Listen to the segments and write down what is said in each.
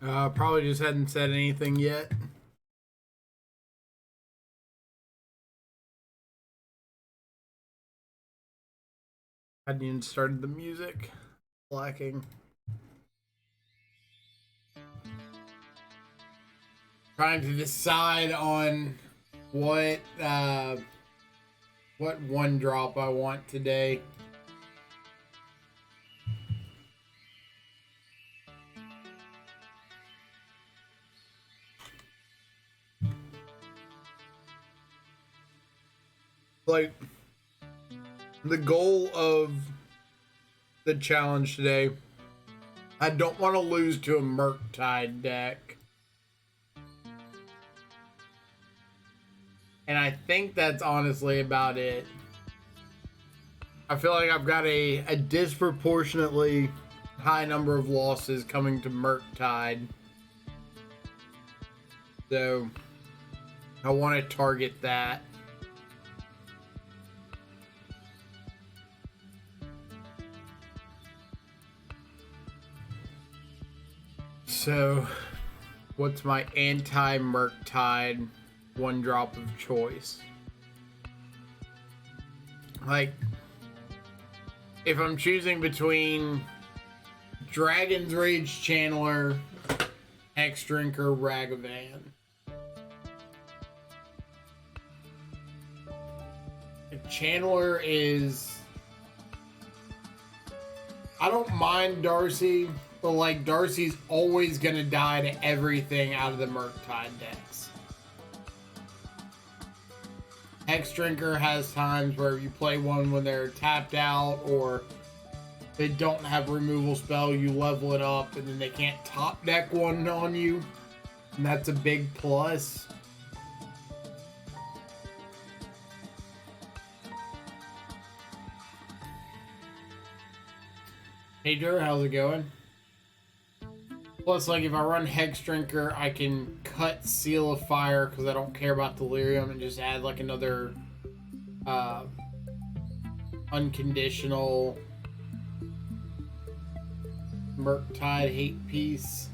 Probably just hadn't said anything yet. Hadn't even started the music. Lacking. Trying to decide on what one drop I want today. Like, the goal of the challenge today, I don't want to lose to a Murktide deck. And I think that's honestly about it. I feel like I've got a disproportionately high number of losses coming to Murktide. So I want to target that. So what's my anti-Murktide one drop of choice? Like, if I'm choosing between Dragon's Rage Channeler, Hex Drinker, Ragavan. Channeler is... I don't mind Darcy, but like Darcy's always gonna die to everything out of the Murktide decks. Hex Drinker has times where you play one when they're tapped out or they don't have removal spell, you level it up and then they can't top deck one on you. And that's a big plus. Hey Dur, how's it going? Plus, like, if I run Hex Drinker, I can cut Seal of Fire because I don't care about Delirium and just add, like, another unconditional Murktide hate piece.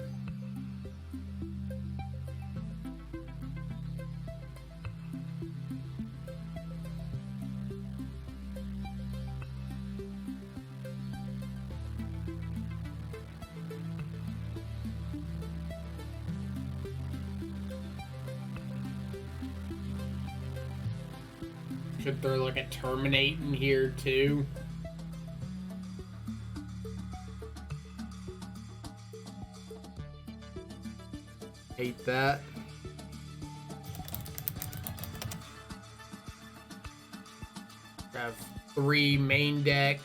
Could throw like a Terminate in here too. Hate that. Have 3 main deck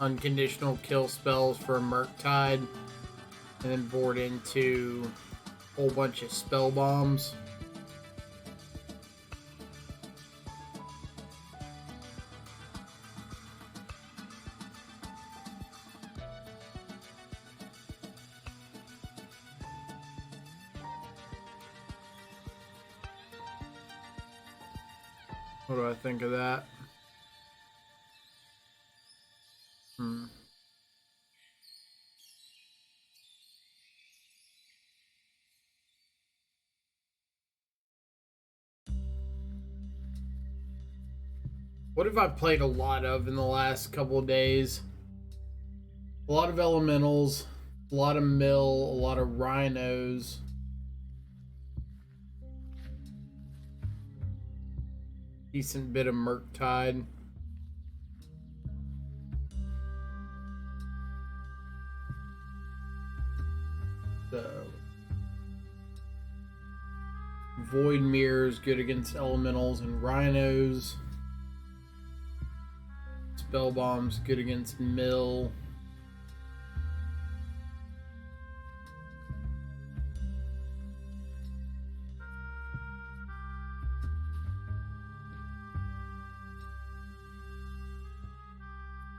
unconditional kill spells for Murktide, and then board into a whole bunch of spell bombs. What do I think of that? What have I played a lot of in the last couple of days? A lot of elementals, a lot of mill, a lot of rhinos. Decent bit of Murktide. So Void Mirrors good against elementals and rhinos. Spell Bombs good against mill.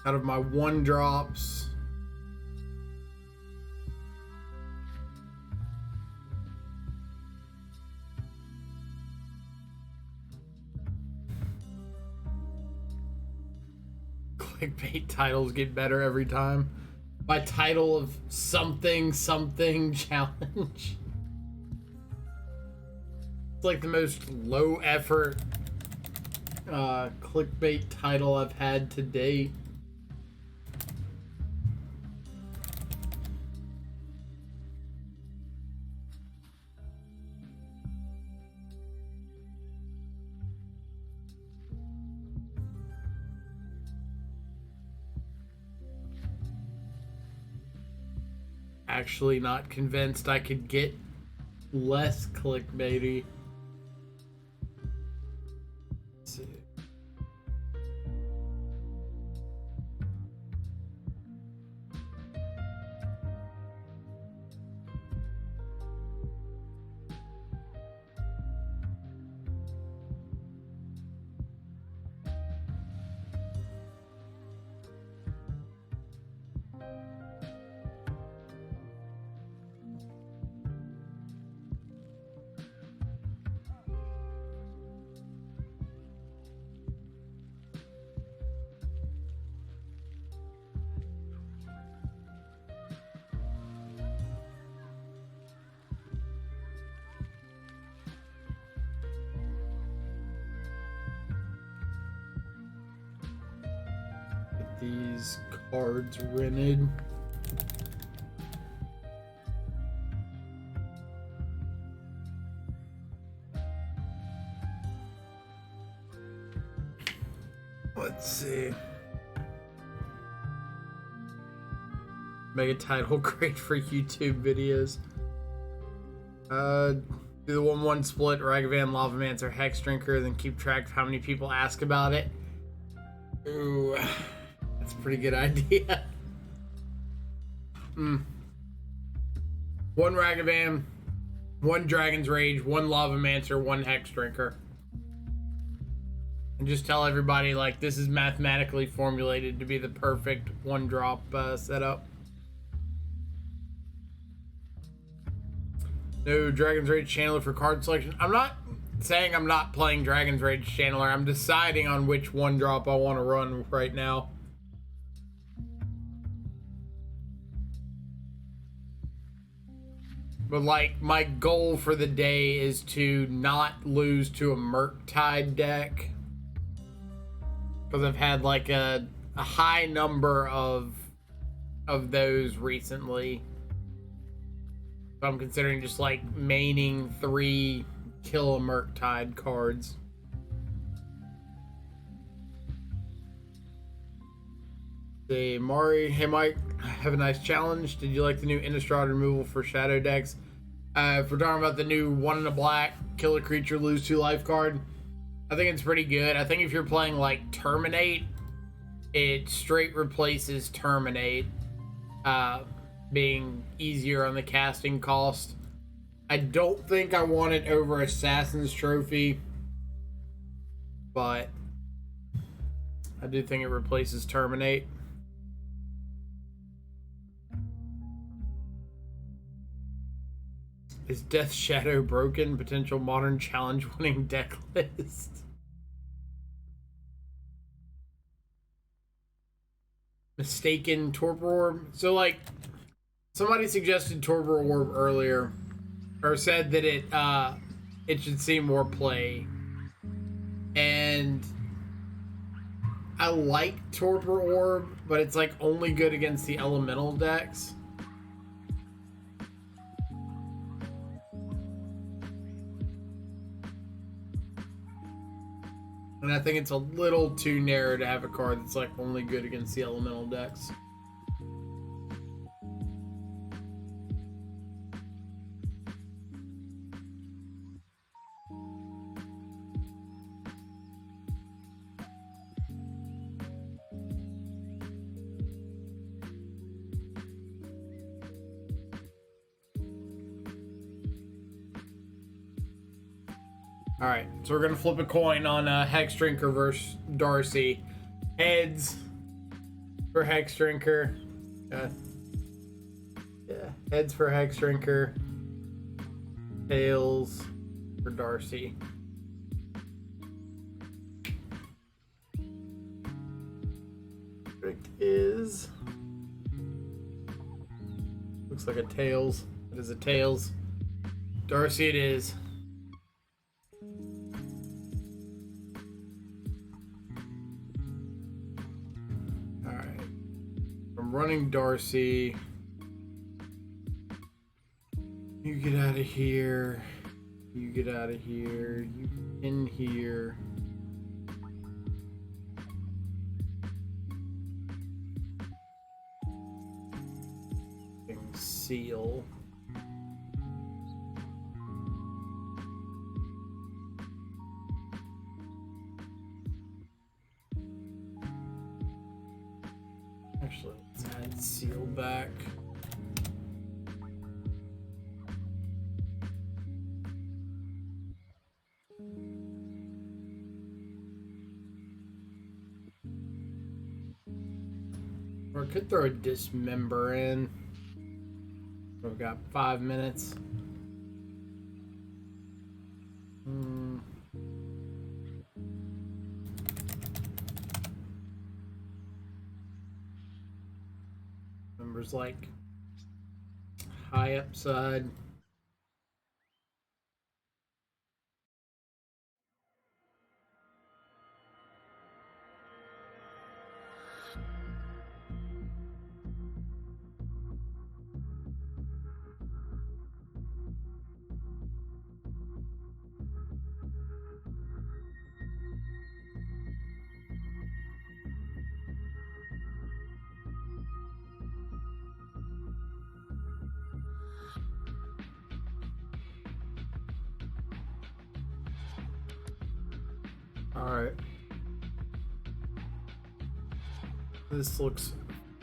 Out of my 1-drops, clickbait titles get better every time. my title of something challenge. It's like the most low effort clickbait title I've had to date. Actually not convinced I could get less clickbaity. Let's see. These cards rented. Let's see. Make a title great for YouTube videos. Do the 1-1 split, Ragavan, Lavamancer, Hex Drinker, then keep track of how many people ask about it. Ooh. That's a pretty good idea. 1 Ragavan, 1 Dragon's Rage, 1 Lavamancer, 1 Hex Drinker. And just tell everybody, like, this is mathematically formulated to be the perfect 1-drop setup. No Dragon's Rage Channeler for card selection. I'm not saying I'm not playing Dragon's Rage Channeler. I'm deciding on which 1-drop I want to run right now. But, like, my goal for the day is to not lose to a Murktide deck. Because I've had, like, a high number of those recently. So I'm considering just, like, maining 3 kill a Murktide cards. Say, Mari, hey Mike, have a nice challenge. Did you like the new Innistrad removal for Shadow decks? If we're talking about the new 1 in a black, kill a creature, lose 2 life card, I think it's pretty good. I think if you're playing like Terminate, it straight replaces Terminate, being easier on the casting cost. I don't think I want it over Assassin's Trophy, but I do think it replaces Terminate. Is Death Shadow broken? Potential modern challenge winning deck list. Mistaken Torpor Orb. So, like, somebody suggested Torpor Orb earlier, or said that it should see more play. And I like Torpor Orb, but it's like only good against the elemental decks. And I think it's a little too narrow to have a card that's like only good against the elemental decks. All right, so we're gonna flip a coin on Hex Drinker versus Darcy. Heads for Hex Drinker. Yeah, heads for Hex Drinker. Tails for Darcy. Trick is Looks like a tails. It is a tails. Darcy it is. Alright. I'm running Darcy. You get out of here. You get out of here. You in here. Seal. Actually, let's add seal back. Or I could throw a dismember in. We've got 5 minutes. Numbers like high upside. Alright. This looks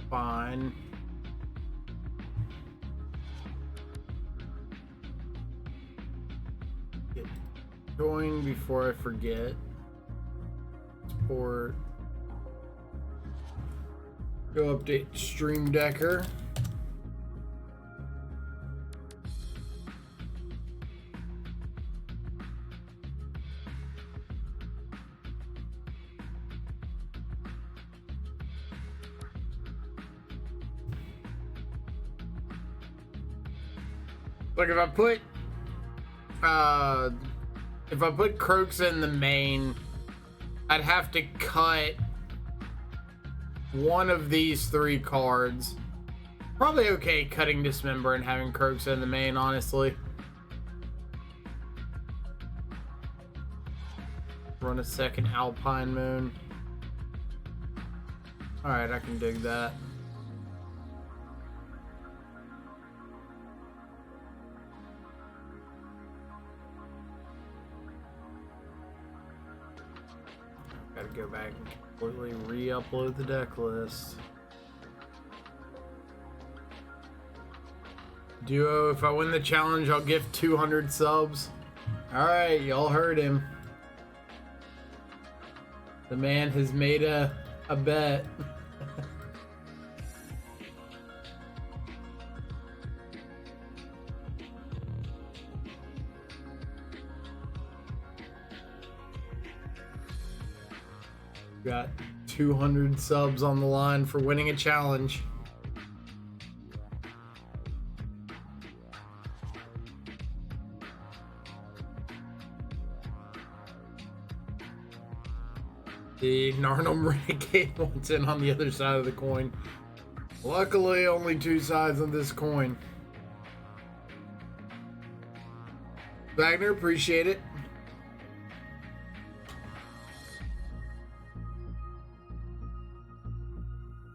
fine. Get going before I forget. Support. Go update Stream Decker. Like if I put Croaks in the main, I'd have to cut one of these 3 cards. Probably okay cutting Dismember and having Croaks in the main, honestly. Run a second Alpine Moon. Alright, I can dig that. Gotta go back and completely re-upload the deck list. Duo, if I win the challenge, I'll gift 200 subs. Alright, y'all heard him. The man has made a bet. Got 200 subs on the line for winning a challenge. The Narnum Renegade wants in on the other side of the coin. Luckily, only 2 sides on this coin. Wagner, appreciate it.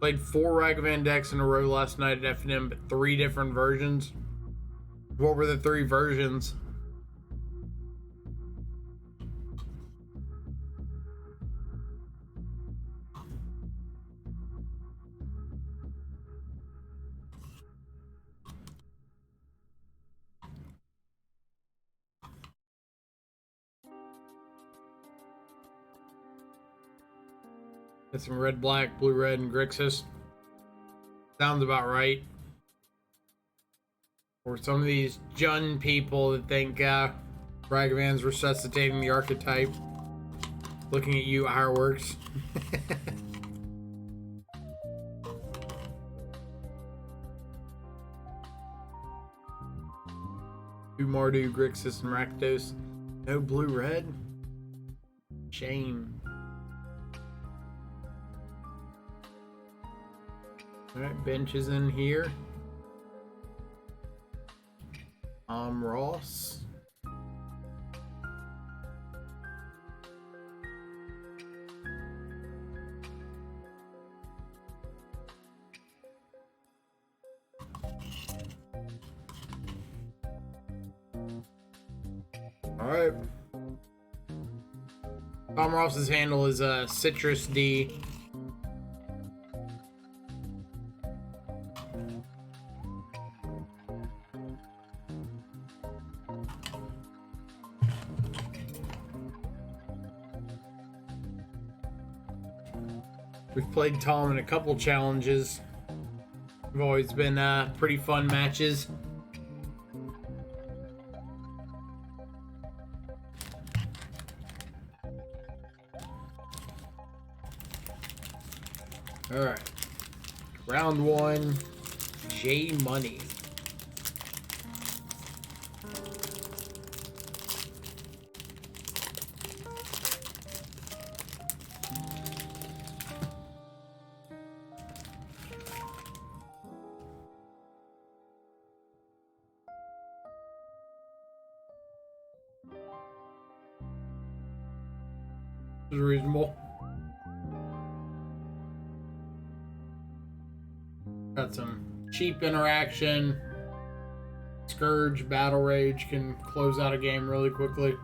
Played 4 Ragavan decks in a row last night at FNM, but 3 different versions. What were the 3 versions? Got some red, black, blue, red, and Grixis. Sounds about right. Or some of these Jun people that think Ragavan's resuscitating the archetype. Looking at you, Ironworks. 2 Mardu, Grixis, and Rakdos. No blue-red? Shame. Alright, bench is in here. Ross. Alright. Tom Ross's handle is Citrus D. We've played Tom in a couple challenges. They've always been pretty fun matches. Alright. Round 1. J Money. This is reasonable. Got some cheap interaction. Scourge, Battle Rage can close out a game really quickly.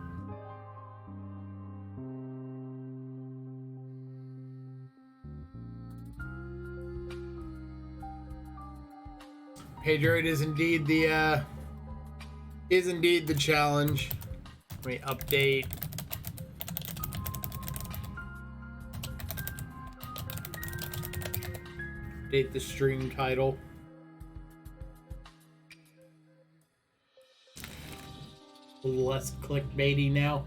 Pagerate is indeed the challenge. Let me update. Update the stream title. A little less clickbaity now.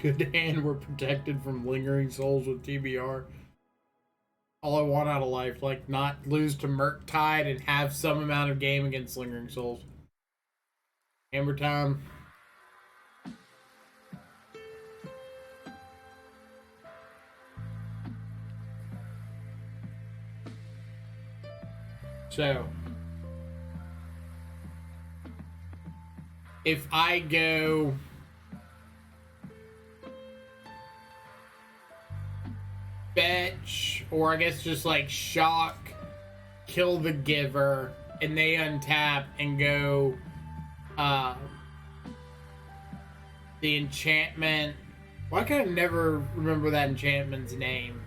Good hand, we're protected from lingering souls with TBR. All I want out of life, like not lose to Murktide and have some amount of game against lingering souls. Hammer time. So, if I go fetch, or I guess just like shock, kill the giver, and they untap and go the enchantment. Why can I never remember that enchantment's name?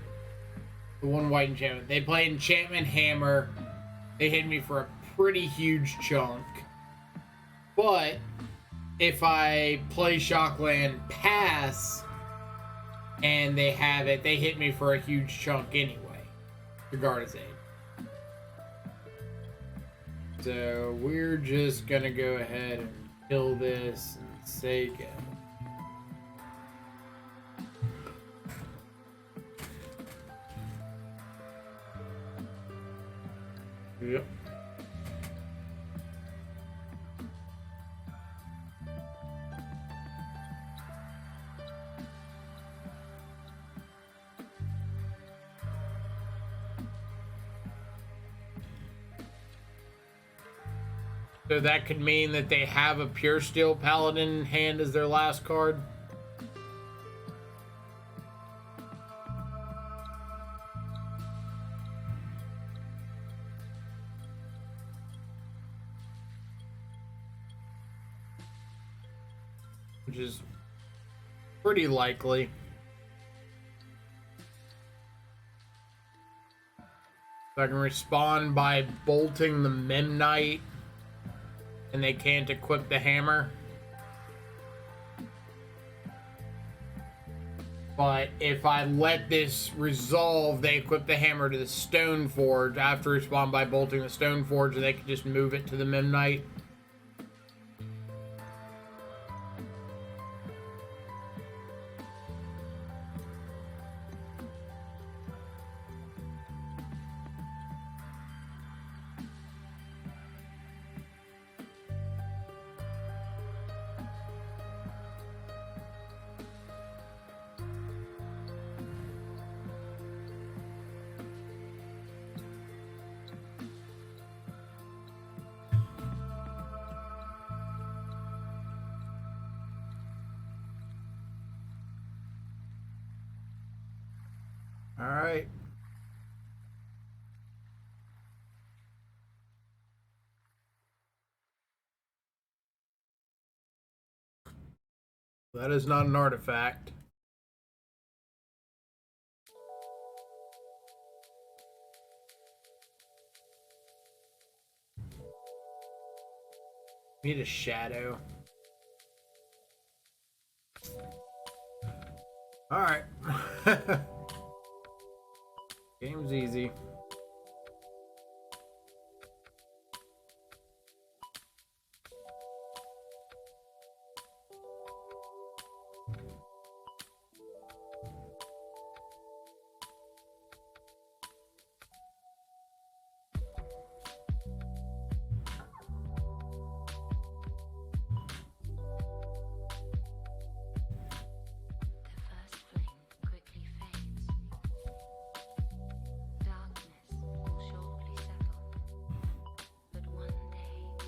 The one white enchantment. They play enchantment hammer. They hit me for a pretty huge chunk. But if I play Shockland pass and they have it, they hit me for a huge chunk anyway. The Garda's Aid. So we're just gonna go ahead and kill this and say go. Yep. So that could mean that they have a Pure Steel Paladin in hand as their last card. Which is pretty likely. So I can respond by bolting the Memnite, and they can't equip the hammer. But if I let this resolve, they equip the hammer to the Stone Forge. I have to respond by bolting the Stone Forge, and they can just move it to the Memnite. All right. That is not an artifact. Need a shadow. All right. Game's easy.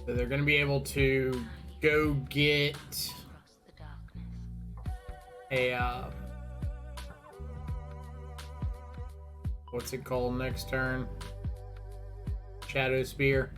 So they're going to be able to go get a what's it called next turn? Shadow Spear.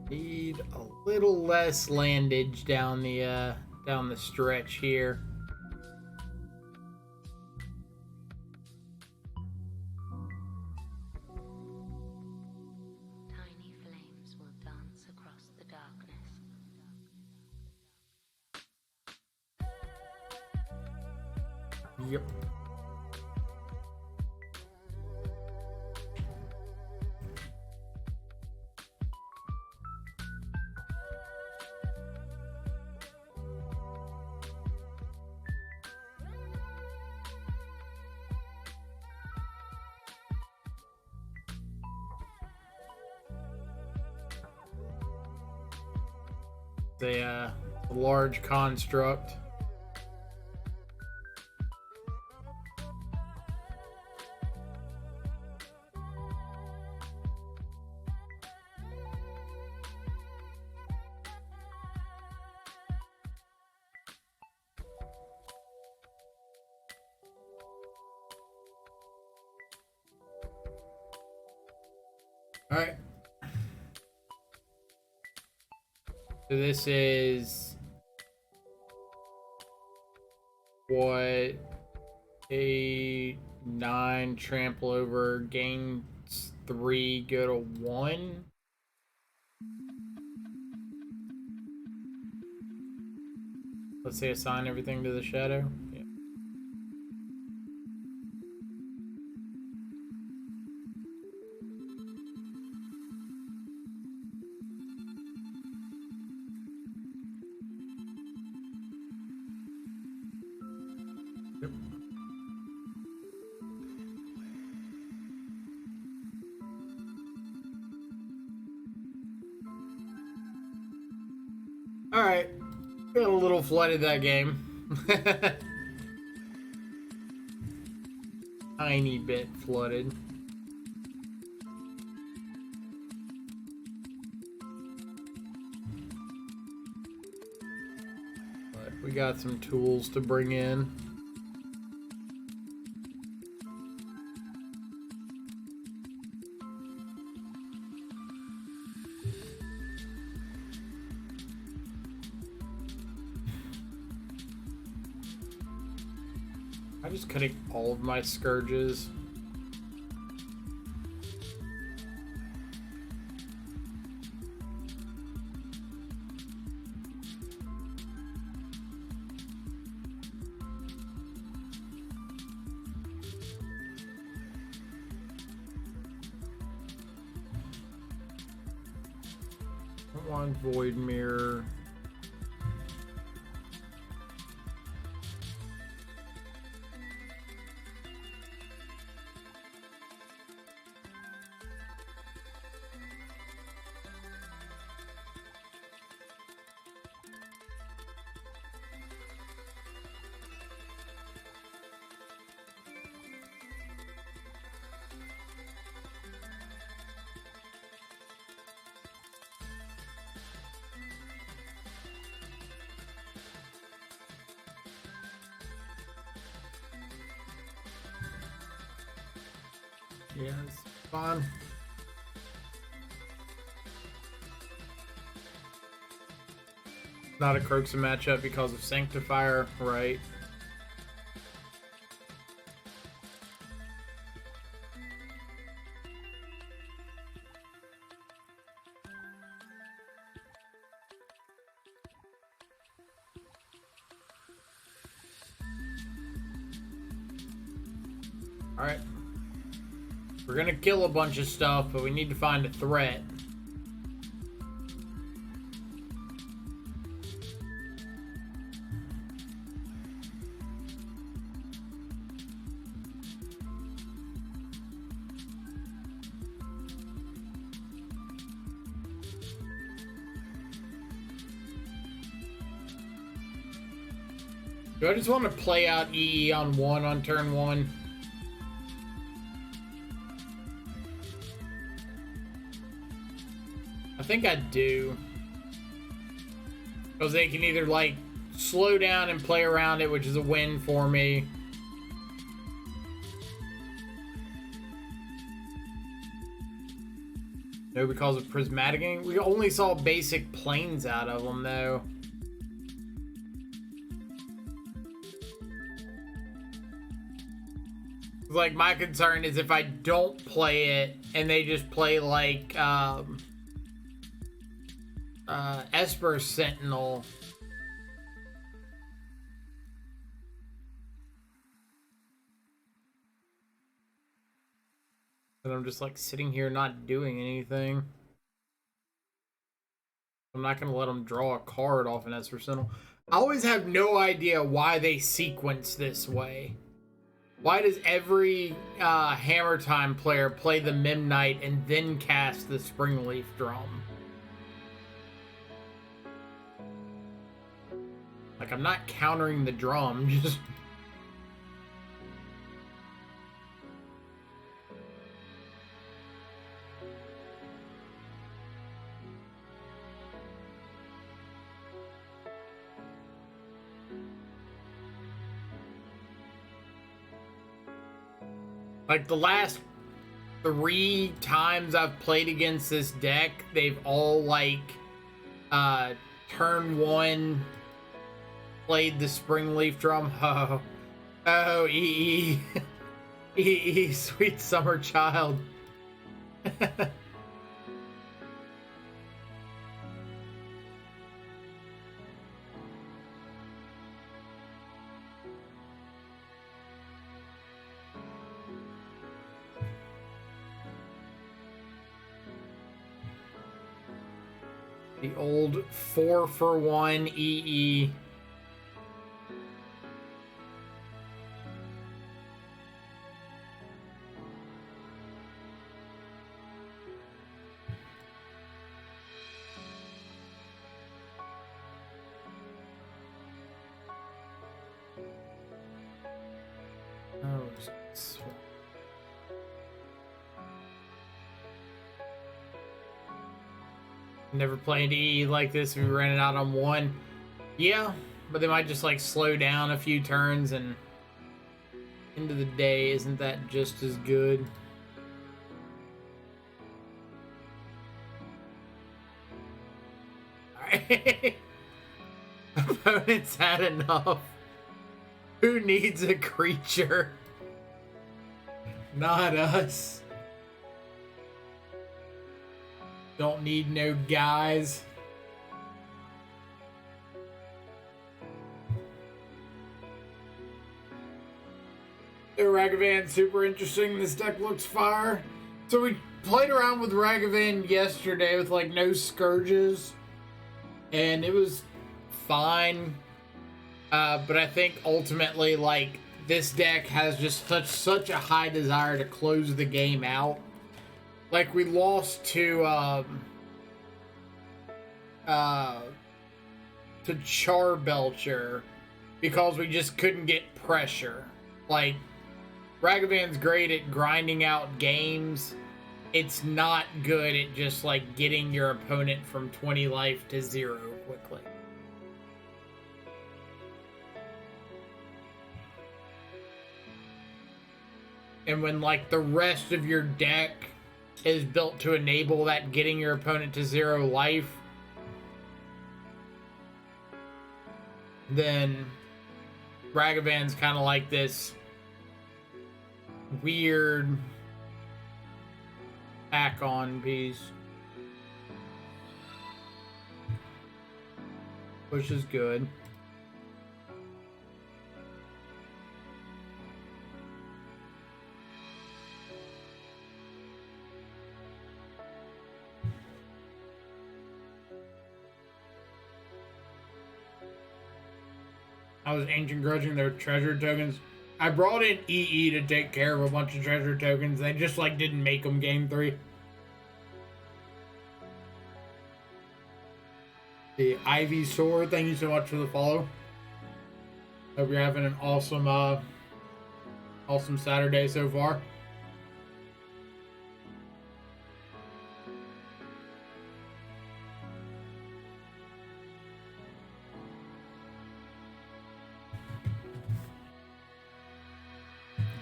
Need a little less landage down the stretch here. Tiny flames will dance across the darkness. Yep. A large construct. All right. So this is what 9 trample over, gains 3, go to 1. Let's say assign everything to the shadow. Yeah. Yep. All right, got a little flooded that game. Tiny bit flooded. But we got some tools to bring in. I'm just cutting all of my scourges. Don't want Void Mirror. Yeah, it's fine. Not a Croxa matchup because of Sanctifier, right? Alright. We're gonna kill a bunch of stuff, but we need to find a threat. Do I just want to play out EE on one on turn one? I think I do. Because they can either, like, slow down and play around it, which is a win for me. No, because of Prismatic Ink. We only saw basic planes out of them, though. Like, my concern is if I don't play it and they just play like Esper Sentinel. And I'm just like sitting here not doing anything. I'm not going to let them draw a card off an Esper Sentinel. I always have no idea why they sequence this way. Why does every Hammer Time player play the Memnite and then cast the Springleaf Drum? Like, I'm not countering the drum, just... Like, the last 3 times I've played against this deck, they've all, like, turn 1, played the Springleaf Drum. Oh, EE. EE, sweet summer child. The old 4-for-1 EE. Oh, never played EE like this. We ran it out on 1. Yeah, but they might just like slow down a few turns, and end of the day, isn't that just as good? Alright. Opponents had enough. Who needs a creature? Not us. Don't need no guys. Ragavan, super interesting. This deck looks fire. So we played around with Ragavan yesterday with like no scourges, and it was fine. But I think ultimately, like, this deck has just such a high desire to close the game out. Like, we lost to Charbelcher because we just couldn't get pressure. Like, Ragavan's great at grinding out games. It's not good at just, like, getting your opponent from 20 life to 0 quickly. And when, like, the rest of your deck is built to enable that getting your opponent to 0 life, then Ragavan's kind of like this weird pack-on piece. Which is good. I was ancient grudging their treasure tokens. I brought in EE to take care of a bunch of treasure tokens. They just like didn't make them game 3. The Ivy Sword, thank you so much for the follow. Hope you're having an awesome awesome Saturday so far.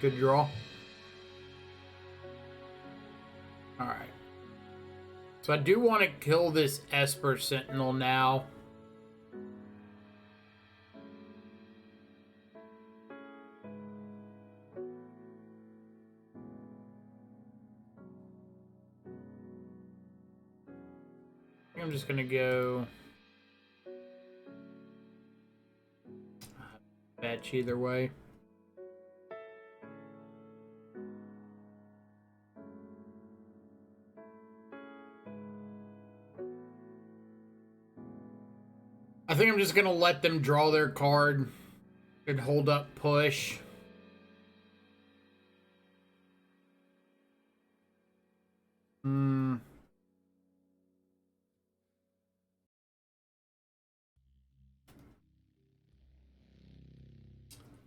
Good draw. Alright. So I do want to kill this Esper Sentinel now. I think I'm just going to go fetch either way. I think I'm just going to let them draw their card and hold up push.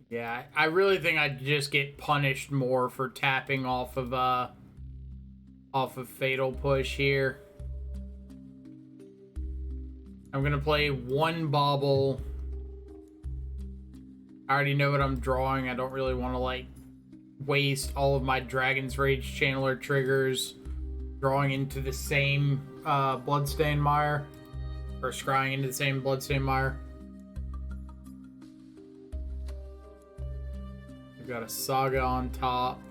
Yeah, I really think I'd just get punished more for tapping off of Fatal Push here. I'm gonna play one Bauble. I already know what I'm drawing. I don't really want to like waste all of my Dragon's Rage Channeler triggers drawing into the same Bloodstained Mire, or scrying into the same Bloodstained Mire. We've got a Saga on top.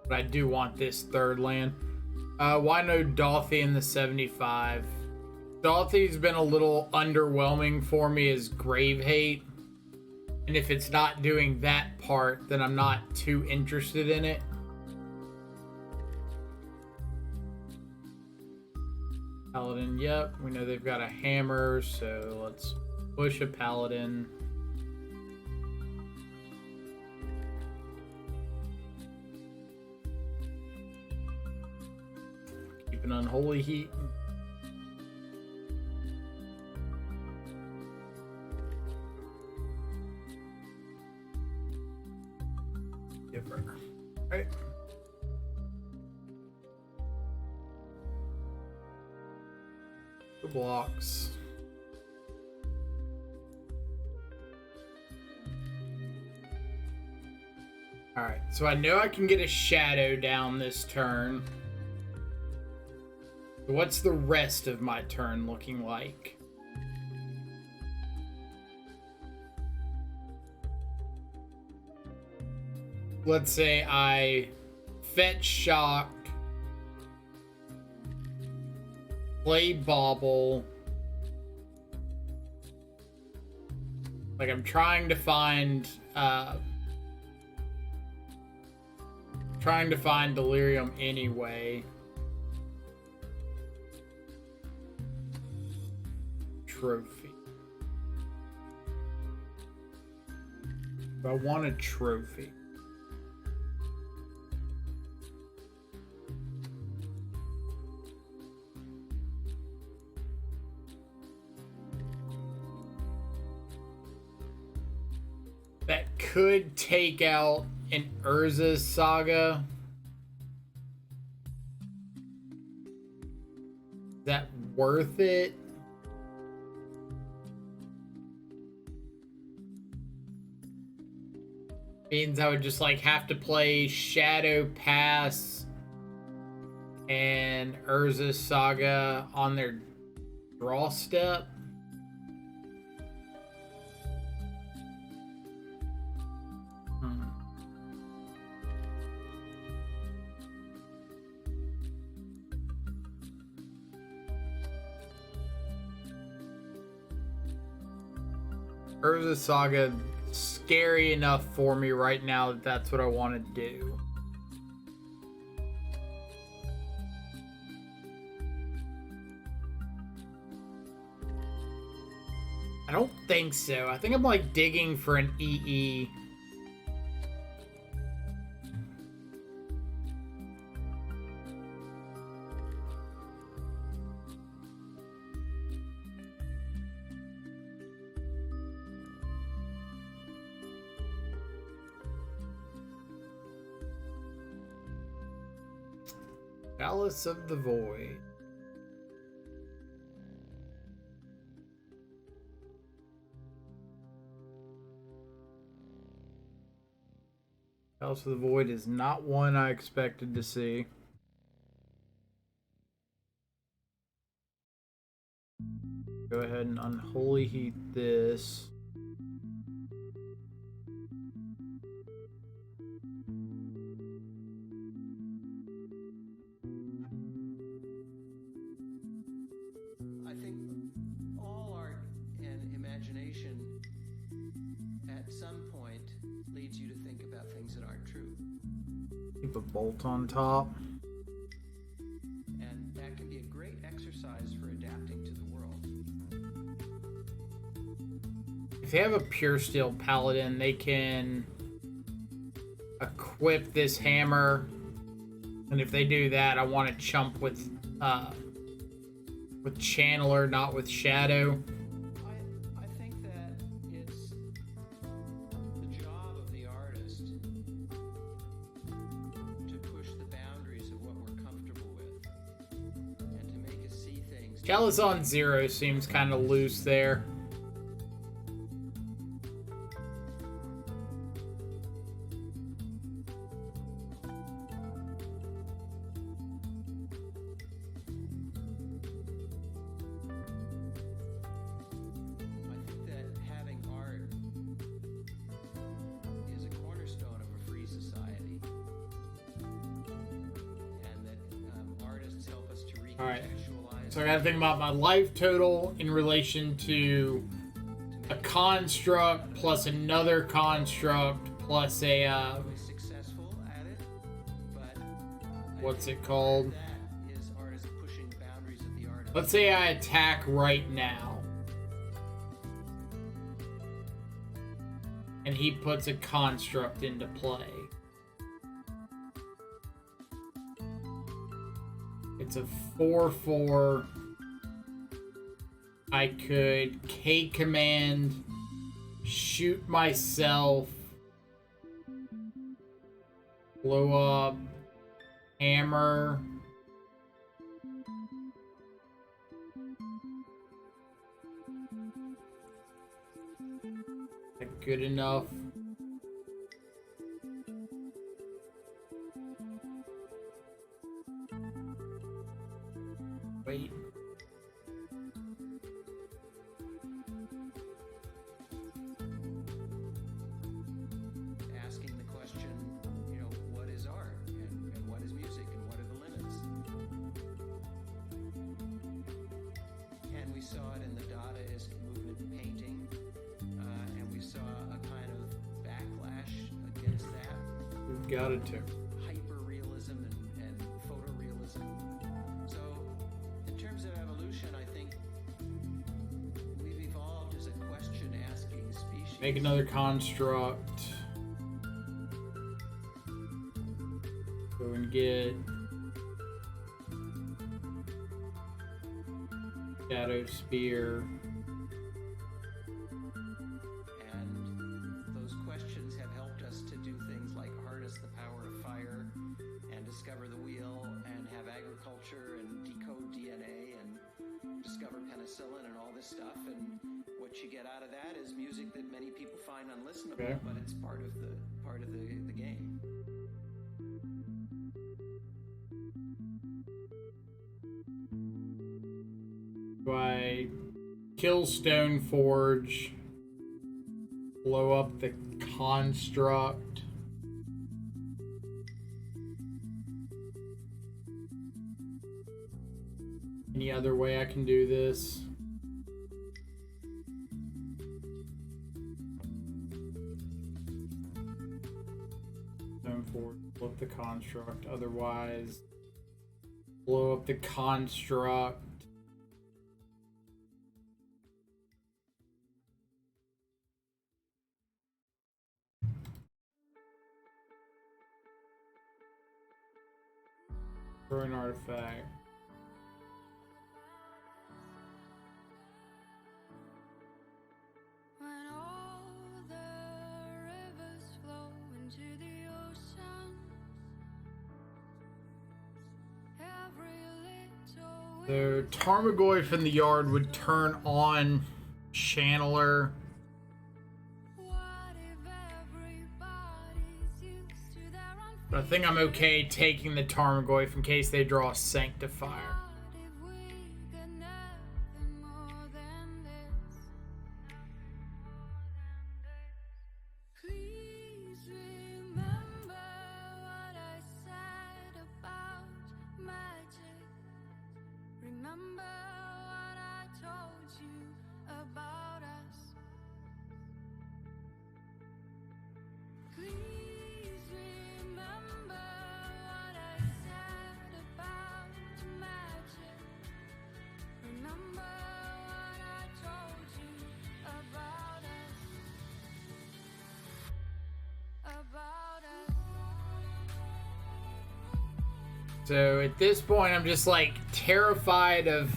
But I do want this third land. Why no Dauthi in the 75? Dauthy's been a little underwhelming for me as Grave Hate. And if it's not doing that part, then I'm not too interested in it. Paladin, yep. We know they've got a hammer, so let's push a Paladin. Keep an Unholy Heat. Different. All right. The blocks. Alright, so I know I can get a shadow down this turn. What's the rest of my turn looking like? Let's say I fetch Shock, play Bauble, Like, I'm trying to find delirium anyway. Trophy. I want a trophy. That could take out an Urza's Saga. Is that worth it? Means I would just like have to play Shadow Pass and Urza's Saga on their draw step. Urza's Saga scary enough for me right now that that's what I want to do. I don't think so. I think I'm like digging for an EE. Chalice of the Void. Chalice of the Void is not one I expected to see. Go ahead and unholy heat this. Keep a bolt on top. And that can be a great exercise for adapting to the world. If they have a pure steel paladin, they can equip this hammer. And if they do that, I want to chump with Channeler, not with Shadow. I think that it's the job of the artist to push the boundaries of what we're comfortable with and to make us see things. Chalice on 0 seems kind of loose there. Alright, so I gotta think about my life total in relation to a construct plus another construct plus a successful at it, but what's it called? that is artists pushing boundaries of the art. Let's say I attack right now. And he puts a construct into play. It's a 4/4. I could K command, shoot myself, blow up, hammer. Is that good enough? Wait. Asking the question, what is art and what is music and what are the limits? And we saw it in the Dadaist movement painting, and we got it to. hyper-realism and photorealism. So, in terms of evolution, I think we've evolved as a question-asking species. Make another construct. Go and get Shadow Spear. And those questions have helped us to do things like harness the power of fire and discover the wheel and have agriculture and decode DNA and discover penicillin and all this stuff. And what you get out of that is music that many people find unlistenable, Okay. but it's part of the game. Do I kill Stoneforge? Blow up the construct? Any other way I can do this? Stoneforge, blow up the construct. Otherwise, blow up the construct. For an artifact. When all the rivers flow into the ocean, every little The Tarmogoyf in the yard would turn on Channeler. what if everybody's used to their own But I think I'm okay taking the Tarmogoyf in case they draw a Sanctifier. What if we got nothing more than this? Please remember what I said about magic. Remember what I told you about us. Please remember what I said about magic. Remember what I told you about us. About us. So at this point, I'm just like terrified of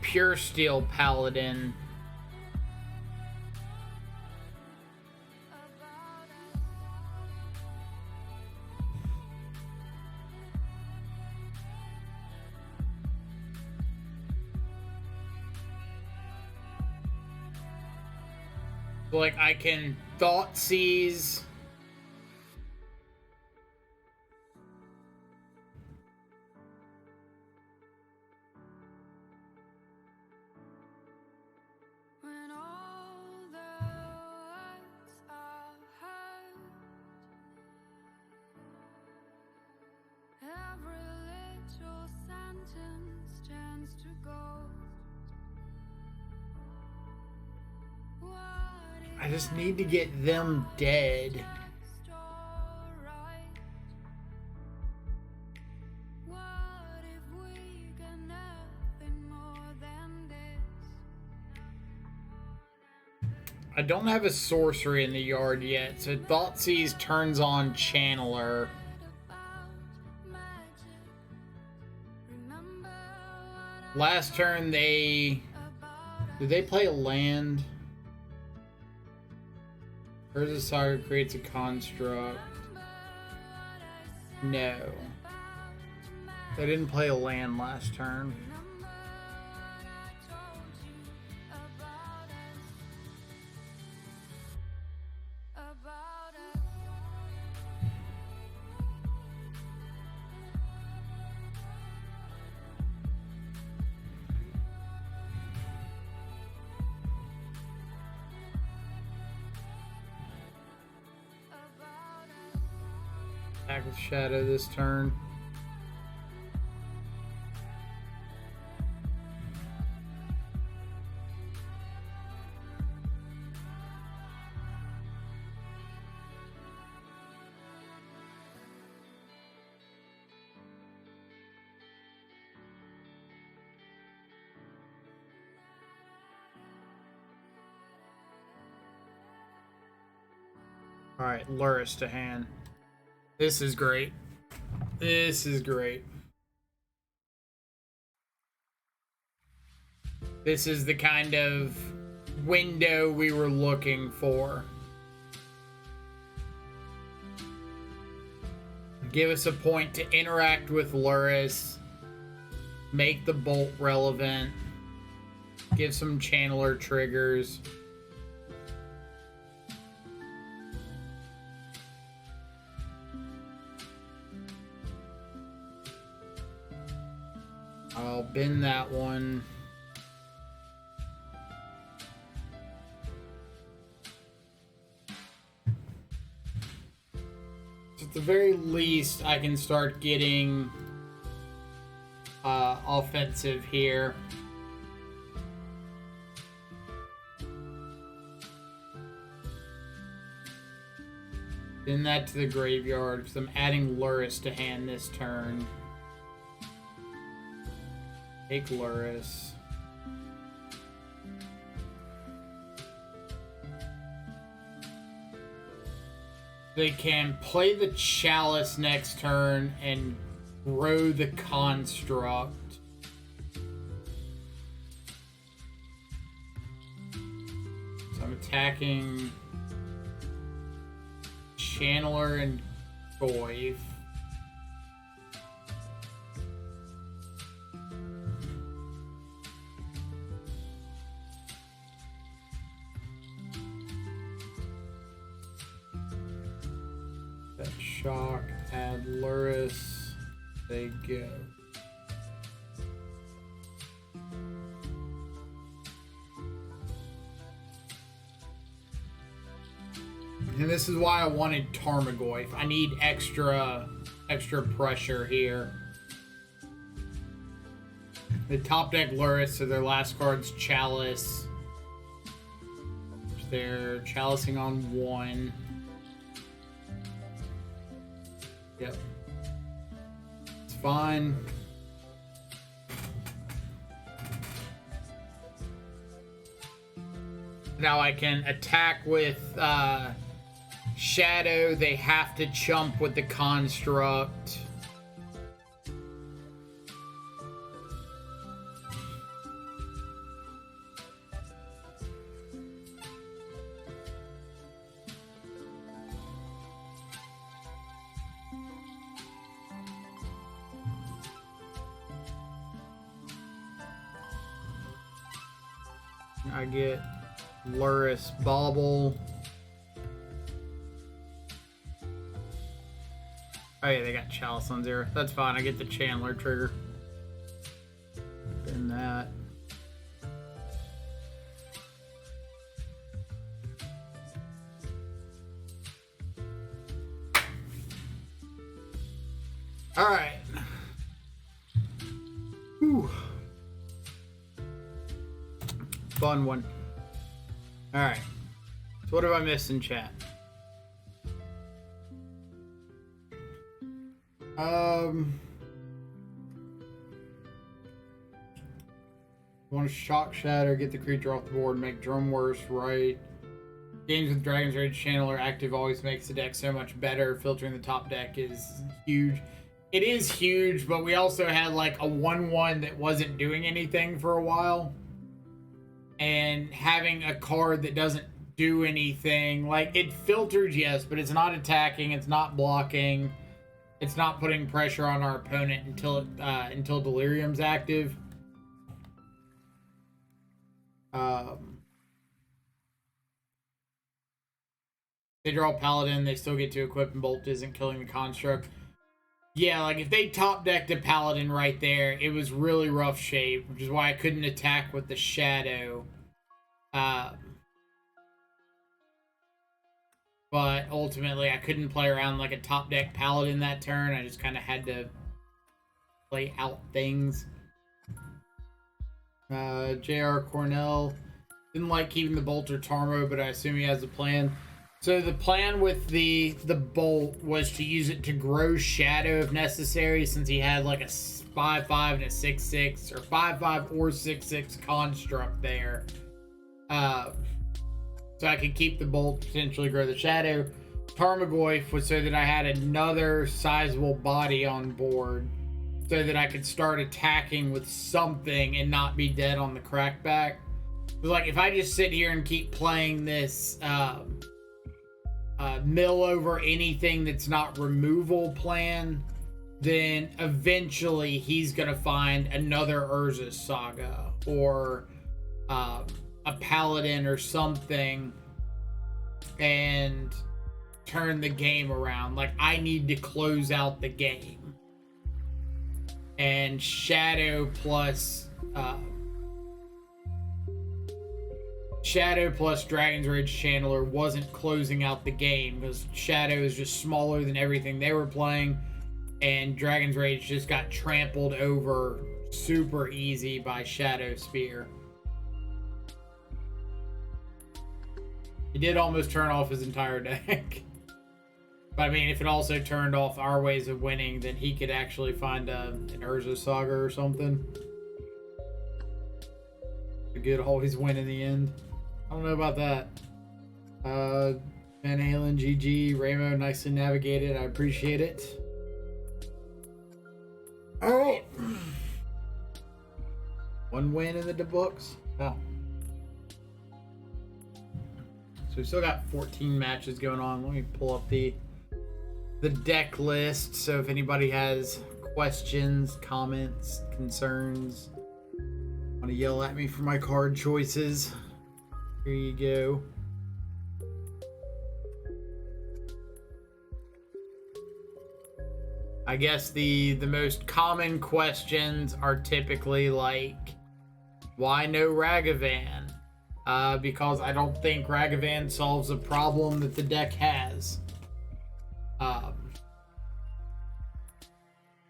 Pure Steel Paladin. About us. Like I can Thought Seize. When all the words are heard, every little sentence turns to gold. What I just need to get them dead. just alright? What if we got nothing more than this? I don't have a sorcery in the yard yet, so Thoughtseize turns on Channeler. About magic. Remember what Last turn they did they play a land? Urza Saga creates a construct. No. They didn't play a land last turn. Attack with Shadow this turn. Alright, Luris to hand. This is great. This is great. This is the kind of window we were looking for. Give us a point to interact with Luris. Make the bolt relevant. Give some channeler triggers. I'll bin that one. At the very least, I can start getting offensive here. Send that to the graveyard because I'm adding Luris to hand this turn. Take Luris. They can play the Chalice next turn and grow the Construct. So I'm attacking Channeler and Goyf. That shock, add Luris, they go. And this is why I wanted Tarmogoyf. I need extra pressure here. The top deck Luris, so their last card's Chalice. They're chalicing on 1. Yep. It's fine. Now I can attack with Shadow. They have to chump with the Construct. I get Luris Bauble. Oh yeah, they got Chalice on 0. That's fine. I get the Chandler trigger. Bin that. All right. Whew. Fun one. All right. So what have I missed in chat? Want to shock shatter, get the creature off the board, make drum worse, right? Games with Dragon's Rage Channeler active always makes the deck so much better. Filtering the top deck is huge. It is huge, but we also had like a 1/1 that wasn't doing anything for a while. And having a card that doesn't do anything, like it filters, yes, but it's not attacking, it's not blocking, it's not putting pressure on our opponent until Delirium's active. They draw Paladin, they still get to equip, and Bolt isn't killing the Construct. Yeah, like if they top decked a Paladin right there, it was really rough shape, which is why I couldn't attack with the Shadow. But ultimately, I couldn't play around like a top deck Paladin that turn. I just kind of had to play out things. J.R. Cornell didn't like keeping the Bolt or Tarmo, but I assume he has a plan. So the plan with the Bolt was to use it to grow Shadow if necessary, since he had like a 5/5 and a 6/6, or 5/5 or 6/6 construct there. So I could keep the Bolt, potentially grow the Shadow. Tarmogoyf was so that I had another sizable body on board so that I could start attacking with something and not be dead on the crackback. Like, if I just sit here and keep playing this mill over anything that's not removal plan, then eventually he's going to find another Urza Saga or a Paladin or something and turn the game around. Like, I need to close out the game. And Shadow plus Dragon's Rage Channeler wasn't closing out the game because Shadow is just smaller than everything they were playing, and Dragon's Rage just got trampled over super easy by Shadow Spear. He did almost turn off his entire deck. But I mean, if it also turned off our ways of winning, then he could actually find an Urza Saga or something. The good always win in the end. I don't know about that. Van Halen, GG, Ramo, nicely navigated. I appreciate it. Alright. One win in the books. Wow. So we still got 14 matches going on. Let me pull up the deck list. So if anybody has questions, comments, concerns, want to yell at me for my card choices, here you go. I guess the most common questions are typically like, why no Ragavan? Because I don't think Ragavan solves a problem that the deck has.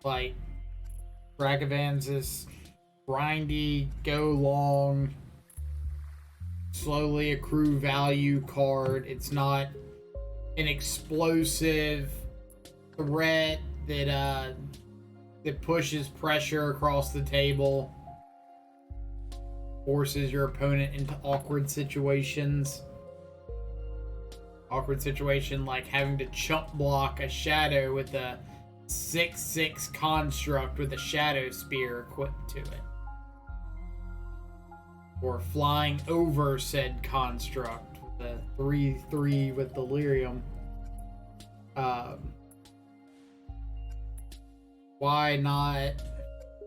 Like, Ragavan's this grindy, go long, slowly accrue value card. It's not an explosive threat that pushes pressure across the table, forces your opponent into awkward situations. Awkward situation like having to chump block a shadow with a 6/6 construct with a Shadow Spear equipped to it. Or flying over said construct with a 3/3 with Delirium. Why not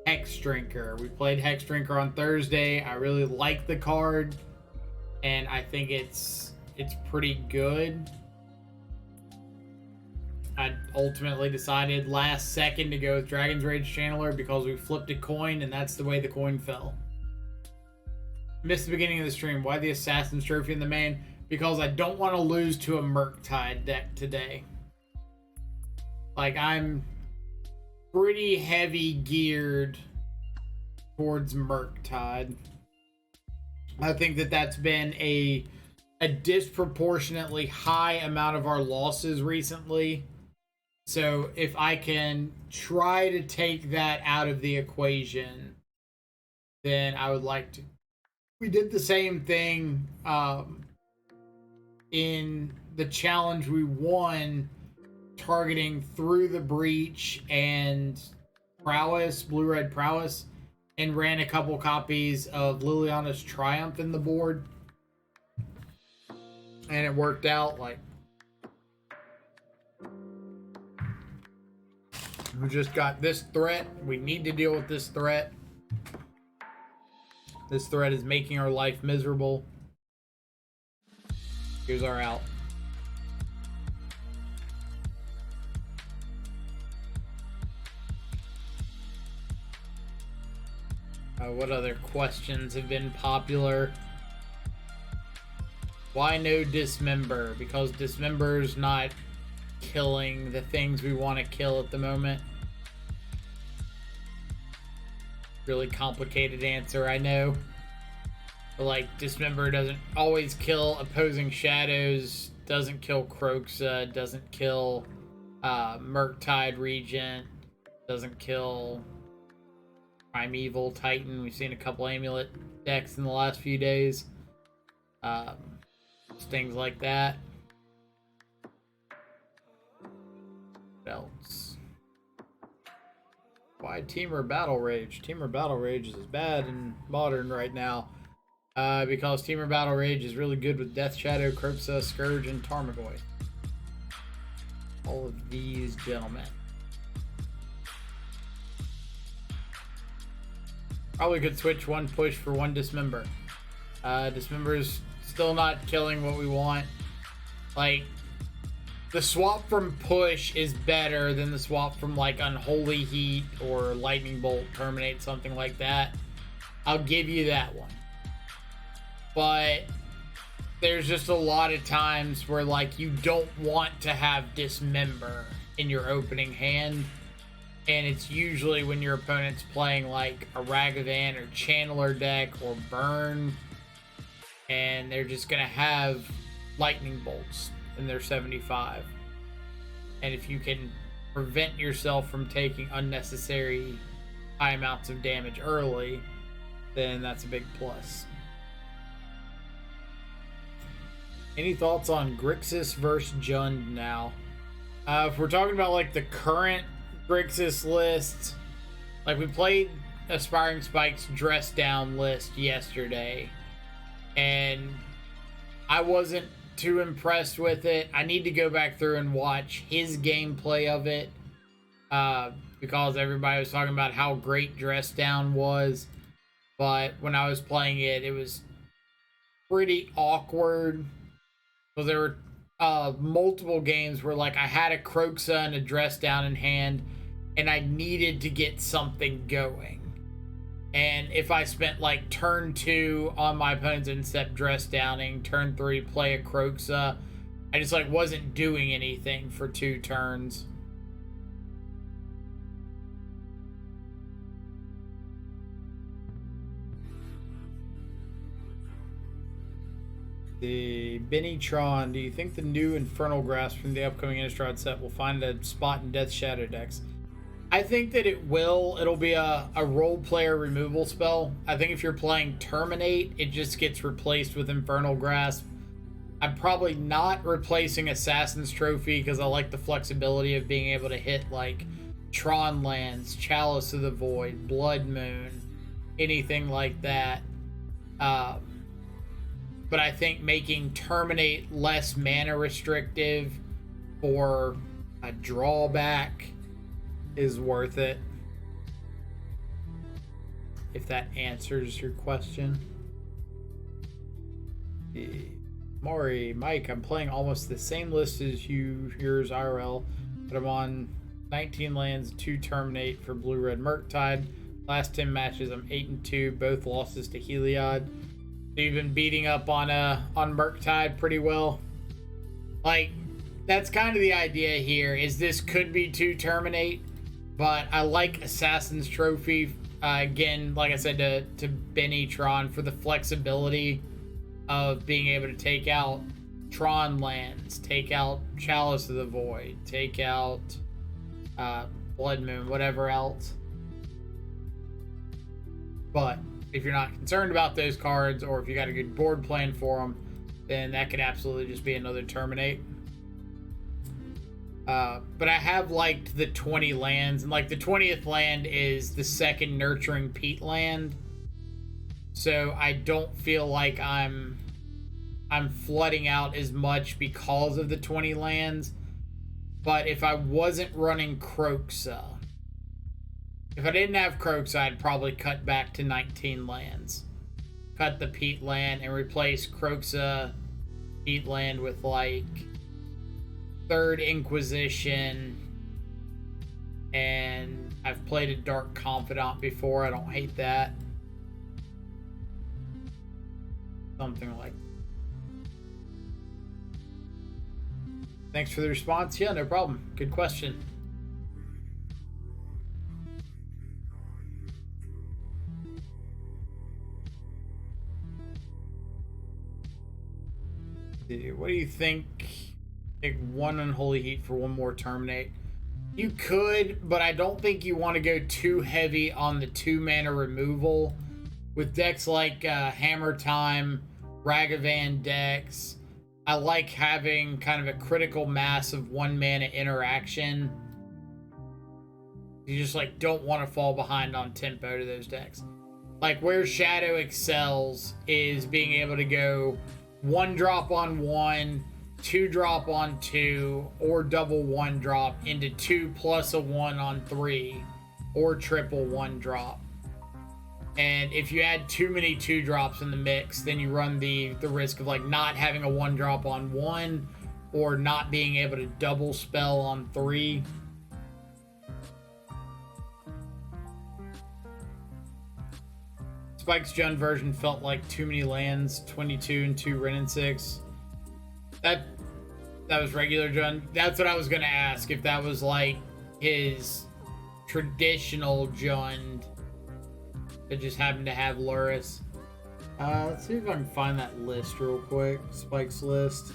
Hex Drinker? We played Hex Drinker on Thursday. I really like the card, and I think it's pretty good. I ultimately decided last second to go with Dragon's Rage Channeler because we flipped a coin, and that's the way the coin fell. Missed the beginning of the stream. Why the Assassin's Trophy in the main? Because I don't want to lose to a Murktide deck today. Like, I'm pretty heavy geared towards Murktide. I think that's been a disproportionately high amount of our losses recently. So if I can try to take that out of the equation, then I would like to. We did the same thing in the challenge we won, targeting Through the Breach and Prowess, Blue-Red Prowess, and ran a couple copies of Liliana's Triumph in the board. And it worked out. Like, we just got this threat. We need to deal with this threat. This threat is making our life miserable. Here's our out. What other questions have been popular? Why no Dismember? Because Dismember's not killing the things we want to kill at the moment. Really complicated answer, I know. But like, Dismember doesn't always kill opposing shadows, doesn't kill Kroxa, doesn't kill Murktide Regent, doesn't kill Primeval Titan. We've seen a couple amulet decks in the last few days. Things like that. else? Why Teamer Battle Rage? Teamer Battle Rage is bad in Modern right now. Because Teamer Battle Rage is really good with Death Shadow, Kroxa, Scourge, and Tarmogoyf. All of these gentlemen. Probably could switch one push for one Dismember. Dismember's still not killing what we want. Like, the swap from push is better than the swap from like Unholy Heat or Lightning Bolt, Terminate, something like that. I'll give you that one. But there's just a lot of times where like you don't want to have Dismember in your opening hand. And it's usually when your opponent's playing like a Ragavan or Channeler deck or Burn. And they're just going to have Lightning Bolts in their 75. And if you can prevent yourself from taking unnecessary high amounts of damage early, then that's a big plus. Any thoughts on Grixis versus Jund now? If we're talking about like the current Grixis list, like we played Aspiring Spike's dress down list yesterday, and I wasn't too impressed with it. I need to go back through and watch his gameplay of it, because everybody was talking about how great dress down was, but when I was playing it, it was pretty awkward. So there were multiple games where like I had a Kroxa and a dress down in hand, and I needed to get something going. And if I spent like turn 2 on my opponent's instep dress downing, turn 3 play a Kroxa, I just like wasn't doing anything for 2 turns. The Bennytron, do you think the new Infernal Grasp from the upcoming Innistrad set will find a spot in Death Shadow decks? I think that it will. It'll be a role player removal spell. I think if you're playing Terminate, it just gets replaced with Infernal Grasp. I'm probably not replacing Assassin's Trophy because I like the flexibility of being able to hit like Tron Lands, Chalice of the Void, Blood Moon, anything like that. But I think making Terminate less mana restrictive for a drawback is worth it. If that answers your question. Maury, Mike, I'm playing almost the same list as yours IRL, but I'm on 19 lands, 2 Terminate for Blue-Red Murktide. Last 10 matches, I'm 8-2, both losses to Heliod. So you've been beating up on Murktide pretty well. Like, that's kind of the idea here, is this could be 2 Terminate, but I like Assassin's Trophy, again, like I said, to Bennytron for the flexibility of being able to take out Tron Lands, take out Chalice of the Void, take out Blood Moon, whatever else. But if you're not concerned about those cards, or if you got a good board plan for them, then that could absolutely just be another Terminate. But I have liked the 20 lands, and like the 20th land is the second Nurturing Peat land. So I don't feel like I'm flooding out as much because of the 20 lands. But if I wasn't running Kroxa, if I didn't have Kroxa, I'd probably cut back to 19 lands. Cut the Peat land and replace Kroxa Peat land with like Third Inquisition. And I've played a Dark Confidant before. I don't hate that. Something like that. Thanks for the response. Yeah, no problem. Good question. What do you think? Take 1 Unholy Heat for 1 more Terminate. You could, but I don't think you want to go too heavy on the 2 mana removal. With decks like Hammer Time, Ragavan decks, I like having kind of a critical mass of 1 mana interaction You just like don't want to fall behind on tempo to those decks. Like where Shadow excels is being able to go 1 drop on 1, 2 drop on 2, or double 1 drop into 2 plus a 1 on 3, or triple 1 drop. And if you add too many 2 drops in the mix, then you run the risk of like not having a 1 drop on 1, or not being able to double spell on 3. Spike's Jund version felt like too many lands, 22 and 2 Ren and 6. That was regular Jund. That's what I was gonna ask, if that was like his traditional Jund that just happened to have Luris. Let's see if I can find that list real quick. Spike's list.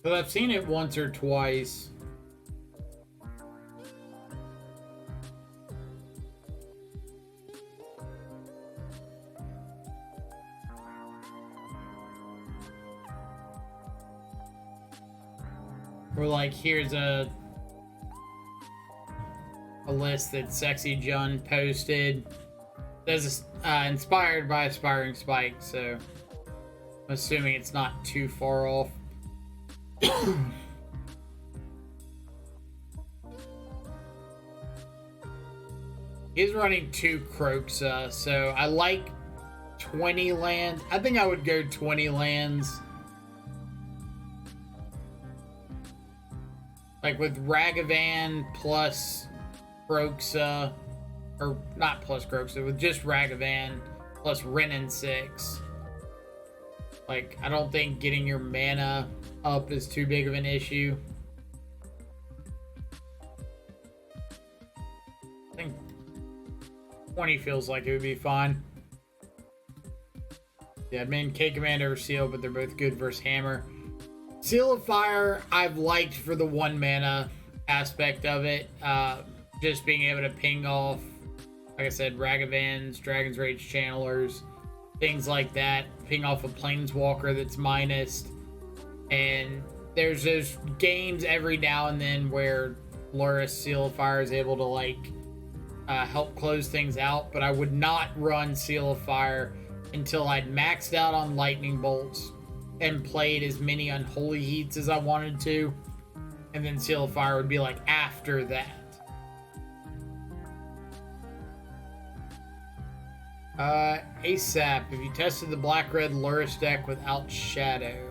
But I've seen it once or twice. Or like, here's a list that Sexy Jund posted. That's inspired by Aspiring Spike, so I'm assuming it's not too far off. He's running 2 Kroxa, so I like 20 lands. I think I would go 20 lands. Like with Ragavan plus Kroxa, or not plus Kroxa, with just Ragavan plus Ren and 6. Like, I don't think getting your mana up is too big of an issue. I think 20 feels like it would be fine. Yeah, I'd main K Command over Seal, but they're both good versus Hammer. Seal of Fire, I've liked for the 1 mana aspect of it. Just being able to ping off, like I said, Ragavans, Dragon's Rage Channelers, things like that. Ping off a Planeswalker that's minused. And there's those games every now and then where Luris Seal of Fire is able to like help close things out. But I would not run Seal of Fire until I'd maxed out on Lightning Bolts and played as many Unholy Heats as I wanted to. And then Seal of Fire would be like after that. ASAP, if you tested the black-red Luris deck without Shadow.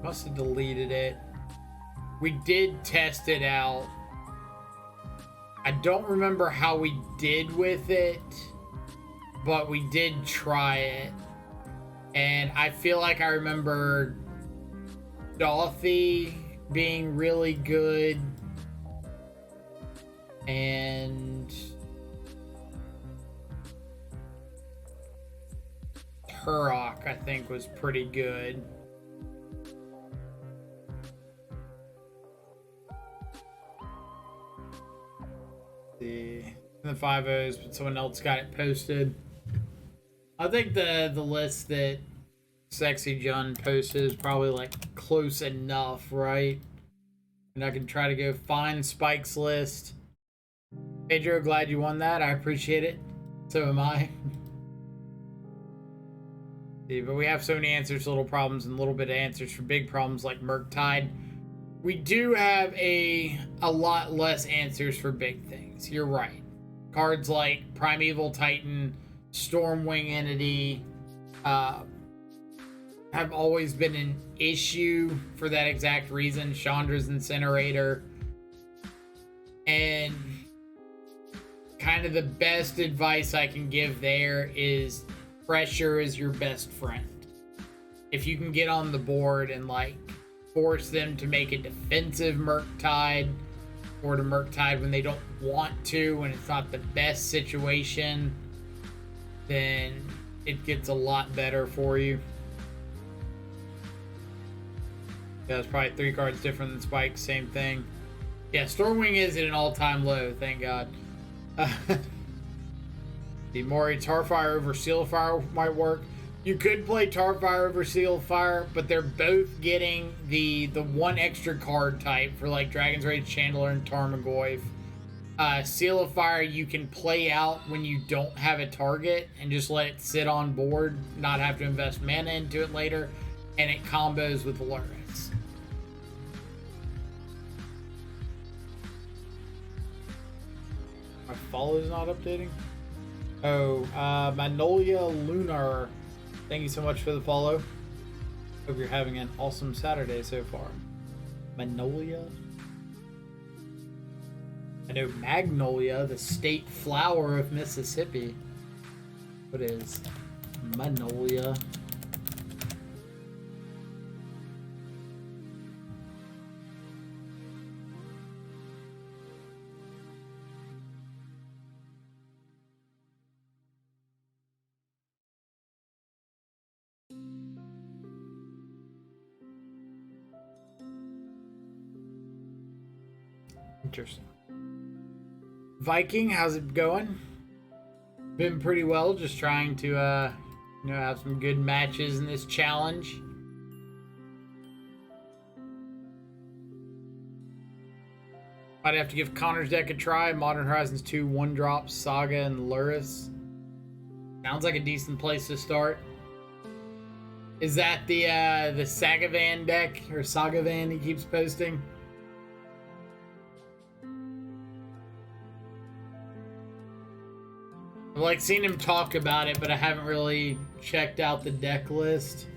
Must have deleted it. We did test it out. I don't remember how we did with it, but we did try it. And I feel like I remember Dolphy being really good, and Turok I think was pretty good. The 5-0s, but someone else got it posted. I think the list that Sexy Jund posted is probably like close enough, right? And I can try to go find Spike's list. Pedro, glad you won that. I appreciate it. So am I. See, but we have so many answers to little problems and a little bit of answers for big problems like Murktide. We do have a lot less answers for big things. You're right. Cards like Primeval Titan, Stormwing Entity, have always been an issue for that exact reason. Chandra's Incinerator. And kind of the best advice I can give there is pressure is your best friend. If you can get on the board and like force them to make a defensive Murktide, or to Murktide when they don't want to, when it's not the best situation, then it gets a lot better for you. Yeah, it's probably 3 cards different than Spike. Same thing. Yeah, Stormwing is at an all-time low. Thank God. The Mori Tarfire over Seal of Fire might work. You could play Tarfire over Seal of Fire, but they're both getting the one extra card type for like Dragon's Rage Chandler and Tarmogoyf. Seal of Fire you can play out when you don't have a target and just let it sit on board, not have to invest mana into it later, and it combos with Lurix. My follow's not updating? Oh, Magnolia Lunar. Thank you so much for the follow. Hope you're having an awesome Saturday so far. Magnolia? I know Magnolia, the state flower of Mississippi. What is Magnolia? Interesting. Viking, how's it going? Been pretty well, just trying to have some good matches in this challenge. Might have to give Connor's deck a try. Modern Horizons 2, 1-drop, Saga, and Luris. Sounds like a decent place to start. Is that the Sagavan deck, or Sagavan he keeps posting? I've like seen him talk about it, but I haven't really checked out the deck list.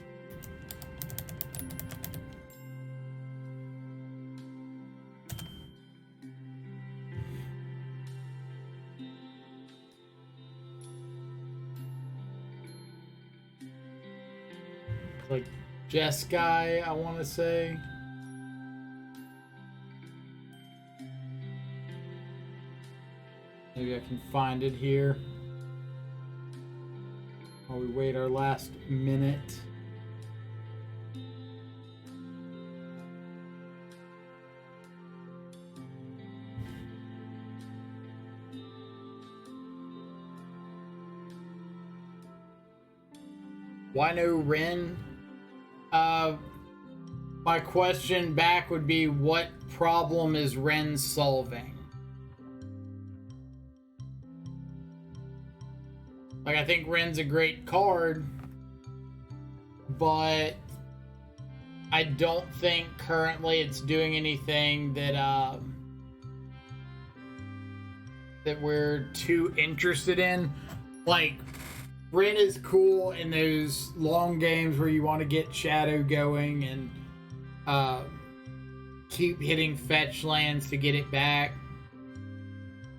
Like Jeskai, I want to say. Maybe I can find it here. While we wait our last minute. Why no Ren? My question back would be, what problem is Ren solving? Like, I think Ren's a great card, but I don't think currently it's doing anything that that we're too interested in. Like, Ren is cool in those long games where you want to get Shadow going and keep hitting fetch lands to get it back.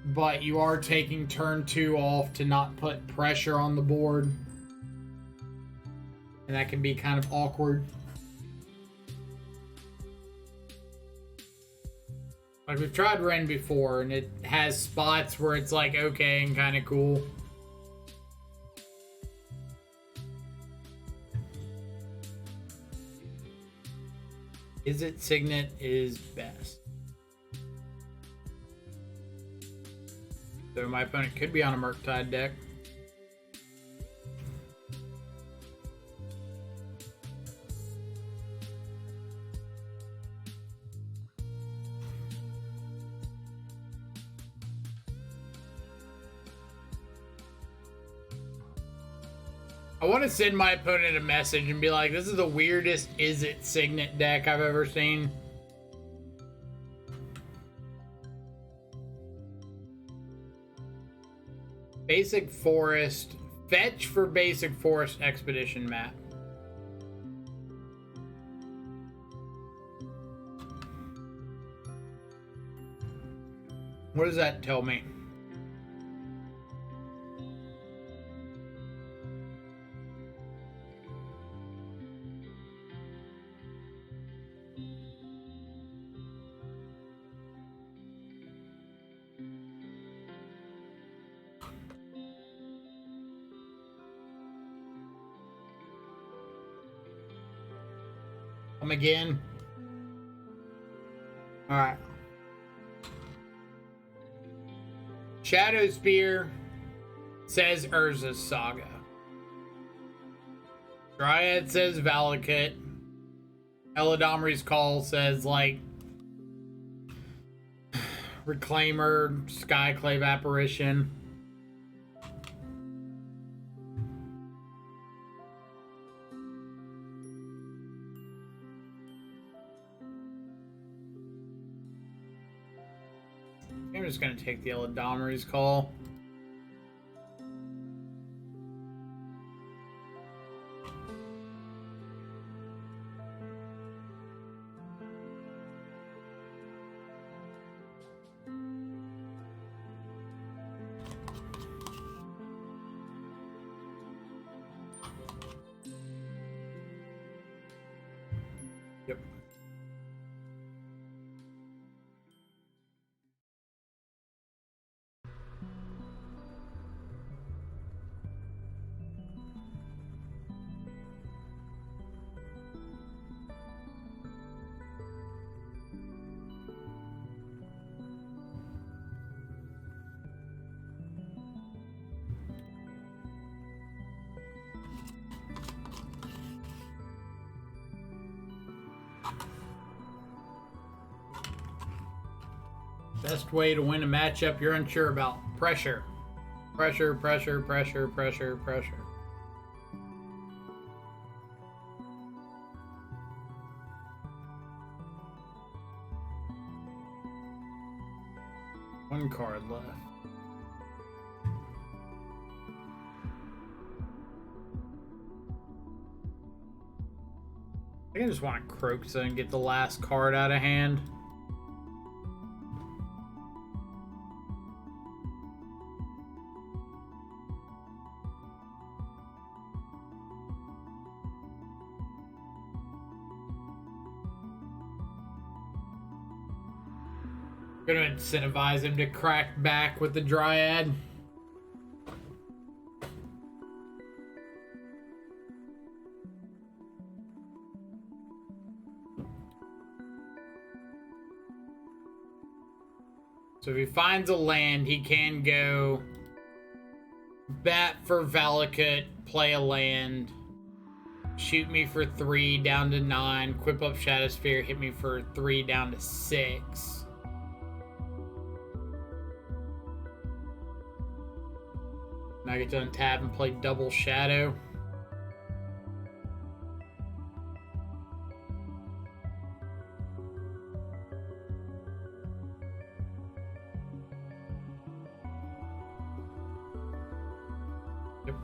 But you are taking turn 2 off to not put pressure on the board. And that can be kind of awkward. Like, we've tried Ren before, and it has spots where it's like okay and kind of cool. Is it Signet is best? So my opponent could be on a Murktide deck. I want to send my opponent a message and be like, this is the weirdest Is It Signet deck I've ever seen. Basic Forest. Fetch for Basic Forest Expedition map. What does that tell me? Come again. Alright. Shadow Spear says Urza's Saga. Dryad says Valakut. Eladomri's Call says, like, Reclaimer, Skyclave Apparition. I'm just gonna take the Eladomri's Call. Yep. Best way to win a matchup you're unsure about. Pressure. Pressure, pressure, pressure, pressure, pressure. One card left. I think I just want to Croak and get the last card out of hand. Gonna incentivize him to crack back with the Dryad. So if he finds a land, he can go bat for Valakut, play a land, shoot me for 3 down to 9, equip up Shadow Sphere, hit me for 3 down to 6. Now I get to untap and play double Shadow. Yep.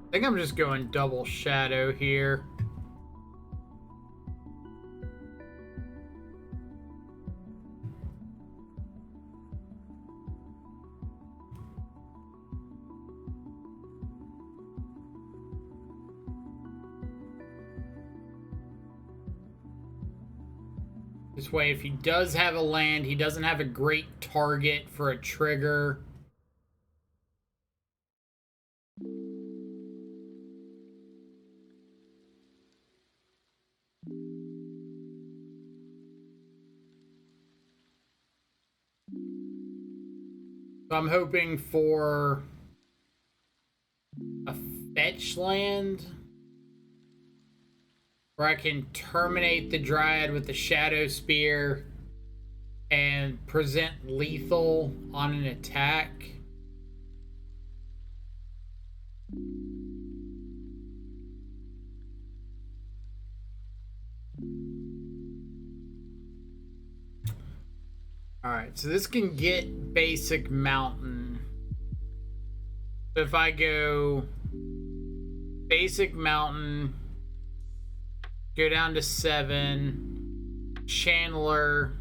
I think I'm just going double Shadow here. This way, if he does have a land, he doesn't have a great target for a trigger. So I'm hoping for a fetch land where I can terminate the Dryad with the Shadow Spear and present lethal on an attack. Alright, so this can get basic mountain. So if I go basic mountain, go down to 7, Chandler,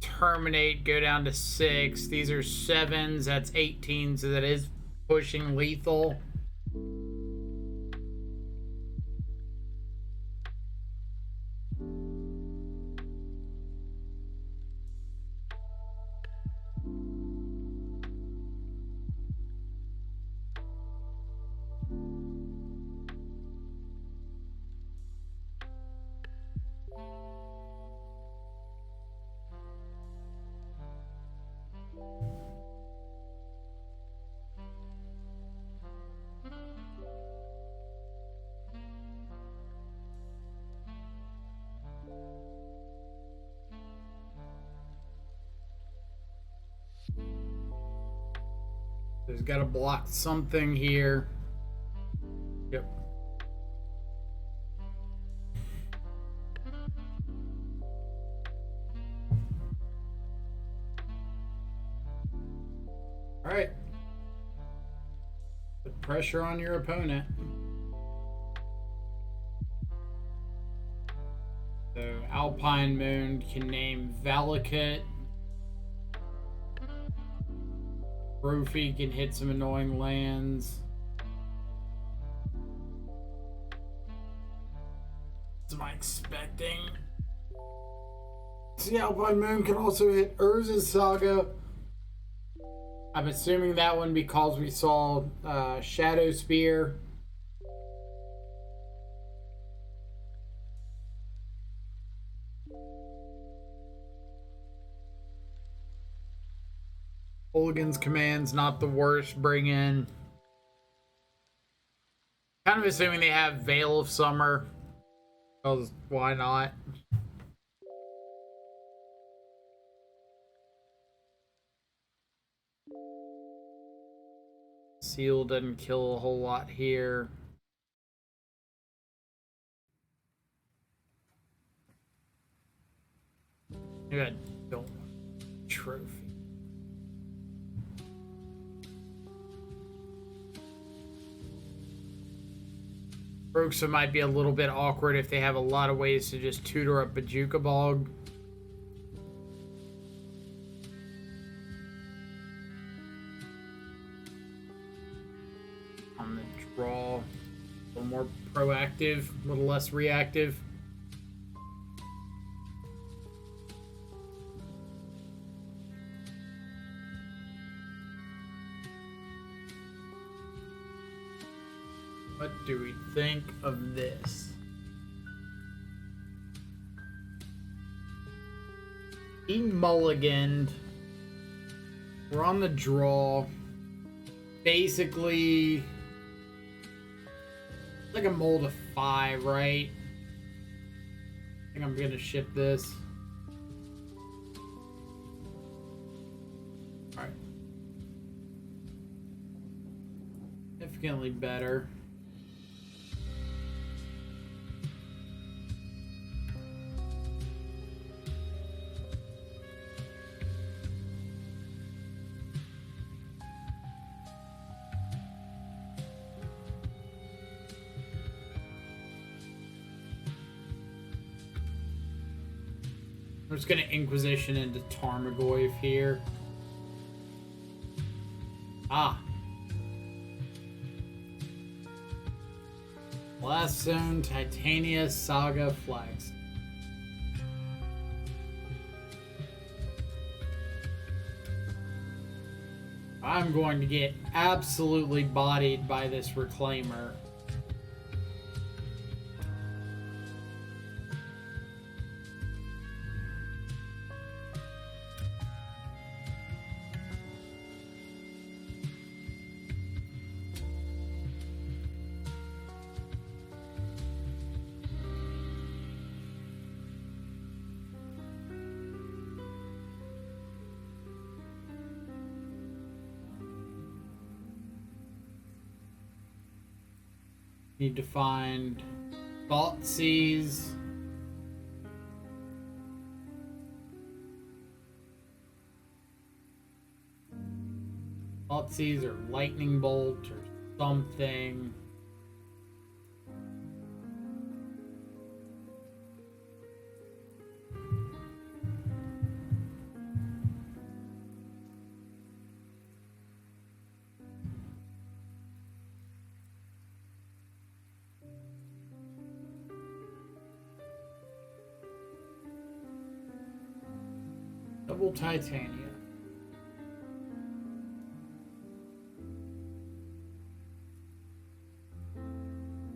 terminate, go down to 6. These are 7s, that's 18, so that is pushing lethal. There's got to block something here. Yep. All right. Put pressure on your opponent. So Alpine Moon can name Valakut. Brophy can hit some annoying lands. What am I expecting? See, Alpine Moon can also hit Urza's Saga. I'm assuming that one because we saw Shadow Spear. Hooligan's Command's not the worst. Bring in. Kind of assuming they have Veil of Summer. Because why not? Seal doesn't kill a whole lot here. Maybe I don't want trophy. Broxa might be a little bit awkward if they have a lot of ways to just tutor up Bajuka Bog. On the draw, a little more proactive, a little less reactive. What do we think of this? He mulliganed. We're on the draw. Basically, like a mold of 5, right? I think I'm gonna ship this. Alright. Significantly better. I'm just gonna Inquisition into Tarmogoyf here. Ah. Last Zone, Titania, Saga, Flags. I'm going to get absolutely bodied by this Reclaimer. Need to find Thoughtseize. Thoughtseize or Lightning Bolt or something. Double Titania.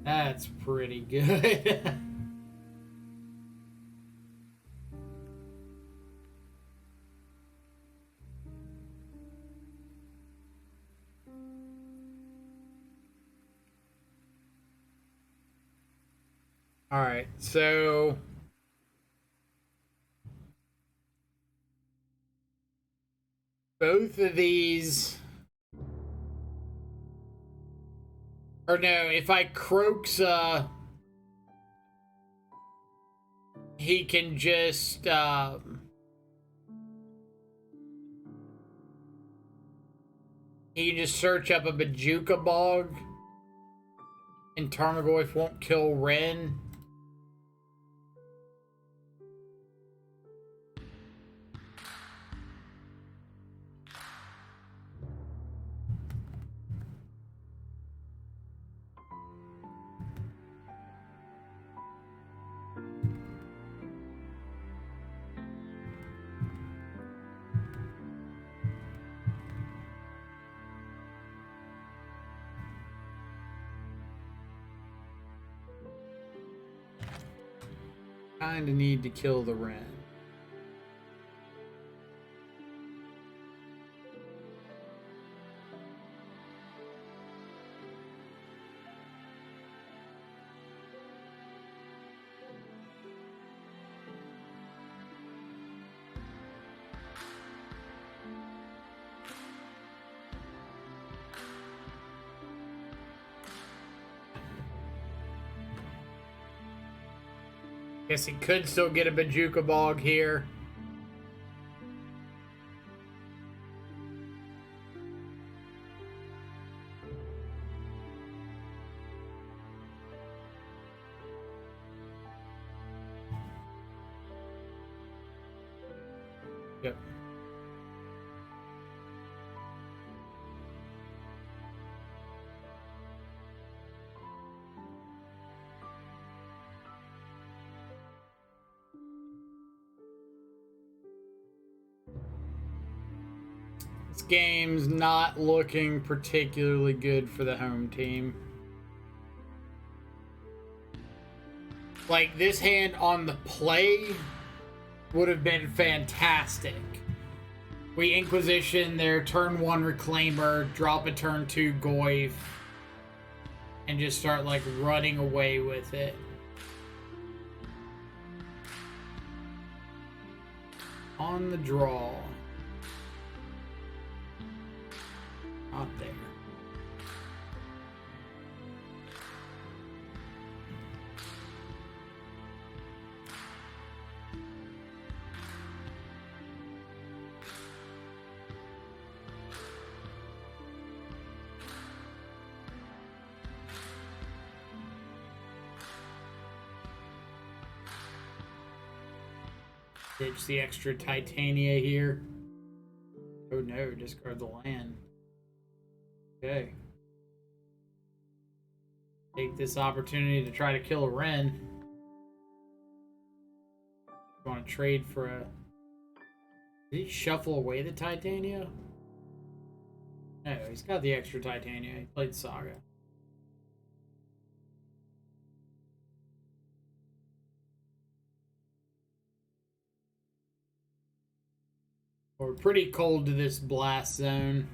That's pretty good. All right, so both of these Or no, if I croaks, he can just, he can just search up a Bajuka Bog, and Tarmogoyf won't kill Ren. Kinda need to kill the Ren. Guess he could still get a Bajuka Bog here. Yep. This game's not looking particularly good for the home team. Like, this hand on the play would have been fantastic. We Inquisition their turn 1 Reclaimer, drop a turn 2 Goyf, and just start, like, running away with it. On the draw. Not there. Ditch the extra Titania here. Oh no, discard the land. Okay. Take this opportunity to try to kill a Ren. Want to trade for a... Did he shuffle away the Titania? No, he's got the extra Titania. He played Saga. We're pretty cold to this blast zone.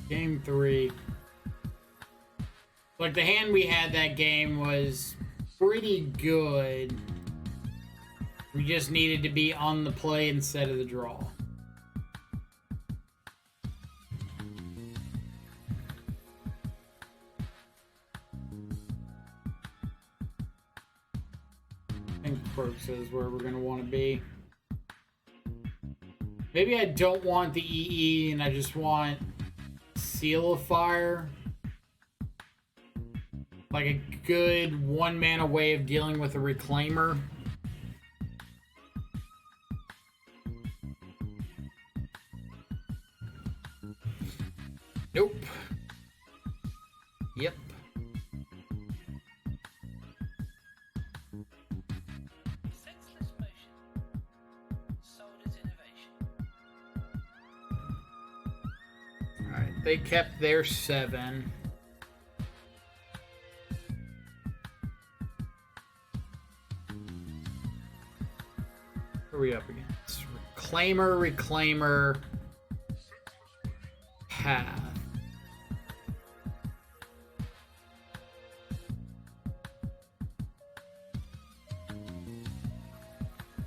Game 3. Like, the hand we had that game was pretty good. We just needed to be on the play instead of the draw. I think Crooks is where we're going to want to be. Maybe I don't want the EE and I just want Seal of Fire. Like a good 1-mana way of dealing with a Reclaimer. Nope. Yep. they kept their 7. What are we up against? Reclaimer, Path.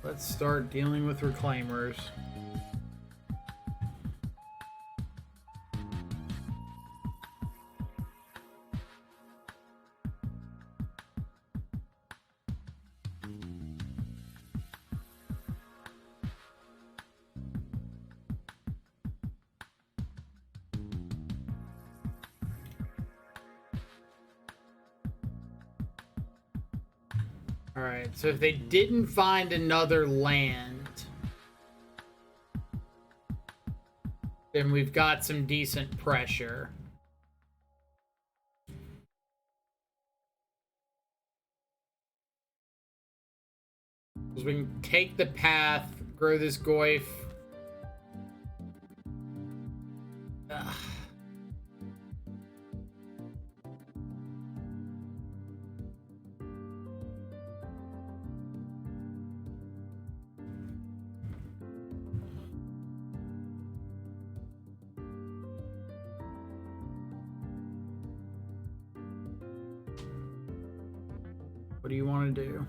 Let's start dealing with Reclaimers. Alright, so if they didn't find another land, then we've got some decent pressure. Because we can take the path, grow this goif. Ugh. What do you want to do?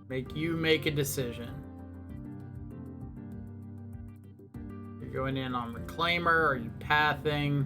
Make a decision. You're going in on Reclaimer, are you pathing?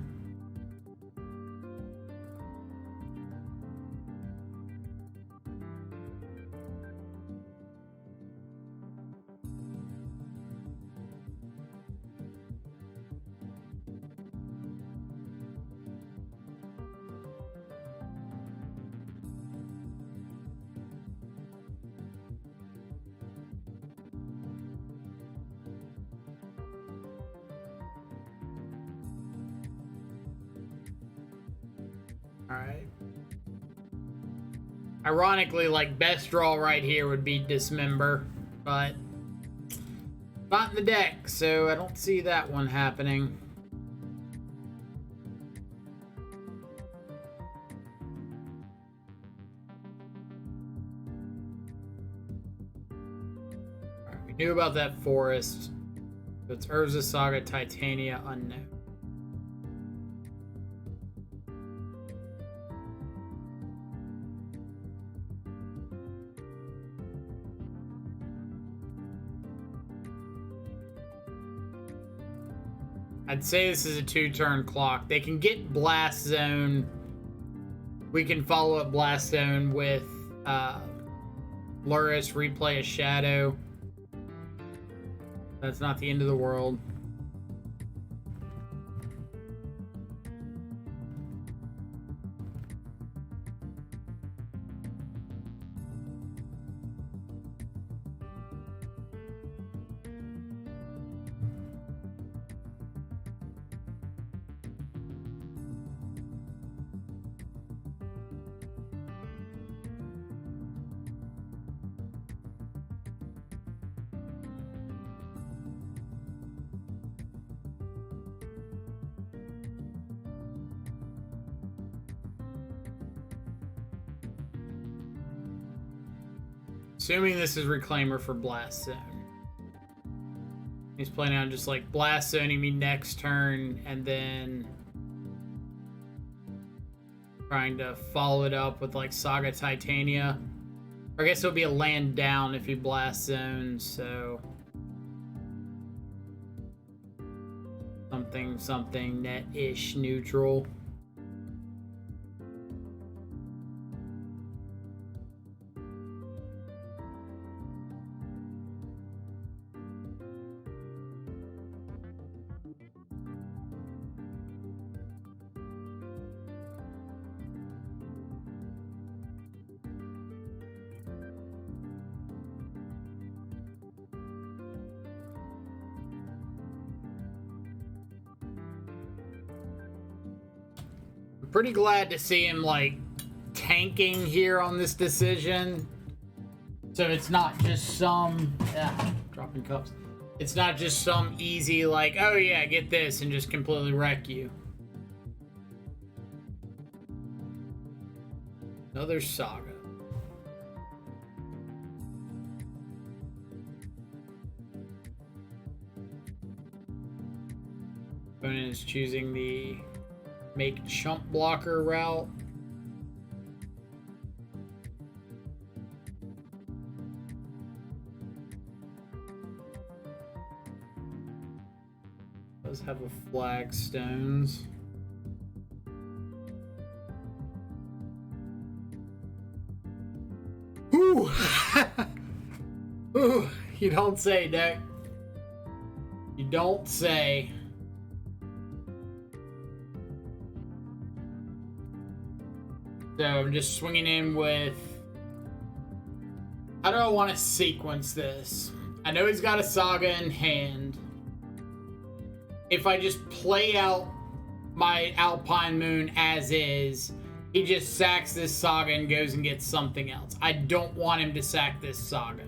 Alright. Ironically, like, best draw right here would be Dismember, but not in the deck, so I don't see that one happening. Alright, we knew about that forest. So it's Urza Saga, Titania, unknown. I'd say this is a 2-turn clock. They can get Blast Zone. We can follow up Blast Zone with Luris, replay a Shadow. That's not the end of the world. Assuming this is Reclaimer for Blast Zone. He's planning on just like Blast Zoning me next turn and then trying to follow it up with like Saga Titania. Or I guess it'll be a land down if he Blast Zones, so something net-ish neutral. Pretty glad to see him like tanking here on this decision, so it's not just some dropping cups. It's not just some easy, like, oh yeah, get this, and just completely wreck you. Another saga. Opponent is choosing the make chump blocker route. Does have a flagstones. Ooh. Ooh, you don't say, Deck. You don't say. So I'm just swinging in with... How do I want to sequence this? I know he's got a saga in hand. If I just play out my Alpine Moon as is, he just sacks this saga and goes and gets something else. I don't want him to sack this saga.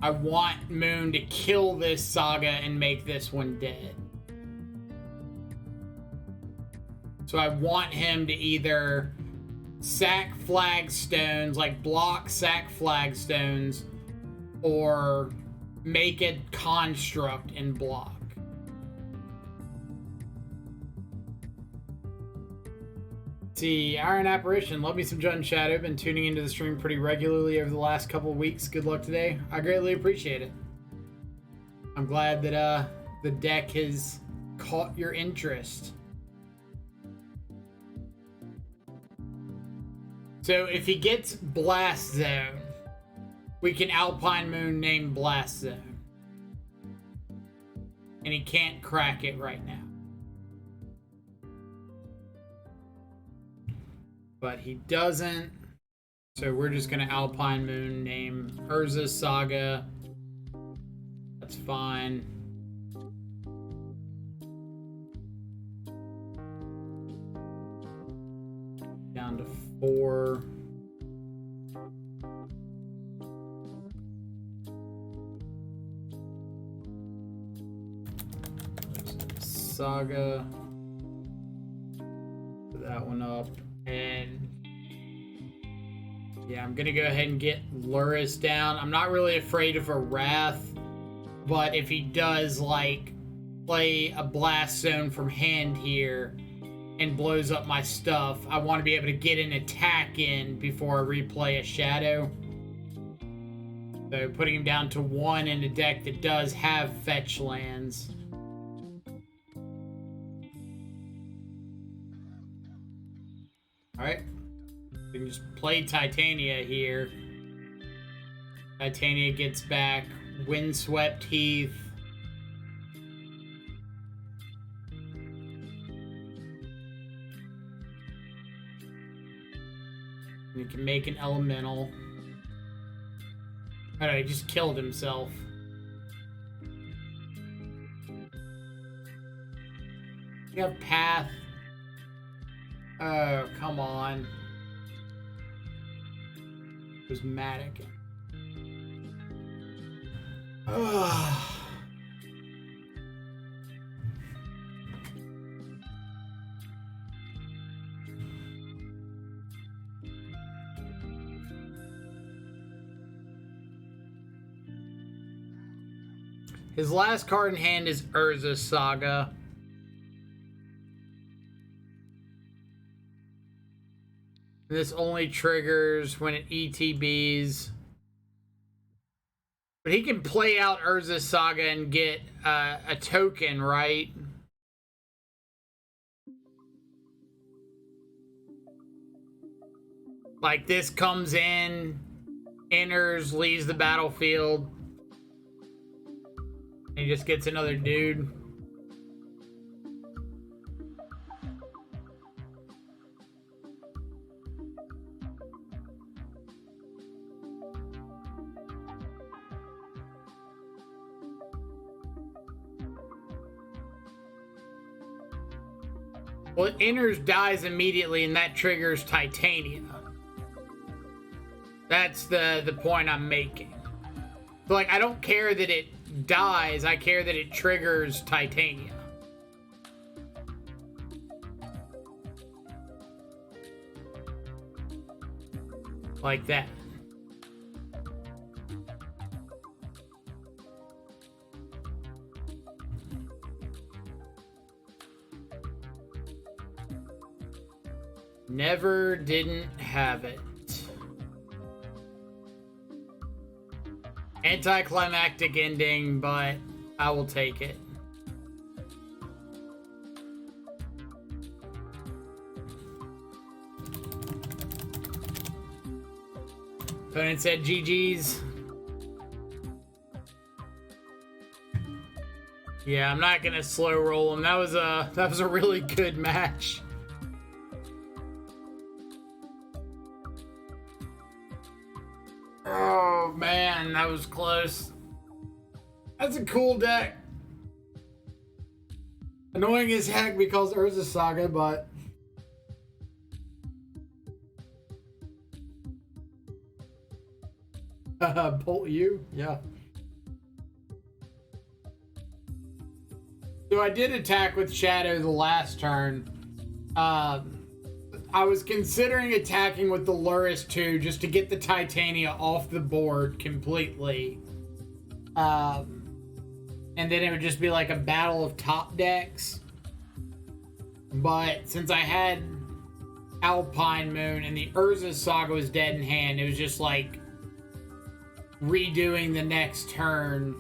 I want Moon to kill this saga and make this one dead. So I want him to either sack flagstones, like block sack flagstones, or make a construct and block. See, Iron Apparition, love me some Jun Shadow. Been tuning into the stream pretty regularly over the last couple of weeks. Good luck today. I greatly appreciate it. I'm glad that the deck has caught your interest. So if he gets Blast Zone, we can Alpine Moon name Blast Zone. And he can't crack it right now. But he doesn't. So we're just going to Alpine Moon name Urza Saga. That's fine. Down to 4. Saga. Put that one up. And yeah, I'm gonna go ahead and get Luris down. I'm not really afraid of a Wrath, but if he does like play a Blast Zone from hand here and blows up my stuff, I want to be able to get an attack in before I replay a Shadow. So putting him down to 1 in a deck that does have fetch lands. Alright. We can just play Titania here. Titania gets back Windswept Heath. We can make an elemental. Oh no, he just killed himself. You have Path. Oh, come on. Prismatic. Ugh. His last card in hand is Urza Saga. This only triggers when it ETBs. But he can play out Urza Saga and get a token, right? Like this comes in, enters, leaves the battlefield. And he just gets another dude. Well, it enters, dies immediately, and that triggers Titania. That's the point I'm making. So, like, I don't care that it dies. I care that it triggers Titania. Like that. Never didn't have it. Anticlimactic ending, but I will take it. Opponent said GG's. Yeah, I'm not gonna slow roll him. That was a really good match. Oh man, that was close. That's a cool deck. Annoying as heck because Urza Saga, but Bolt you? Yeah. So I did attack with Shadow the last turn. I was considering attacking with the Luris too, just to get the Titania off the board completely. And then it would just be like a battle of top decks. But since I had Alpine Moon and the Urza Saga was dead in hand, it was just like redoing the next turn.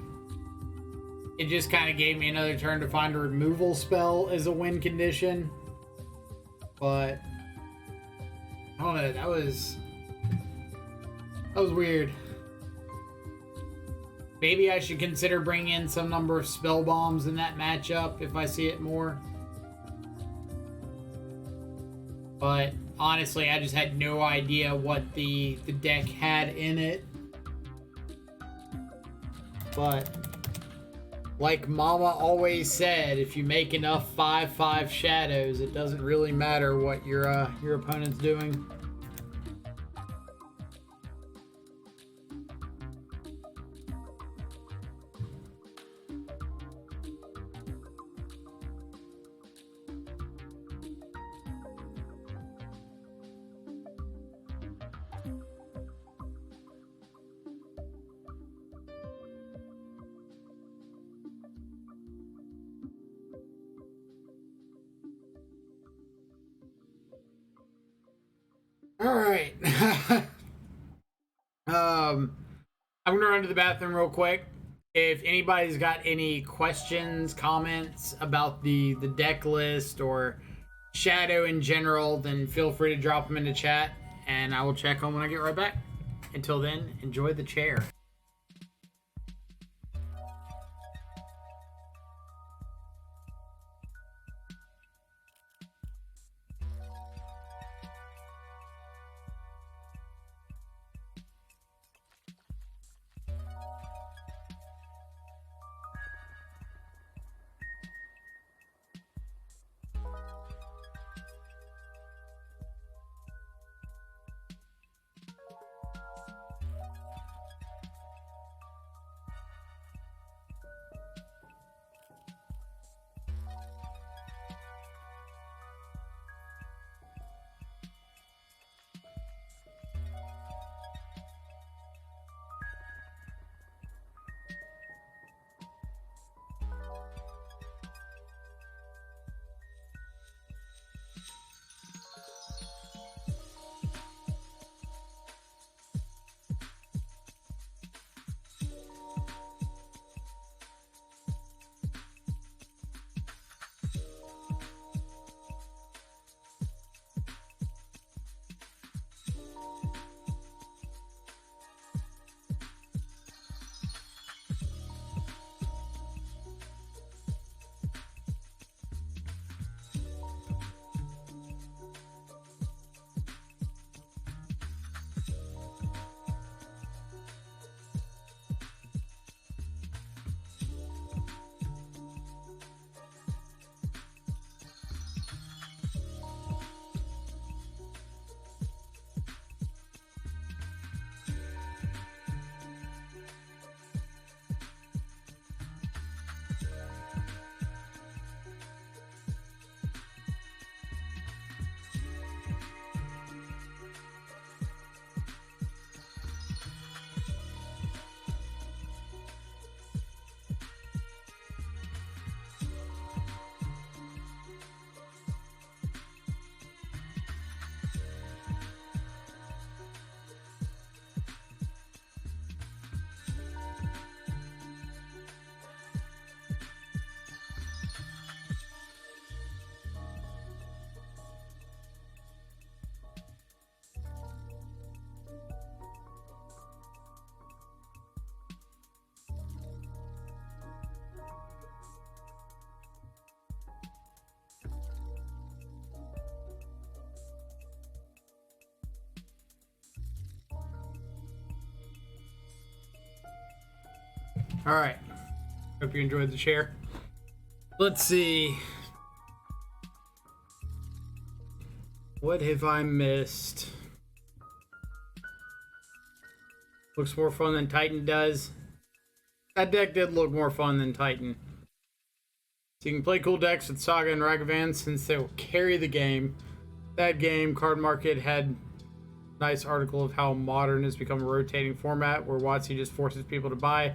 It just kind of gave me another turn to find a removal spell as a win condition. But I don't know, that was weird. Maybe I should consider bringing in some number of spell bombs in that matchup if I see it more. But honestly, I just had no idea what the deck had in it. But like Mama always said, if you make enough 5/5 shadows, it doesn't really matter what your opponent's doing. All right. I'm gonna run to the bathroom real quick. If anybody's got any questions, comments about the deck list or Shadow in general, then feel free to drop them in the chat, and I will check on when I get right back. Until then, enjoy the chair. All right. Hope you enjoyed the share. Let's see. What have I missed? Looks more fun than Titan does. That deck did look more fun than Titan. So you can play cool decks with Saga and Ragavan since they will carry the game. That game, Card Market had a nice article of how Modern has become a rotating format where WotC just forces people to buy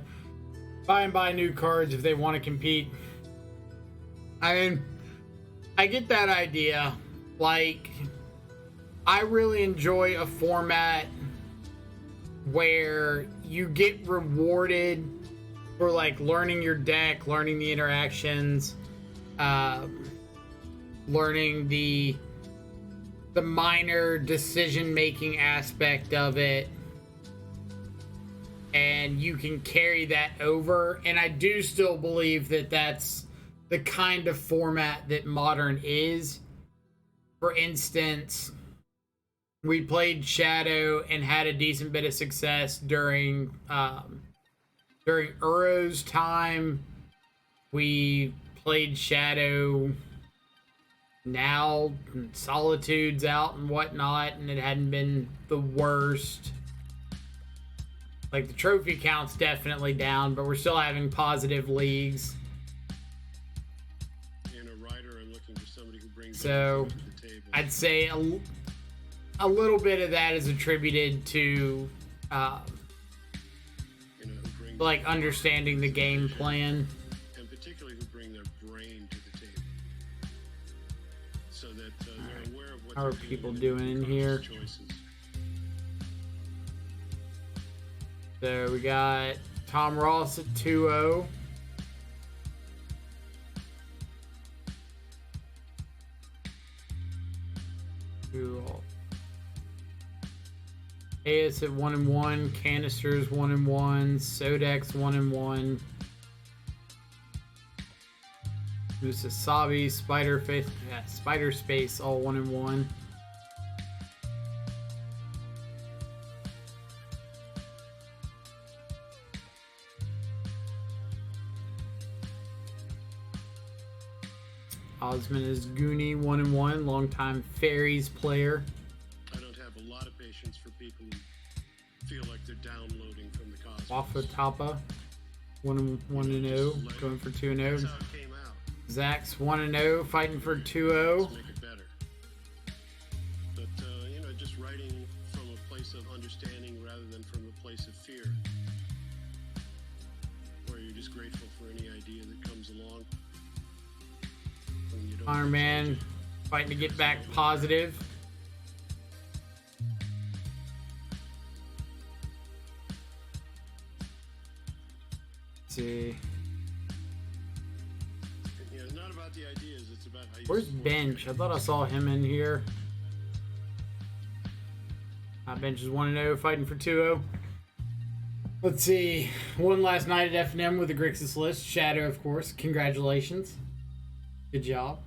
new cards if they want to compete. I mean, I get that idea. Like, I really enjoy a format where you get rewarded for like learning your deck, learning the interactions, learning the minor decision-making aspect of it, and you can carry that over. And I do still believe that that's the kind of format that Modern is. For instance, we played Shadow and had a decent bit of success during Uro's time. We played Shadow now, Solitude's out and whatnot, and it hadn't been the worst. Like, the trophy count's definitely down, but we're still having positive leagues. And a writer, I'm looking for somebody who brings So, to the table. I'd say a little bit of that is attributed to Who brings like understanding the game plan. and particularly who bring their brain to the table, so that they're aware of what How are they're people and doing in here? choices. So we got Tom Ross at 2-0. Cool. AS at 1-1, Canisters 1-1, Sodex 1-1, Musasabi, Spider Space all 1-1. Osman is Goonie 1-1, longtime Fairies player. I don't have a lot of patience for people who feel like they're downloading from the cosmos. Wafa Tapa 1-0, going for 2-0. That's how it came out. Zax 1-0, fighting for 2-0. Let's make it better. But just writing from a place of understanding rather than from a place of fear, where you're just grateful for any idea that comes along. when you don't Iron Man change fighting to get back positive. Let's see. it. It's not about the ideas, it's about how you Where's support Bench? I thought I saw him in here. Bench is 1-0, fighting for 2-0. Let's see. One last night at FNM with the Grixis list. Shadow, of course. Congratulations. Good job.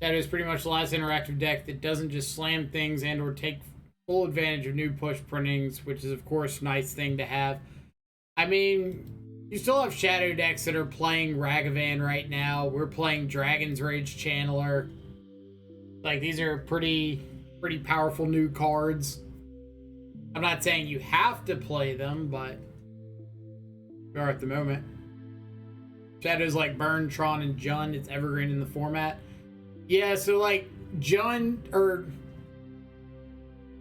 Shadow is pretty much the last interactive deck that doesn't just slam things and or take full advantage of new push printings, which is, of course, a nice thing to have. I mean, you still have Shadow decks that are playing Ragavan right now. We're playing Dragon's Rage Channeler. Like, these are pretty powerful new cards. I'm not saying you have to play them, but we are at the moment. Shadows like Burn, Tron, and Jund. It's evergreen in the format. Yeah, so like Jund, or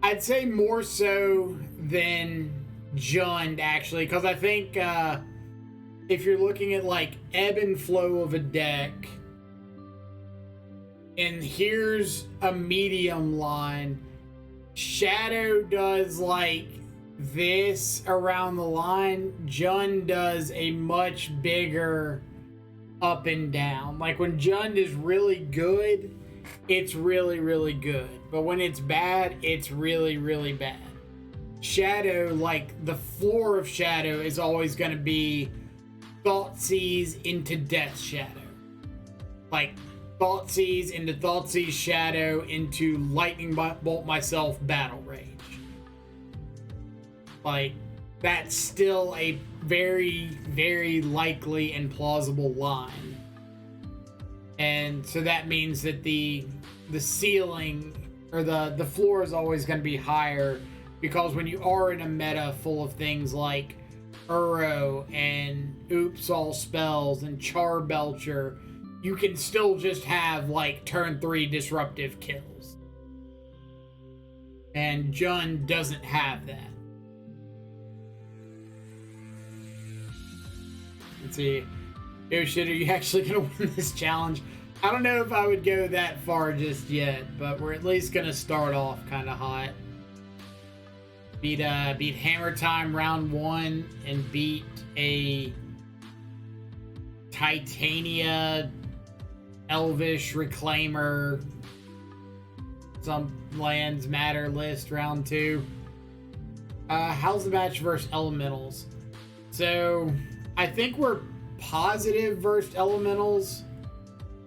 I'd say more so than Jund, actually, because I think if you're looking at like ebb and flow of a deck, and here's a medium line, Shadow does like this around the line. Jund does a much bigger up and down. Like when Jund is really good, it's really, really good. But when it's bad, it's really, really bad. Shadow, like the floor of Shadow is always going to be Thoughtseize into Death Shadow. Like Thoughtseize into Thoughtseize Shadow into Lightning Bolt myself Battle Rage. Like, that's still a very, very likely and plausible line. And so that means that the ceiling or the floor is always going to be higher, because when you are in a meta full of things like Uro and Oops All Spells and Charbelcher, you can still just have like turn 3 disruptive kills. And Jund doesn't have that. Let's see. Yo, shit, are you actually going to win this challenge? I don't know if I would go that far just yet, but we're at least going to start off kind of hot. Beat Hammer Time round 1 and beat a Titania Elvish Reclaimer some lands matter list round 2. How's the match versus Elementals? So I think we're positive versus Elementals.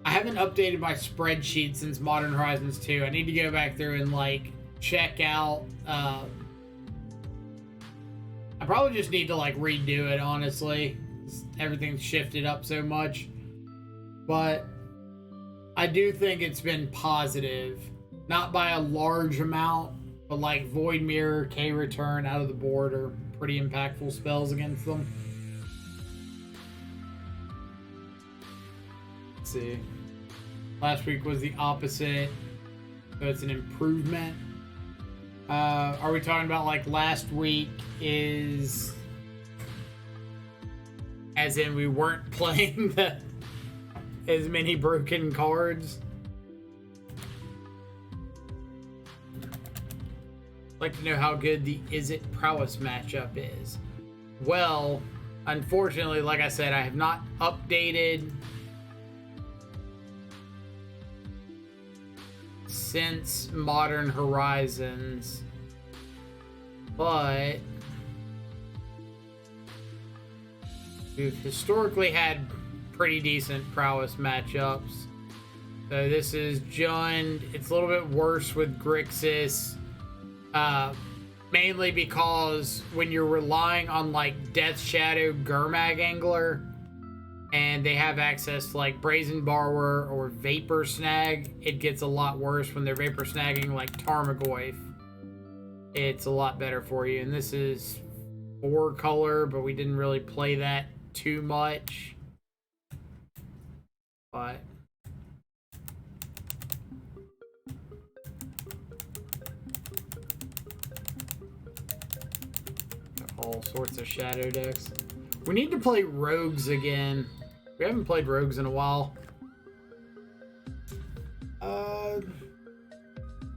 I haven't updated my spreadsheet since Modern Horizons 2. I need to go back through and like check out. I probably just need to like redo it, honestly. Everything's shifted up so much. But I do think it's been positive. Not by a large amount, but like Void Mirror, K-Return out of the board are pretty impactful spells against them. Let's see. Last week was the opposite, so it's an improvement. Are we talking about like last week is as in we weren't playing as many broken cards? I'd like to know how good the Is It Prowess matchup is. Well, unfortunately, like I said, I have not updated since Modern Horizons, but we've historically had pretty decent prowess matchups. So this is Jund. It's a little bit worse with Grixis, mainly because when you're relying on like Death Shadow Gurmag Angler, and they have access to like Brazen Borrower or Vapor Snag, it gets a lot worse when they're Vapor Snagging like Tarmogoyf. It's a lot better for you. And this is 4 color, but we didn't really play that too much. But all sorts of shadow decks. We need to play Rogues again. We haven't played Rogues in a while.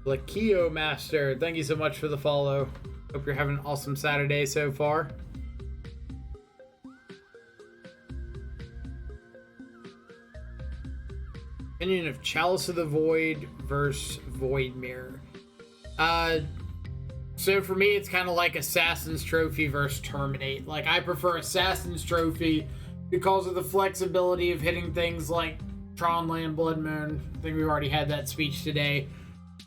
Lakio Master, thank you so much for the follow. Hope you're having an awesome Saturday so far. Opinion of Chalice of the Void versus Void Mirror. So for me, it's kind of like Assassin's Trophy versus Terminate. Like, I prefer Assassin's Trophy because of the flexibility of hitting things like Tron Land Blood Moon. I think we already had that speech today.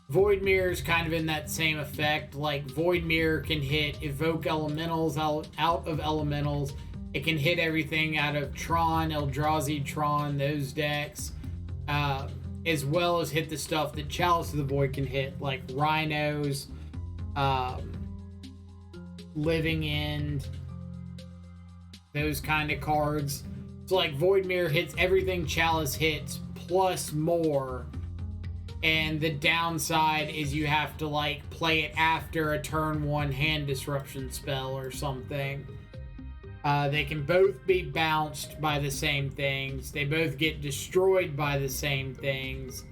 Void Mirror is kind of in that same effect. Like, Void Mirror can hit Evoke Elementals out of Elementals. It can hit everything out of Tron, Eldrazi Tron, those decks. As well as hit the stuff that Chalice of the Void can hit, like Rhinos, Living End, those kind of cards. So like Void Mirror hits everything Chalice hits plus more, and the downside is you have to like play it after a turn 1 hand disruption spell or something. They can both be bounced by the same things. They both get destroyed by the same things.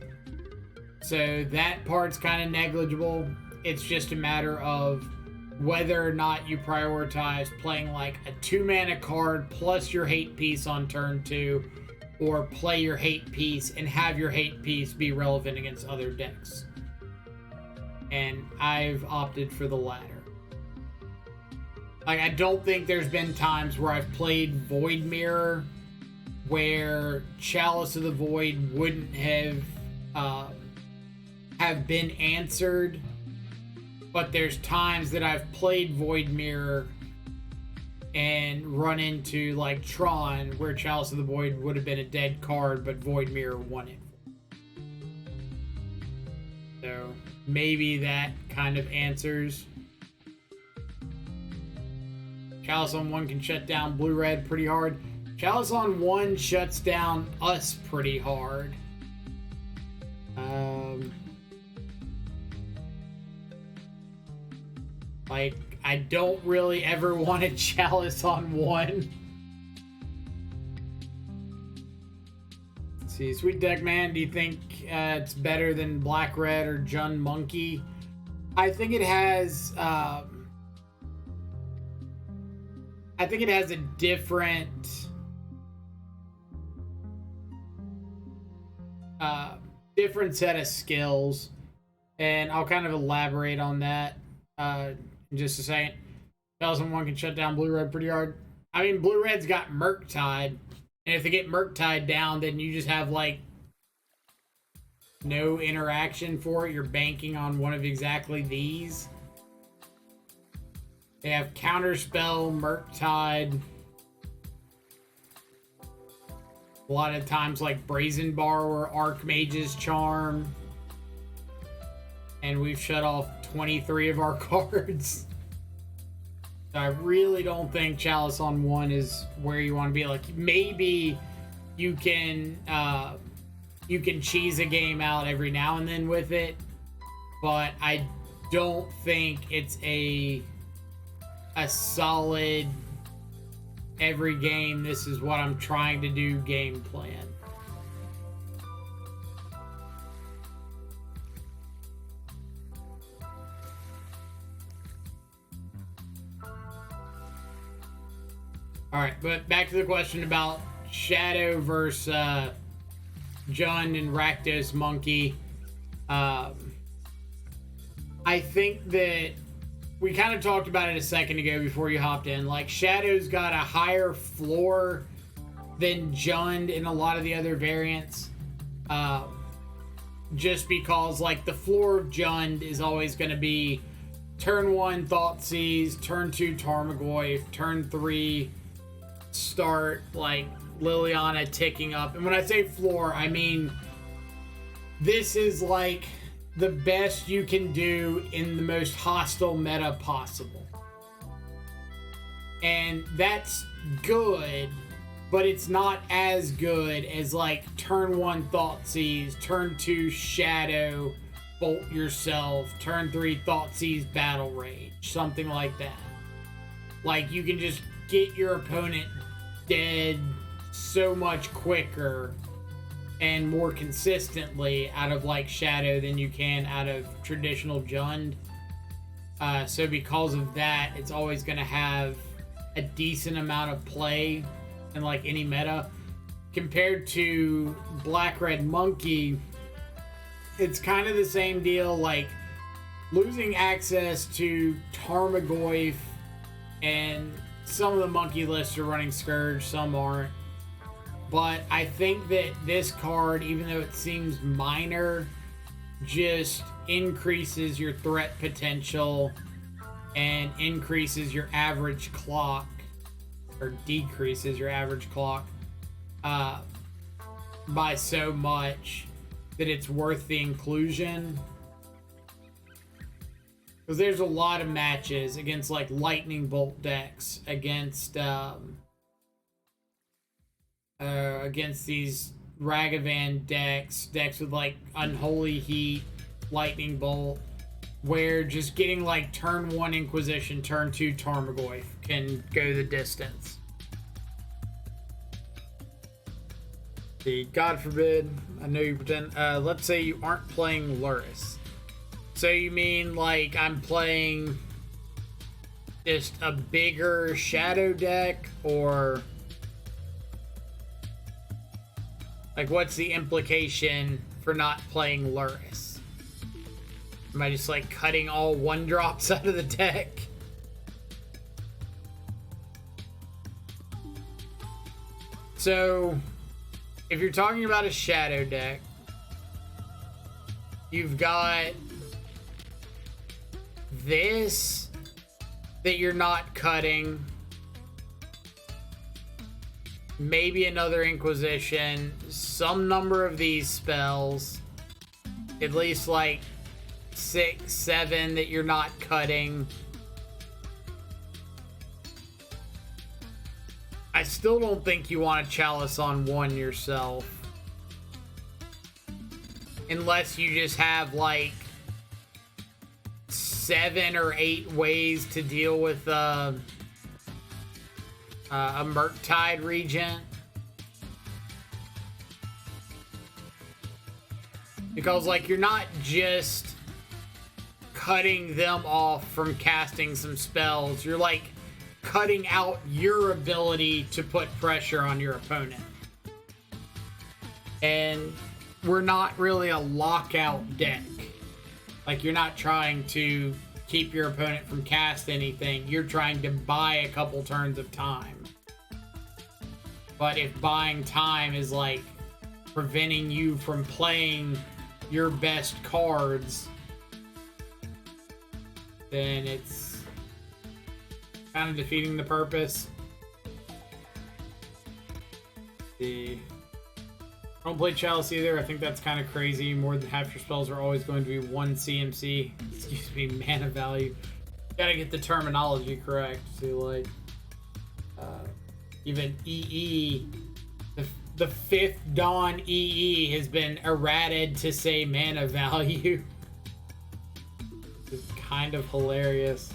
So that part's kind of negligible. It's just a matter of whether or not you prioritize playing like a 2-mana card plus your hate piece on turn 2, or play your hate piece and have your hate piece be relevant against other decks. And I've opted for the latter. Like, I don't think there's been times where I've played Void Mirror where Chalice of the Void wouldn't have been answered. But there's times that I've played Void Mirror and run into like Tron, where Chalice of the Void would have been a dead card, but Void Mirror won it. So maybe that kind of answers. Chalice on 1 can shut down blue-red pretty hard. Chalice on 1 shuts down us pretty hard. Like, I don't really ever want a Chalice on 1. Let's see, Sweet Deck Man, do you think it's better than Black Red or Jund Monkey? I think it has a different set of skills, and I'll kind of elaborate on that in just a second. Chalice on 1 can shut down blue-red pretty hard. I mean, blue-red's got Murktide, and if they get Murktide down, then you just have, like, no interaction for it. You're banking on one of exactly these. They have Counterspell, Murktide. A lot of times, like, Brazen Borrower, Archmage's Charm. And we've shut off 23 of our cards. I really don't think Chalice on 1 is where you want to be. Like, maybe you can cheese a game out every now and then with it, but I don't think it's a solid every game this is what I'm trying to do game plan. Alright, but back to the question about Shadow versus Jund and Rakdos Monkey. I think that we kind of talked about it a second ago before you hopped in. Like, Shadow's got a higher floor than Jund in a lot of the other variants. Just because, like, the floor of Jund is always going to be turn 1 Thoughtseize, turn 2 Tarmogoyf, turn 3 start, like, Liliana ticking up. And when I say floor, I mean this is, like, the best you can do in the most hostile meta possible. And that's good, but it's not as good as, like, turn 1 Thoughtseize, turn 2 Shadow, Bolt Yourself, turn 3 Thoughtseize Battle Rage, something like that. Like, you can just get your opponent dead so much quicker and more consistently out of, like, Shadow than you can out of traditional Jund. So because of that, it's always going to have a decent amount of play in, like, any meta. Compared to Black Red Monkey, it's kind of the same deal. Like, losing access to Tarmogoyf, and some of the monkey lists are running Scourge, some aren't. But I think that this card, even though it seems minor, just increases your threat potential and increases your average clock, or decreases your average clock by so much that it's worth the inclusion. Because there's a lot of matches against, like, Lightning Bolt decks, against these Ragavan decks with, like, Unholy Heat, Lightning Bolt, where just getting, like, turn 1 Inquisition, turn 2 Tarmogoyf can go the distance. See, God forbid, I know you pretend, let's say you aren't playing Luris. So you mean, like, I'm playing just a bigger Shadow deck, or, like, what's the implication for not playing Luris? Am I just, like, cutting all 1-drops out of the deck? So, if you're talking about a Shadow deck, you've got this that you're not cutting, maybe another Inquisition, some number of these spells, at least like 6, 7 that you're not cutting. I still don't think you want a Chalice on 1 yourself. Unless you just have like 7 or 8 ways to deal with a Murktide Regent. Because like you're not just cutting them off from casting some spells, you're like cutting out your ability to put pressure on your opponent. And we're not really a lockout deck. Like, you're not trying to keep your opponent from cast anything. You're trying to buy a couple turns of time. But if buying time is like preventing you from playing your best cards, then it's kind of defeating the purpose. I don't play Chalice either. I think that's kind of crazy. More than half your spells are always going to be 1 CMC. Excuse me, mana value. Gotta get the terminology correct. So like, even EE, the 5th Dawn EE has been errated to say mana value. It's kind of hilarious.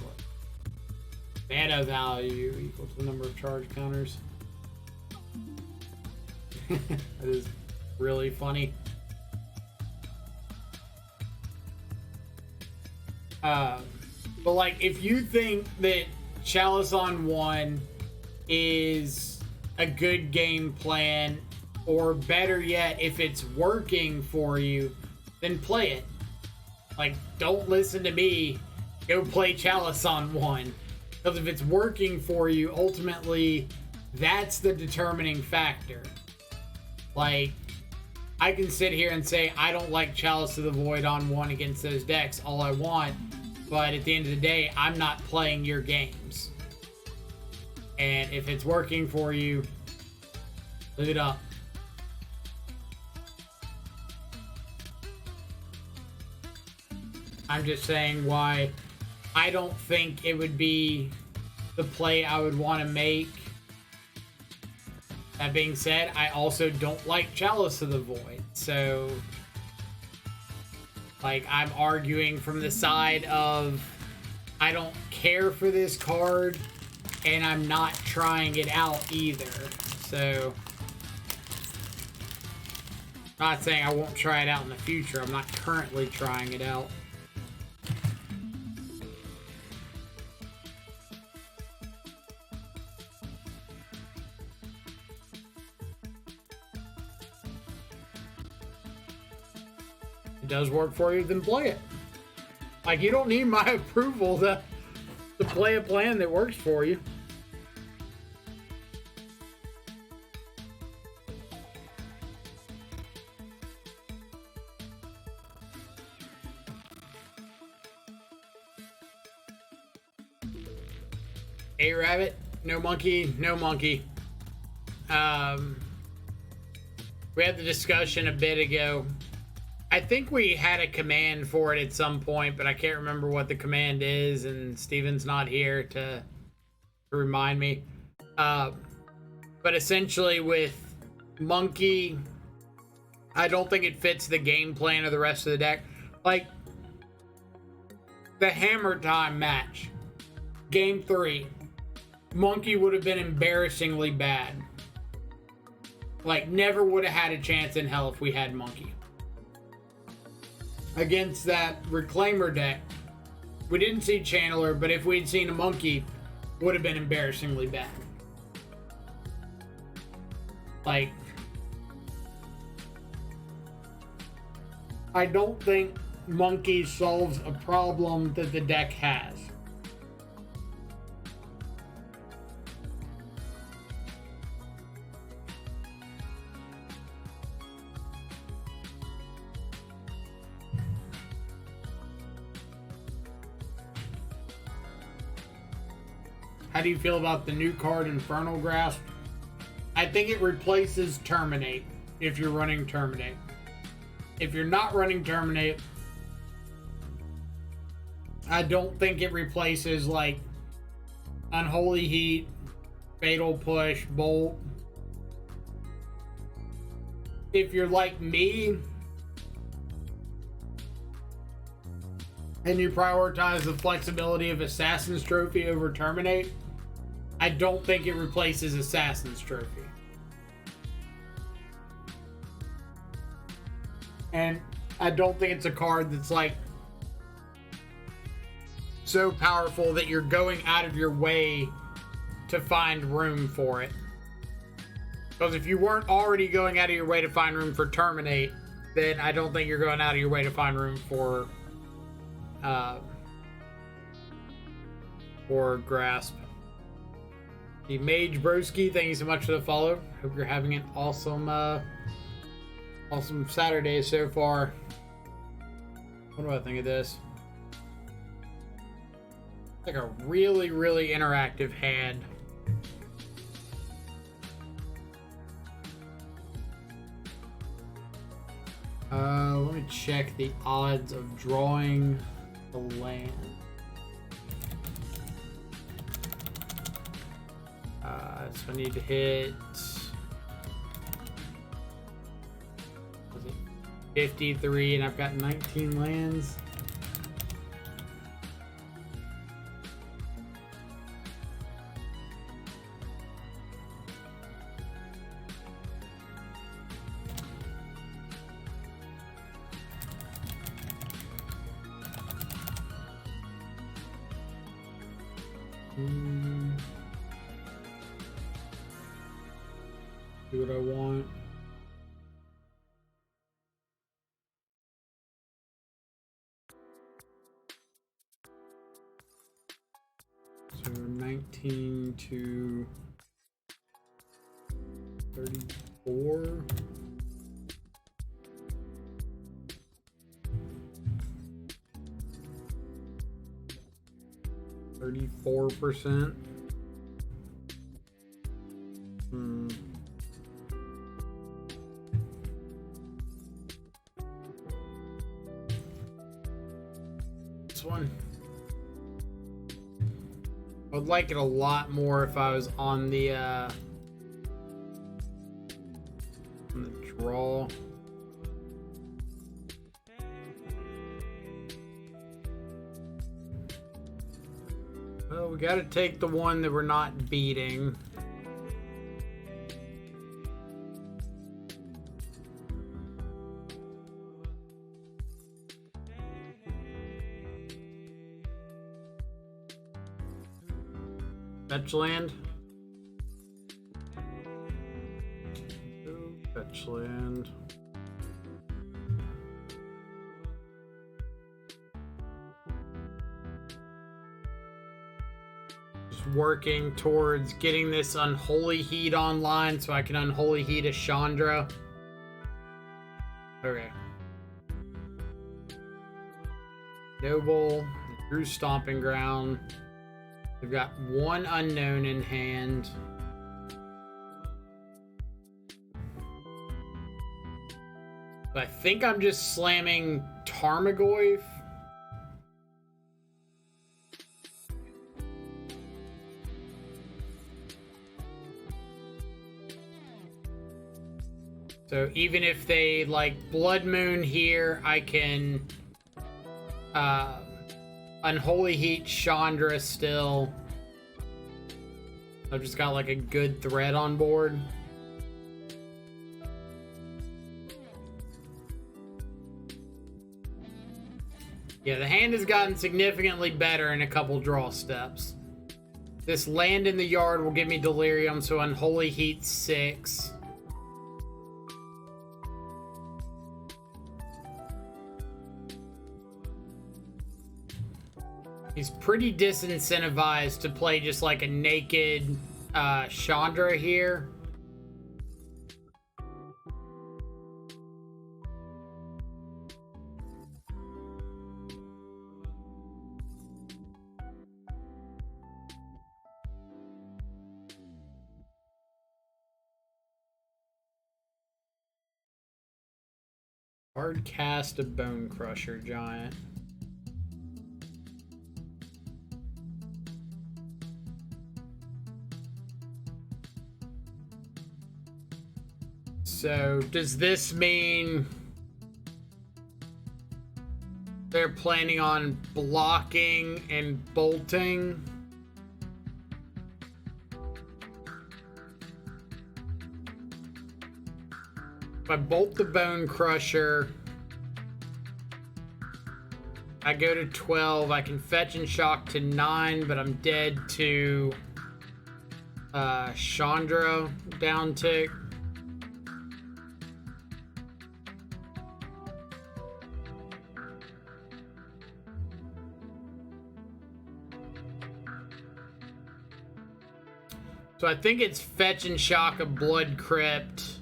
Mana value equal to the number of charge counters. That is really funny. But like, if you think that Chalice on 1 is a good game plan, or better yet, if it's working for you, then play it. Like, don't listen to me. Go play Chalice on 1. Because if it's working for you, ultimately, that's the determining factor. Like, I can sit here and say I don't like Chalice of the Void on 1 against those decks all I want, but at the end of the day, I'm not playing your games. And if it's working for you, look it up. I'm just saying why I don't think it would be the play I would want to make. That being said, I also don't like Chalice of the Void, so like, I'm arguing from the side of I don't care for this card, and I'm not trying it out either. So, not saying I won't try it out in the future. I'm not currently trying it out. It does work for you, then play it. Like, you don't need my approval to play a plan that works for you. A rabbit, no monkey, no monkey. We had the discussion a bit ago. I think we had a command for it at some point, but I can't remember what the command is, and Steven's not here to remind me. But essentially with Monkey, I don't think it fits the game plan of the rest of the deck. Like, the Hammer Time match, Game 3, Monkey would have been embarrassingly bad. Like, never would have had a chance in hell if we had Monkey. Against that Reclaimer deck, we didn't see Channeler, but if we'd seen a Monkey, would have been embarrassingly bad. Like, I don't think Monkey solves a problem that the deck has. How do you feel about the new card, Infernal Grasp? I I think it replaces Terminate if you're running Terminate. If you're not running Terminate, I don't think it replaces like Unholy Heat, Fatal Push, Bolt. If you're like me and you prioritize the flexibility of Assassin's Trophy over Terminate, I don't think it replaces Assassin's Trophy. And I don't think it's a card that's like so powerful that you're going out of your way to find room for it. Because if you weren't already going out of your way to find room for Terminate, then I don't think you're going out of your way to find room for Grasp. The Mage Broski, thank you so much for the follow. Hope you're having an awesome Saturday so far. What do I think of this? It's like a really, really interactive hand. Let me check the odds of drawing the land. So I need to hit 53 and I've got 19 lands. Do what I want. So 19 to 34. %. This one. I would like it a lot more if I was on the draw. Well, we gotta take the one that we're not beating. Fetch land. Fetch land. Just working towards getting this Unholy Heat online so I can Unholy Heat a Chandra. Okay. Noble, Drew Stomping Ground. We've got one unknown in hand. But I think I'm just slamming Tarmogoyf. So even if they like Blood Moon here, I can Unholy Heat Chandra still. I've just got like a good thread on board. Yeah, the hand has gotten significantly better in a couple draw steps. This land in the yard will give me Delirium, so Unholy Heat 6. He's pretty disincentivized to play just like a naked Chandra here. Hard cast a Bone Crusher Giant. So, does this mean they're planning on blocking and bolting? If I bolt the Bone Crusher, I go to 12. I can fetch and shock to 9, but I'm dead to Chandra down tick. So I think it's fetch and shock a Blood Crypt.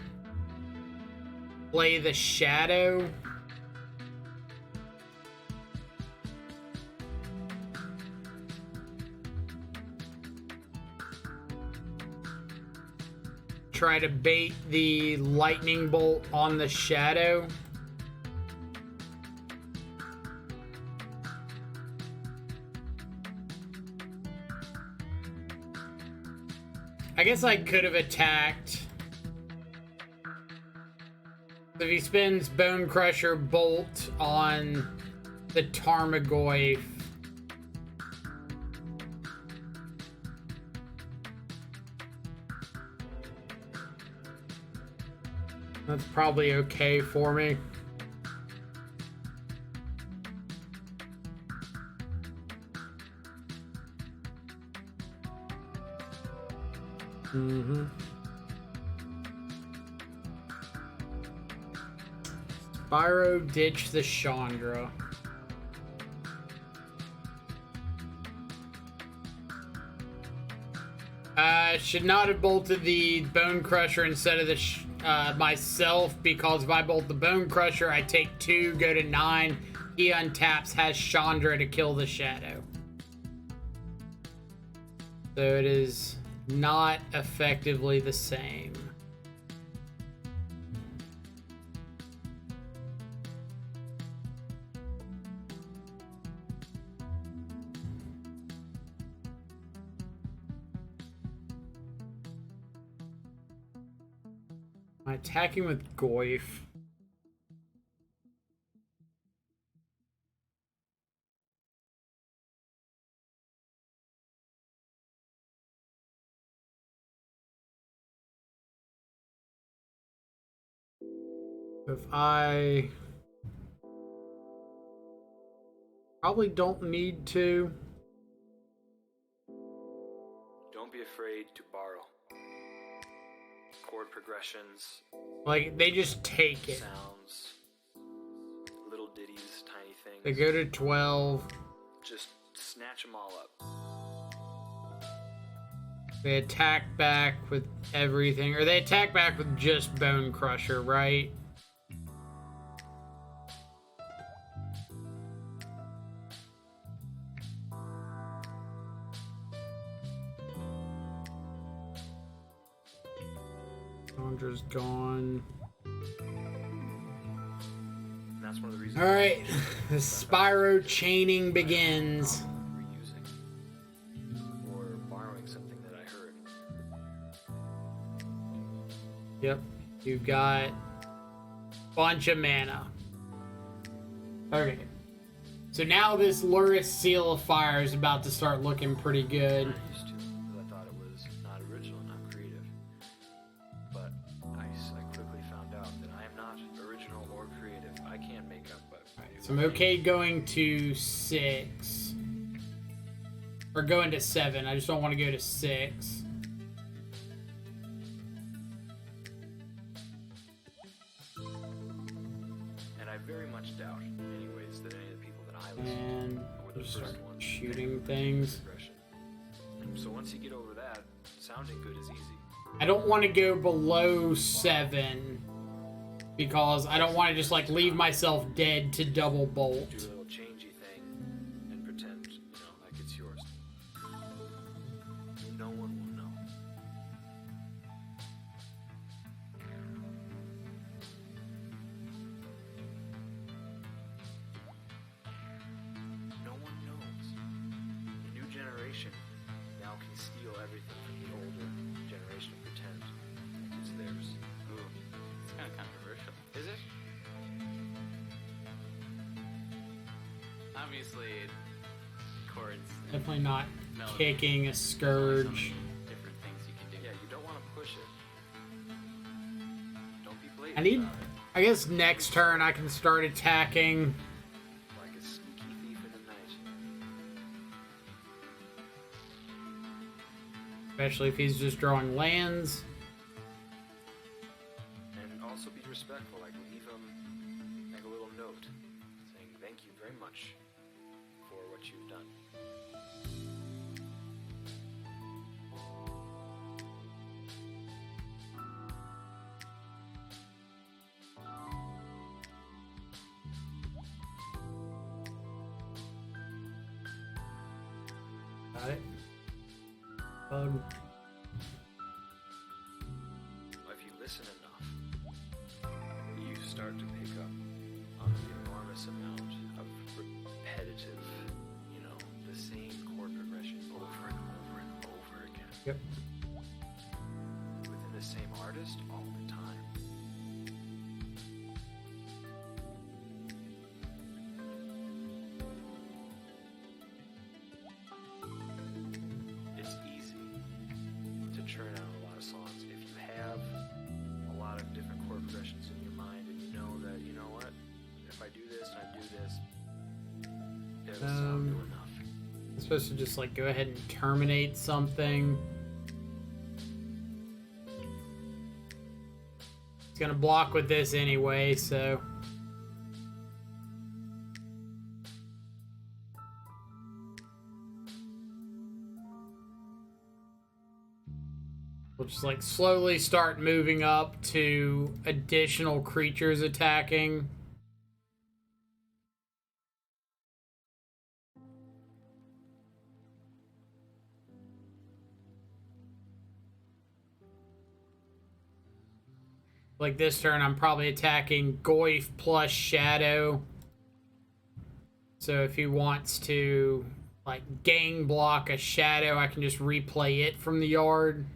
Play the Shadow. Try to bait the lightning bolt on the Shadow. I guess I could have attacked. If he spins Bone Crusher Bolt on the Tarmogoyf, that's probably okay for me. Spyro ditch the Chandra. Should not have bolted the Bone Crusher instead of the myself, because if I bolt the Bone Crusher, I take 2, go to 9. He untaps, has Chandra to kill the Shadow. So it is not effectively the same. I'm attacking with Goyf. If I probably don't need to. Don't be afraid to borrow. Chord progressions, Like, they just take it. sounds, little ditties, tiny things. They go to 12. Just snatch them all up. They attack back with everything. Or they attack back with just Bone Crusher, right? Chandra's gone. And that's one of the reasons. Alright, the Spyro chaining begins. Reusing or borrowing something that I heard. Yep, you've got a bunch of mana. Okay. So now this Luris Seal of Fire is about to start looking pretty good. I used to, because I thought it was not original, not creative. But I quickly found out that I am not original or creative. I can't make up what. So I'm okay going to 6. Or going to 7. I just don't want to go to 6. And I very much doubt, anyways, that any of the people that I listen And to were the just first start ones shooting things. progression. So once you get over that, sounding good is easy. I don't want to go below 7. Because I don't want to just like leave myself dead to double bolt. Do a little changey thing and pretend, like it's yours. No one will know. obviously, chords. and Definitely not melody. kicking a There's only so many scourge. different things you can do. Yeah, you don't want to push it. Don't be blatant I need, about it. I guess next turn I can start attacking. Like a sneaky thief in the night. Especially if he's just drawing lands. And also be respectful. Like leave him like a little note saying thank you very much for what you've done. Got it. Bug. If you listen enough, you start to pick up on the enormous amount of repetitive, the same chord progression over and over and over again. Yep. Within the same artist all the time. It's easy to churn out a lot of songs if you have a lot of different chord progressions in your mind and you know that, you know what, if I do this and I do this, it'll sound good enough. I'm supposed to just like go ahead and terminate something. It's gonna block with this anyway, so. We'll just like slowly start moving up to additional creatures attacking. Like this turn, I'm probably attacking Goyf plus Shadow. So if he wants to like gang block a Shadow, I can just replay it from the yard.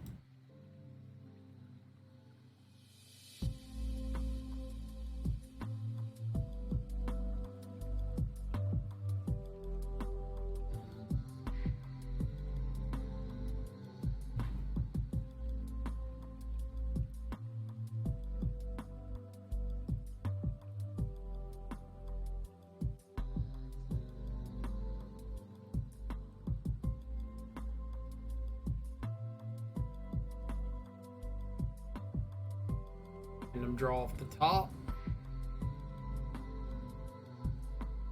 Draw off the top.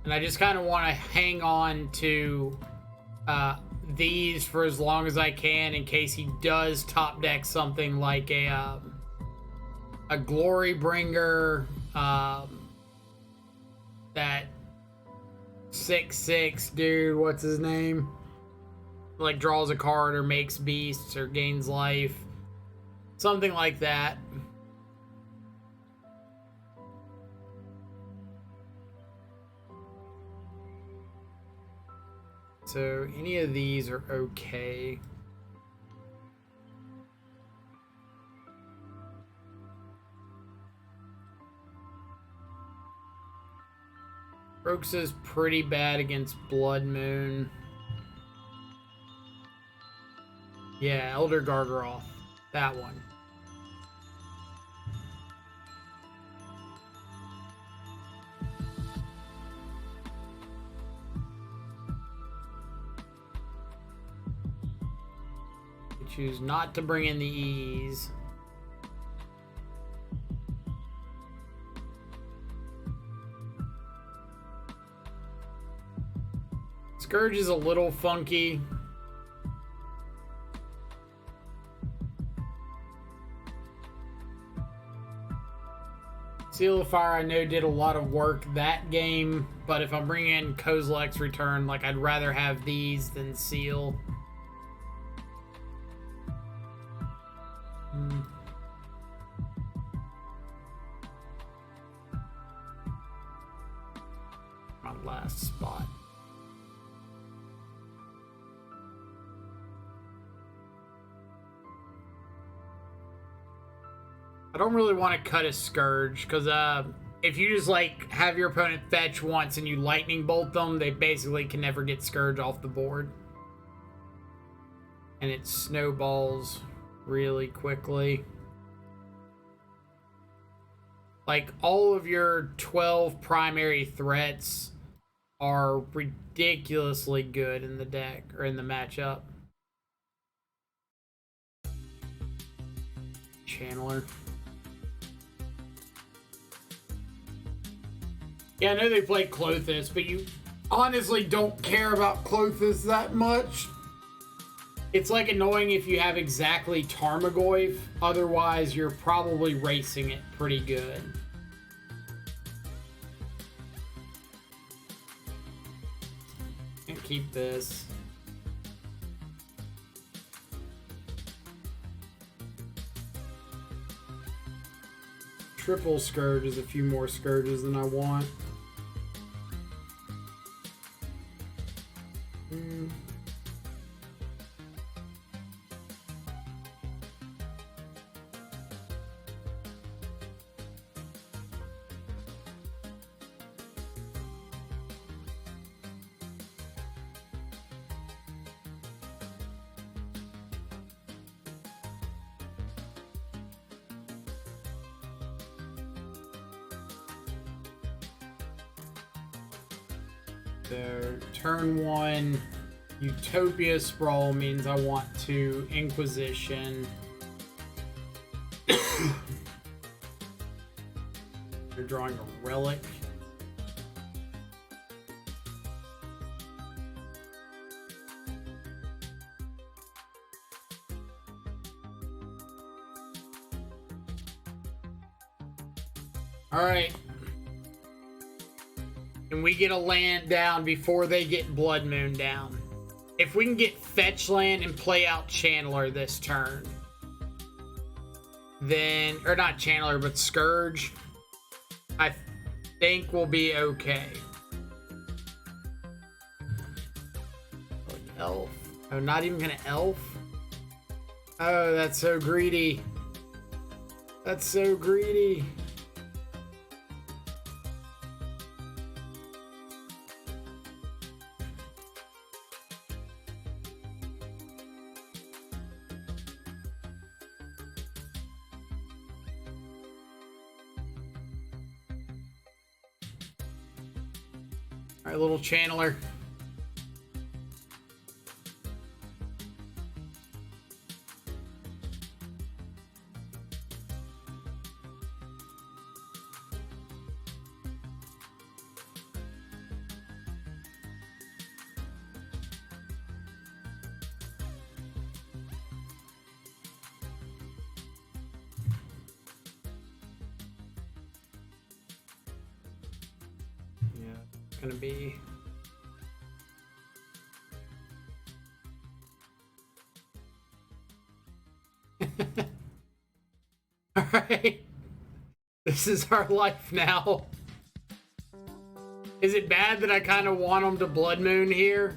And I just kind of want to hang on to these for as long as I can in case he does top deck something like a Glory Bringer, that 6/6 dude, what's his name? Like draws a card or makes beasts or gains life. Something like that. So any of these are okay. Brooks is pretty bad against Blood Moon. Yeah, Elder Gargaroth. That one. Choose not to bring in the E's. Scourge is a little funky. Seal of Fire I know did a lot of work that game, but if I'm bringing in Kozilek's Return, like I'd rather have these than Seal. My last spot. I don't really want to cut a Scourge because if you just like have your opponent fetch once and you lightning bolt them, they basically can never get Scourge off the board. And it snowballs really quickly. Like, all of your 12 primary threats are ridiculously good in the deck, or in the matchup. Channeler. Yeah, I know they play Clothis, but you honestly don't care about Clothis that much. It's like annoying if you have exactly Tarmogoyf, otherwise you're probably racing it pretty good. Can't keep this. Triple Scourge is a few more Scourges than I want. So, turn 1, Utopia Sprawl means I want to Inquisition. You're drawing a Relic. Alright. And we get a land down before they get Blood Moon down. If we can get Fetch Land and play out Channeler this turn, then, or not Channeler, but Scourge, I think we'll be okay. Elf. Oh, not even gonna Elf? Oh, that's so greedy. That's so greedy. Alright, little Channeler. Gonna be all right. This is our life now. Is it bad that I kind of want them to Blood Moon here?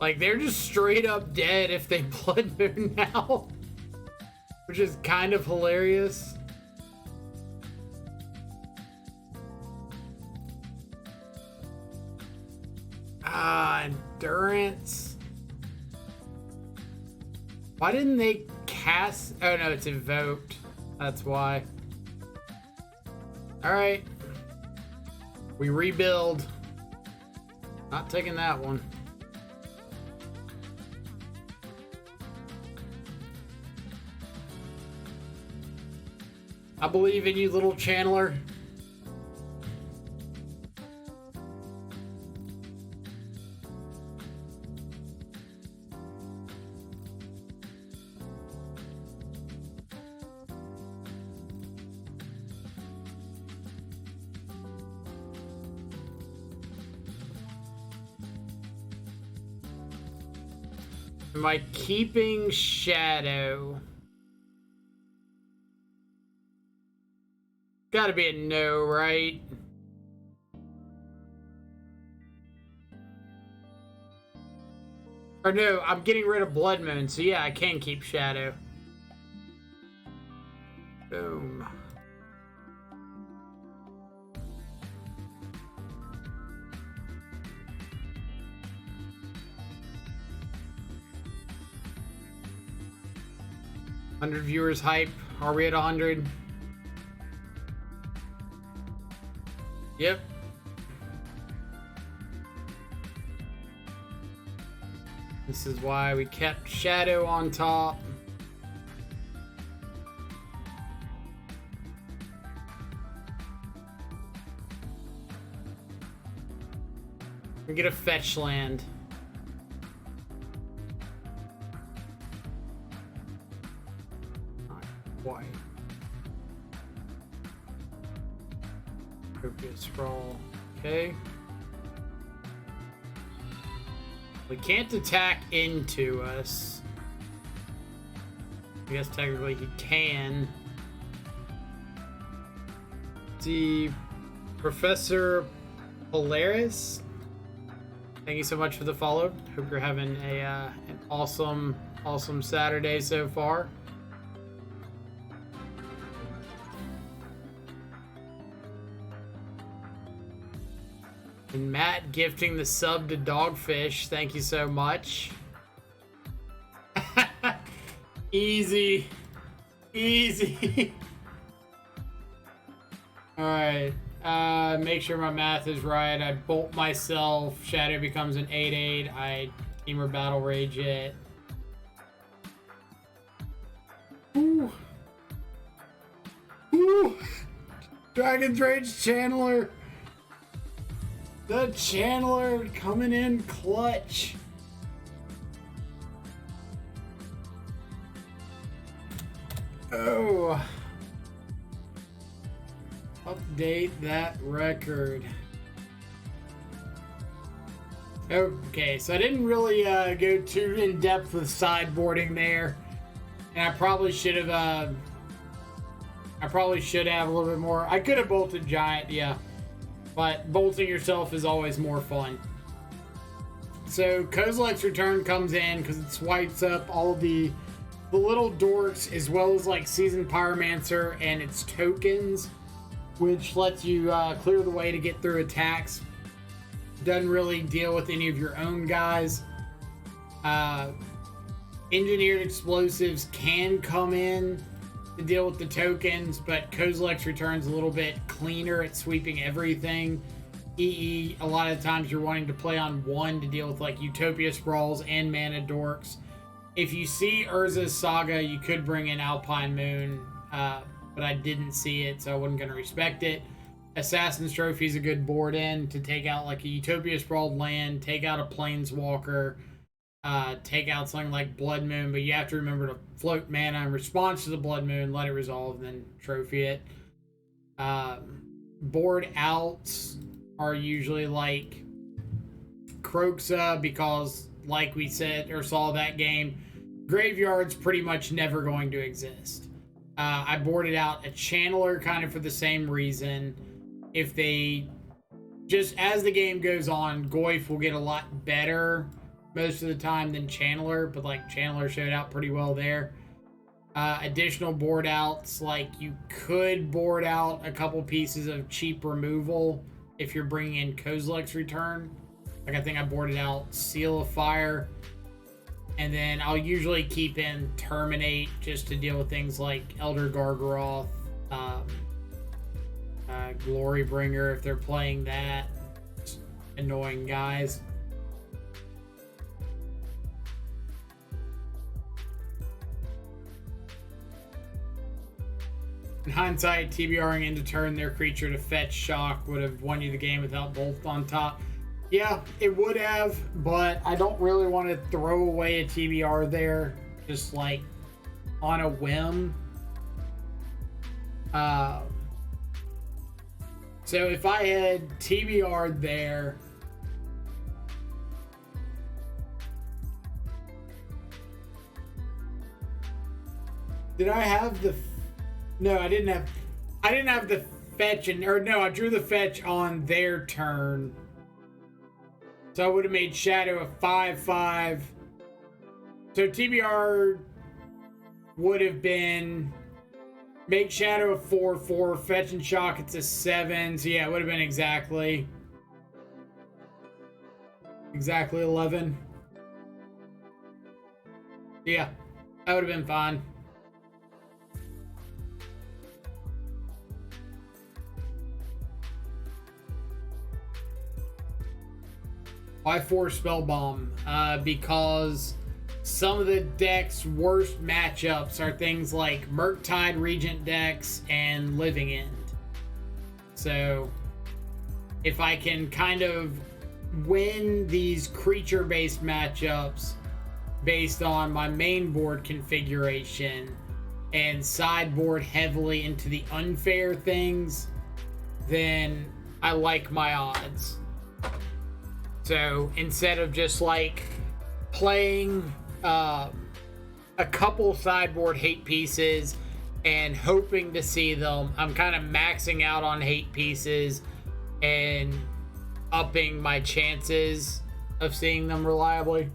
Like, they're just straight up dead if they Blood Moon now. Which is kind of hilarious. Endurance. Why didn't they cast? Oh no, it's invoked. That's why. Alright. We rebuild. Not taking that one. I believe in you, little Channeler. Am I keeping Shadow? Gotta be a no, right? Or no, I'm getting rid of Blood Moon, so yeah, I can keep Shadow. Boom. $100 viewers hype. Are we at 100? Yep. This is why we kept Shadow on top. We get a fetch land. Not quite. Copious scroll. Okay. We can't attack into us. I guess technically he can. The Professor Polaris. Thank you so much for the follow. Hope you're having a an awesome Saturday so far. And Matt gifting the sub to Dogfish. Thank you so much. Easy. Easy. Alright. Make sure my math is right. I bolt myself. Shadow becomes an 8/8. I Teamer Battle Rage it. Ooh. Ooh. Dragon's Rage Channeler. The Channeler coming in clutch. Oh. Update that record. Okay, so I didn't really go too in depth with sideboarding there, and I probably should have. I probably should have a little bit more. I could have bolted Giant, yeah, but bolting yourself is always more fun. So Kozilek's Return comes in because it swipes up all the little dorks as well as like Seasoned Pyromancer and its tokens, which lets you clear the way to get through attacks. Doesn't really deal with any of your own guys. Engineered Explosives can come in to deal with the tokens, but Kozilek's Return's a little bit cleaner at sweeping everything. EE, a lot of times you're wanting to play on one to deal with like Utopia Sprawls and Mana Dorks. If you see Urza's Saga, you could bring in Alpine Moon, but I didn't see it, so I wasn't going to respect it. Assassin's Trophy is a good board in to take out like a Utopia Sprawled land, take out a Planeswalker, take out something like Blood Moon, but you have to remember to float mana in response to the Blood Moon, let it resolve, and then trophy it. Board outs are usually like Kroxa, because like we said or saw that game, Graveyard's pretty much never going to exist. I boarded out a Channeler kind of for the same reason. If they, just as the game goes on, Goyf will get a lot better most of the time than Channeler, but like Channeler showed out pretty well there. Additional board outs, like you could board out a couple pieces of cheap removal if you're bringing in Kozilek's Return. Like I think I boarded out Seal of Fire, and then I'll usually keep in Terminate just to deal with things like Elder Gargaroth, Glorybringer if they're playing that. Annoying guys. In hindsight, TBRing into turn their creature to fetch shock would have won you the game without Bolt on top. Yeah, it would have, but I don't really want to throw away a TBR there just like on a whim. So if I had TBR there, Did I have the? No, I didn't have. I didn't have the fetch, or no, I drew the fetch on their turn. So I would have made Shadow a 5/5. So TBR would have been make Shadow a 4/4, fetch and shock it's a 7. So yeah, it would have been exactly 11. Yeah, that would have been fine. Why 4 Spellbomb? Because some of the deck's worst matchups are things like Murktide Regent decks and Living End. So if I can kind of win these creature-based matchups based on my main board configuration and sideboard heavily into the unfair things, then I like my odds. So instead of just like playing a couple sideboard hate pieces and hoping to see them, I'm kind of maxing out on hate pieces and upping my chances of seeing them reliably.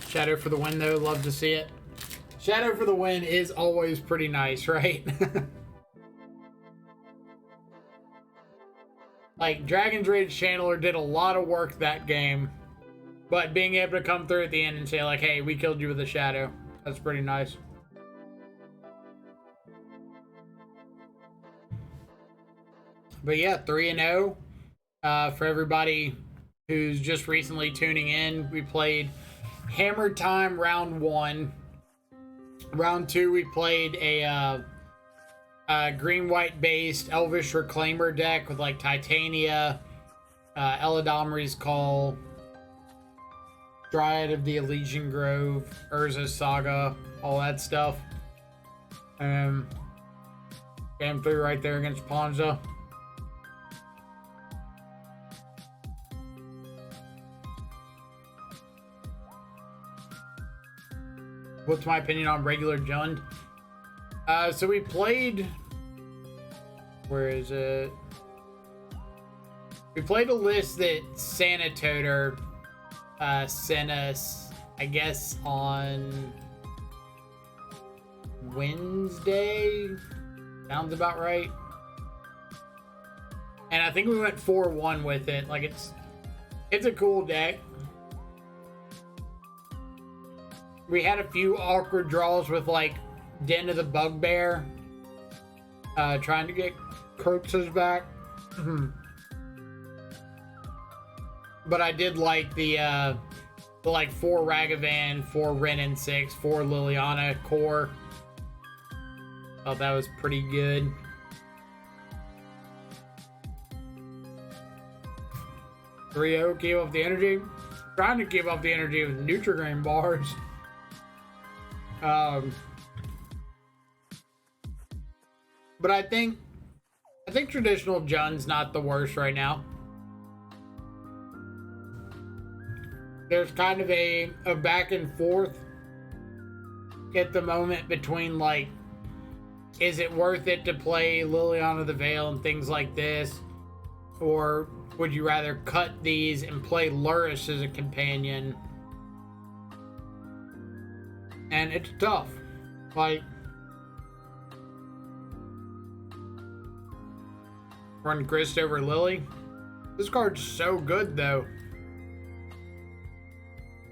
Shadow for the win, though. Love to see it. Shadow for the win is always pretty nice, right? Like, Dragon's Rage Channeler did a lot of work that game, but being able to come through at the end and say, like, hey, we killed you with a Shadow, that's pretty nice. But yeah, 3-0. For everybody who's just recently tuning in, we played Hammer Time round 1. Round 2, we played a green-white based Elvish Reclaimer deck with like Titania, Eladamri's Call, Dryad of the Elysian Grove, Urza's Saga, all that stuff. Came through right there against Ponza. What's my opinion on regular Jund? So we played... Where is it? We played a list that Sanatoter sent us, I guess, on Wednesday. Sounds about right. And I think we went 4-1 with it. Like, it's a cool deck. We had a few awkward draws with, like, Den of the Bugbear. Trying to get Croxus back. But I did like the like 4 Ragavan, 4 Ren and 6, 4 Liliana core. Thought that was pretty good. Rio, keep up the energy. Trying to keep up the energy with Nutrigrain bars. But I think traditional Jund's not the worst right now. There's kind of a back and forth at the moment between, like, is it worth it to play Liliana the Veil and things like this? Or would you rather cut these and play Lurrus as a companion? And it's tough. Like, run Grist over Lily. This card's so good, though.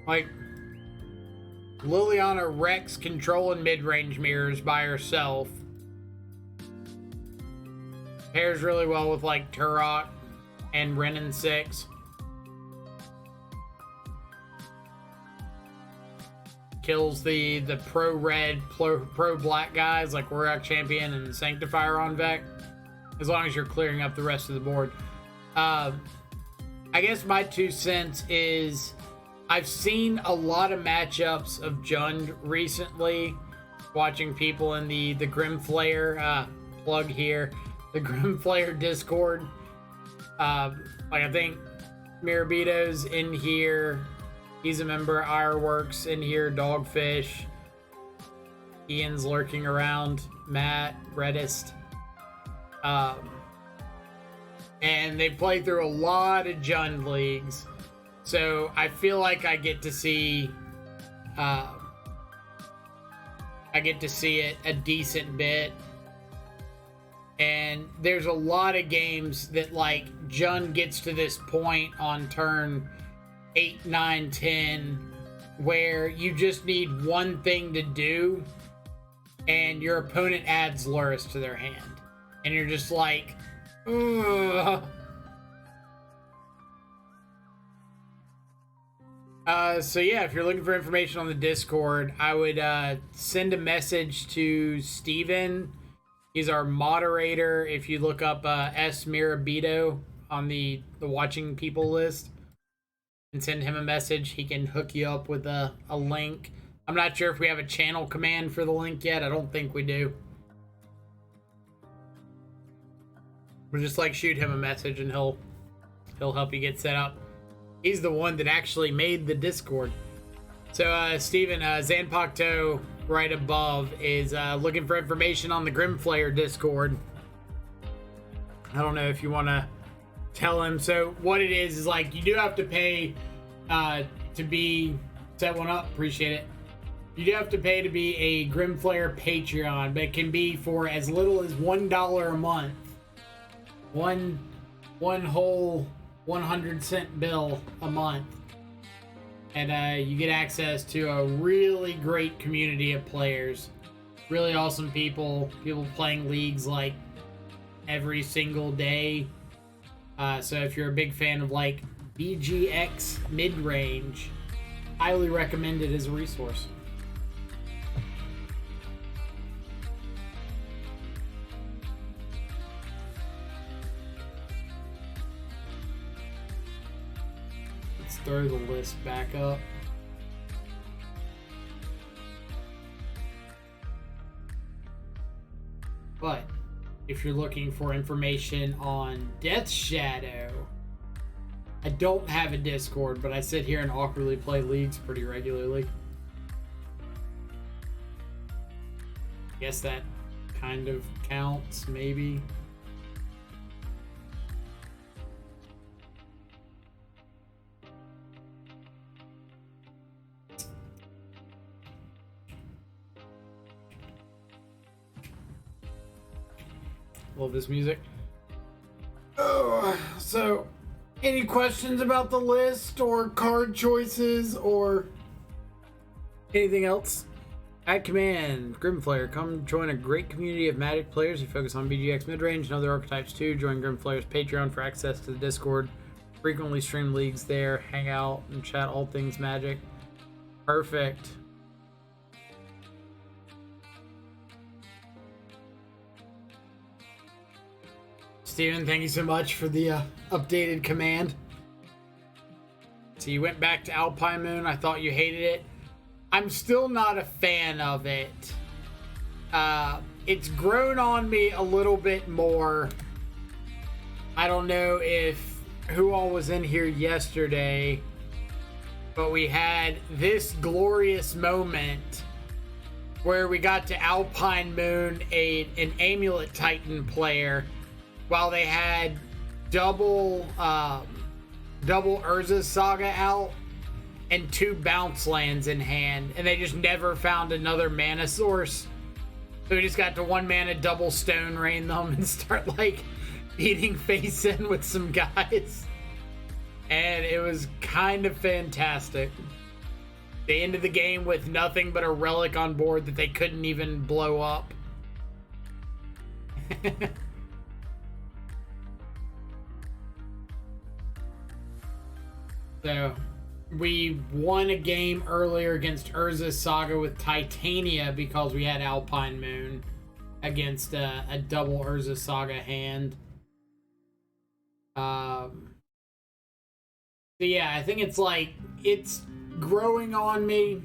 Like, Liliana wrecks control and mid-range mirrors by herself. Pairs really well with, like, Turok and Ren and 6. Kills the pro-red, pro-black guys like Warlock Champion and Sanctifier on Vec. As long as you're clearing up the rest of the board. I guess my 2 cents is I've seen a lot of matchups of Jund recently. Watching people in the Grimflayer, plug here, the Grimflayer Discord. Like, I think Mirabito's in here. He's a member. Ironworks in here. Dogfish. Ian's lurking around. Matt. Reddist. And they play through a lot of Jund leagues. So I feel like I get to see it a decent bit. And there's a lot of games that, like, Jund gets to this point on turn 8, 9, 10 where you just need one thing to do and your opponent adds Lurrus to their hand. And you're just like, ugh. So yeah, if you're looking for information on the Discord, I would send a message to Steven. He's our moderator. If you look up S. Mirabito on the watching people list and send him a message, he can hook you up with a link. I'm not sure if we have a channel command for the link yet. I don't think we do. But just like shoot him a message and he'll help you get set up. He's the one that actually made the Discord. So Steven, Zanpakto right above is looking for information on the Grimflayer Discord. I don't know if you want to tell him. So what it is like you do have to pay to be set one up. Appreciate it. You do have to pay to be a Grimflayer Patreon, but it can be for as little as $1 a month. One whole 100-cent bill a month. And you get access to a really great community of players. Really awesome people playing leagues like every single day. So if you're a big fan of like BGX mid-range, highly recommend it as a resource. Throw the list back up. But if you're looking for information on Death Shadow, I don't have a Discord, but I sit here and awkwardly play leagues pretty regularly. Guess that kind of counts, maybe. Love this music. Oh, so any questions about the list or card choices or anything else? At command, Grimflayer, come join a great community of Magic players who focus on BGX midrange and other archetypes too. Join Grimflayer's Patreon for access to the Discord. Frequently stream leagues there, hang out and chat all things Magic. Perfect. Steven, thank you so much for the updated command. So you went back to Alpine Moon. I thought you hated it. I'm still not a fan of it. It's grown on me a little bit more. I don't know if who all was in here yesterday, but we had this glorious moment where we got to Alpine Moon, an Amulet Titan player, while they had double Urza's Saga out and 2 bounce lands in hand, and they just never found another mana source. So we just got to 1 mana double Stone Rain them and start like beating face in with some guys. And it was kind of fantastic. They ended the game with nothing but a relic on board that they couldn't even blow up. So, we won a game earlier against Urza's Saga with Titania because we had Alpine Moon against a double Urza's Saga hand. So yeah, I think it's growing on me.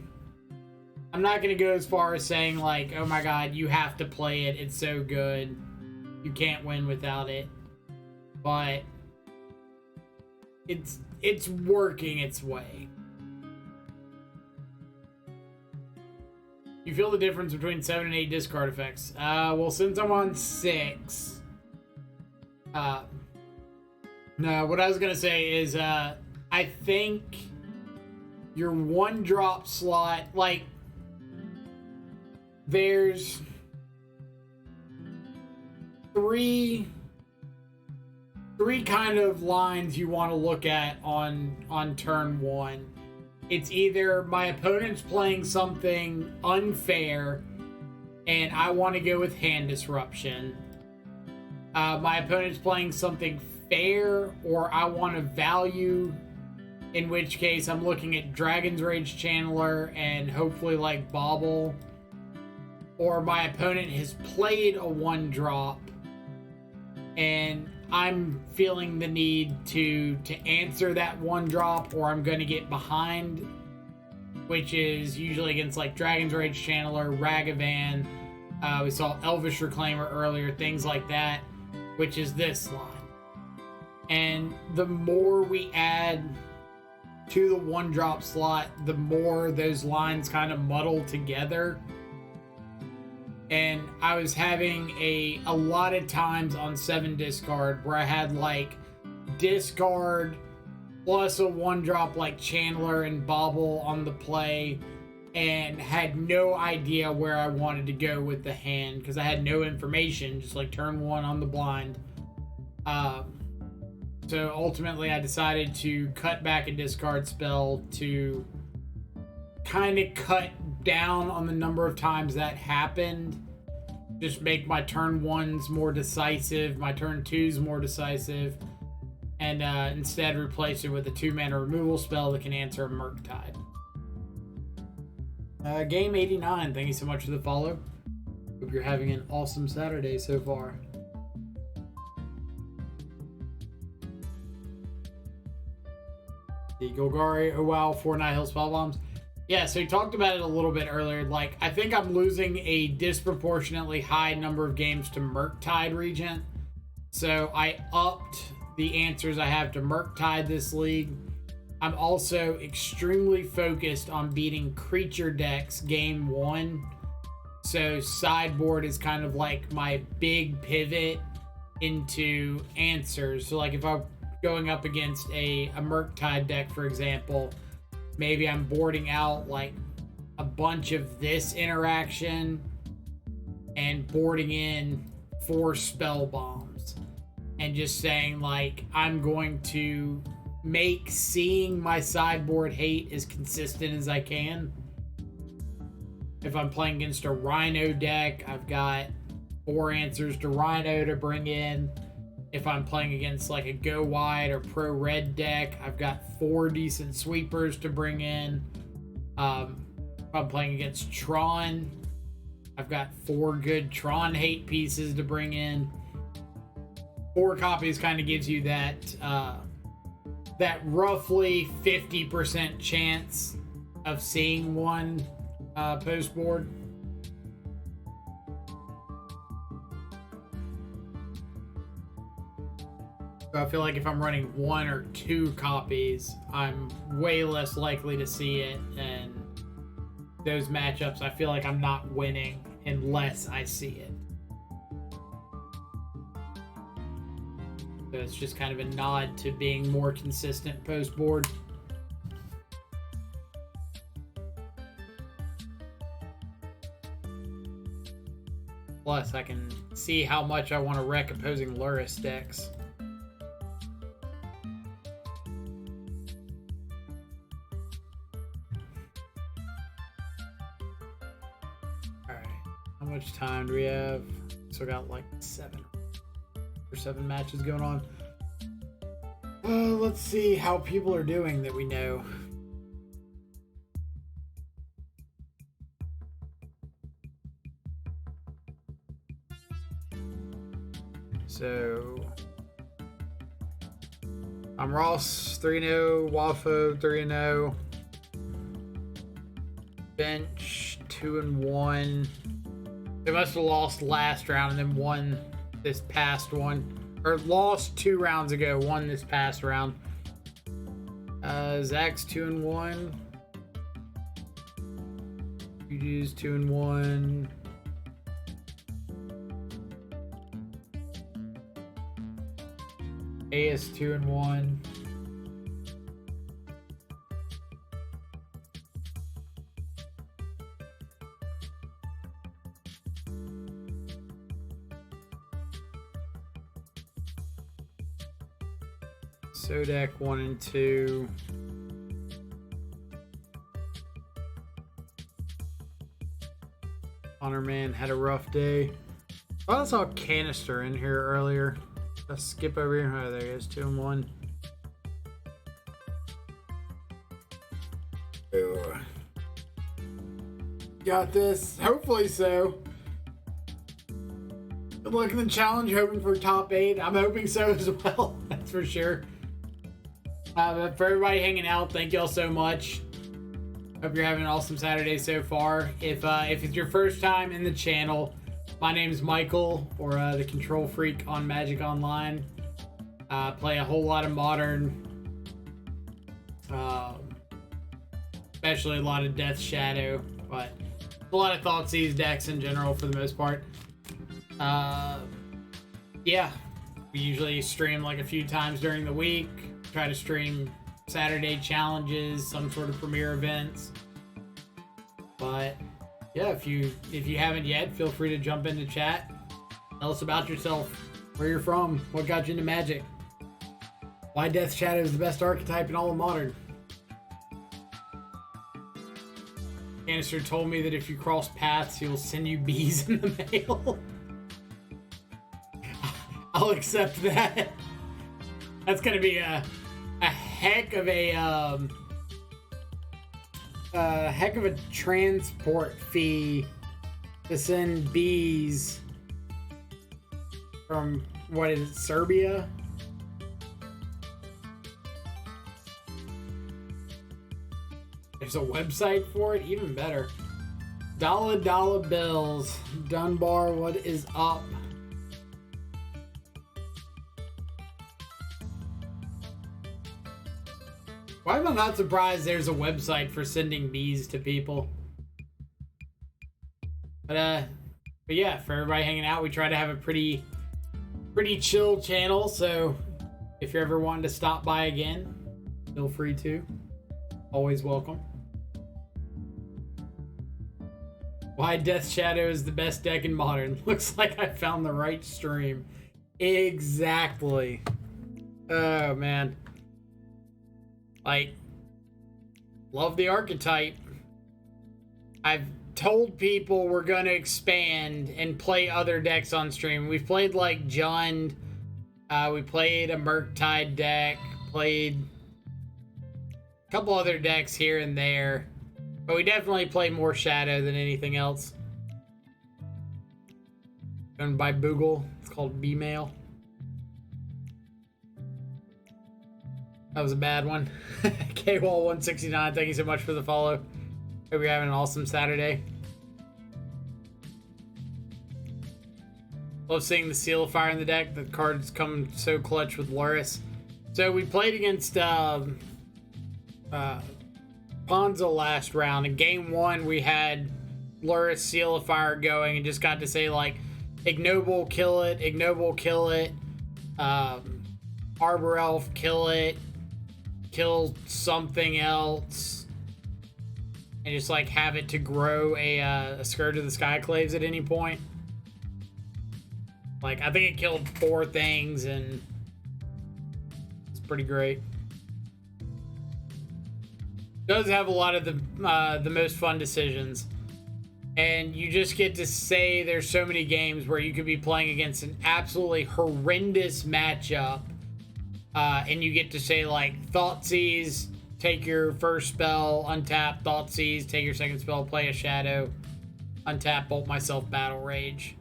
I'm not going to go as far as saying like, oh my god, you have to play it, it's so good. You can't win without it. But it's working its way. You feel the difference between 7 and 8 discard effects. Well, since I'm on 6, no, what I was gonna say is, I think your 1-drop slot, like, there's three kind of lines you want to look at on turn 1. It's either my opponent's playing something unfair and I want to go with hand disruption. My opponent's playing something fair, or I want to value, in which case I'm looking at Dragon's Rage Channeler and hopefully like Bobble. Or my opponent has played a 1-drop and I'm feeling the need to answer that 1-drop, or I'm going to get behind, which is usually against like Dragon's Rage Channeler, Ragavan. We saw Elvish Reclaimer earlier, things like that, which is this line. And the more we add to the 1-drop slot, the more those lines kind of muddle together. And I was having a lot of times on 7 discard where I had like discard plus a 1-drop like Channeler and Bobble on the play, and had no idea where I wanted to go with the hand because I had no information, just like turn 1 on the blind. So ultimately I decided to cut back a discard spell to kind of cut down on the number of times that happened. Just make my turn 1s more decisive, my turn 2s more decisive, and instead replace it with a 2-mana removal spell that can answer a Murktide. Game 89, thank you so much for the follow. Hope you're having an awesome Saturday so far. The Golgari, oh wow, 4 Nihil Spell Bombs. Yeah, so we talked about it a little bit earlier. Like, I think I'm losing a disproportionately high number of games to Murktide Regent. So I upped the answers I have to Murktide this league. I'm also extremely focused on beating creature decks game 1. So sideboard is kind of like my big pivot into answers. So like if I'm going up against a Murktide deck, for example, maybe I'm boarding out like a bunch of this interaction and boarding in 4 spell bombs and just saying like I'm going to make seeing my sideboard hate as consistent as I can. If I'm playing against a Rhino deck, I've got 4 answers to Rhino to bring in. If I'm playing against like a Go Wide or Pro Red deck, I've got 4 decent sweepers to bring in. If I'm playing against Tron, I've got 4 good Tron hate pieces to bring in. 4 copies kind of gives you that that roughly 50% chance of seeing one post board. So I feel like if I'm running 1 or 2 copies, I'm way less likely to see it, and those matchups, I feel like I'm not winning unless I see it. So it's just kind of a nod to being more consistent post board. Plus, I can see how much I want to wreck opposing Luris decks. Alright, how much time do we have? So got like 7 matches going on. Let's see how people are doing that we know. So I'm Ross 3-0, Wafo 3-0, Bench 2-1. They must have lost last round and then won this past one, or lost 2 rounds ago, won this past round. Zach's 2-1. UD's 2-1. A is 2-1. Sodak 1-2. Honor Man had a rough day. Oh, I saw a canister in here earlier. Let's skip over here. Oh, there he is. 2-1. Ooh. Got this. Hopefully so. Good luck in the challenge. Hoping for top 8. I'm hoping so as well. That's for sure. But for everybody hanging out, thank y'all so much. Hope you're having an awesome Saturday so far. If it's your first time in the channel, my name is Michael, or the Control Freak on Magic Online. Play a whole lot of Modern, especially a lot of Death Shadow, but a lot of Thoughtseize decks in general for the most part. Yeah, we usually stream like a few times during the week. Try to stream Saturday challenges, some sort of premiere events. But yeah, if you haven't yet, feel free to jump into chat. Tell us about yourself, where you're from, what got you into Magic, why Death Shadow is the best archetype in all of Modern. Canister told me that if you cross paths, he'll send you bees in the mail. I'll accept that. That's gonna be a heck of a transport fee to send bees from, what is it, Serbia? There's a website for it, even better. Dollar bills. Dunbar, what is up? Why am I not surprised there's a website for sending bees to people? But yeah, for everybody hanging out, we try to have a pretty chill channel, so if you're ever wanting to stop by again, feel free to. Always welcome. Why Death Shadow is the best deck in Modern. Looks like I found the right stream. Exactly. Oh, man. Like, love the archetype. I've told people we're going to expand and play other decks on stream. We've played like Jund. We played a Murktide deck. Played a couple other decks here and there. But we definitely play more Shadow than anything else. Owned by Boogle. It's called B-Mail. That was a bad one. KWall169, thank you so much for the follow. Hope you're having an awesome Saturday. Love seeing the Seal of Fire in the deck. The cards come so clutch with Luris. So we played against Ponza last round. In game 1, we had Luris Seal of Fire going and just got to say, like, Ignoble, kill it. Ignoble, kill it. Arbor Elf, kill it. Kill something else. And just, like, have it to grow a Scourge of the Skyclaves at any point. Like, I think it killed 4 things, and it's pretty great. Does have a lot of the most fun decisions, and you just get to say there's so many games where you could be playing against an absolutely horrendous matchup, and you get to say, like, Thoughtseize, take your first spell, untap Thoughtseize, take your second spell, play a Shadow, untap Bolt Myself, Battle Rage.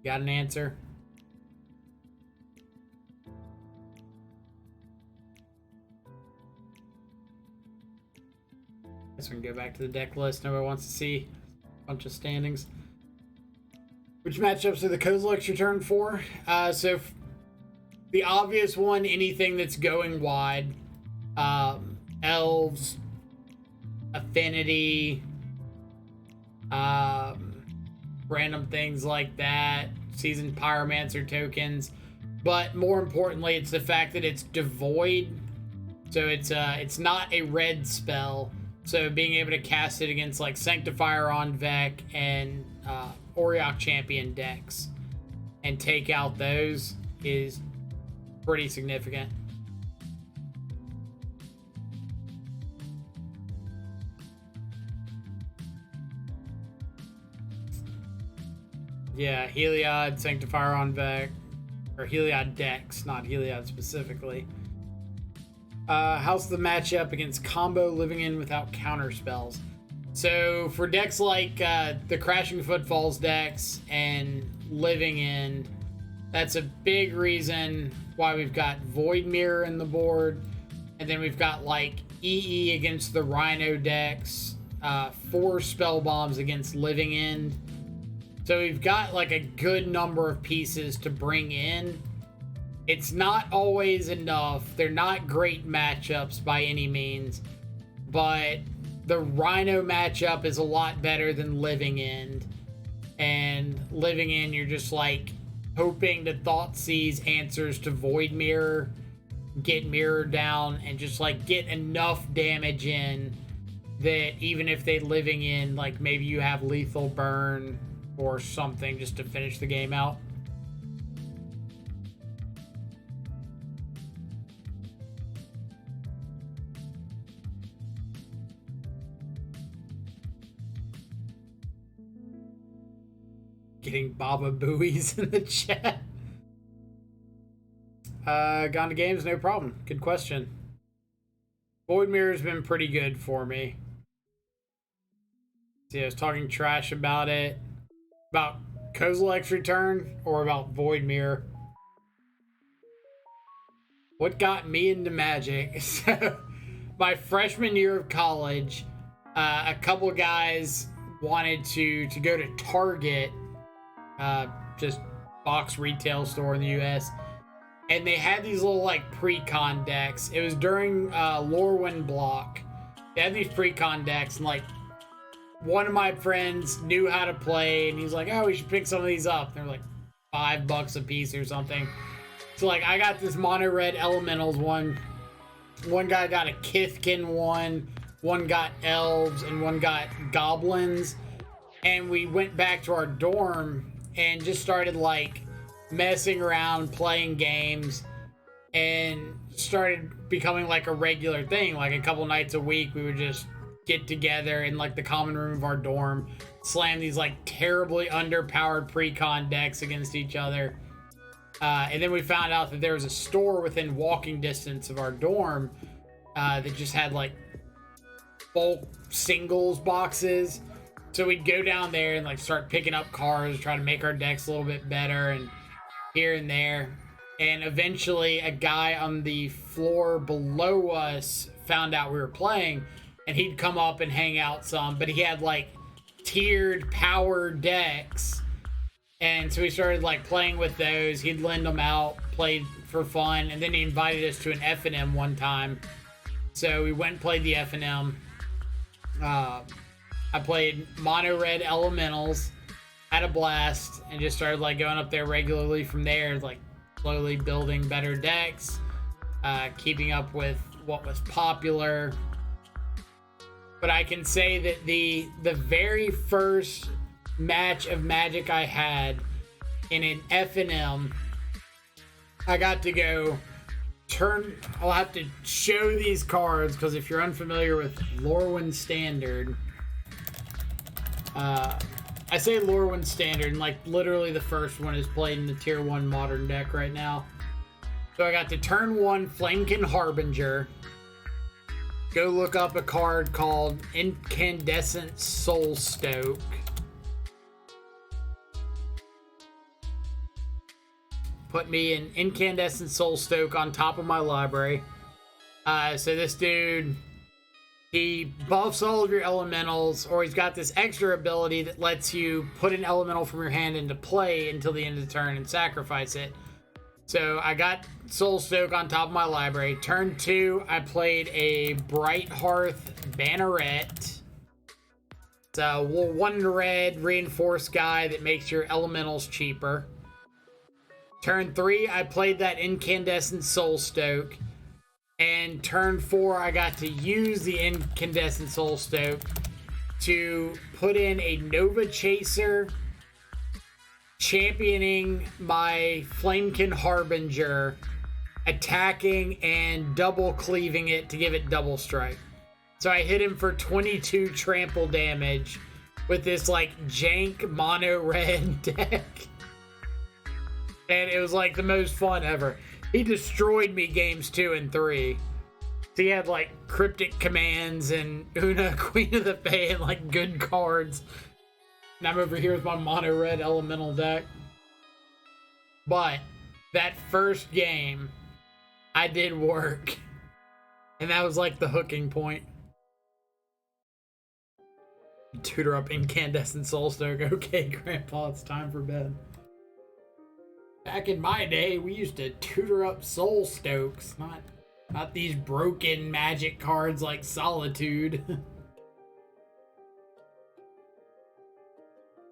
Got an answer? Guess we can go back to the deck list. Nobody wants to see a bunch of standings. Which matchups are the Kozilek's your turn for? So the obvious one, anything that's going wide. Elves, Affinity, random things like that, seasoned pyromancer tokens. But more importantly, it's the fact that it's devoid, so it's not a red spell. So being able to cast it against like Sanctifier on Vec and Auriok Champion decks and take out those is pretty significant. Yeah, Heliod, Sanctifier on Vec, or Heliod decks, not Heliod specifically. How's the matchup against combo living in without counter spells? So for decks like the Crashing Footfalls decks and living in, that's a big reason why we've got Void Mirror in the board, and then we've got like EE against the Rhino decks, 4 spell bombs against living end. So we've got like a good number of pieces to bring in. It's not always enough. They're not great matchups by any means, but the Rhino matchup is a lot better than Living End. And Living End, you're just like hoping to Thoughtseize answers to Void Mirror, get Mirror down, and just like get enough damage in that even if they Living In, like maybe you have Lethal Burn or something just to finish the game out. Getting Baba Booies in the chat. Gone to games, no problem. Good question. Void Mirror's been pretty good for me. See, I was talking trash about it. About Kozilek's return or about Void Mirror? What got me into Magic? So, my freshman year of college, a couple guys wanted to go to Target, just box retail store in the US, and they had these little like pre-con decks. It was during Lorwyn block. They had these pre-con decks, and like one of my friends knew how to play, and he's like, oh, we should pick some of these up. They're like $5 a piece or something. So like I got this mono red elementals one guy got a Kithkin one got elves, and one got goblins. And we went back to our dorm and just started like messing around, playing games, and started becoming like a regular thing. Like a couple nights a week we would just get together in like the common room of our dorm, slam these like terribly underpowered pre-con decks against each other. And then we found out that there was a store within walking distance of our dorm that just had like bulk singles boxes. So we'd go down there and like start picking up cards, try to make our decks a little bit better and here and there. And eventually a guy on the floor below us found out we were playing, and he'd come up and hang out some, but he had like tiered power decks. And so we started like playing with those. He'd lend them out, played for fun, and then he invited us to an F&M one time. So we went and played the F&M. I played mono red elementals, had a blast, and just started like going up there regularly from there, like slowly building better decks, keeping up with what was popular. But I can say that the very first match of Magic I had in an F&M, I got to go I'll have to show these cards, because if you're unfamiliar with Lorwyn Standard, I say Lorwyn Standard, and like literally the first one is played in the tier 1 modern deck right now. So I got to turn 1 Flamekin Harbinger, go look up a card called Incandescent Soulstoke. Put me an Incandescent Soulstoke on top of my library. So this dude, he buffs all of your elementals, or he's got this extra ability that lets you put an elemental from your hand into play until the end of the turn and sacrifice it. So I got Soulstoke on top of my library. Turn 2, I played a Bright Hearth Banneret. It's It's a 1 red reinforced guy that makes your elementals cheaper. Turn 3, I played that Incandescent Soul Stoke. And turn 4, I got to use the Incandescent Soul Stoke to put in a Nova Chaser, championing my Flamekin Harbinger, attacking and double cleaving it to give it double strike. So I hit him for 22 trample damage with this like jank mono red deck. And it was like the most fun ever. He destroyed me games 2 and 3. So he had like Cryptic Commands and Una, Queen of the Fae, and like good cards. And I'm over here with my mono red elemental deck. But that first game, I did work. And that was like the hooking point. Tutor up Incandescent Soulstoke. Okay, Grandpa, it's time for bed. Back in my day, we used to tutor up Soul Stokes, not these broken magic cards like Solitude.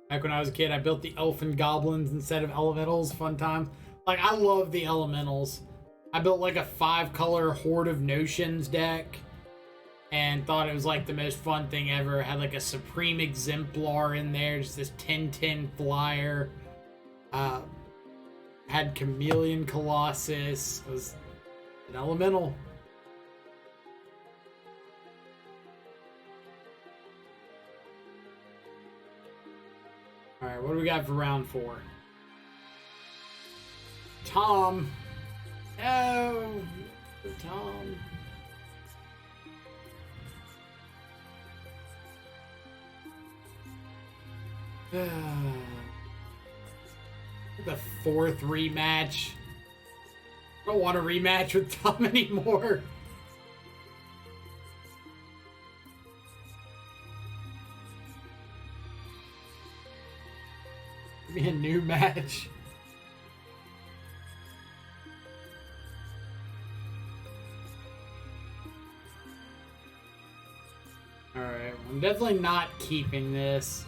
Back when I was a kid, I built the Elfin Goblins instead of Elementals. Fun time. Like, I love the Elementals. I built like a 5-color Horde of Notions deck and thought it was like the most fun thing ever. Had like a Supreme Exemplar in there, just this 10/10 flyer. Had Chameleon Colossus. It was an elemental. Alright, what do we got for round 4? Tom. Oh, Tom. The 4th rematch. I don't want a rematch with Tom anymore. Give me a new match. Alright, I'm definitely not keeping this.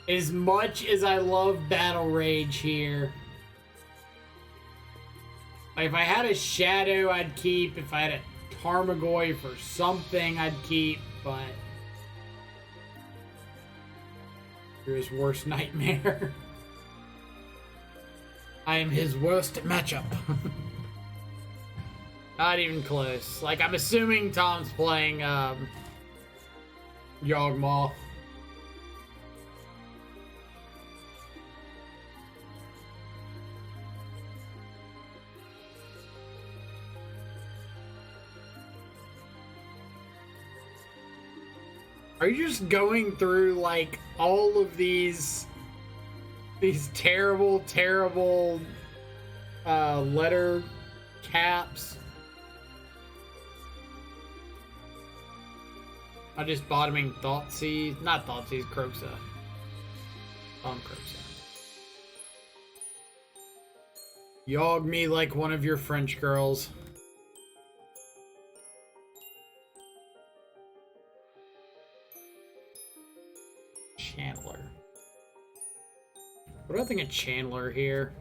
As much as I love Battle Rage here. Like, if I had a Shadow, I'd keep. If I had a Tarmogoyf for something, I'd keep. But you're his worst nightmare. I am his worst matchup. Not even close. Like, I'm assuming Tom's playing Yawgmoth. Are you just going through like all of these terrible letter caps? I just bottoming Thoughtseize, not Thoughtseize, Croxa. Croxa. Yawg me like one of your French girls. Chandler. What do I think of Chandler here?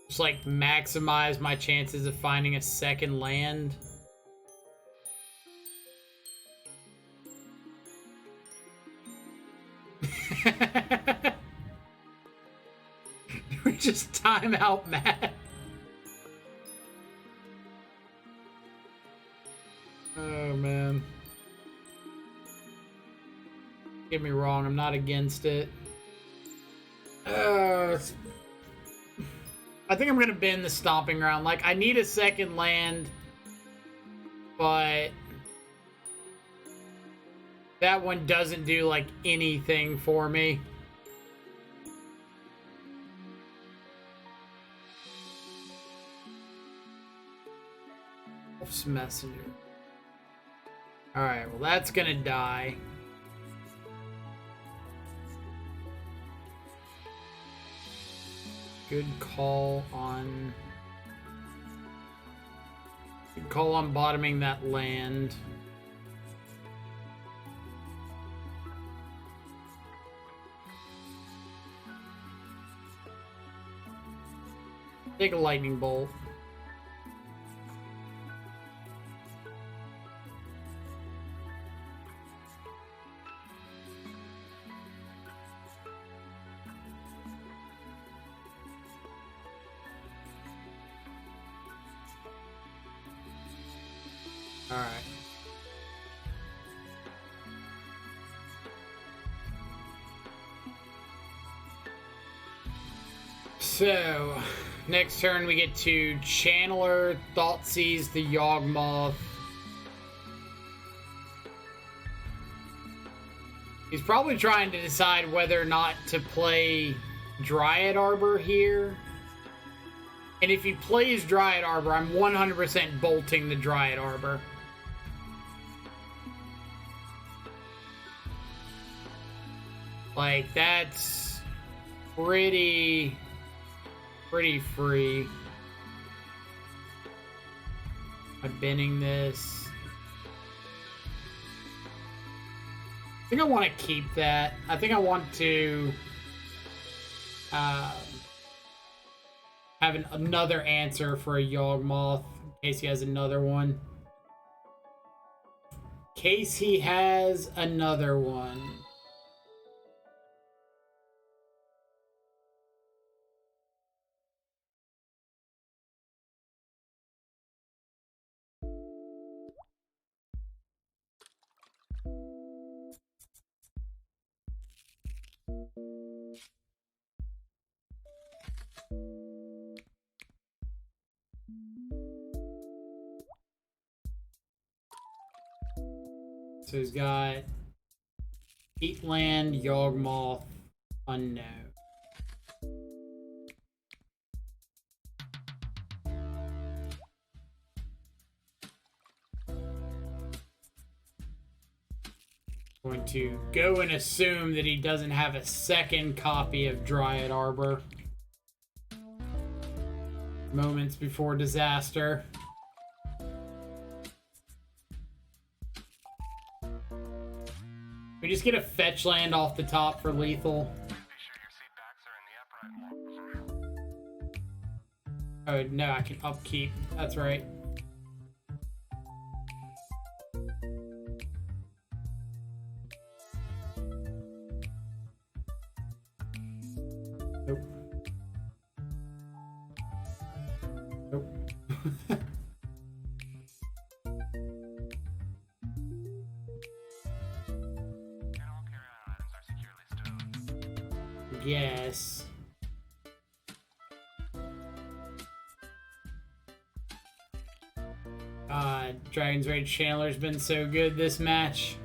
Just like maximize my chances of finding a second land. We just time out Matt. Oh man. Get me wrong, I'm not against it. I think I'm gonna bend the stomping ground. Like, I need a second land, but that one doesn't do like anything for me. Wolf's Messenger. Alright, well that's gonna die. Good call on bottoming that land. Take a lightning bolt. All right. So, next turn we get to Channeler, Thoughtseize the Yawgmoth. He's probably trying to decide whether or not to play Dryad Arbor here. And if he plays Dryad Arbor, I'm 100% bolting the Dryad Arbor. Like, that's pretty free. I'm binning this. I think I want to keep that. I think I want to have another answer for a Yawgmoth in case he has another one. In case he has another one. So he's got Peatland, Yawgmoth, Unknown. Going to go and assume that he doesn't have a second copy of Dryad Arbor. Moments before disaster. We just get a fetch land off the top for lethal. Oh no, I can upkeep. That's right. Nope. Nope. Yes. Dragon's Rage Chandler's been so good this match.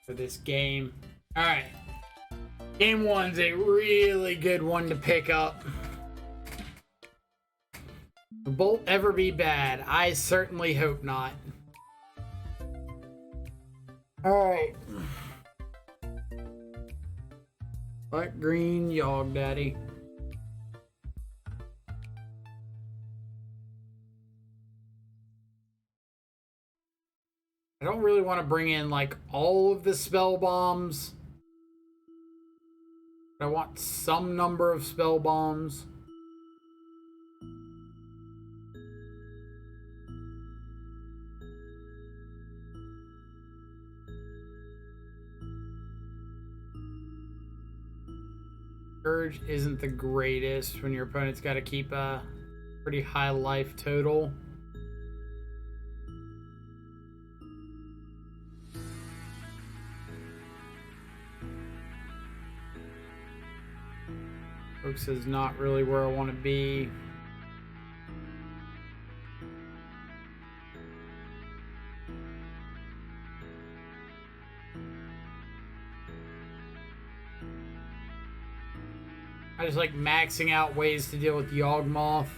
For this game. Alright. Game one's a really good one to pick up. Will Bolt ever be bad? I certainly hope not. Alright. Black green Yawg Daddy. I don't really want to bring in like all of the spell bombs. But I want some number of spell bombs. Urge isn't the greatest when your opponent's got to keep a pretty high life total. Folks is not really where I want to be. I just like maxing out ways to deal with Yawgmoth.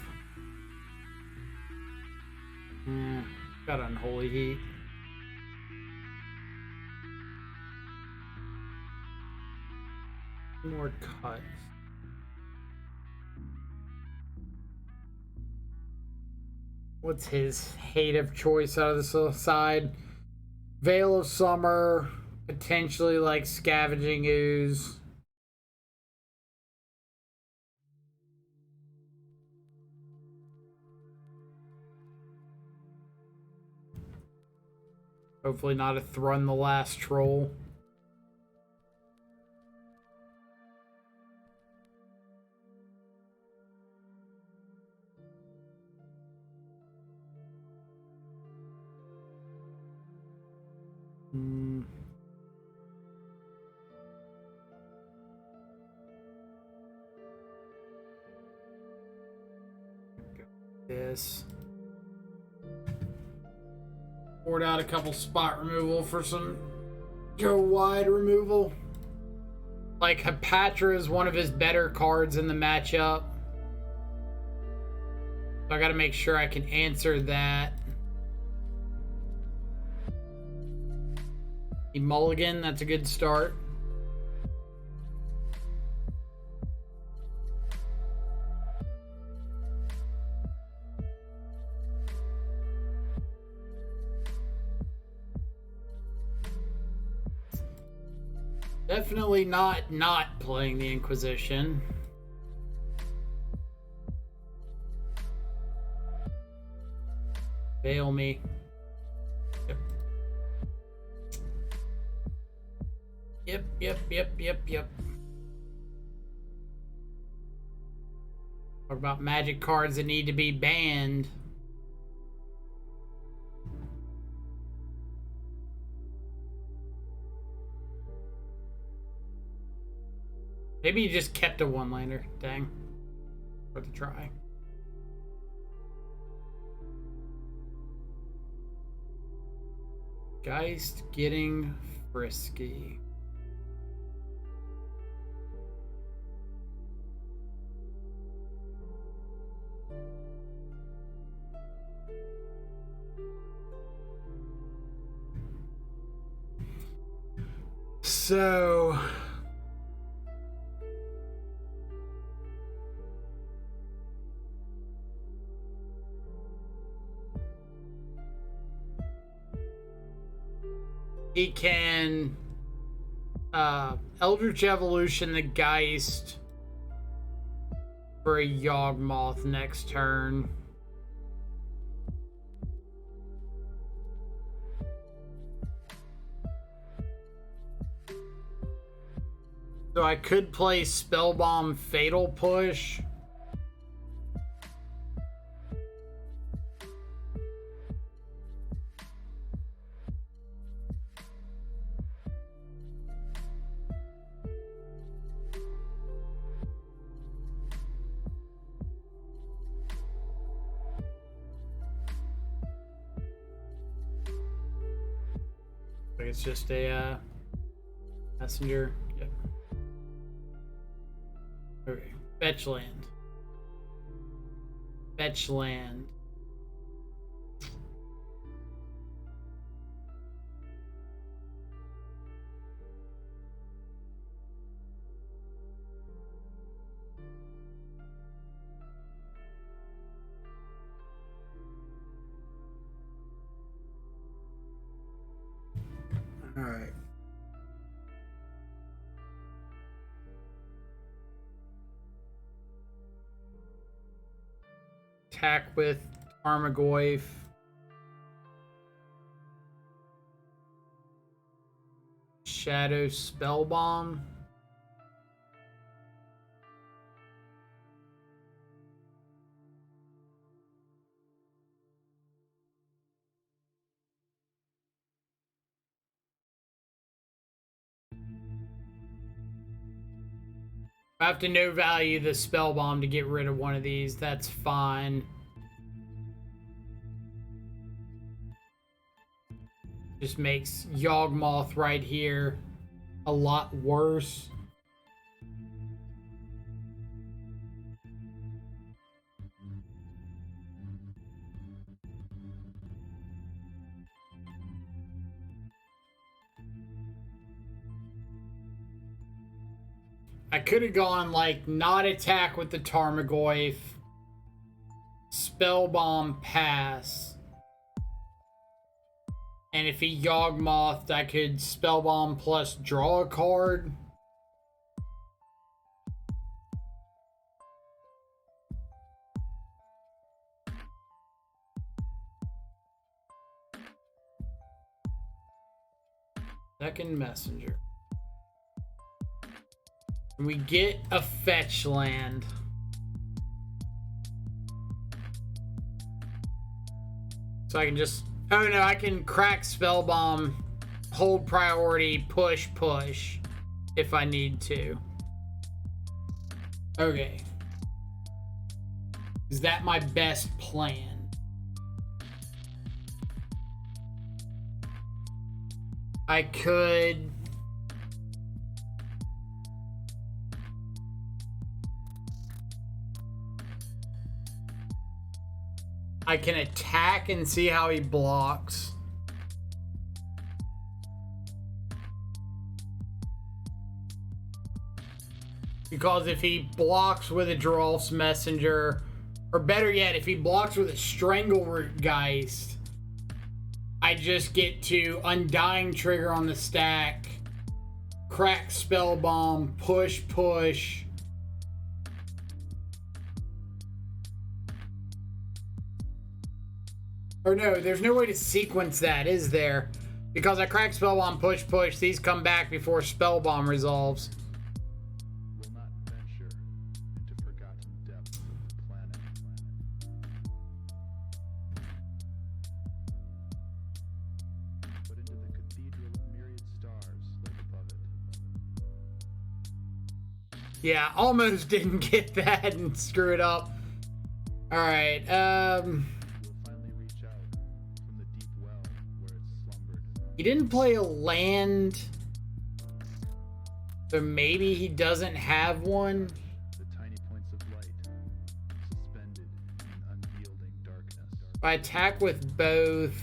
Got Unholy Heat. More cuts. What's his hate of choice out of the side? Veil of Summer, Potentially like Scavenging Ooze. Hopefully not a Thrun the Last Troll. This. Poured out a couple spot removal for some go wide removal. Like Hepatra is one of his better cards in the matchup. So I gotta make sure I can answer that. Mulligan, that's a good start. Definitely not playing the Inquisition. Fail me. Yep. Talk about magic cards that need to be banned. Maybe you just kept a one-liner. Dang. Worth a try. Geist getting frisky. So he can Eldritch Evolution the Geist for a Yawgmoth next turn. So I could play Spellbomb Fatal Push. It's just a messenger. Yep. Okay. Fetch land. Fetch land. All right. Attack with Tarmogoyf. Shadow Spellbomb. I have to no value the spell bomb to get rid of one of these. That's fine. Just makes Yawgmoth right here a lot worse. I could have gone like not attack with the Tarmogoyf, Spellbomb pass, And if he Yawgmothed, I could Spellbomb plus draw a card. Second messenger. And we get a fetch land. So I can just... Oh no, I can crack Spellbomb, hold priority, push, if I need to. Okay. Is that my best plan? I could... I can attack and see how he blocks. Because if he blocks with a Geralf's Messenger, or better yet, if he blocks with a Strangleroot Geist, I just get to Undying Trigger on the stack, crack Spellbomb, push. Or no, there's no way to sequence that, is there? Because I crack Spellbomb, push, these come back before Spellbomb resolves. Will not venture into forgotten depths of the planet. But into the cathedral of myriad stars lit above it. Yeah, almost didn't get that and screw it up. Alright, he didn't play a land, so maybe he doesn't have one. The tiny points of light, suspended in unyielding darkness. If I attack with both,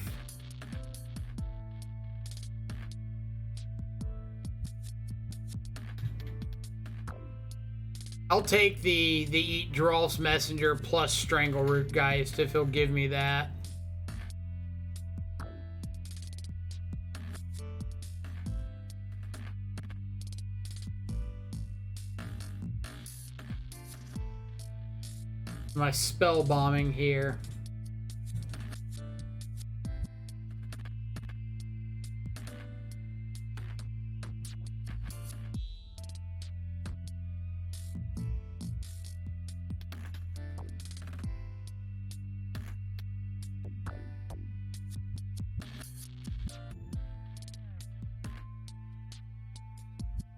I'll take the Eat Geralf's Messenger plus Strangleroot Geist if he'll give me that. My spell bombing here.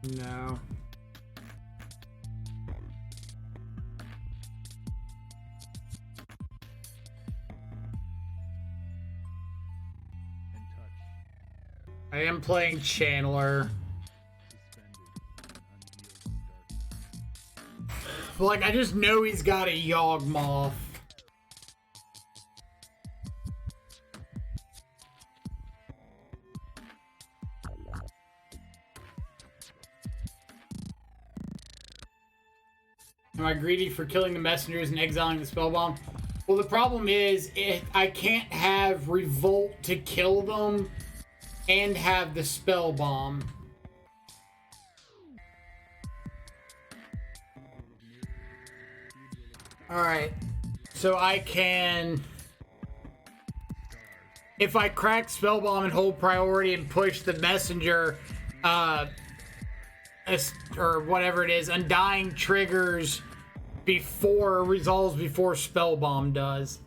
No. I am playing Channeler. Like, I just know he's got a Yawgmoth. Am I greedy for killing the messengers and exiling the spellbomb? Well, the problem is, I can't have Revolt to kill them and have the spell bomb. Alright. So I can... If I crack spell bomb and hold priority and push the messenger, or whatever it is, Undying triggers before, resolves before spell bomb does.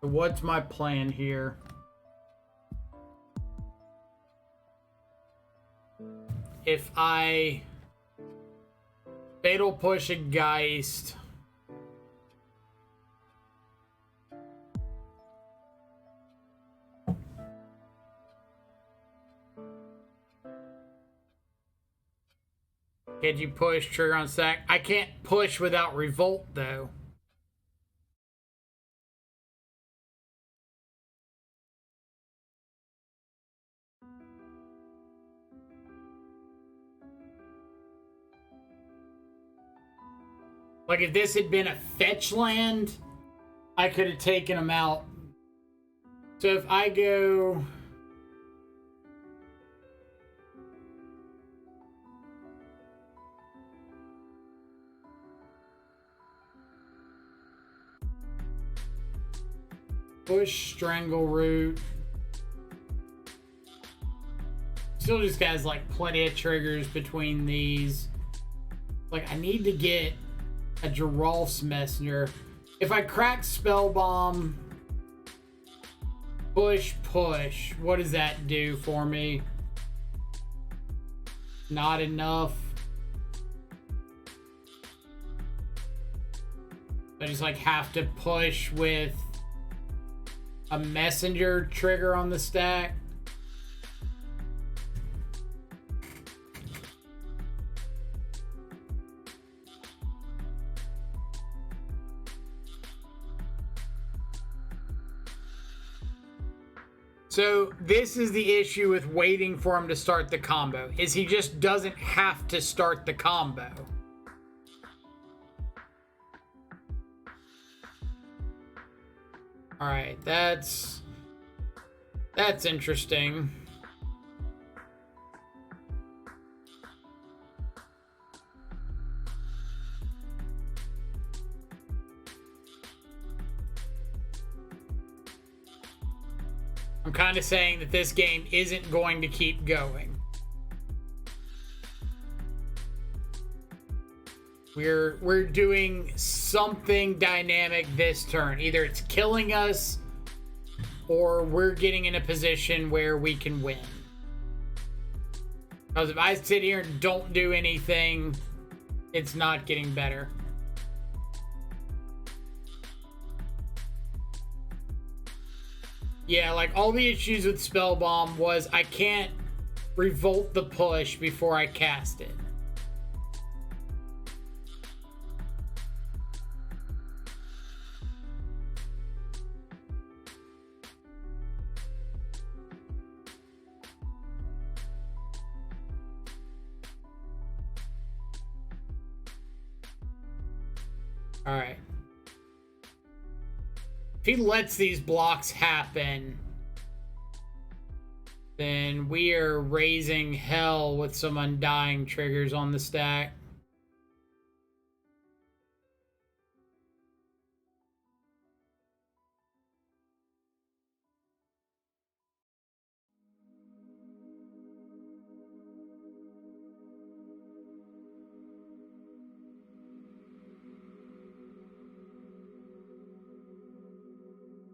What's my plan here? If I fatal push a Geist, can you push trigger on sack? I can't push without Revolt though. Like, if this had been a fetch land, I could have taken them out. So if I go... Push, Strangle Root. Still just has, like, plenty of triggers between these. Like, I need to get a Giralf's Messenger. If I crack Spell Bomb, push, what does that do for me? Not enough. I just like have to push with a messenger trigger on the stack. So this is the issue with waiting for him to start the combo, is he just doesn't have to start the combo. All right, that's interesting. I'm kind of saying that this game isn't going to keep going. We're doing something dynamic this turn. Either it's killing us or we're getting in a position where we can win. Because if I sit here and don't do anything, it's not getting better. Yeah, like all the issues with Spell Bomb was I can't revolt the push before I cast it. All right. If he lets these blocks happen, then we are raising hell with some Undying triggers on the stack.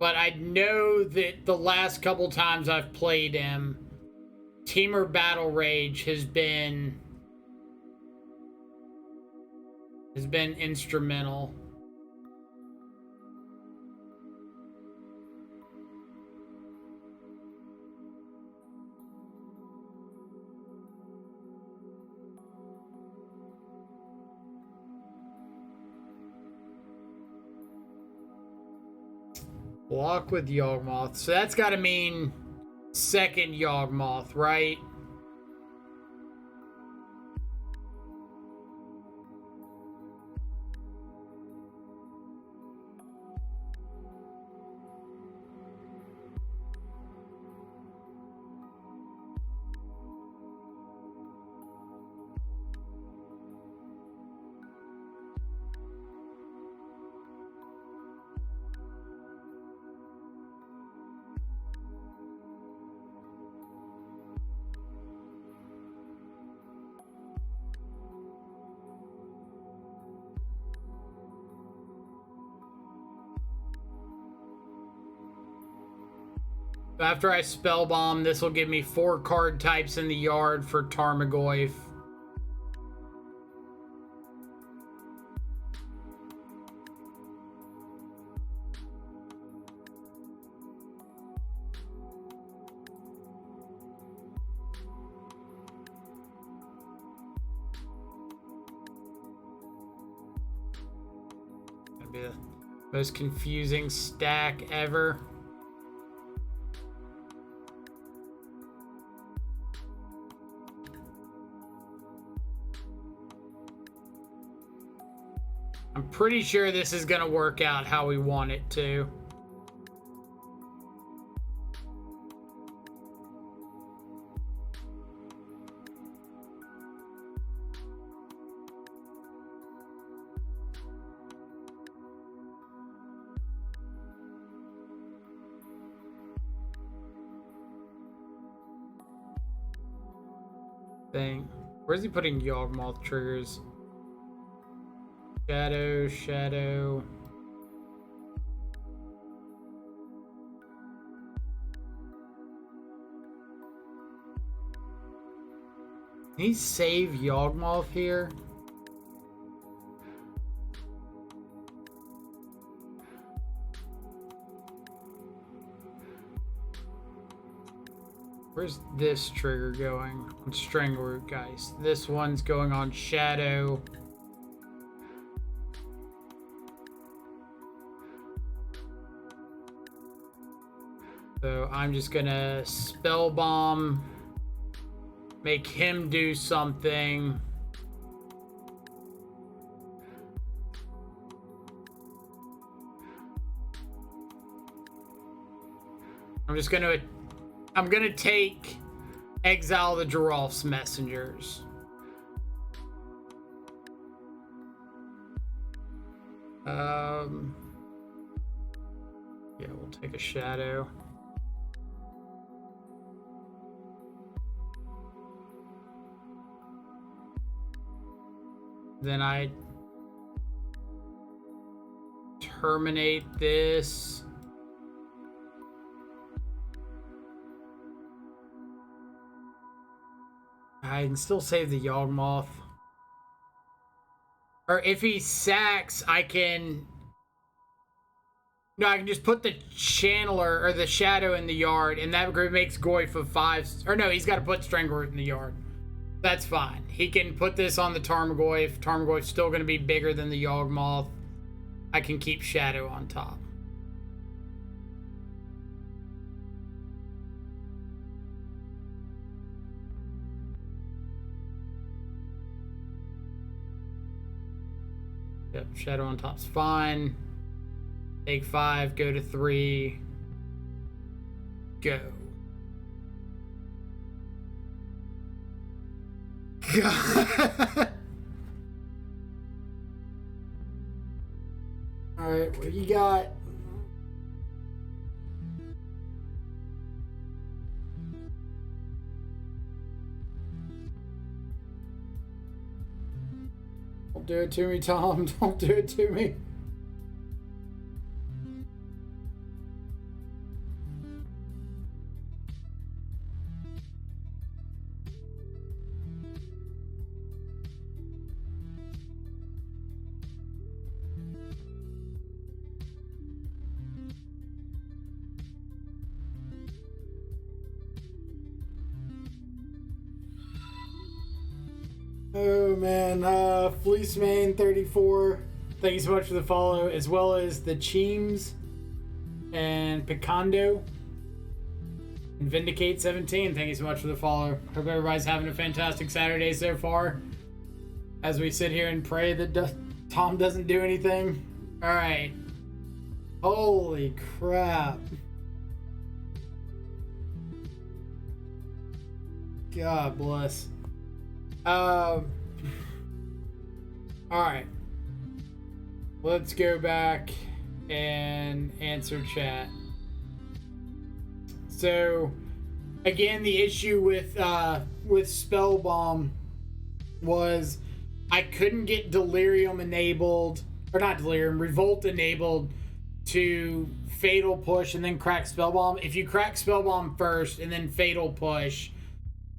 But I know that the last couple times I've played him, Teamer Battle Rage has been instrumental. Block with Yawgmoth. So that's got to mean second Yawgmoth, right? After I spell bomb, this will give me 4 card types in the yard for Tarmogoyf. That'd be the most confusing stack ever. I'm pretty sure this is gonna work out how we want it to. Thing. Where's he putting Yawgmoth triggers? Shadow. Can he save Yawgmoth here? Where's this trigger going? On Strangleroot, guys. This one's going on Shadow. So I'm just gonna Spell Bomb, make him do something. I'm gonna take Exile the Giraffe's Messengers. Yeah, we'll take a Shadow. Then I terminate this. I can still save the Yawgmoth. Or if he sacks, I can... No, I can just put the Channeler or the Shadow in the yard, and that makes Goyf of 5. Or no, he's got to put Strangleroot in the yard. That's fine. He can put this on the Tarmogoyf. Tarmogoyf's still going to be bigger than the Yawgmoth. I can keep Shadow on top. Yep, Shadow on top's fine. Take 5, go to 3. Go. God. Alright, what do you got? Don't do it to me, Tom. Don't do it to me. Oh man, Fleecemane34, thank you so much for the follow, as well as the Cheems and Picondo and Vindicate17, thank you so much for the follow. Hope everybody's having a fantastic Saturday so far as we sit here and pray that Tom doesn't do anything. Alright. Holy crap. God bless. Alright. Let's go back and answer chat. So, again, the issue with Spell Bomb was I couldn't get Delirium enabled, or not Delirium, Revolt enabled to Fatal Push and then crack Spell Bomb. If you crack Spell Bomb first and then Fatal Push,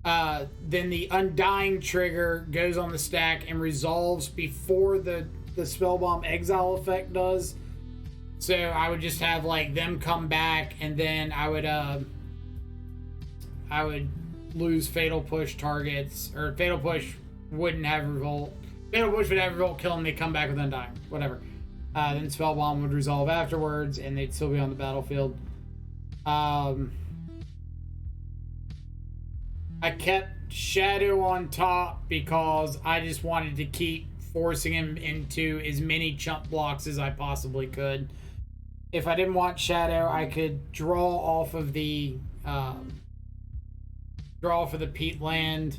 then the Undying trigger goes on the stack and resolves before the Spellbomb Exile effect does. So I would just have like them come back, and then I would lose Fatal Push targets, or Fatal Push wouldn't have Revolt. Fatal Push would have Revolt, kill them, they come back with Undying, whatever. Then Spellbomb would resolve afterwards, and they'd still be on the battlefield. I kept Shadow on top because I just wanted to keep forcing him into as many chump blocks as I possibly could. If I didn't want Shadow, I could draw off of the peatland,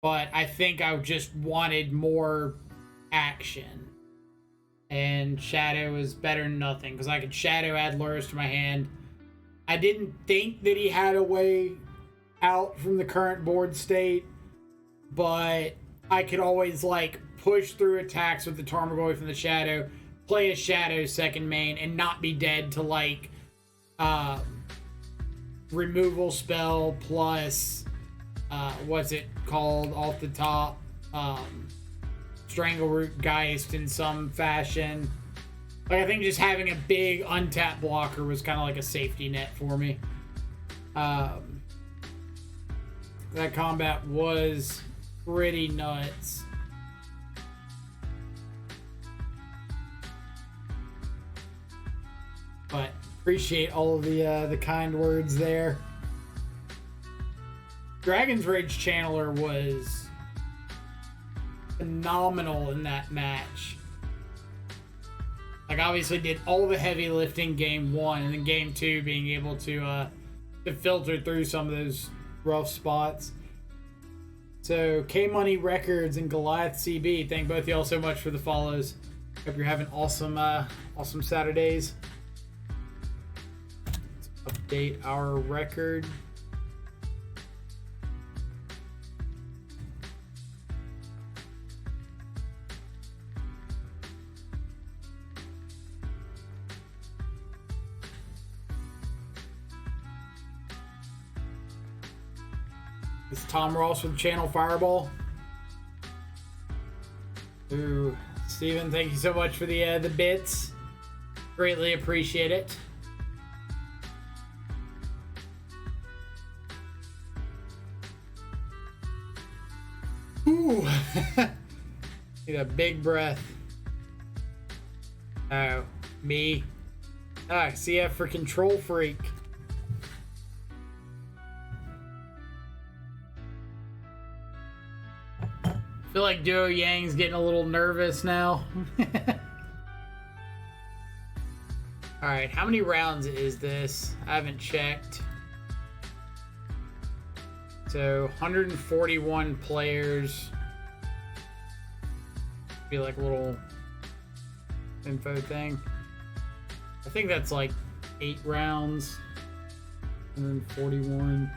but I think I just wanted more action. And Shadow is better than nothing, because I could Shadow add lures to my hand. I didn't think that he had a way out from the current board state, but I could always, like, push through attacks with the Tarmogoyf from the Shadow, play a Shadow second main, and not be dead to, like, removal spell plus, what's it called off the top? Strangleroot Geist in some fashion. Like, I think just having a big untapped blocker was kind of like a safety net for me. That combat was pretty nuts. But appreciate all of the kind words there. Dragon's Rage Channeler was phenomenal in that match. Like, obviously did all the heavy lifting game 1, and then game 2 being able to filter through some of those rough spots. So K-Money Records and Goliath CB, thank both y'all so much for the follows. Hope you're having awesome Saturdays. Let's update our record. It's Tom Ross with Channel Fireball. Ooh, Steven, thank you so much for the bits. Greatly appreciate it. Ooh. Need a big breath. Oh, me. Ah, CF for Control Freak. I feel like Duo Yang's getting a little nervous now. Alright, how many rounds is this? I haven't checked. So, 141 players. Be like a little info thing. I think that's like 8 rounds. 141.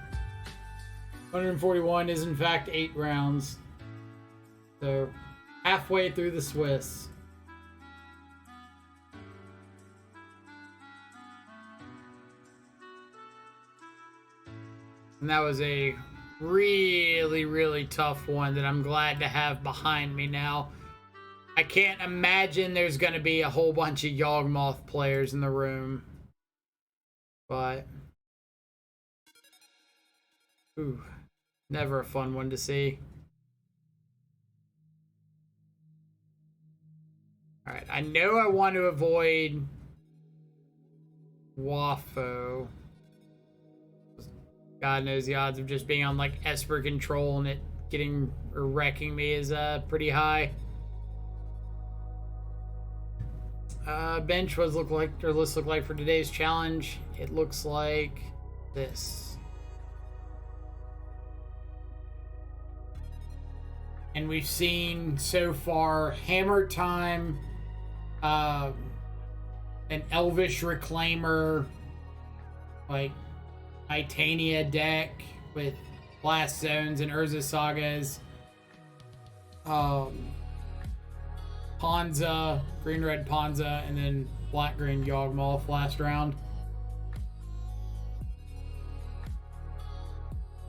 141 is in fact 8 rounds. So, halfway through the Swiss. And that was a really, really tough one that I'm glad to have behind me now. I can't imagine there's going to be a whole bunch of Yawgmoth players in the room. But, ooh, never a fun one to see. Alright, I know I want to avoid Waffo. God knows the odds of just being on like Esper control and it getting or wrecking me is pretty high. Bench was look like, or list look like for today's challenge. It looks like this. And we've seen so far Hammer Time, an Elvish Reclaimer, like Titania deck with Blast Zones and Urza Sagas, Ponza, green-red Ponza, and then black-green Yawgmoth last round.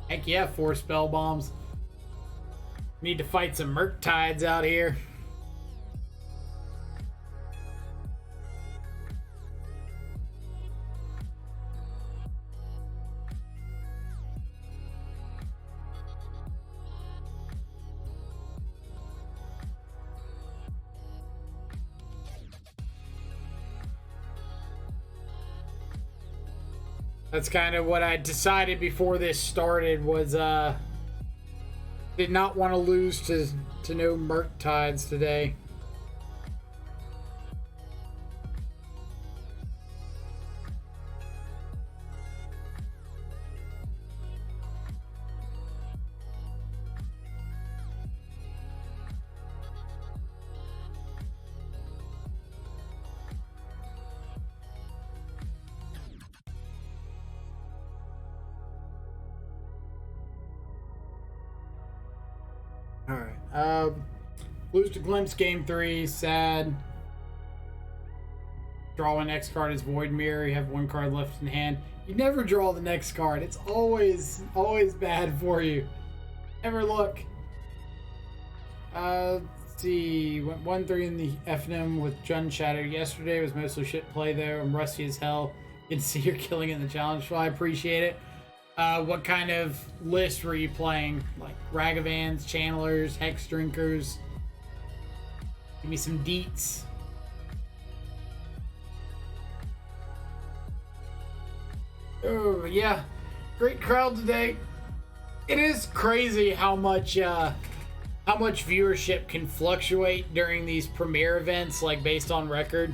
Heck yeah, 4 spell bombs. Need to fight some Murktides out here. That's kind of what I decided before this started was Did not want to lose to no Murktides today. Alright. Lose to Glimpse game 3. Sad. Draw my next card is Void Mirror. You have one card left in hand. You never draw the next card. It's always bad for you. Never look. Let's see. Went 1-3 in the FNM with Jun Shadow yesterday. It was mostly shit play though. I'm rusty as hell. You can see you're killing it in the challenge, so I appreciate it. What kind of list were you playing? Like Ragavans, Channelers, Hex Drinkers? Give me some deets. Oh yeah, great crowd today. It is crazy how much viewership can fluctuate during these premiere events, like based on record.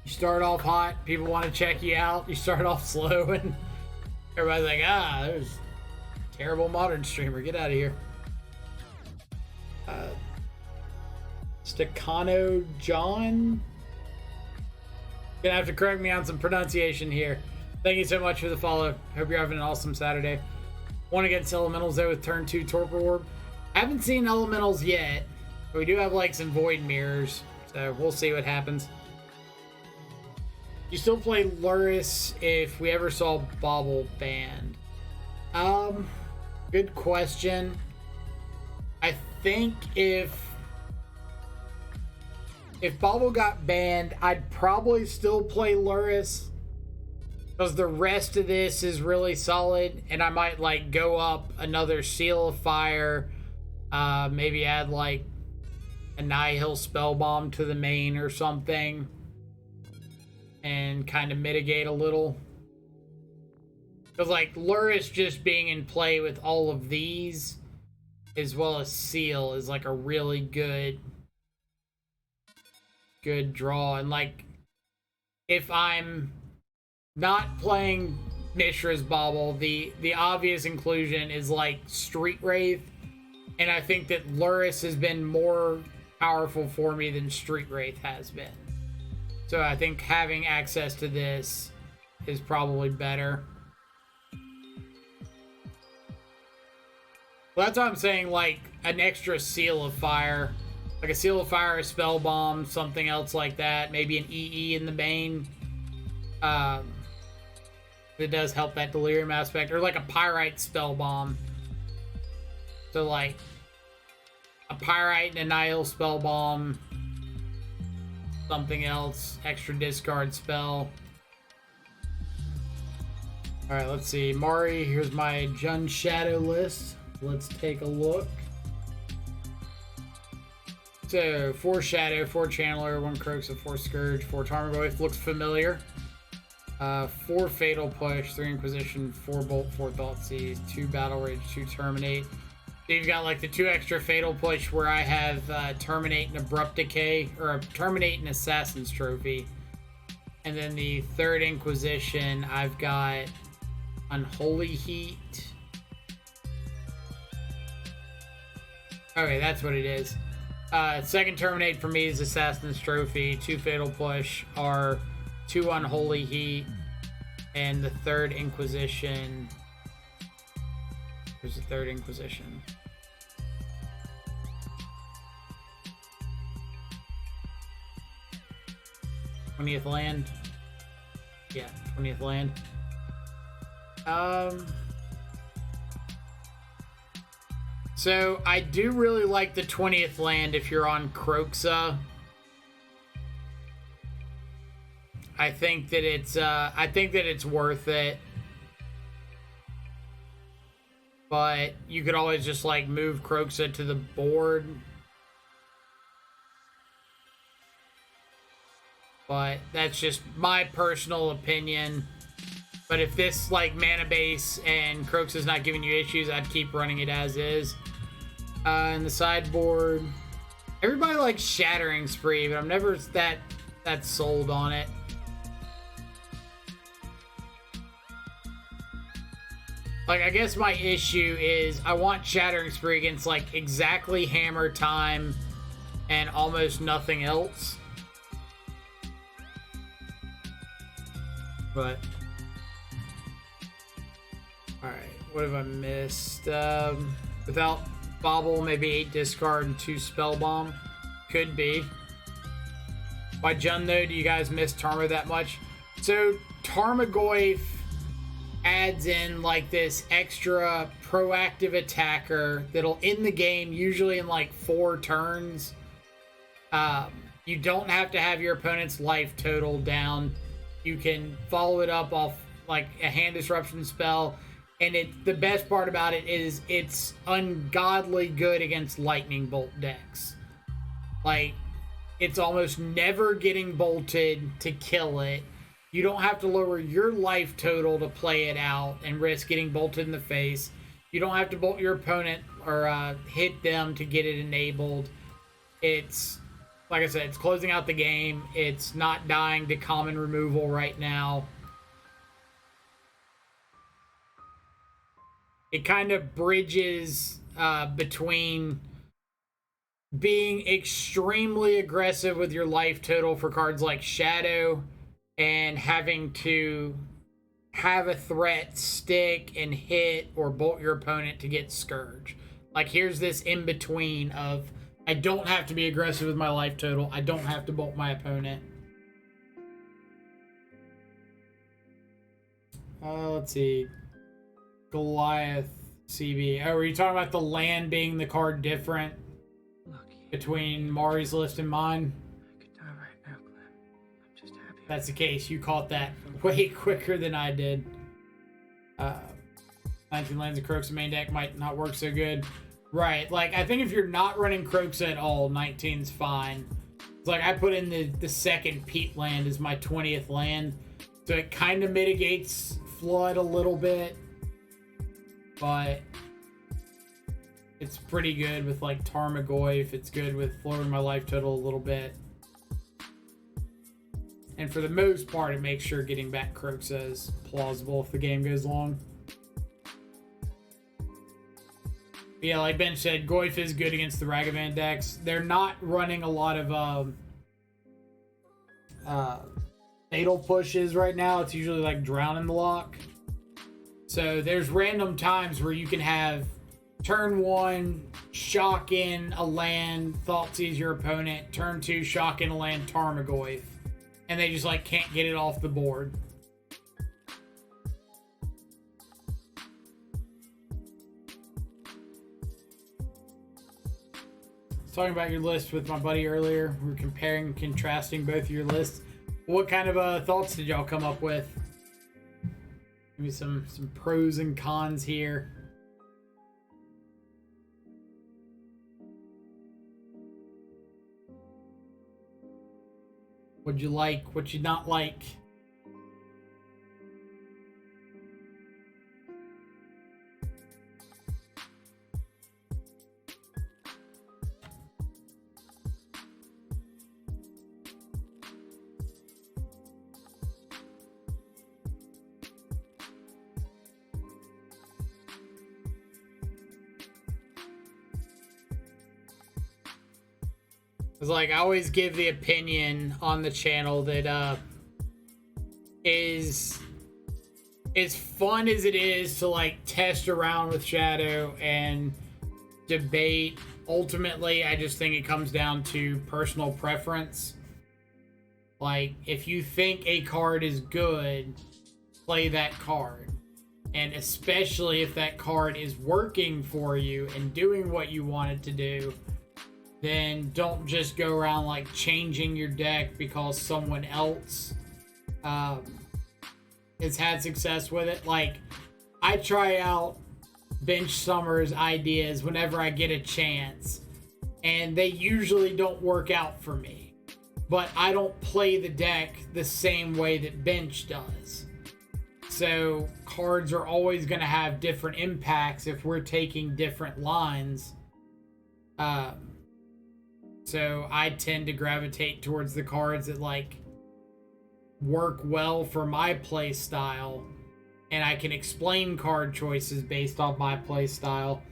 You start off hot, people want to check you out. You start off slow, and everybody's like, there's a terrible modern streamer. Get out of here. Stacano John? Gonna have to correct me on some pronunciation here. Thank you so much for the follow. Hope you're having an awesome Saturday. One against Elementals though with turn 2 Torpor Orb. Haven't seen Elementals yet, but we do have like some Void Mirrors, so we'll see what happens. You still play Luris if we ever saw Bobble banned? Good question. I think if Bobble got banned, I'd probably still play Luris, because the rest of this is really solid, and I might like go up another Seal of Fire, maybe add like a Nihil Spellbomb to the main or something, and kind of mitigate a little. Because like Luris just being in play with all of these, as well as Seal, is like a really good draw. And like, if I'm not playing Mishra's Bobble, the obvious inclusion is like Street Wraith, and I think that Luris has been more powerful for me than Street Wraith has been. So I think having access to this is probably better. Well, that's what I'm saying, like an extra Seal of Fire. Like a Seal of Fire, a Spell Bomb, something else like that. Maybe an EE in the main. It does help that Delirium aspect. Or like a Pyrite Spell Bomb. So like a Pyrite and a Nihil Spell Bomb. Something else. Extra discard spell. Alright, let's see. Mari, here's my Jun Shadow list. Let's take a look. So, 4 Shadow, 4 Channeler, 1 Croaks, 4 Scourge, 4 Tarmogoyf. Looks familiar. 4 Fatal Push, 3 Inquisition, 4 Bolt, 4 Thoughtseize, 2 Battle Rage, 2 Terminate. So you've got like the 2 extra Fatal Push where I have Terminate and Abrupt Decay, or Terminate and Assassin's Trophy. And then the 3rd Inquisition, I've got Unholy Heat. Okay, that's what it is. 2nd Terminate for me is Assassin's Trophy. 2 Fatal Push are 2 Unholy Heat. And the 3rd Inquisition. There's the 3rd Inquisition. '20th Land. Yeah, 20th Land. So I do really like the 20th Land if you're on Croxa. I think that it's worth it. But you could always just like move Croxa to the board. But that's just my personal opinion. But if this like mana base and Croaks is not giving you issues, I'd keep running it as is. In the sideboard, everybody likes Shattering Spree, but I'm never that sold on it. Like, I guess my issue is I want Shattering Spree against, like, exactly Hammer Time and almost nothing else. But, alright, what have I missed? Without Bobble, maybe 8 discard and 2 Spell Bomb. Could be. Why, Jun, though, do you guys miss Tarma that much? So, Tarmogoyf adds in like this extra proactive attacker that'll end the game usually in like 4 turns. You don't have to have your opponent's life total down. You can follow it up off like a hand disruption spell, and the best part about it is it's ungodly good against lightning bolt decks. Like, it's almost never getting bolted to kill it. You don't have to lower your life total to play it out and risk getting bolted in the face. You don't have to bolt your opponent or hit them to get it enabled. It's, like I said, it's closing out the game. It's not dying to common removal right now. It kind of bridges between being extremely aggressive with your life total for cards like Shadow and having to have a threat stick and hit or bolt your opponent to get Scourge. Like, here's this in between of, I don't have to be aggressive with my life total. I don't have to bolt my opponent. Let's see. Goliath CB. Oh, were you talking about the land being the card different between Mari's list and mine? That's the case. You caught that way quicker than I did. 19 lands of Croaks in main deck might not work so good. Right. Like, I think if you're not running Croaks at all, 19's fine. It's like I put in the second Peat land as my 20th land. So it kind of mitigates Flood a little bit. But it's pretty good with, like, Tarmogoyf. It's good with lowering my life total a little bit. And for the most part, it makes sure getting back Croaks is plausible if the game goes long. But yeah, like Ben said, Goyf is good against the Ragavan decks. They're not running a lot of fatal pushes right now. It's usually like Drown in the Lock. So there's random times where you can have turn 1, shock in a land, Thoughtseize your opponent. Turn 2, shock in a land, Tarmogoyf. And they just, like, can't get it off the board. I was talking about your list with my buddy earlier. We were comparing and contrasting both of your lists. What kind of thoughts did y'all come up with? Give me some pros and cons here. What'd you like? What you not like? It's like I always give the opinion on the channel that is as fun as it is to like test around with Shadow and debate. Ultimately, I just think it comes down to personal preference. Like, if you think a card is good, play that card. And especially if that card is working for you and doing what you want it to do, then don't just go around like changing your deck because someone else has had success with it. Like, I try out Bench Summer's ideas whenever I get a chance, and they usually don't work out for me. But I don't play the deck the same way that Bench does. So cards are always going to have different impacts if we're taking different lines. So I tend to gravitate towards the cards that like work well for my play style, and I can explain card choices based on my play style.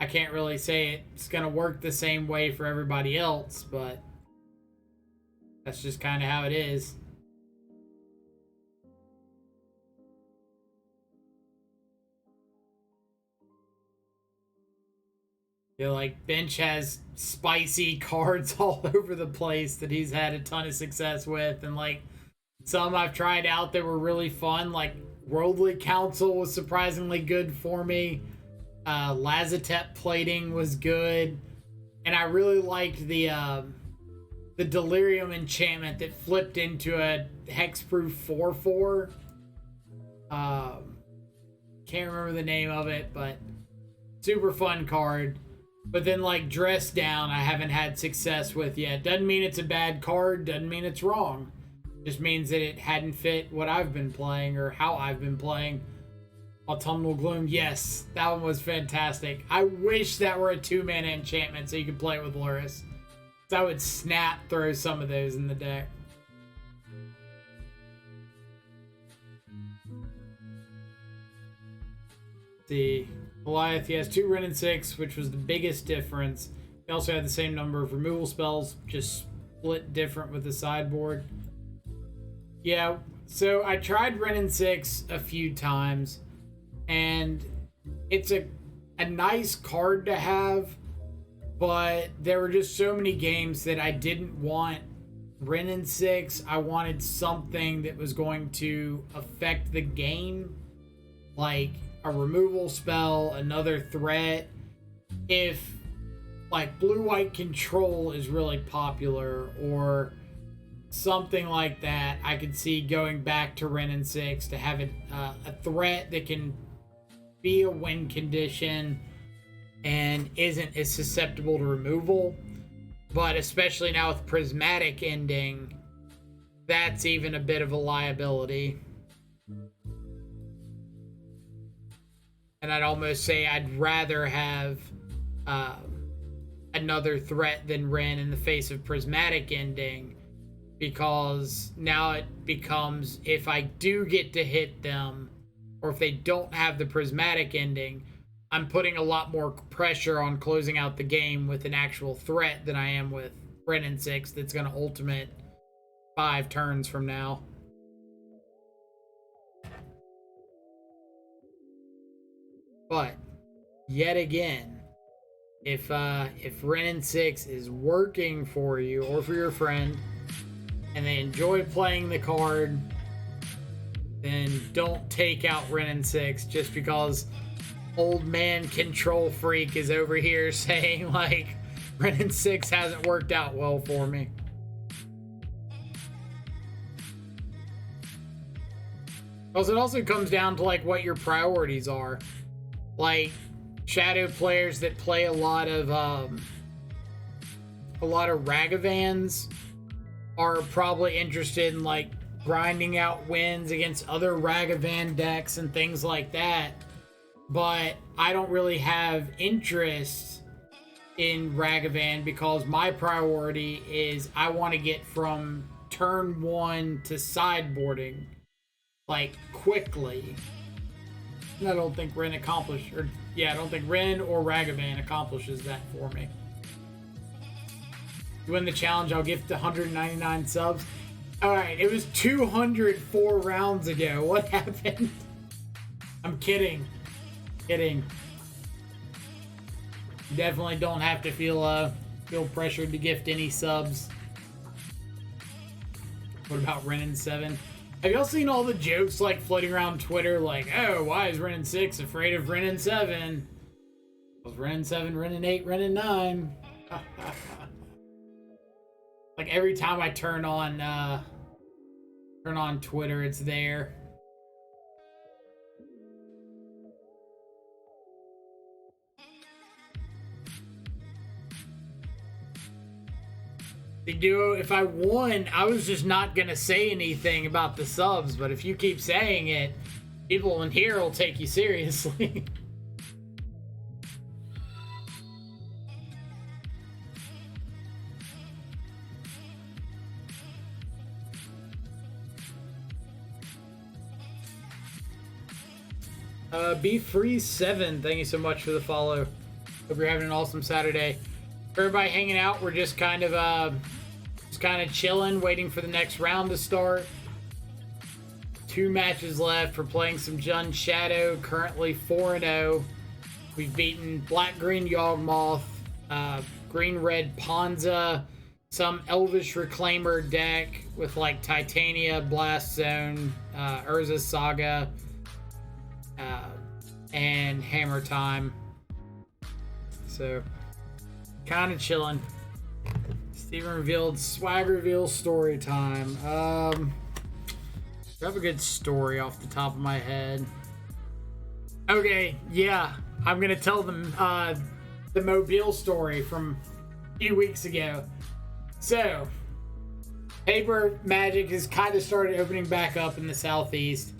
I can't really say it's going to work the same way for everybody else, but that's just kind of how it is. You know, like Bench has spicy cards all over the place that he's had a ton of success with, and like some I've tried out that were really fun. Like Worldly Council was surprisingly good for me. Lazatep plating was good, and I really liked the Delirium enchantment that flipped into a hexproof 4/4. Can't remember the name of it, but super fun card. But then like Dress Down, I haven't had success with yet. Doesn't mean it's a bad card. Doesn't mean it's wrong. Just means that it hadn't fit what I've been playing or how I've been playing. Autumnal Gloom, yes, that one was fantastic. I wish that were a 2-mana enchantment so you could play it with Luris. So I would snap throw some of those in the deck. See, Goliath, he has 2 Wrenn and 6, which was the biggest difference. He also had the same number of removal spells, just split different with the sideboard. Yeah, so I tried Wrenn and 6 a few times, and it's a nice card to have, but there were just so many games that I didn't want Wrenn and 6. I wanted something that was going to affect the game, like a removal spell, another threat. If like blue-white control is really popular or something like that, I could see going back to Wrenn and 6 to have a threat that can be a win condition and isn't as susceptible to removal. But especially now with Prismatic ending, that's even a bit of a liability. And I'd almost say I'd rather have another threat than Wrenn in the face of Prismatic ending, because now it becomes, if I do get to hit them, or if they don't have the Prismatic ending, I'm putting a lot more pressure on closing out the game with an actual threat than I am with Wrenn and 6 that's going to ultimate 5 turns from now. But yet again, if Wrenn and 6 is working for you or for your friend and they enjoy playing the card, then don't take out Wrenn and 6 just because old man control freak is over here saying like Wrenn and 6 hasn't worked out well for me. Because it also comes down to like what your priorities are. Like shadow players that play a lot of Ragavans are probably interested in like grinding out wins against other Ragavan decks and things like that. But I don't really have interest in Ragavan because my priority is I want to get from turn 1 to sideboarding like quickly. And I don't think Wrenn I don't think Wrenn or Ragavan accomplishes that for me. You win the challenge, I'll gift 199 subs. Alright, it was 204 rounds ago. What happened? I'm kidding. You definitely don't have to feel pressured to gift any subs. What about Wrenn and 7? Have y'all seen all the jokes like floating around Twitter like, oh, why is Wrenn and 6 afraid of Wrenn and 7? Was Wrenn and 7, Wrenn and 8, Wrenn and 9? Like every time I turn on Twitter, it's there. The duo, if I won, I was just not gonna say anything about the subs, but if you keep saying it, People in here will take you seriously. Be Free 7, thank you so much for the follow. Hope you're having an awesome Saturday. For everybody hanging out, we're just kind of chilling, waiting for the next round to start. 2 matches left for playing some Jun Shadow, currently 4-0. We've beaten Black Green Yawgmoth, Green Red Ponza, some Elvish Reclaimer deck with like Titania, Blast Zone, Urza Saga, and Hammer Time. So, kind of chilling. Steven revealed swag reveal story time. I have a good story off the top of my head. Okay, yeah, I'm gonna tell them the Mobile story from a few weeks ago. So, paper magic has kind of started opening back up in the southeast,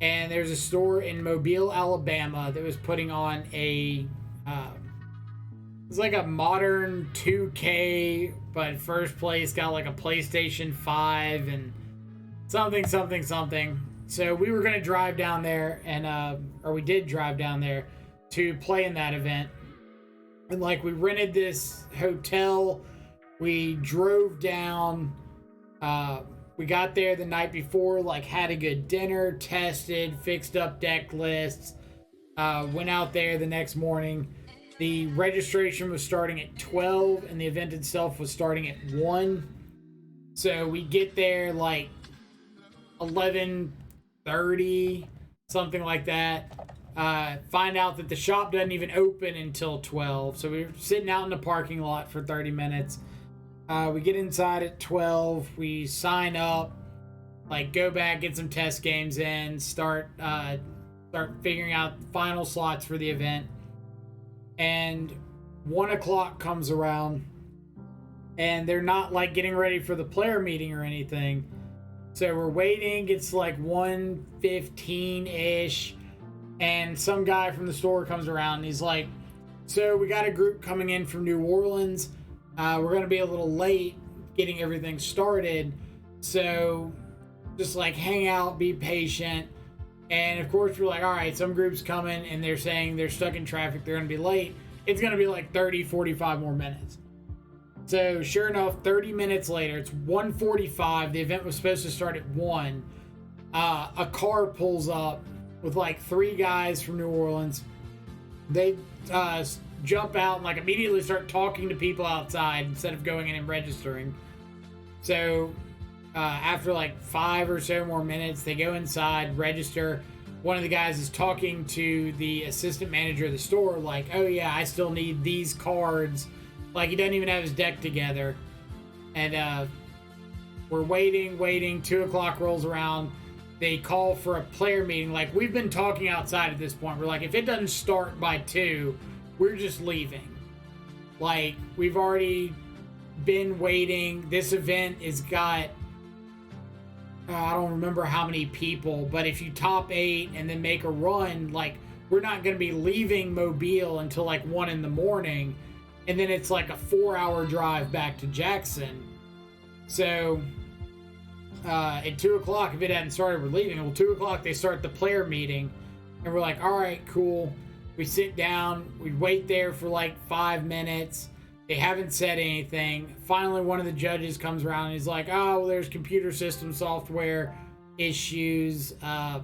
and there's a store in Mobile, Alabama that was putting on a it's like a modern 2K, but first place got like a PlayStation 5 and something. So we were gonna drive down there, and or we did drive down there to play in that event. And like we rented this hotel, we drove down, we got there the night before, like had a good dinner, tested, fixed up deck lists, went out there the next morning. The registration was starting at 12 and the event itself was starting at 1. So we get there like 11:30, something like that. Find out that the shop doesn't even open until 12. So we were sitting out in the parking lot for 30 minutes. We get inside at 12. We sign up, like go back, get some test games in, start figuring out final slots for the event. And 1 o'clock comes around, and they're not like getting ready for the player meeting or anything. So we're waiting. It's like 1:15-ish, and some guy from the store comes around and he's like, so we got a group coming in from New Orleans. We're going to be a little late getting everything started. So just like hang out, be patient. And of course we're like, all right, some group's coming and they're saying they're stuck in traffic, they're going to be late. It's going to be like 30-45 more minutes. So sure enough, 30 minutes later, it's 1:45. The event was supposed to start at 1. A car pulls up with like 3 guys from New Orleans. They jump out and like immediately start talking to people outside instead of going in and registering. So after like 5 or so more minutes, they go inside, register. One of the guys is talking to the assistant manager of the store, like, oh yeah, I still need these cards. Like, he doesn't even have his deck together. And we're waiting. 2 o'clock rolls around. They call for a player meeting. Like, we've been talking outside at this point. We're like, if it doesn't start by 2, we're just leaving. Like, we've already been waiting. This event has got, I don't remember how many people, but if you top 8 and then make a run, like, we're not going to be leaving Mobile until like 1 in the morning. And then it's like a 4-hour drive back to Jackson. So at 2 o'clock, if it hadn't started, we're leaving. Well, 2 o'clock, they start the player meeting. And we're like, all right, cool. We sit down. We wait there for like 5 minutes. They haven't said anything. Finally, one of the judges comes around and he's like, oh, well, there's computer system software issues. We're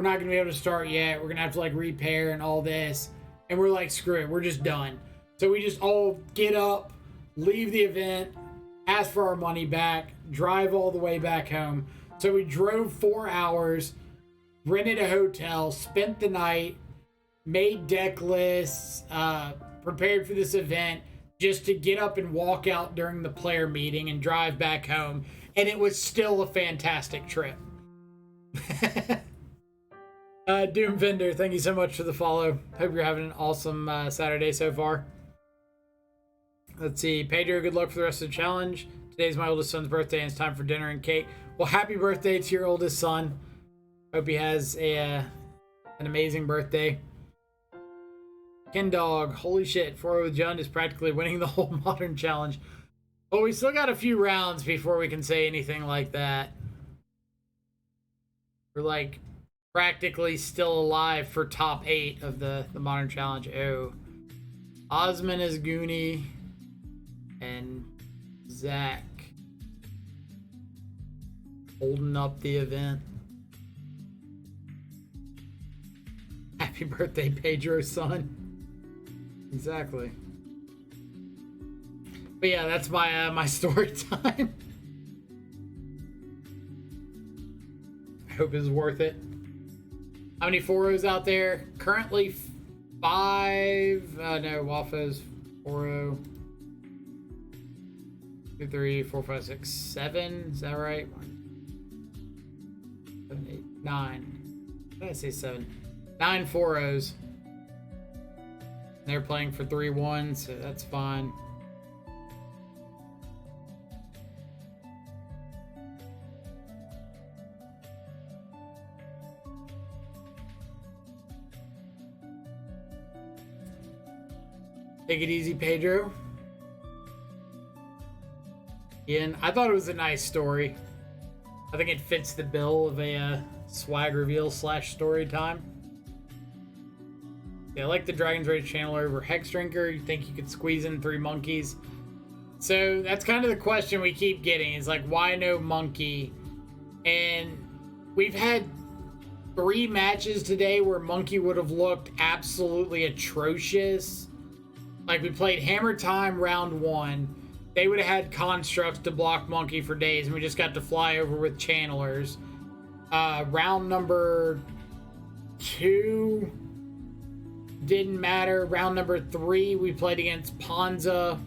not going to be able to start yet. We're going to have to like repair and all this. And we're like, screw it. We're just done. So we just all get up, leave the event, ask for our money back, drive all the way back home. So we drove 4 hours, rented a hotel, spent the night, made deck lists, prepared for this event, just to get up and walk out during the player meeting and drive back home. And it was still a fantastic trip. Doom Vendor, thank you so much for the follow. Hope you're having an awesome Saturday so far. Let's see. Pedro, good luck for the rest of the challenge. Today's my oldest son's birthday and it's time for dinner and cake. Well, happy birthday to your oldest son. Hope he has an amazing birthday. Ken Dog, holy shit, 4 with John is practically winning the whole modern challenge. But we still got a few rounds before we can say anything like that. We're like practically still alive for top 8 of the modern challenge. Oh, Osman is Goonie and Zach holding up the event. Happy birthday, Pedro's son. Exactly. But yeah, that's my my story time. I hope it's worth it. How many 4-0s out there? Currently 5. No, Waffles 4-0. 2, 3, 4, 5, 6, 7. Is that right? 1, 7, 8, 9. Did I say 7? 9 4-0s. They're playing for 3-1, so that's fine. Take it easy, Pedro. Ian, I thought it was a nice story. I think it fits the bill of a swag reveal / story time. Yeah, I like the Dragon's Rage channel over Hex Drinker. You think you could squeeze in 3 monkeys? So that's kind of the question we keep getting. Is like, why no monkey? And we've had 3 matches today where monkey would have looked absolutely atrocious. Like, we played Hammer Time round 1. They would have had constructs to block monkey for days, and we just got to fly over with channelers. Round number 2 didn't matter. Round number 3, we played against Ponza,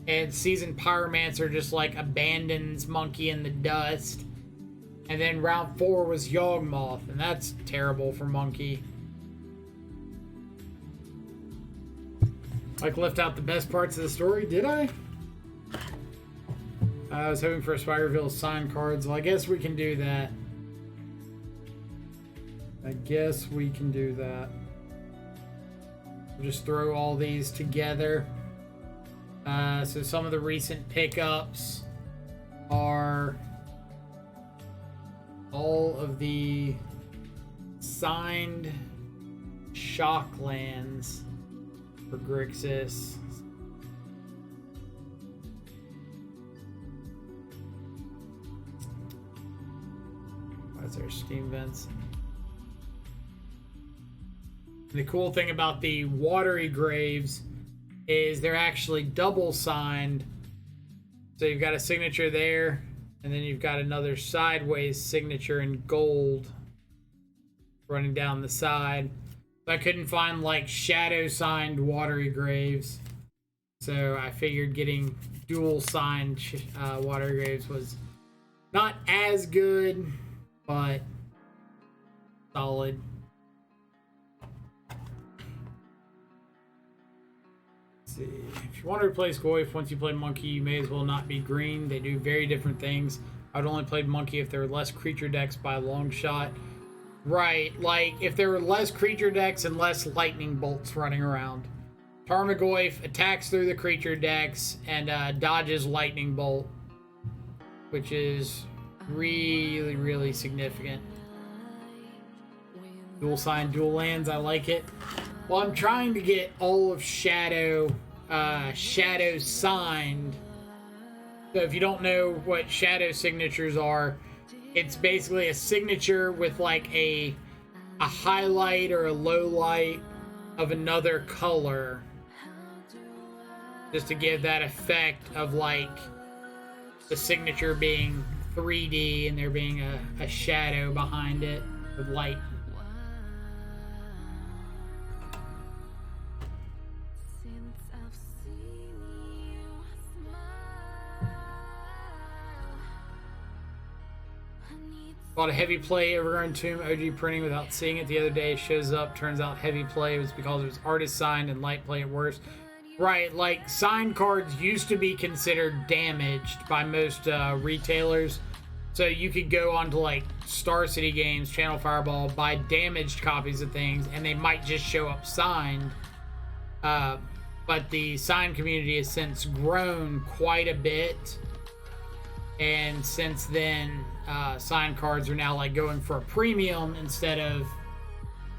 and Seasoned Pyromancer just like abandons monkey in the dust. And then round 4 was Yawgmoth, and that's terrible for monkey. Like, left out the best parts of the story, did I? I was hoping for a swag reveal signed cards. Well, I guess we can do that. We'll just throw all these together. So some of the recent pickups are all of the signed Shocklands for Grixis. Why's there Steam vents? And the cool thing about the Watery Graves is they're actually double signed. So you've got a signature there, and then you've got another sideways signature in gold running down the side. I couldn't find like shadow signed Watery Graves, so I figured getting dual signed Watery Graves was not as good, but solid. Let's see. If you want to replace Goyf once you play monkey, you may as well not be green. They do very different things. I would only play monkey if there were less creature decks by a long shot. Right, like if there were less creature decks and less lightning bolts running around. Tarmogoyf attacks through the creature decks and dodges lightning bolt, which is really, really significant. Dual sign, dual lands, I like it. Well, I'm trying to get all of Shadow signed. So if you don't know what Shadow signatures are, it's basically a signature with like a highlight or a low light of another color, just to give that effect of like the signature being 3D and there being a shadow behind it with light. Bought a heavy play Overgrown Tomb OG printing without seeing it the other day. Shows up, turns out heavy play was because it was artist signed and light play at worst. Right, like signed cards used to be considered damaged by most retailers. So you could go onto like Star City Games, Channel Fireball, buy damaged copies of things, and they might just show up signed. But the signed community has since grown quite a bit. And since then, signed cards are now like going for a premium instead of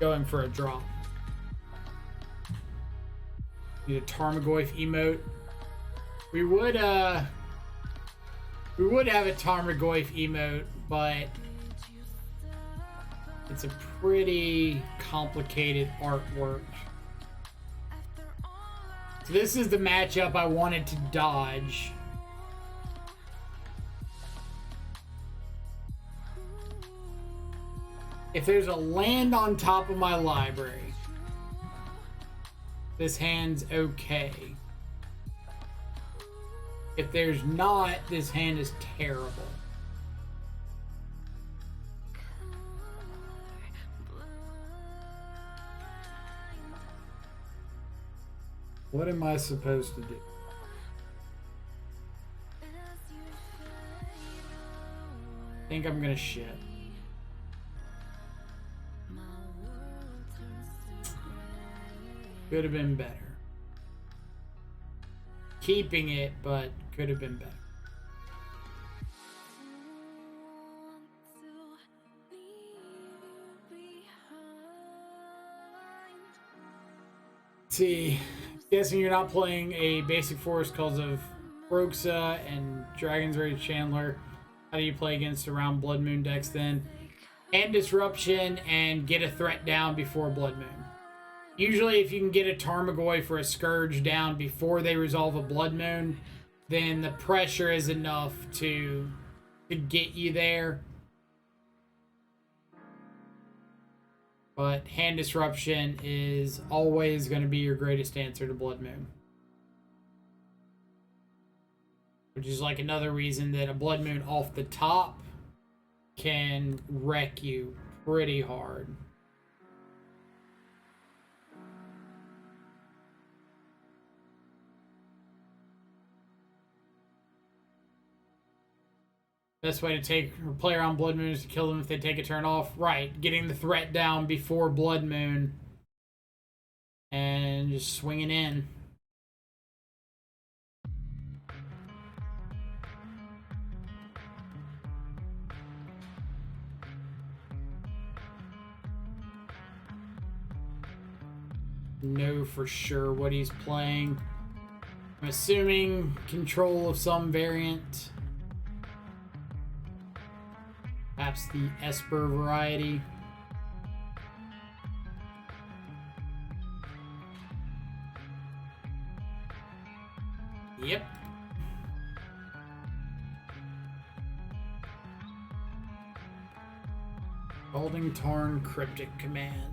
going for a drop. Need a Tarmogoyf emote. We would have a Tarmogoyf emote, but it's a pretty complicated artwork. So this is the matchup I wanted to dodge. If there's a land on top of my library, this hand's okay. If there's not, this hand is terrible. What am I supposed to do? I think I'm gonna shit. Could have been better. Keeping it, but could have been better. Let's see, guessing you're not playing a basic force because of Broxa and Dragon's Rage Chandler. How do you play against around Blood Moon decks then? And Disruption and get a threat down before Blood Moon. Usually if you can get a Tarmogoyf or a Scourge down before they resolve a Blood Moon, then the pressure is enough to get you there. But Hand Disruption is always going to be your greatest answer to Blood Moon. Which is like another reason that a Blood Moon off the top can wreck you pretty hard. Best way to take or play around Blood Moon is to kill them if they take a turn off. Right, getting the threat down before Blood Moon. And just swinging in. Know for sure what he's playing. I'm assuming control of some variant. Perhaps the Esper variety. Yep. Balding Tarn Cryptic Command.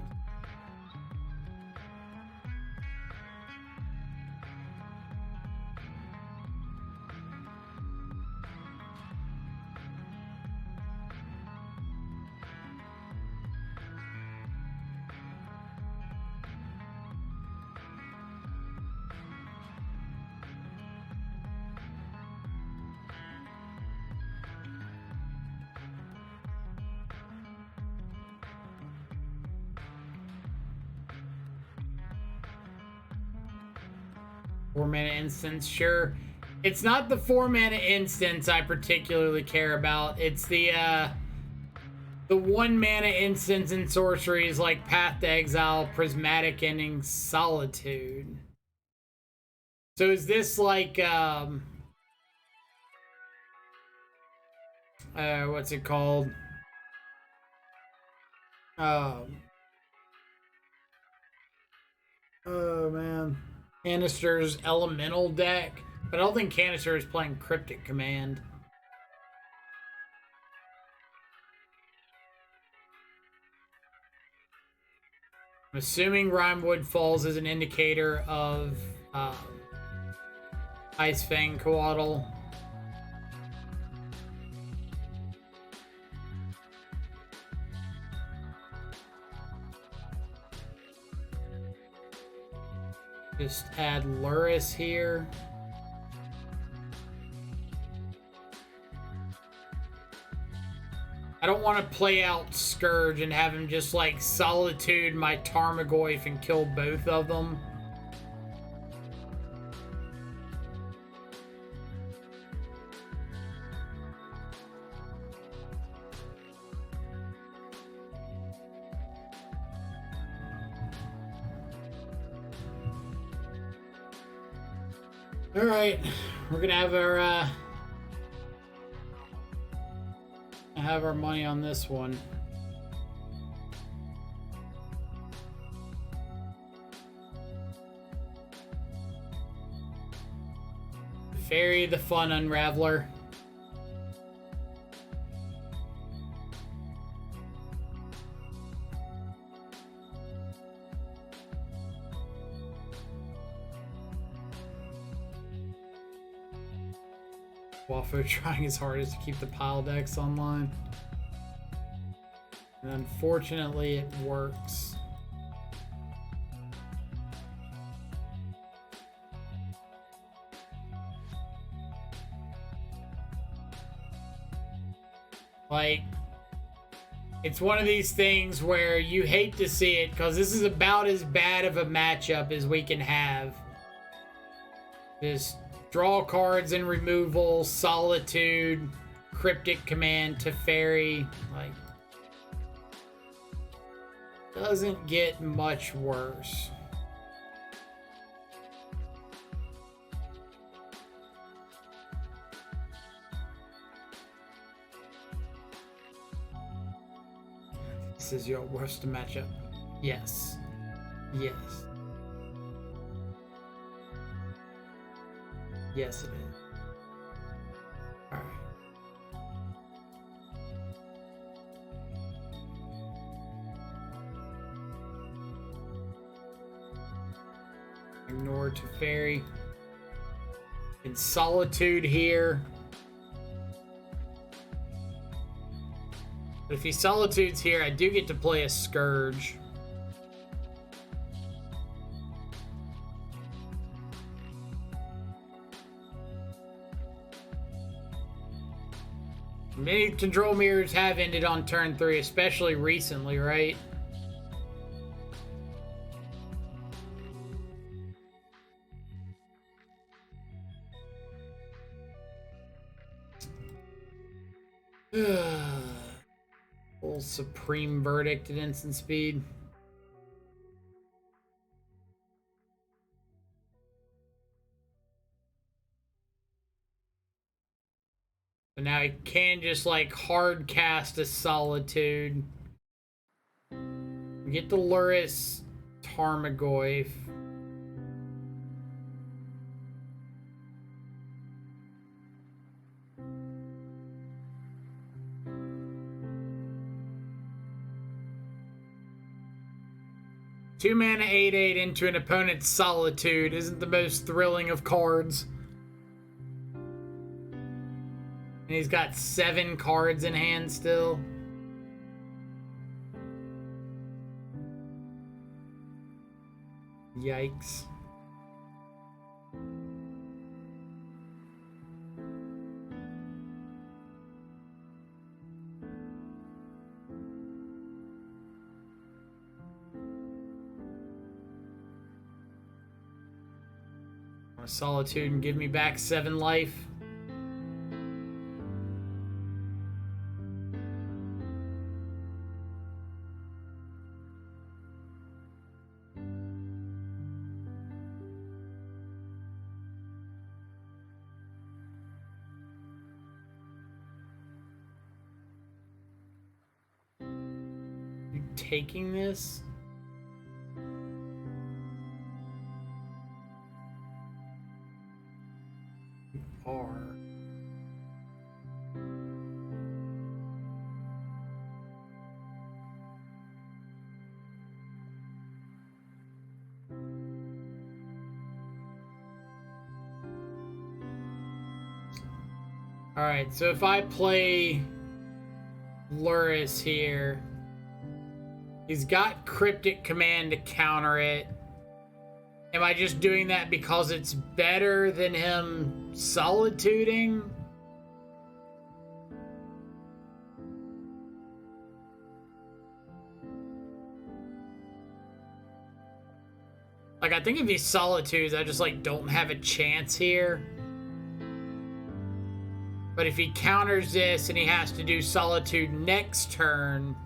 Four-mana instance, sure. It's not the 4-mana instance I particularly care about. It's the 1-mana instance in sorceries like Path to Exile, Prismatic Ending, Solitude. So is this like what's it called? Oh man. Canister's Elemental deck, but I don't think Canister is playing Cryptic Command. I'm assuming Rimewood Falls is an indicator of Ice Fang Coatl. Just add Luris here. I don't want to play out Scourge and have him just like Solitude my Tarmogoyf and kill both of them. All right, we're gonna have our money on this one. Fairy the Fun Unraveler. Waffo trying his hardest to keep the pile decks online. And unfortunately, it works. Like, it's one of these things where you hate to see it because this is about as bad of a matchup as we can have. Just draw cards and removal, Solitude, Cryptic Command to Fairy. Like, doesn't get much worse. This is your worst matchup. Yes. Yes. Yes, it is. Alright. Ignore to Fairy. In Solitude here. But if he Solitudes here, I do get to play a Scourge. Many control mirrors have ended on turn 3, especially recently, right? Full Supreme Verdict at instant speed. So now he can just like hard cast a Solitude. Get the Luris Tarmogoyf. Two mana 8/8 into an opponent's Solitude isn't the most thrilling of cards. And he's got 7 cards in hand still. Yikes. A Solitude and give me back 7 life. You taking this? Are. Alright, so if I play Luris here, he's got Cryptic Command to counter it. Am I just doing that because it's better than him Solituding? Like, I think if he's Solitudes, I just, like, don't have a chance here. But if he counters this and he has to do Solitude next turn,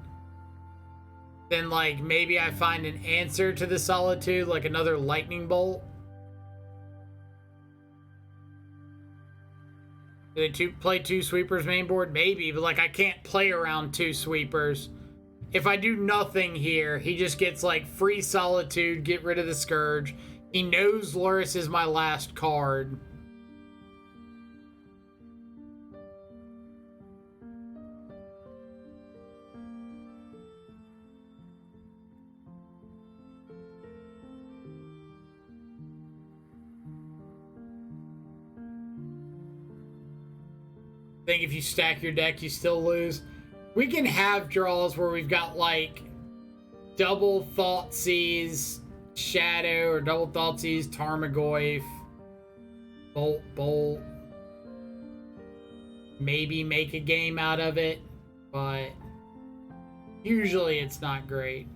then, like, maybe I find an answer to the Solitude, like another Lightning Bolt. Do they play 2 sweepers main board? Maybe, but, like, I can't play around 2 sweepers. If I do nothing here, he just gets, like, free Solitude, get rid of the Scourge. He knows Luris is my last card. I think if you stack your deck, you still lose. We can have draws where we've got, like, double Thoughtseize, Shadow, or double Thoughtseize, Tarmogoyf, Bolt. Maybe make a game out of it, but usually it's not great.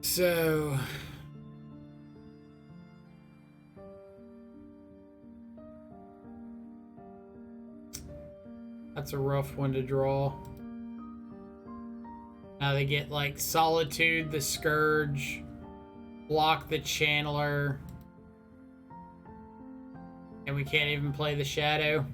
So... that's a rough one to draw. Now they get, like, Solitude, the Scourge, block the Channeler, and we can't even play the Shadow.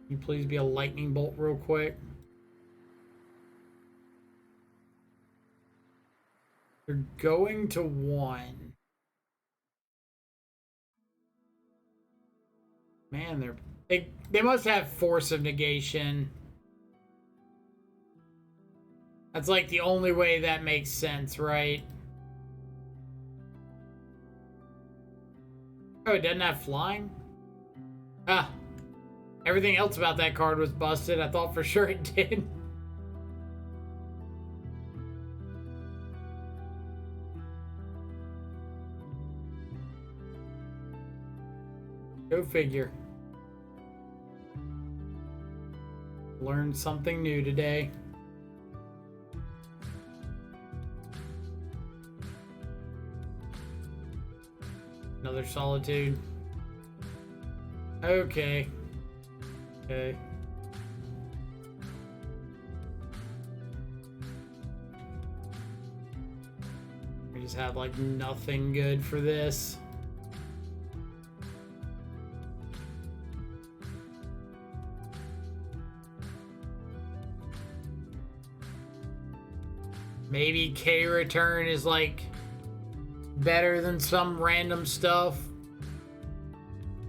Can you please be a Lightning Bolt real quick? You're going to 1. Man, they must have Force of Negation. That's like the only way that makes sense, right? Oh, it doesn't have flying? Ah. Everything else about that card was busted. I thought for sure it did. Go figure. Learned something new today. Another Solitude. Okay. Okay. We just have, like, nothing good for this. Maybe K-Return is, like, better than some random stuff.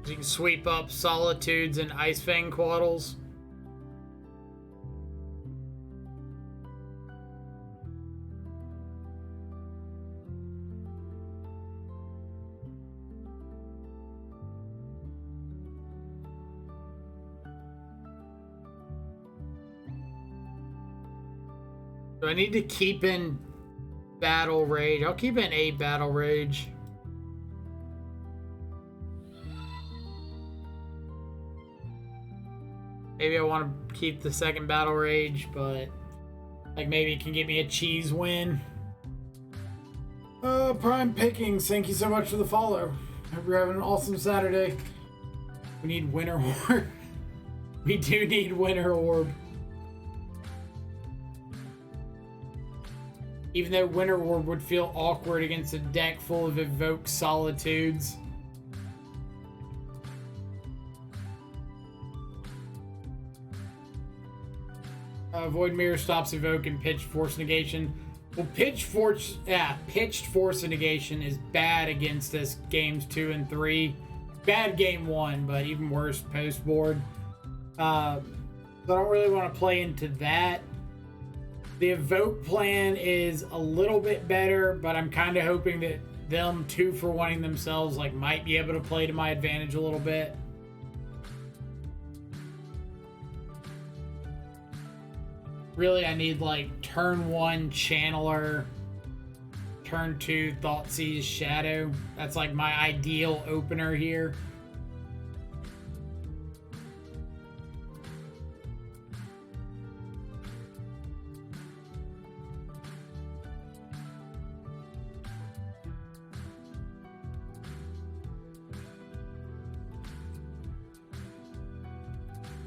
You can sweep up Solitudes and Ice Fang Quaddles. So I need to keep in Battle Rage. I'll keep in a Battle Rage. Maybe I want to keep the second Battle Rage, but like maybe it can get me a cheese win. Prime Pickings, thank you so much for the follow. Hope you're having an awesome Saturday. We need Winter Orb. We do need Winter Orb. Even though Winter Orb would feel awkward against a deck full of Evoke Solitudes. Void Mirror stops Evoke and Pitched Force Negation. Well, Pitched Force Negation is bad against us games 2 and 3. Bad game 1, but even worse post board. So I don't really want to play into that. The Evoke plan is a little bit better, but I'm kind of hoping that them 2-for-1ing themselves like might be able to play to my advantage a little bit. Really, I need like turn 1 Channeler, turn 2 Thoughtseize Shadow. That's like my ideal opener here.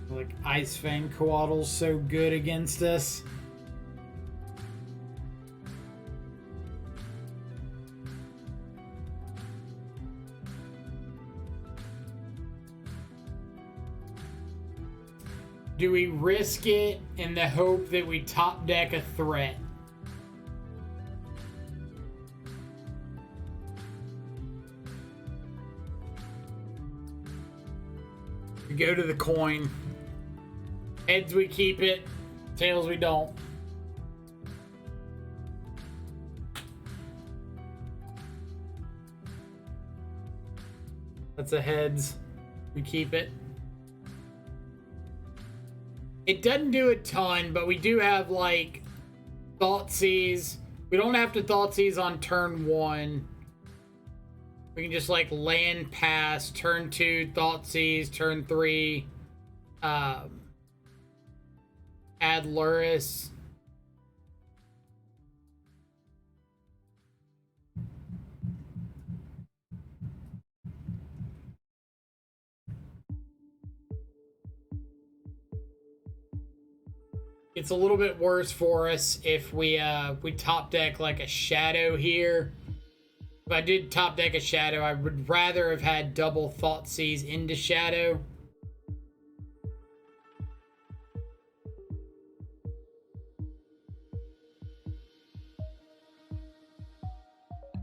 Like Ice Fang Coatl's so good against us. Do we risk it in the hope that we top deck a threat? We go to the coin. Heads we keep it, tails we don't. That's a heads. We keep it. It doesn't do a ton, but we do have like Thoughtseize. We don't have to Thoughtseize on turn 1. We can just like land pass turn 2, Thoughtseize, turn 3, add Luris. It's a little bit worse for us if we top deck like a shadow here. If I did top deck a shadow, I would rather have had double Thoughtseize into shadow.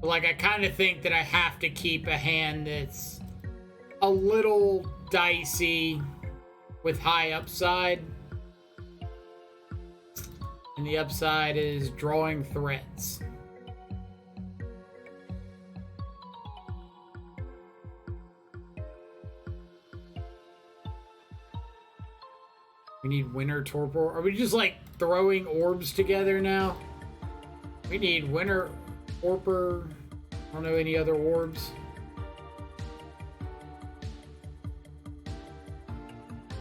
But like, I kind of think that I have to keep a hand that's a little dicey with high upside. And the upside is drawing threats. We need Winter Torpor. Are we just like throwing orbs together now? We need Winter Torpor. I don't know any other orbs.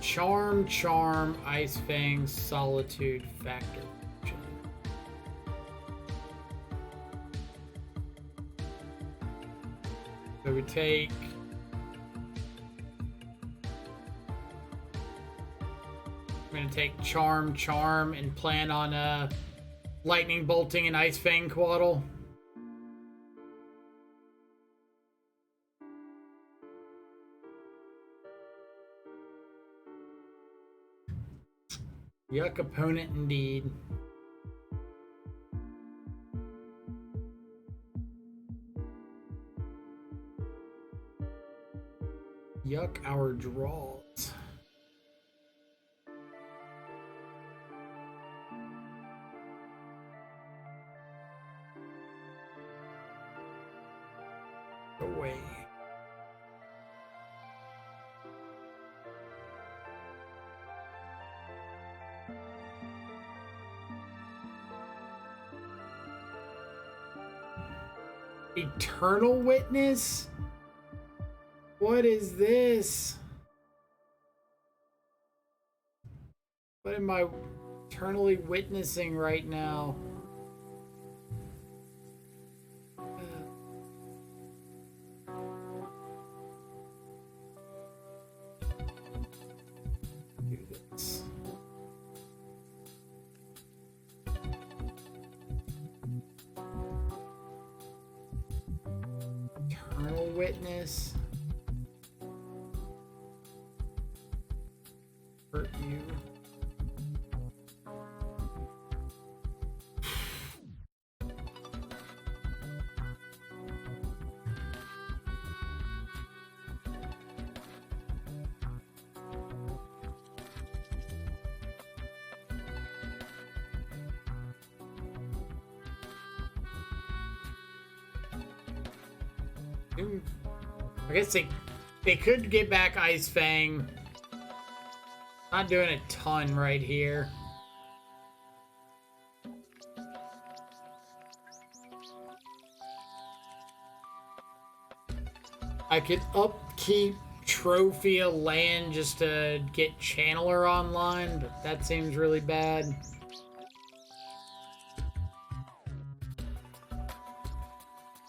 Charm, Charm, Ice Fang, Solitude, Factor. So we take I'm gonna take Charm, Charm, and plan on Lightning Bolting and Ice Fang Coatl. Yuck opponent indeed. Yuck our draws. Away. Eternal Witness? What is this? What am I eternally witnessing right now? Do this. Eternal Witness. Hurt you. I guess they could get back Ice Fang. Not doing a ton right here. I could upkeep Trophy a land just to get Channeler online, but that seems really bad.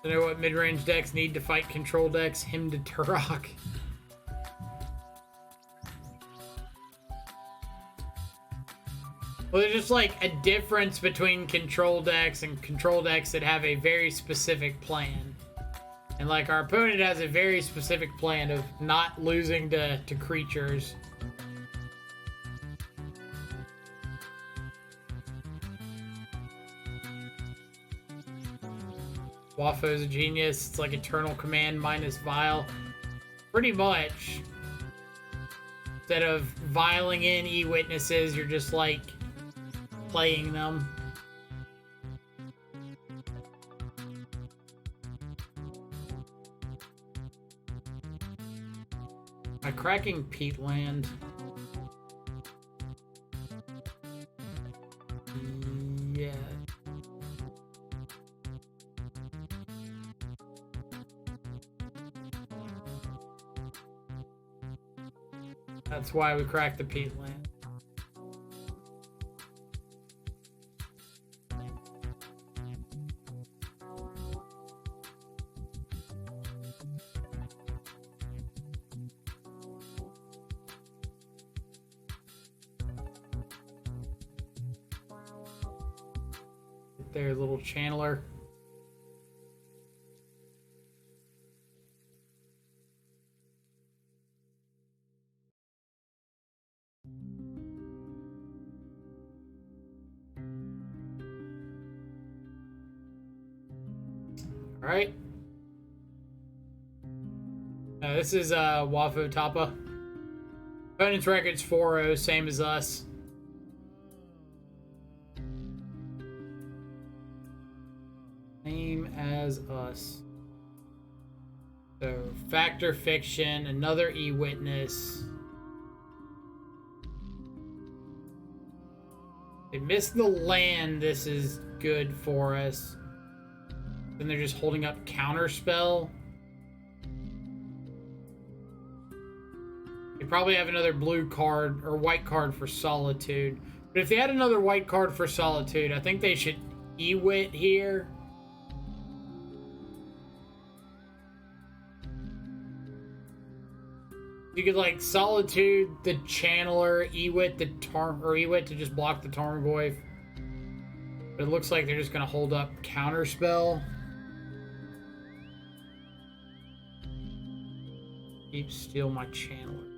I know what mid-range decks need to fight control decks. Him to Turok. Well, there's just like a difference between control decks and control decks that have a very specific plan. And like our opponent has a very specific plan of not losing to creatures. Wafo's a genius. It's like Eternal Command minus Vile. Pretty much. Instead of viling in E-Witnesses, you're just like playing them. Am I cracking Peatland? Yeah. That's why we cracked the Peatland. Their little channeler. All right. This is Wafo Tapa. Opponent's record's 4-0, same as us. Same as us. So, Factor Fiction, another E-Witness. They missed the land. This is good for us. Then they're just holding up Counterspell. They probably have another blue card or white card for Solitude. But if they had another white card for Solitude, I think they should E-Wit here. You could like Solitude the Channeler, E-Wit the E-Wit to just block the Tarmogoyf. But it looks like they're just gonna hold up Counterspell. Keep steal my Channeler.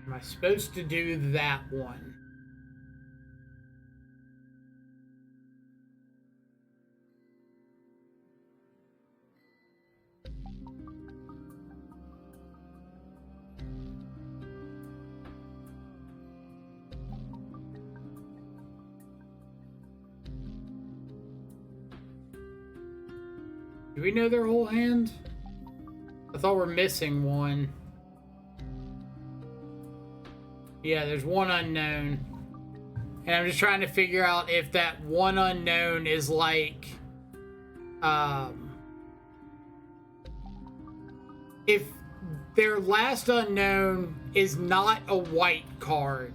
Am I supposed to do that one? Do we know their whole hand? I thought we're missing one. Yeah, there's one unknown. And I'm just trying to figure out if that one unknown is like... if their last unknown is not a white card,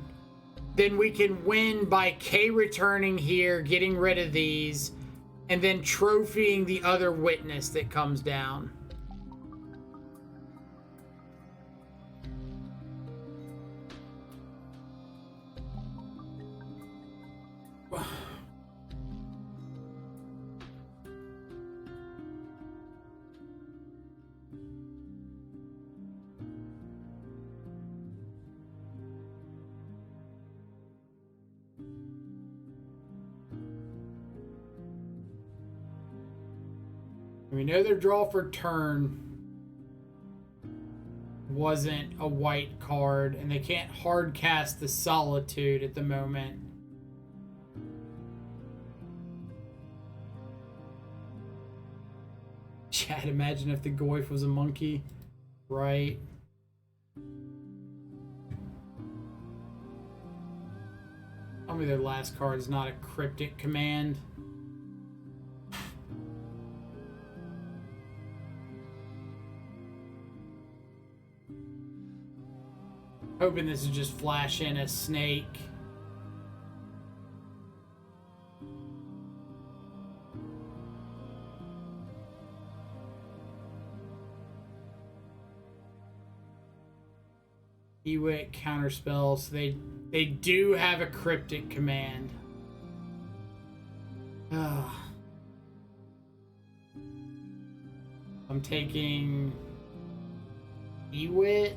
then we can win by K returning here, getting rid of these, and then trophying the other witness that comes down. We know their draw for turn wasn't a white card, and they can't hard cast the Solitude at the moment. Chad, imagine if the Goyf was a monkey, right? Tell me their last card is not a cryptic command. Hoping this is just flash in a snake. Ewit counterspell, so they do have a cryptic command. Ugh. I'm taking Ewit.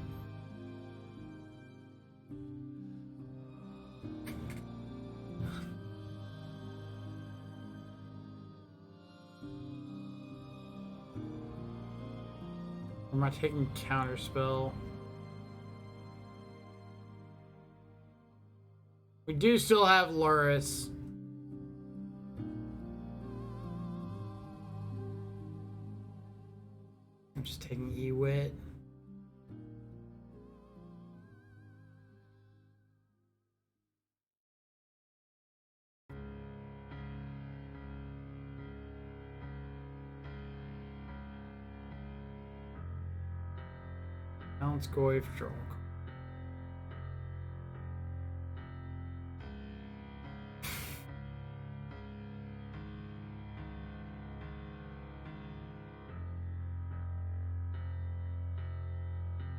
Or am I taking counterspell? We do still have Luris. I'm just taking Ewit. Now let's go away for draw.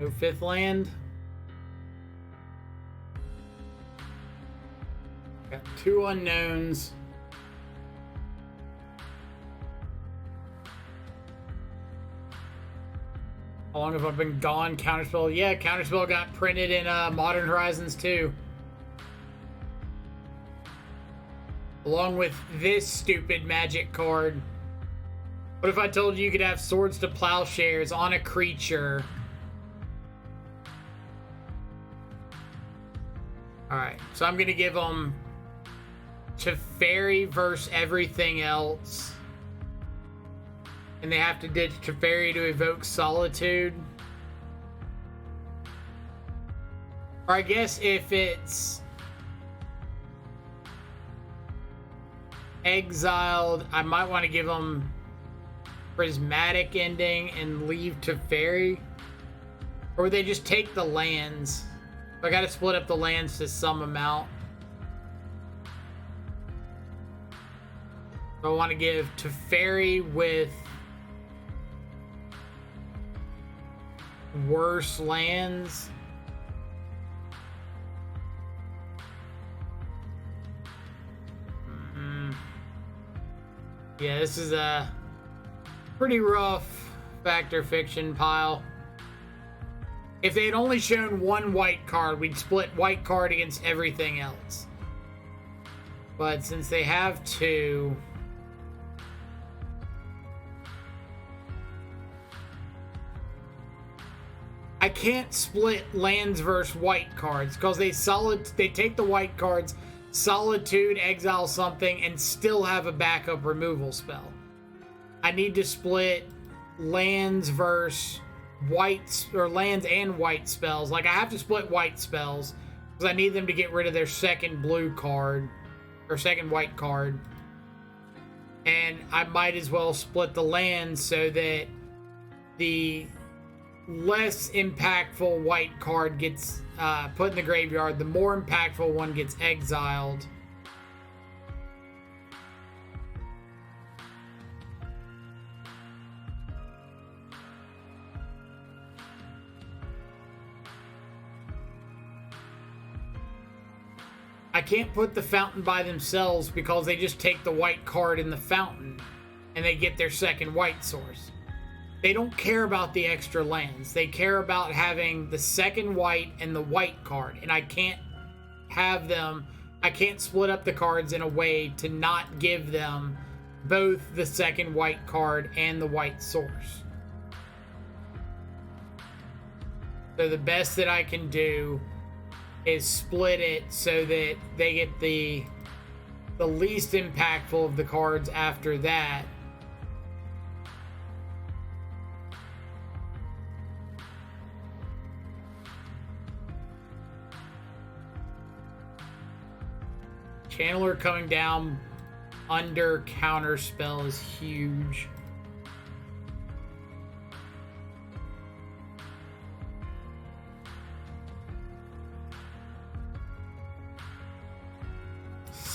No fifth land. Got two unknowns. How long have I been gone? Counterspell? Yeah, Counterspell got printed in Modern Horizons 2. Along with this stupid magic card. What if I told you could have Swords to Plowshares on a creature? Alright, so I'm going to give them Teferi versus everything else. And they have to ditch Teferi to evoke Solitude. Or I guess if it's exiled, I might want to give them Prismatic Ending and leave Teferi. Or would they just take the lands? I gotta split up the lands to some amount. So I want to give Teferi with worse lands. Yeah, this is a pretty rough Fact or Fiction pile. If they had only shown one white card, we'd split white card against everything else. But since they have two, I can't split lands versus white cards because they take the white cards, Solitude, exile something, and still have a backup removal spell. I need to split lands versus whites, or lands and white spells. Like, I have to split white spells because I need them to get rid of their second blue card or second white card. And I might as well split the lands so that the less impactful white card gets put in the graveyard, the more impactful one gets exiled. I can't put the fountain by themselves because they just take the white card in the fountain and they get their second white source. They don't care about the extra lands. They care about having the second white and the white card. And I can't have them, I can't split up the cards in a way to not give them both the second white card and the white source. So the best that I can do is split it so that they get the least impactful of the cards after that. Channeler coming down under counterspell is huge.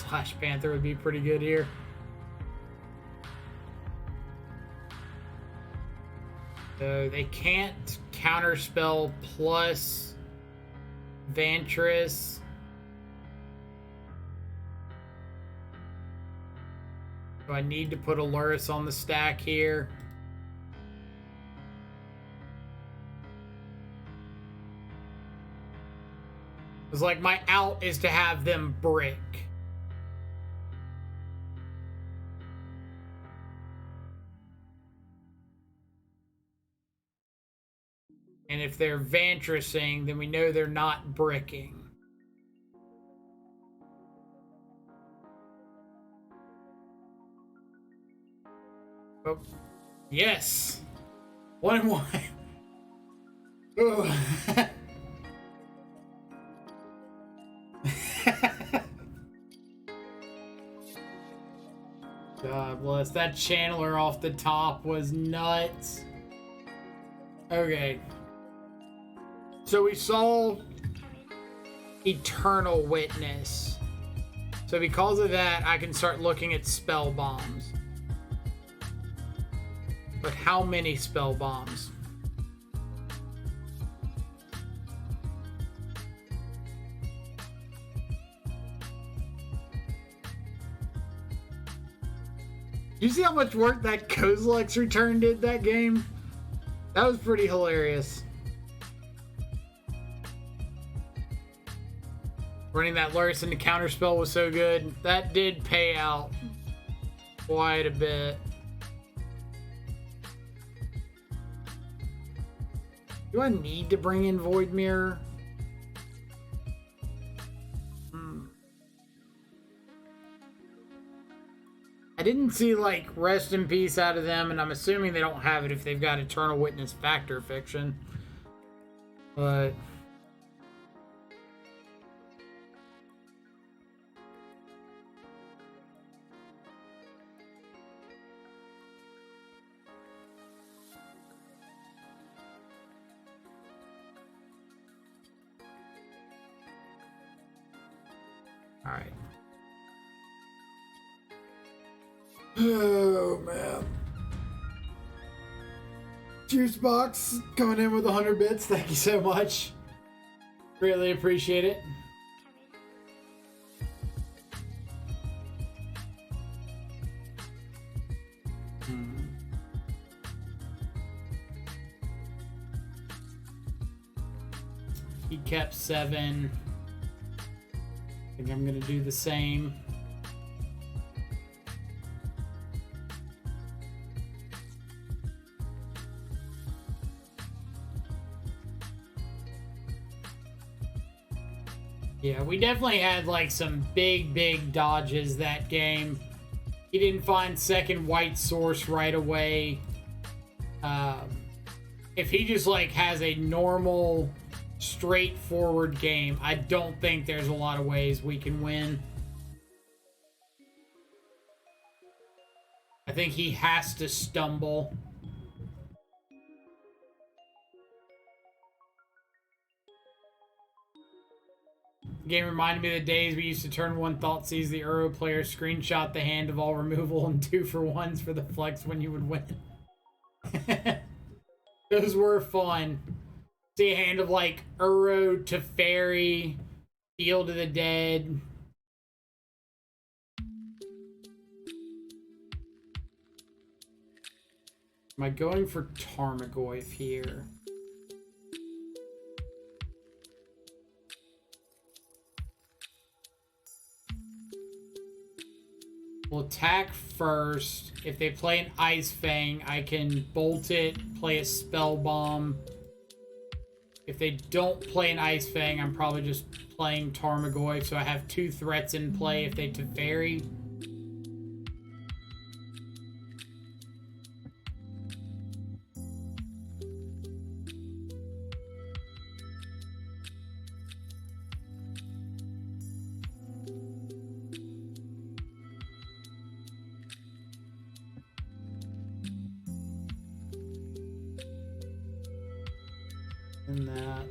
Flash Panther would be pretty good here. So they can't counterspell plus Vantress. So I need to put Aluris on the stack here. It's like my out is to have them brick. And if they're Vantressing, then we know they're not bricking. Oh, yes. 1-1. Oh. God bless. That channeler off the top was nuts. Okay. So we saw Eternal Witness. So because of that, I can start looking at spell bombs. But how many spell bombs? You see how much work that Kozilek's return did that game? That was pretty hilarious. Running that Lurrus into counterspell was so good. That did pay out quite a bit. Do I need to bring in Void Mirror? I didn't see, like, Rest in Peace out of them, and I'm assuming they don't have it if they've got Eternal Witness Factor Fiction. But... Alright. Oh, man. Juicebox coming in with 100 bits. Thank you so much. Greatly appreciate it. He kept 7. I think I'm going to do the same. Yeah, we definitely had like some big dodges that game. He didn't find second white source right away. If he just like has a normal, straightforward game, I don't think there's a lot of ways we can win. I think he has to stumble. The game reminded me of the days we used to turn one Thoughtseize the Uro player, screenshot the hand of all removal, and 2-for-1s for the flex when you would win. Those were fun. See a hand of like Uro to Fairy, Field to the Dead. Am I going for Tarmogoyf here? We'll attack first. If they play an Ice Fang, I can bolt it, play a Spell Bomb. If they don't play an Ice Fang, I'm probably just playing Tarmogoyf, so I have 2 threats in play if they Teferi. And that.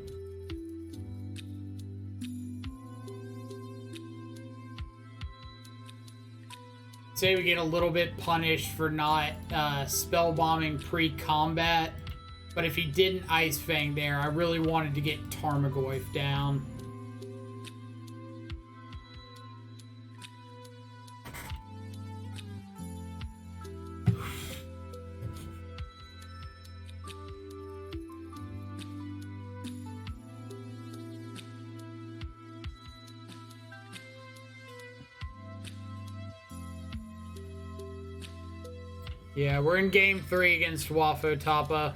say we get a little bit punished for not spell bombing pre-combat, but if he didn't Ice Fang there, I really wanted to get Tarmogoyf down. Yeah, we're in game 3 against Wafo Tapa.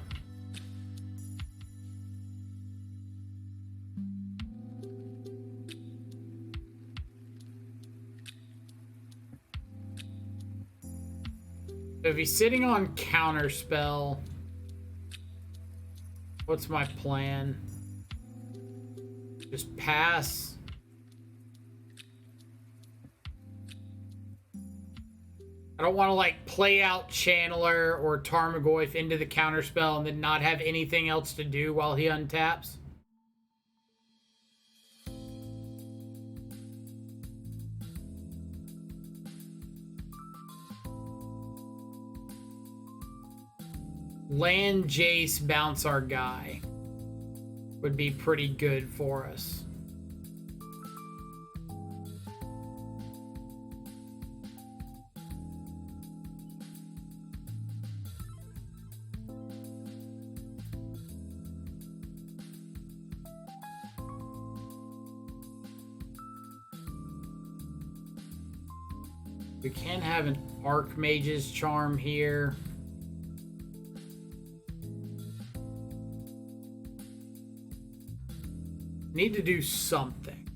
So if he's sitting on Counterspell, what's my plan? Just pass. I don't want to like play out Channeler or Tarmogoyf into the Counterspell and then not have anything else to do while he untaps. Land Jace, bounce our guy would be pretty good for us. We can have an Archmage's Charm here. Need to do something.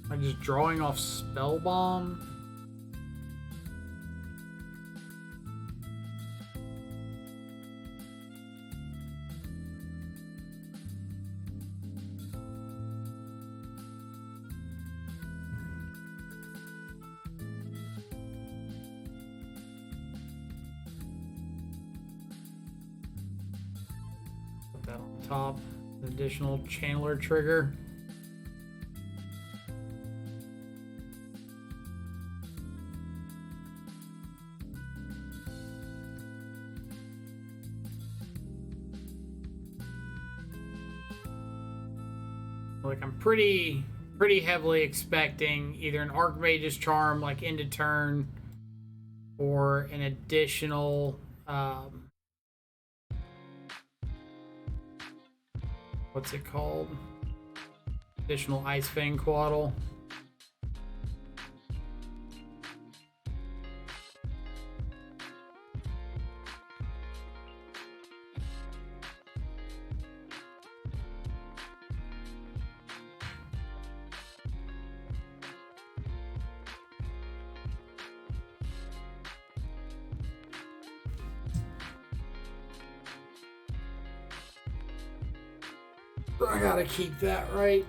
Am I just drawing off Spell Bomb? That on top, additional Channeler trigger. Like I'm pretty heavily expecting either an Archmage's Charm like into turn or an additional what's it called? Additional Ice Fang Quaddle. I gotta keep that right.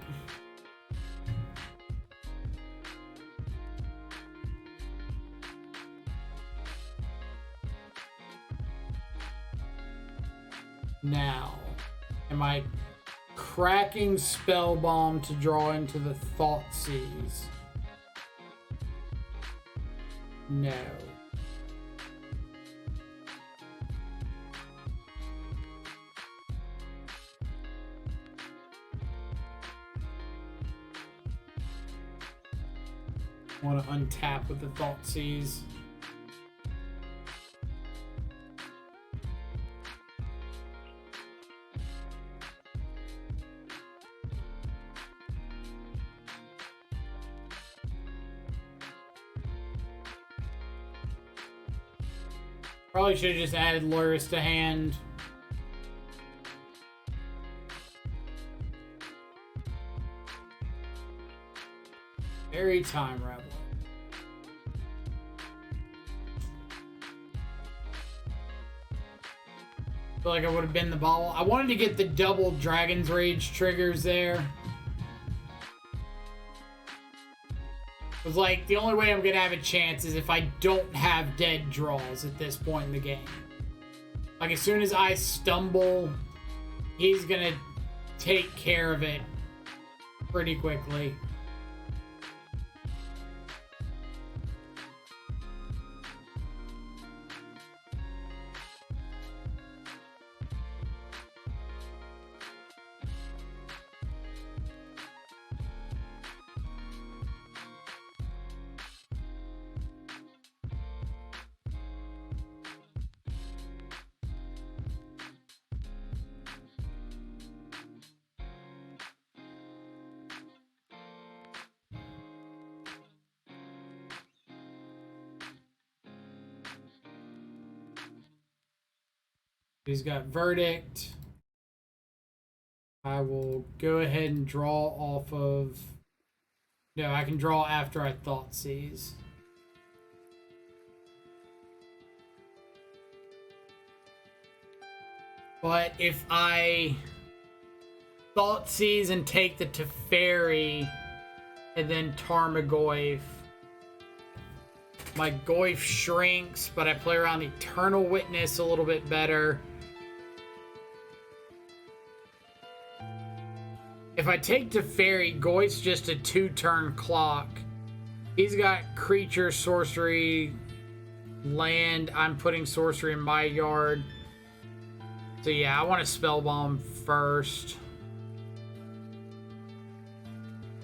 Now, am I cracking Spell Bomb to draw into the Thoughtseize? No. Want to untap with the Thoughtseize. Probably should have just added Lurrus to hand. Very time rebel. Feel like I would have been the ball. I wanted to get the double Dragon's Rage triggers there. It was like the only way I'm gonna have a chance is if I don't have dead draws at this point in the game. Like, as soon as I stumble, he's gonna take care of it pretty quickly. He's got Verdict. I will go ahead and draw off of... No, I can draw after I Thought Seize. But if I Thought Seize and take the Teferi and then Tarmogoyf, my Goyf shrinks, but I play around Eternal Witness a little bit better. If I take Teferi, Goyf's just a 2-turn clock. He's got creature, sorcery, land. I'm putting sorcery in my yard. So yeah, I want to Spellbomb first.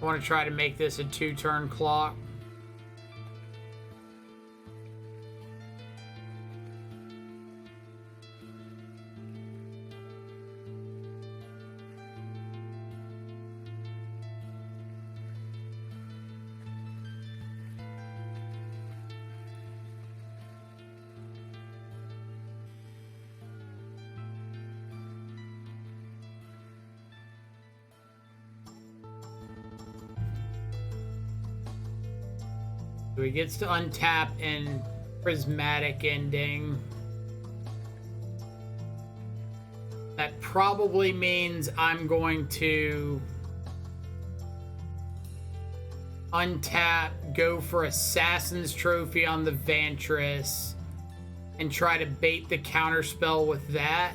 I want to try to make this a 2-turn clock. So he gets to untap and Prismatic Ending. That probably means I'm going to untap, go for Assassin's Trophy on the Vantress, and try to bait the counterspell with that.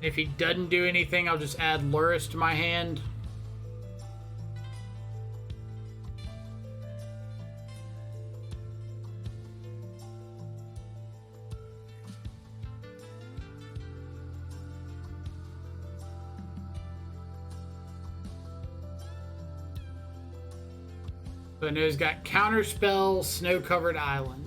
If he doesn't do anything, I'll just add Luris to my hand. So I know he's got Counterspell, Snow-Covered Island.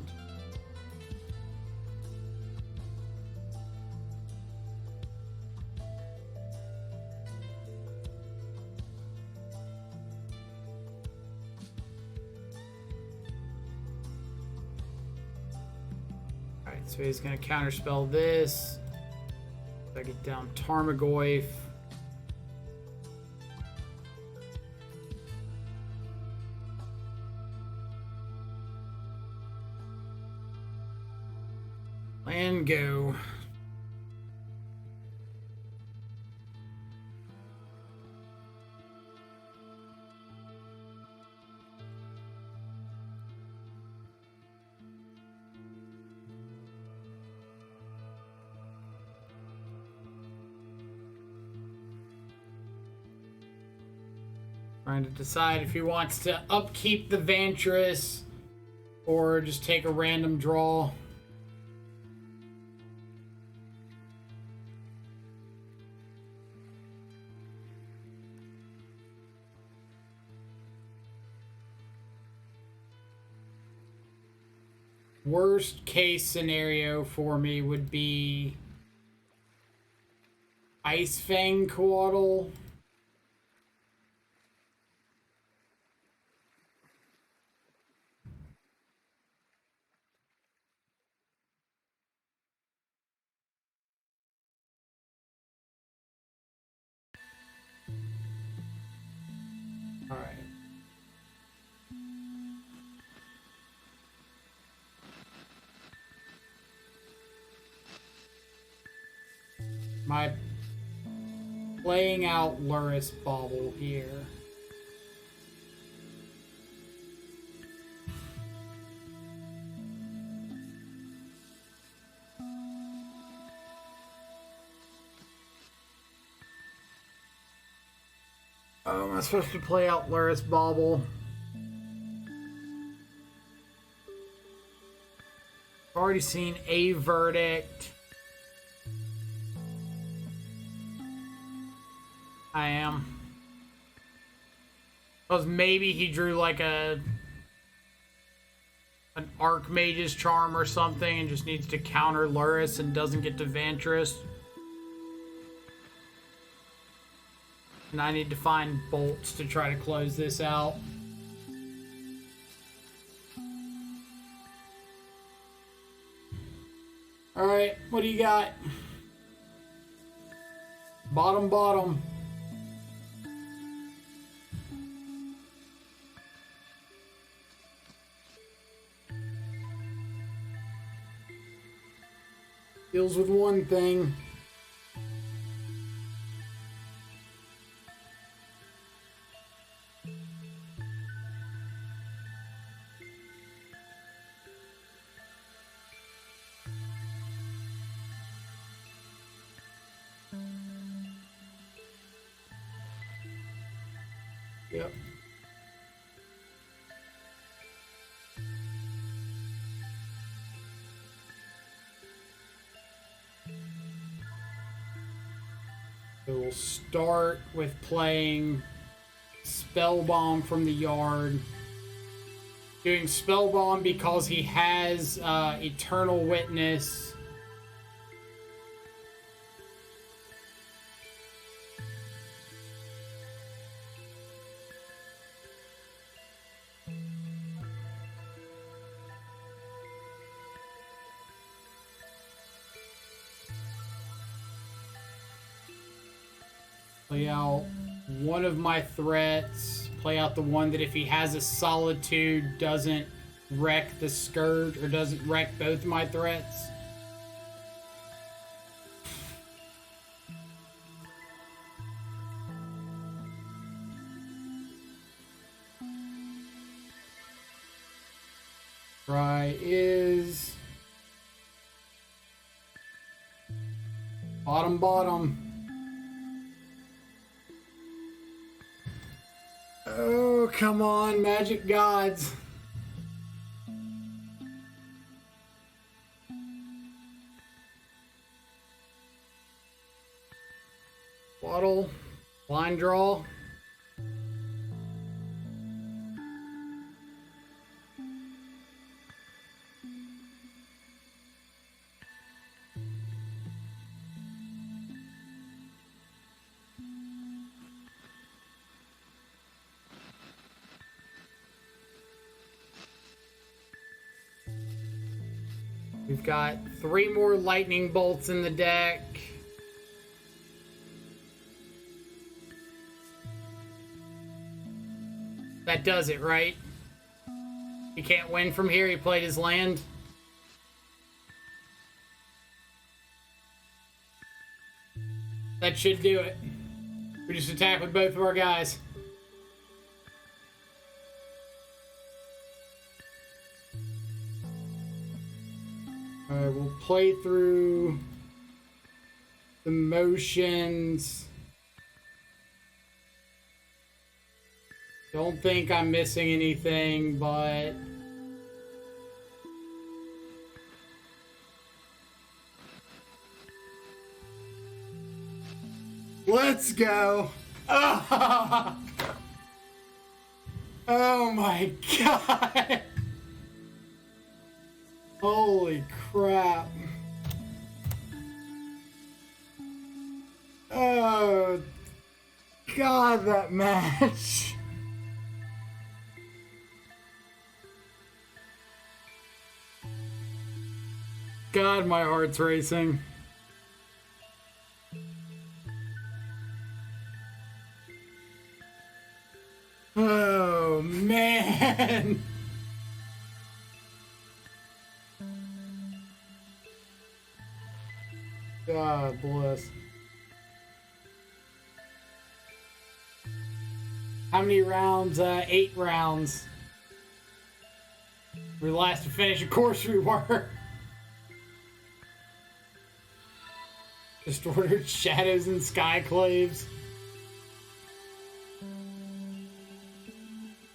So he's going to counterspell this. I get down Tarmogoyf. And go. Trying to decide if he wants to upkeep the Vantress or just take a random draw. Worst case scenario for me would be Ice Fang Coatl. All right. My playing out Luris Bauble here. Oh, am I supposed to play out Luris Bauble? Already seen a verdict. I am. Because maybe he drew like an Archmage's Charm or something and just needs to counter Luris and doesn't get to Vantress. And I need to find bolts to try to close this out. Alright, what do you got? Bottom. Deals with one thing. Yep. So we'll start with playing Spellbomb from the yard. Doing Spellbomb because he has Eternal Witness. Play out one of my threats. Play out the one that if he has a Solitude doesn't wreck the Scourge or doesn't wreck both my threats. Try is bottom. Oh, come on, magic gods. Waddle, line draw. We've got 3 more lightning bolts in the deck. That does it, right? He can't win from here. He played his land. That should do it. We just attack with both of our guys. Alright, we'll play through the motions. Don't think I'm missing anything, but let's go. Oh, oh my god. Holy crap. Oh god, that match. God, my heart's racing. Oh, man. God bless. How many rounds? 8 rounds. We're the last to finish. Of course we were. Just ordered shadows and skyclaves.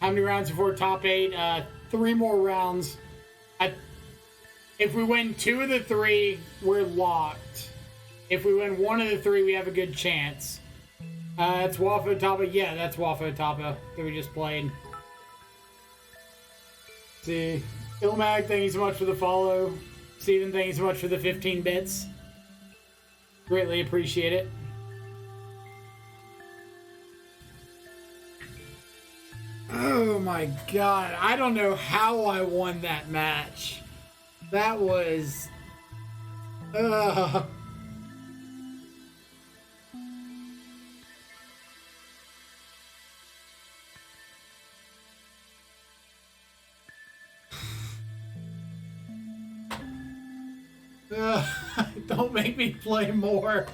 How many rounds before top 8? 3 more rounds. If we win 2 of the 3, we're locked. If we win 1 of the 3, we have a good chance. That's Wafo Tapa. Yeah, that's Wafo Tapa that we just played. See, Ilmag, thank you so much for the follow. Steven, thank you so much for the 15 bits. Greatly appreciate it. Oh my god, I don't know how I won that match. That was... Don't make me play more.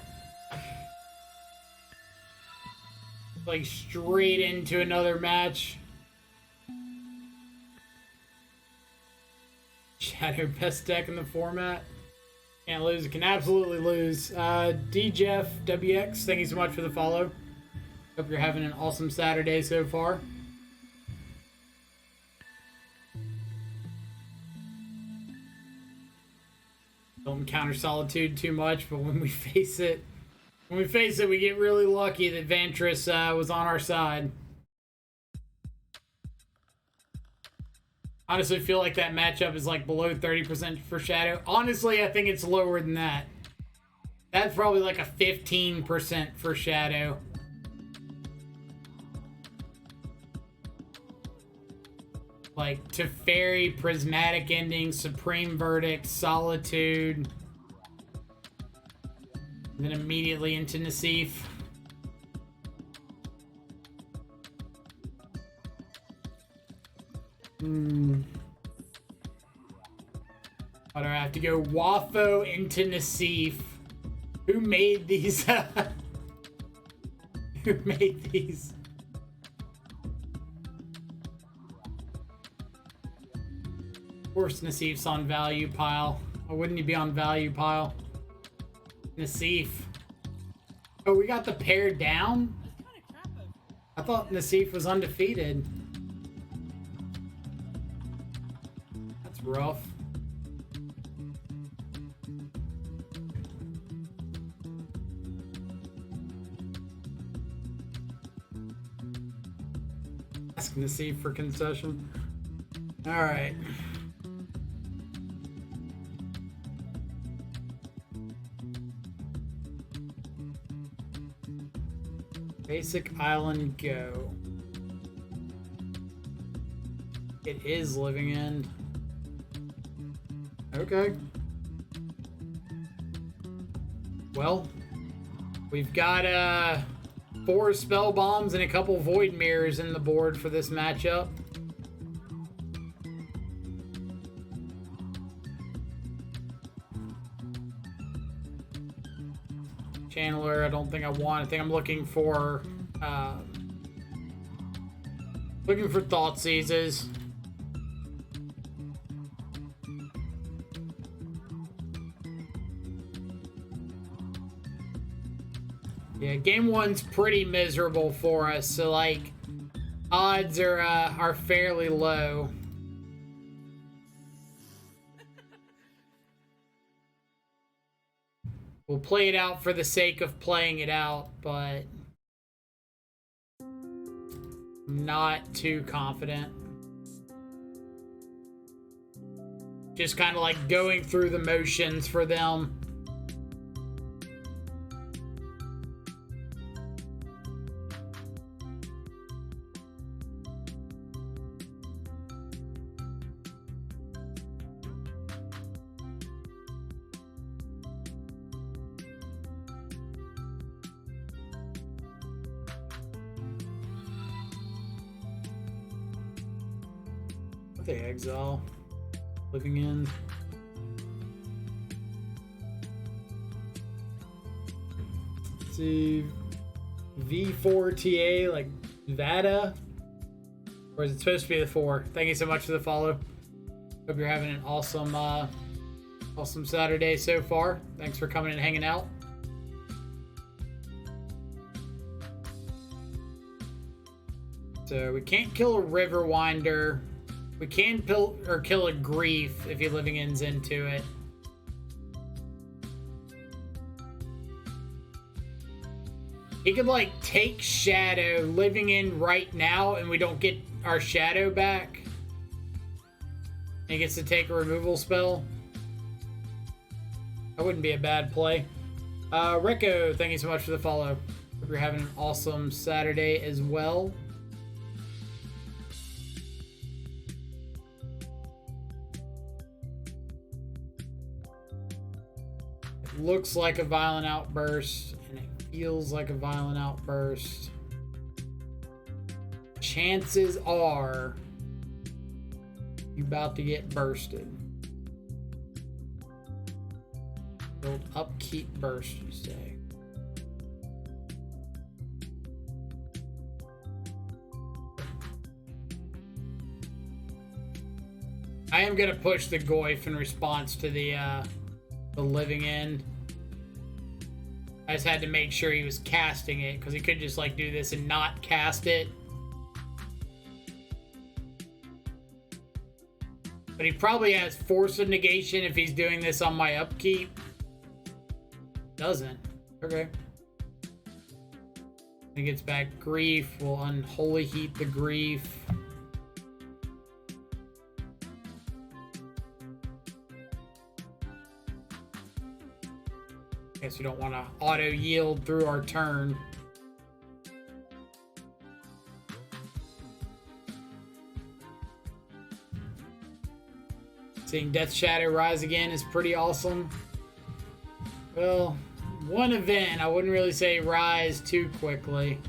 Like straight into another match. Shadow best deck in the format. Can't lose. Can absolutely lose. DJeff WX, thank you so much for the follow. Hope you're having an awesome Saturday so far. Don't encounter solitude too much, but when we face it, we get really lucky that Vantress was on our side. Honestly, feel like that matchup is like below 30% for Shadow. Honestly, I think it's lower than that. That's probably like a 15% for Shadow. Like Teferi, Prismatic Ending, Supreme Verdict, Solitude. And then immediately into Nassif. Why do I have to go Wafo into Nassif? Who made these? Who made these? Of course Nassif's on value pile. Why wouldn't he be on value pile? Nassif. Oh, we got the pair down? I thought Nassif was undefeated. That's rough. Ask Nassif for concession. Alright. Basic Island Go. It is Living End. Okay. Well, we've got 4 spell bombs and a couple void mirrors in the board for this matchup. Channeler, I don't think I want. I think I'm looking for Thought Seizes. Yeah, game 1's pretty miserable for us, so like odds are fairly low. We'll play it out for the sake of playing it out, but I'm not too confident. Just kind of like going through the motions for them. The exile, Living End. Let's see, V4 TA, like Vada? Or is it supposed to be the 4? Thank you so much for the follow. Hope you're having an awesome awesome Saturday so far. Thanks for coming and hanging out. So we can't kill a River Winder. We can kill a Grief if your Living End's into it. He could like take Shadow, Living End right now, and we don't get our Shadow back. He gets to take a removal spell. That wouldn't be a bad play. Rico, thank you so much for the follow. Hope you're having an awesome Saturday as well. It looks like a Violent Outburst, and it feels like a Violent Outburst. Chances are you're about to get bursted. Build Upkeep Burst, you say. I am gonna push the Goyf in response to the Living End. I just had to make sure he was casting it, because he could just like do this and not cast it. But he probably has Force of Negation if he's doing this on my upkeep. Doesn't. Okay. He gets back Grief. We'll Unholy Heat the Grief. Guess we don't want to auto yield through our turn. Seeing Death Shadow rise again is pretty awesome. Well, one event, I wouldn't really say rise too quickly.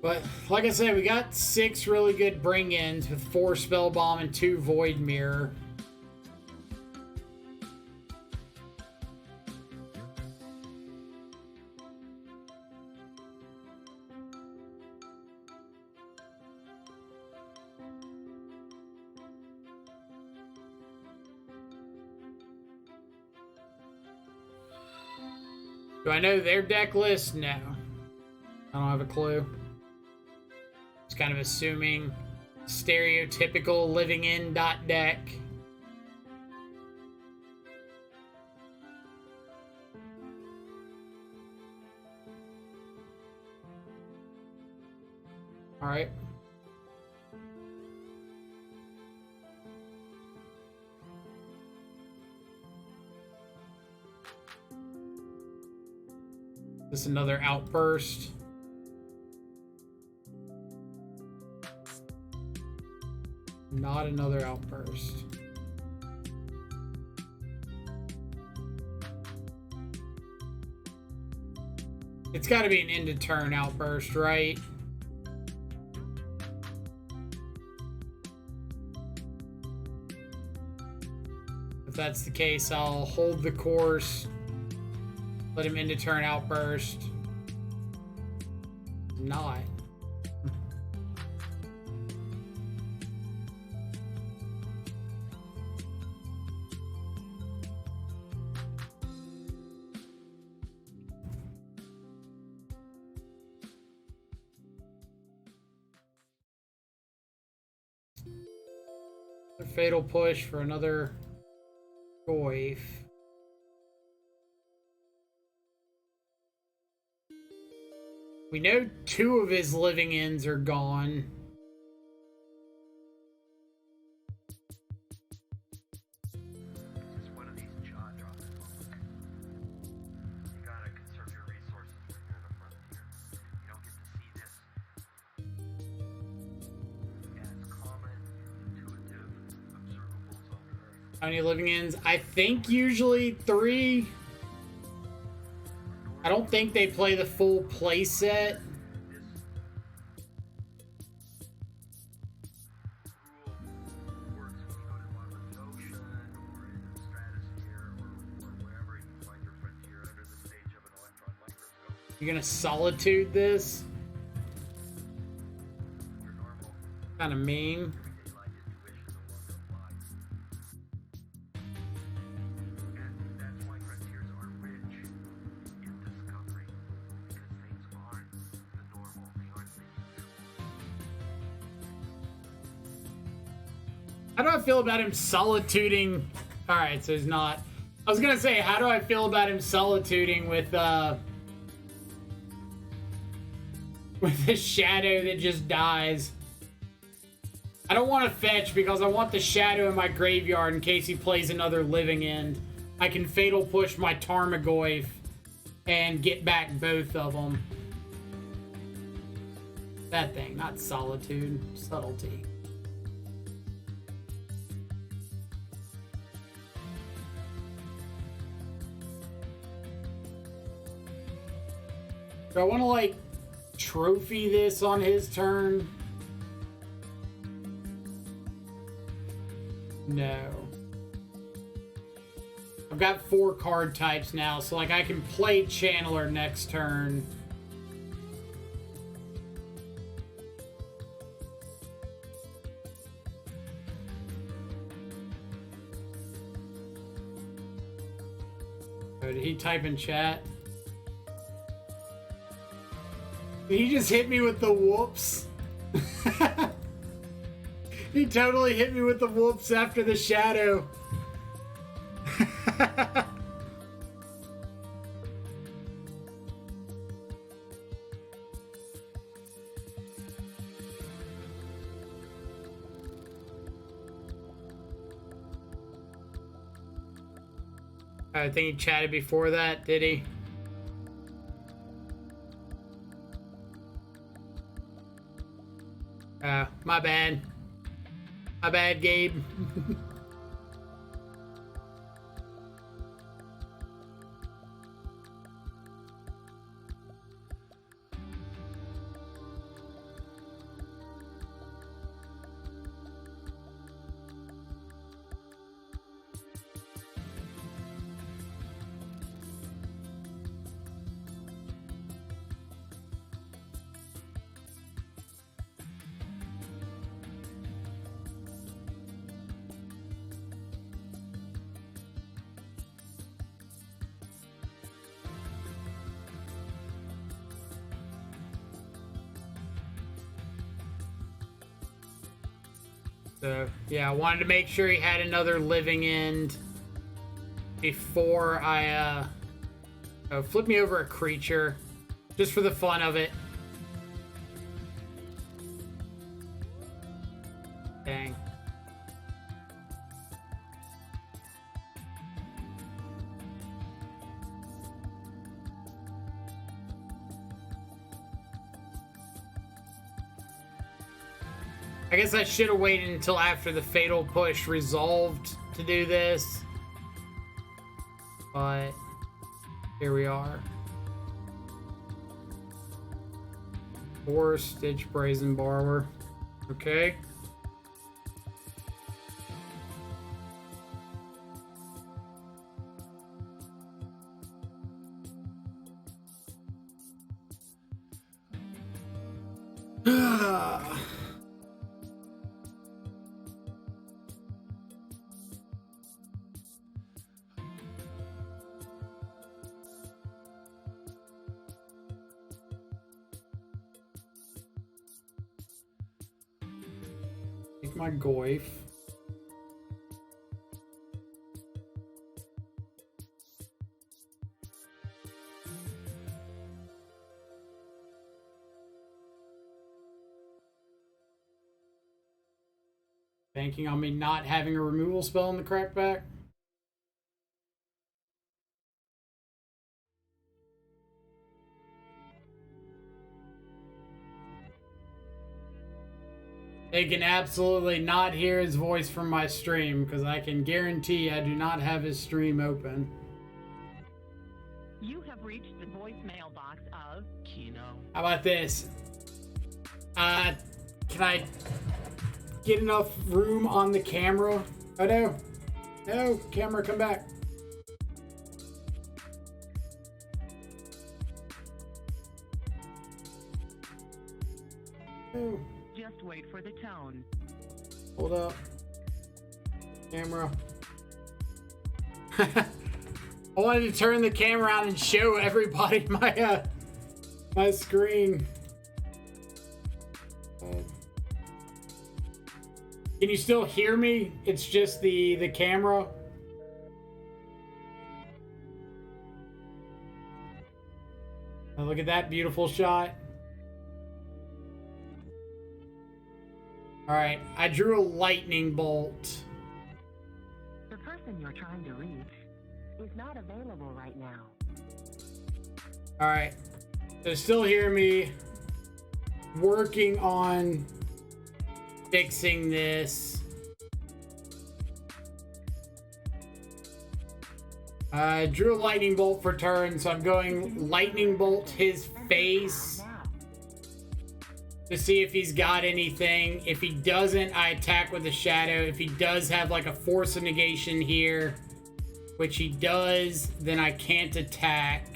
But, like I said, we got 6 really good bring-ins with 4 Spell Bomb and 2 Void Mirror. Do I know their deck list? No. I don't have a clue. Just kind of assuming stereotypical Living End deck. All right. This is another Outburst. Not another Outburst. It's got to be an end of turn Outburst, right? If that's the case, I'll hold the course. Let him into turn Outburst. Not. A fatal push for another Goyf. We know 2 of his Living Ends are gone. It's one of these jaw-dropping moments. You gotta conserve your resources when you're in the frontier. You don't get to see this as common, intuitive, observables on Earth. How many Living Ends? I think usually 3. I don't think they play the full play set. Works when you go to the bottom of the ocean or in the stratosphere or wherever you find your frontier You're gonna solitude this? Kind of mean. How do I feel about him solituding? Alright, so he's not. I was gonna say, how do I feel about him solituding with the shadow that just dies? I don't want to fetch because I want the shadow in my graveyard in case he plays another living end. I can fatal push my Tarmogoyf and get back both of them. That thing, not solitude, subtlety. Do I want to, like, trophy this on his turn? No. I've got 4 card types now, so, like, I can play Channeler next turn. Oh, did he type in chat? He just hit me with the whoops. He totally hit me with the whoops after the shadow. I think he chatted before that, did he? My bad. My bad, Gabe. So, yeah, I wanted to make sure he had another living end before I, flip me over a creature, just for the fun of it. Dang. I guess I should have waited until after the Fatal Push resolved to do this. But here we are. 4 Stitch Brazen Borrower. Okay. Take my Goyf. Banking on me not having a removal spell in the crackback. They can absolutely not hear his voice from my stream, because I can guarantee I do not have his stream open. You have reached the voicemail box of Kino. How about this? Can I get enough room on the camera? Oh no. No, camera, come back. for the tone. Hold up. Camera. I wanted to turn the camera on and show everybody my my screen. Can you still hear me? It's just the camera. Oh, look at that beautiful shot. All right, I drew a lightning bolt. The person you're trying to reach is not available right now. All right, so still hear me. Working on fixing this. I drew a lightning bolt for turn, so I'm going lightning bolt his face to see if he's got anything. If he doesn't, I attack with a shadow. If he does have like a force of negation here, which he does, then I can't attack.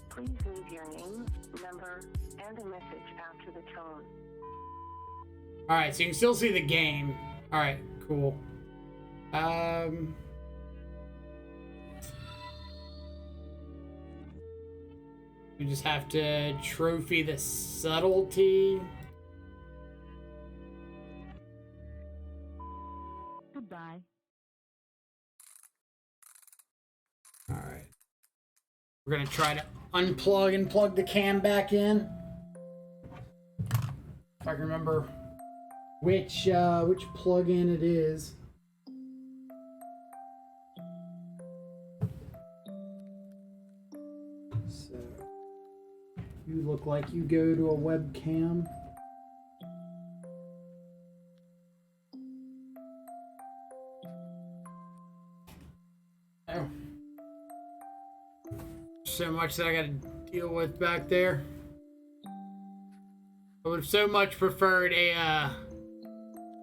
Please leave your name, number, and a message after the tone. All right, so you can still see the game. All right, cool. We just have to trophy the subtlety. Goodbye. All right. We're gonna try to unplug and plug the cam back in. If I can remember which plug-in it is. So you look like you go to a webcam. Oh. So much that I gotta deal with back there. I would have so much preferred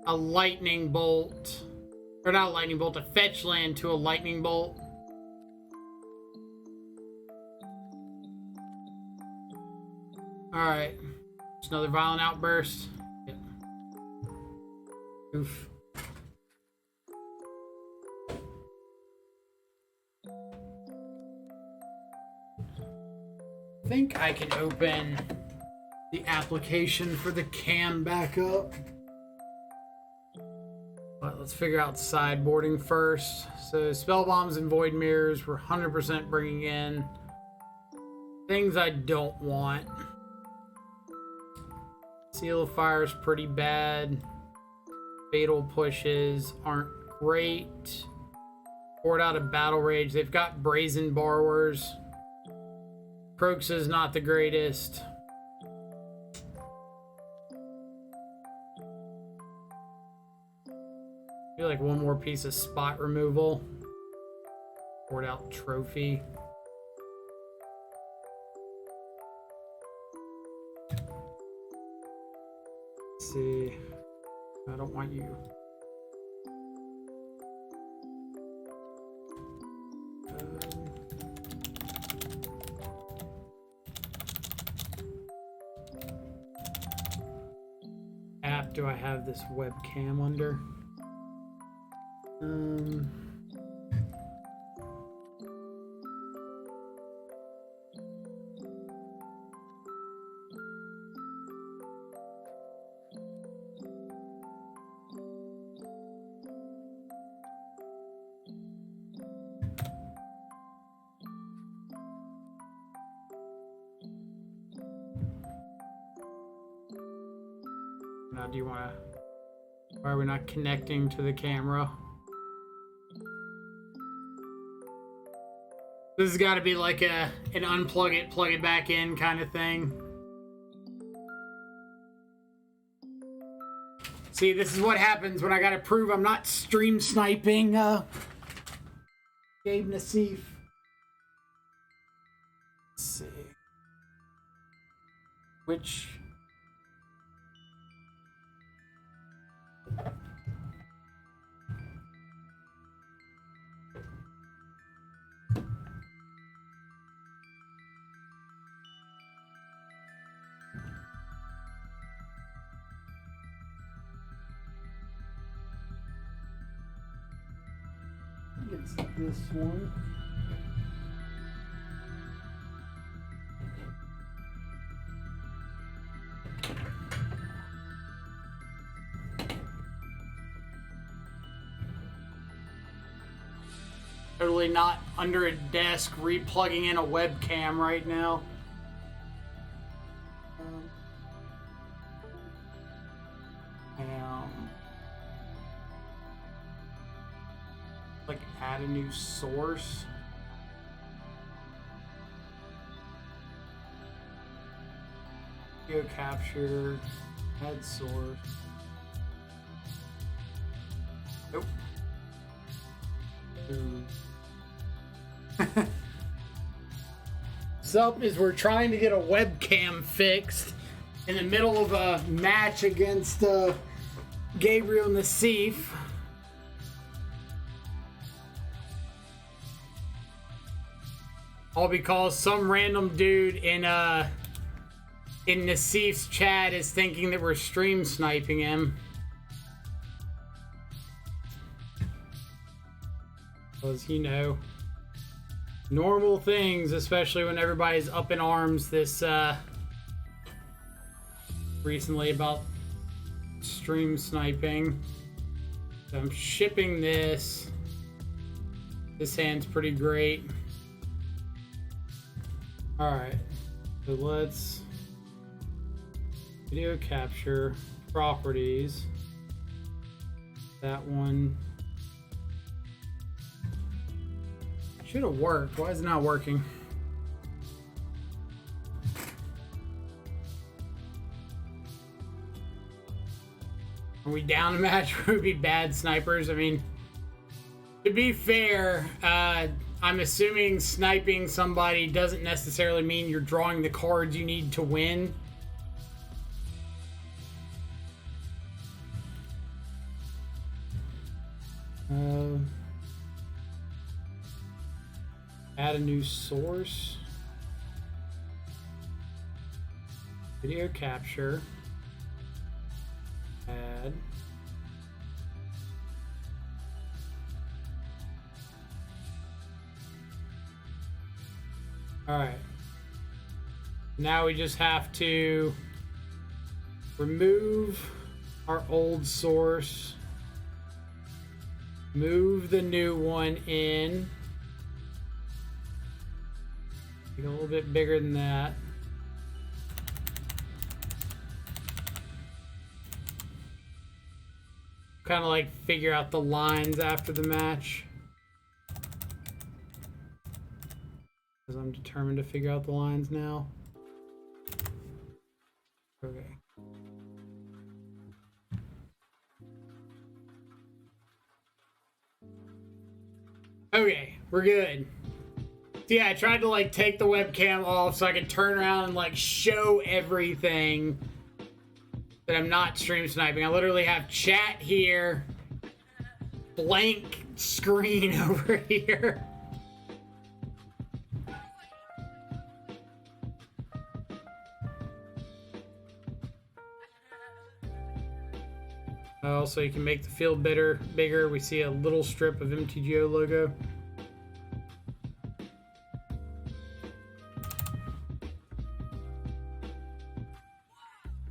a lightning bolt, or not a lightning bolt, a fetch land to a lightning bolt. Alright. Just another violent outburst. Yep. Oof. I think I can open the application for the cam back up. But let's figure out sideboarding first. So spell bombs and void mirrors we're 100% bringing in. Things I don't want. Seal of Fire is pretty bad. Fatal pushes aren't great. Poured out of Battle Rage. They've got Brazen Borrowers. Croaks is not the greatest. I feel like one more piece of spot removal. Poured out Trophy. Let's see. I don't want you. App do I have this webcam under? Now, do you want to... Why are we not connecting to the camera? This has got to be like an unplug it, plug it back in kind of thing. See, this is what happens when I got to prove I'm not stream sniping Gabe Nassif. Let's see. Which... It's this one. Totally not under a desk replugging in a webcam right now. Like add a new source. Video capture, add source. Nope. What's up is we're trying to get a webcam fixed in the middle of a match against Gabriel Nassif. All because some random dude in Nassif's chat is thinking that we're stream sniping him. Because, you know, normal things, especially when everybody's up in arms this recently about stream sniping. So I'm shipping this. This hand's pretty great. Alright, so let's video capture properties. That one should have worked. Why is it not working? Are we down a match where we'd be bad snipers? I mean, to be fair, I'm assuming sniping somebody doesn't necessarily mean you're drawing the cards you need to win. Add a new source. Video capture. Add. Alright. Now we just have to remove our old source. Move the new one in. Make it a little bit bigger than that. Kind of like figure out the lines after the match. Because I'm determined to figure out the lines now. Okay. Okay, we're good. So yeah, I tried to like take the webcam off so I could turn around and like show everything that I'm not stream sniping. I literally have chat here, blank screen over here. Also, you can make the field bigger. We see a little strip of MTGO logo.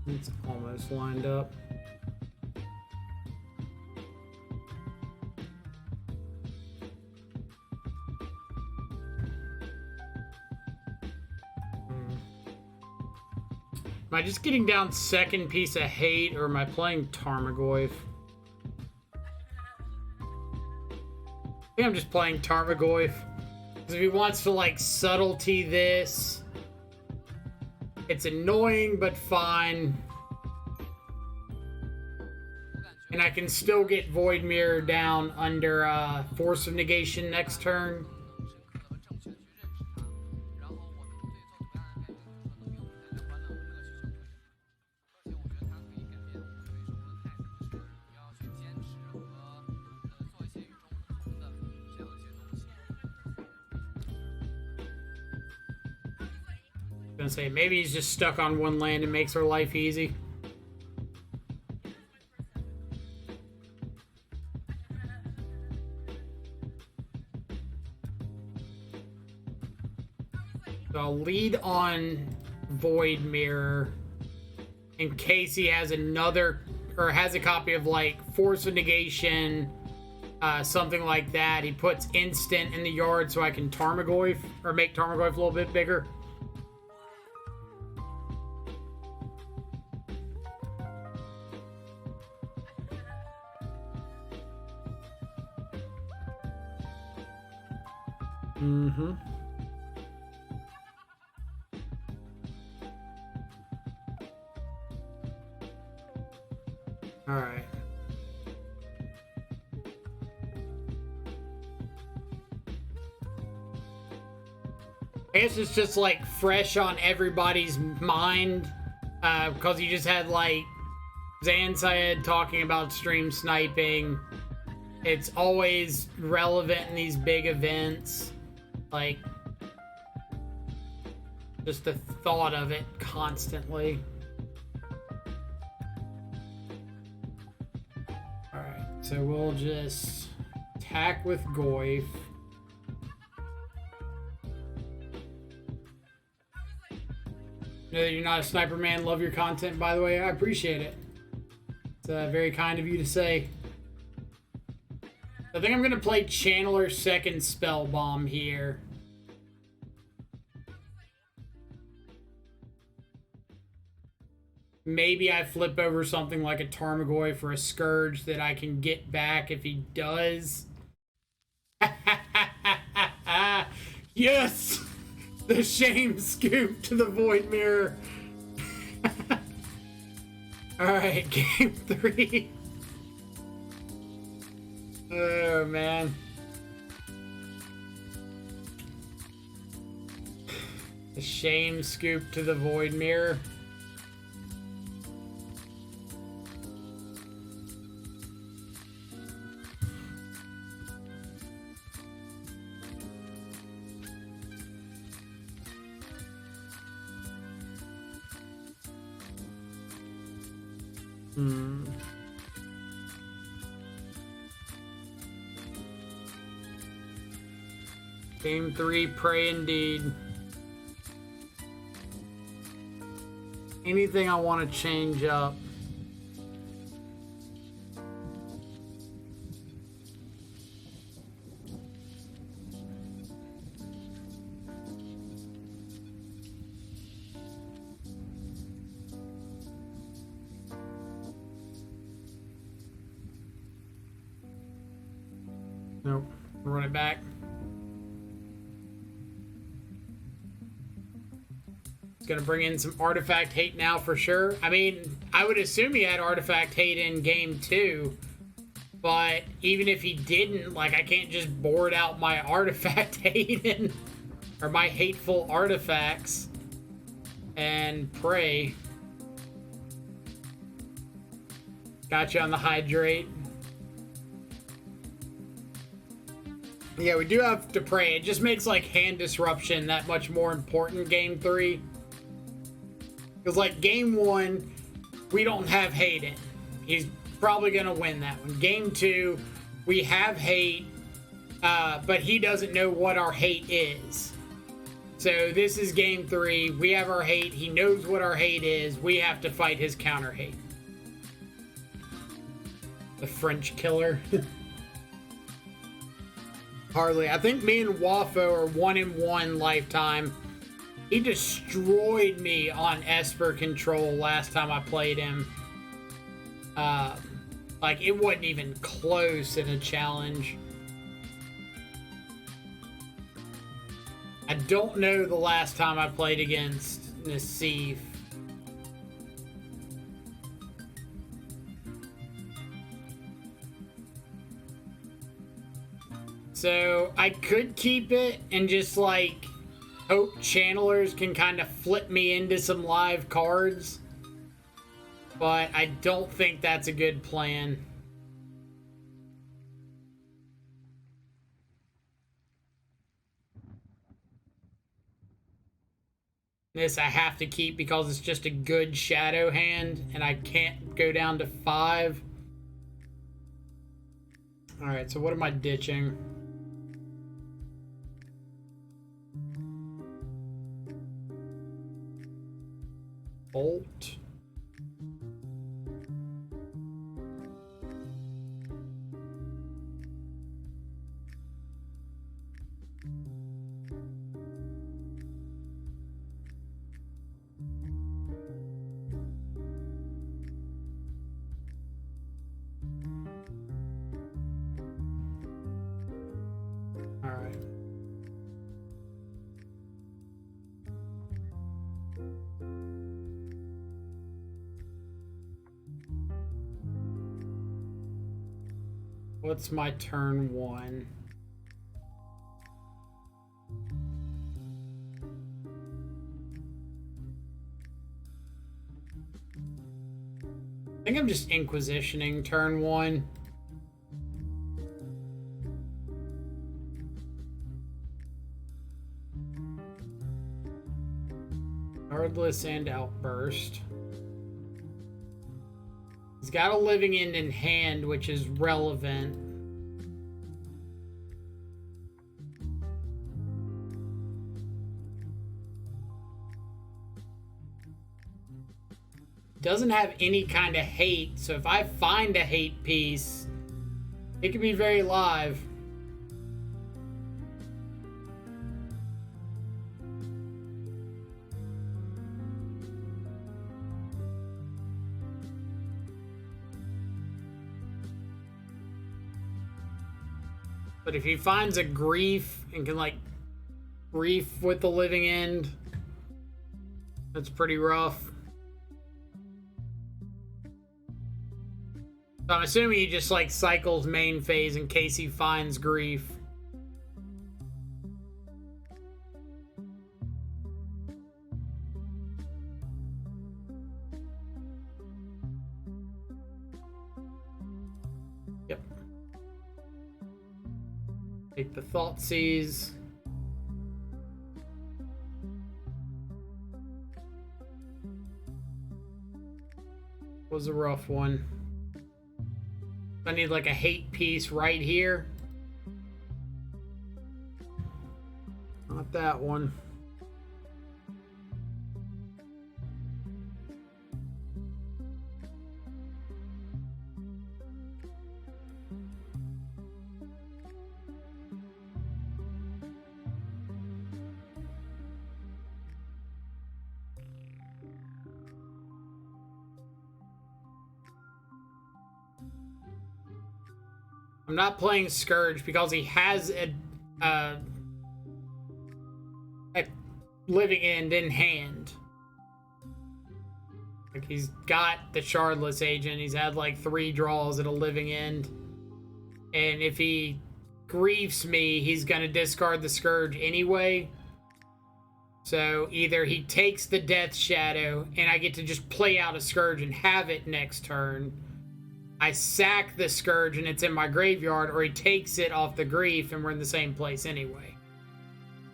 It's almost lined up. Am I just getting down second piece of hate, or am I playing Tarmogoyf? I think I'm just playing Tarmogoyf. Because if he wants to, like, subtlety this, it's annoying, but fine. And I can still get Void Mirror down under Force of Negation next turn. Gonna say maybe he's just stuck on one land and makes our life easy. So I'll lead on Void Mirror in case he has another, or has a copy of like Force of Negation, something like that. He puts instant in the yard so I can Tarmogoyf, or make Tarmogoyf a little bit bigger. Mm-hmm. All right. I guess it's just like fresh on everybody's mind, because you just had like Zansiad talking about stream sniping. It's always relevant in these big events. Like, just the thought of it constantly. Alright, so we'll just attack with Goyf. Know that you're not a sniper man. Love your content, by the way. I appreciate it. It's very kind of you to say. I think I'm going to play Channeler second Spell Bomb here. Maybe I flip over something like a Tarmogoyf for a Scourge that I can get back if he does. Yes! The shame scoop to the Void Mirror. Alright, game 3. Oh, man. The shame scoop to the Void Mirror. Game 3, pray indeed. Anything I want to change up? Nope. Run it back. Gonna bring in some artifact hate now for sure. I mean, I would assume he had artifact hate in game 2, but even if he didn't, like, I can't just board out my artifact hate or my hateful artifacts and pray. Got you on the hydrate. Yeah, we do have to pray. It just makes like hand disruption that much more important game 3. Because, like, game 1, we don't have hate in. He's probably going to win that one. Game 2, we have hate, but he doesn't know what our hate is. So this is game 3. We have our hate. He knows what our hate is. We have to fight his counter hate. The French killer. Hardly. I think me and Wafo are 1-1 lifetime. He destroyed me on Esper control last time I played him. Like, it wasn't even close in a challenge. I don't know the last time I played against Nassif. So I could keep it and just like hope channelers can kind of flip me into some live cards, but I don't think that's a good plan. This I have to keep because it's just a good shadow hand and I can't go down to 5. Alright, so what am I ditching? Bolt. All right. What's my turn one? I think I'm just Inquisitioning turn one. Regardless and Outburst. He's got a Living End in hand, which is relevant. Doesn't have any kind of hate, so if I find a hate piece, it can be very live. But if he finds a grief and can, like, grief with the Living End, that's pretty rough. So I'm assuming he just, like, cycles main phase in case he finds grief. Yep. Take the Thoughtseize. Was a rough one. I need like a hate piece right here. Not that one. I'm not playing Scourge because he has a Living End in hand. Like, he's got the Shardless Agent. He's had like 3 draws at a Living End. And if he griefs me, he's going to discard the Scourge anyway. So either he takes the Death Shadow and I get to just play out a Scourge and have it next turn. I sack the Scourge and it's in my graveyard, or he takes it off the grief and we're in the same place anyway.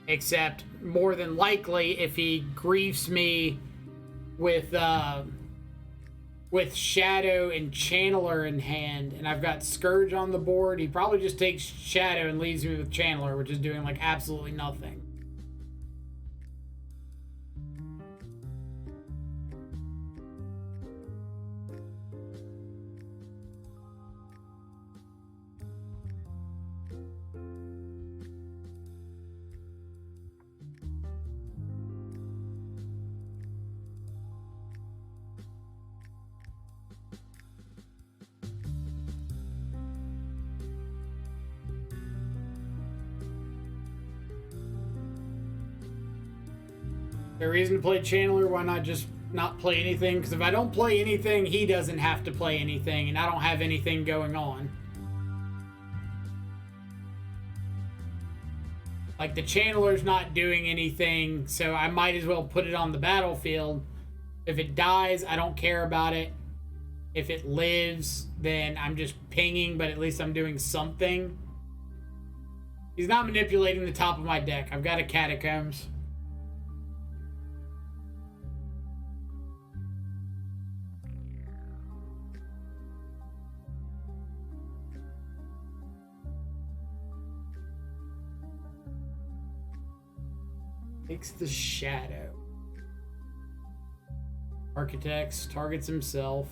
Except, more than likely, if he griefs me with Shadow and Channeler in hand, and I've got Scourge on the board, he probably just takes Shadow and leaves me with Channeler, which is doing like absolutely nothing. The reason to play Channeler, why not just not play anything? Because if I don't play anything, he doesn't have to play anything, and I don't have anything going on. Like, the Channeler's not doing anything, so I might as well put it on the battlefield. If it dies, I don't care about it. If it lives, then I'm just pinging, but at least I'm doing something. He's not manipulating the top of my deck. I've got a Catacombs. Takes the Shadow. Architects targets himself.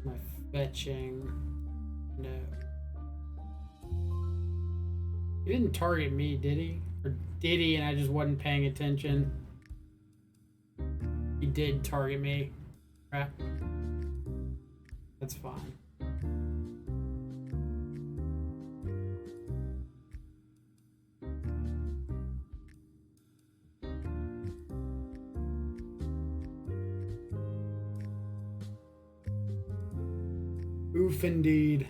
My fetching. No. He didn't target me, did he? Or did he and I just wasn't paying attention? He did target me. Crap. That's fine. Oof, indeed.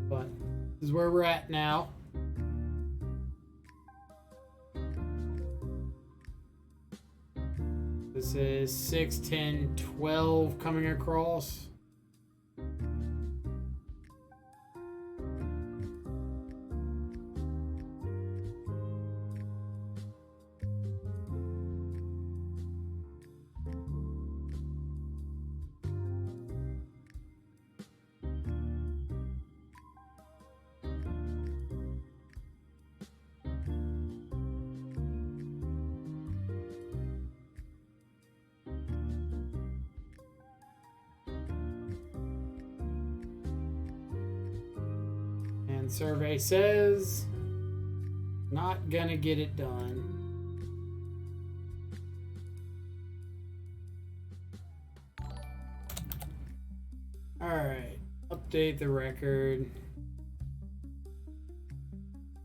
But this is where we're at now. This is 6, 10, 12 coming across. Survey says not gonna get it done. All right, update the record.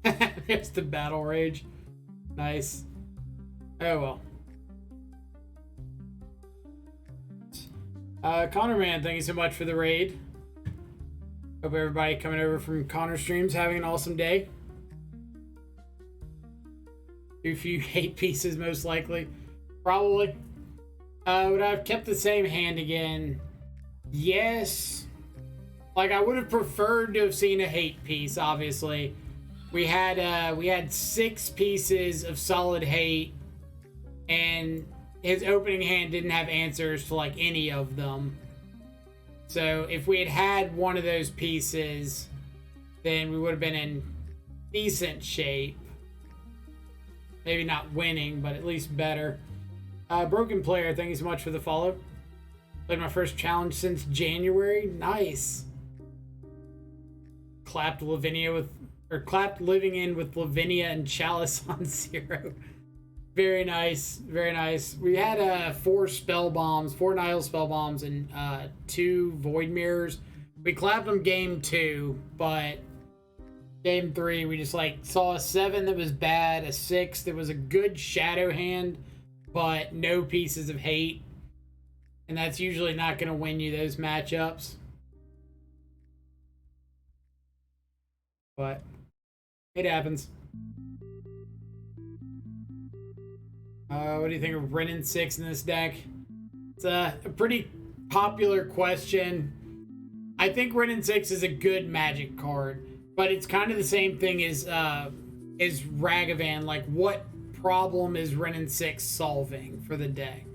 There's the battle rage. Nice. Oh well. Connor Man, thank you so much for the raid. Hope everybody coming over from Connor streams having an awesome day. Too few hate pieces, most likely. Probably. Would I have kept the same hand again? Yes. Like, I would have preferred to have seen a hate piece, obviously. We had 6 pieces of solid hate, and his opening hand didn't have answers to, like, any of them. So if we had had one of those pieces, then we would have been in decent shape. Maybe not winning, but at least better. Broken Player, thank you so much for the follow. Played my first challenge since January. Nice. Clapped Living In with Lavinia and Chalice on 0. Very nice, very nice. We had 4 spell bombs, 4 Nihil spell bombs, and 2 Void Mirrors. We clapped them game 2, but game 3 we just like saw a 7 that was bad, a 6 that was a good shadow hand, but no pieces of hate, and that's usually not going to win you those matchups. But it happens. What do you think of Renin 6 in this deck? It's a pretty popular question. I think Renin 6 is a good Magic card, but it's kind of the same thing as Ragavan. Like, what problem is Renin 6 solving for the deck?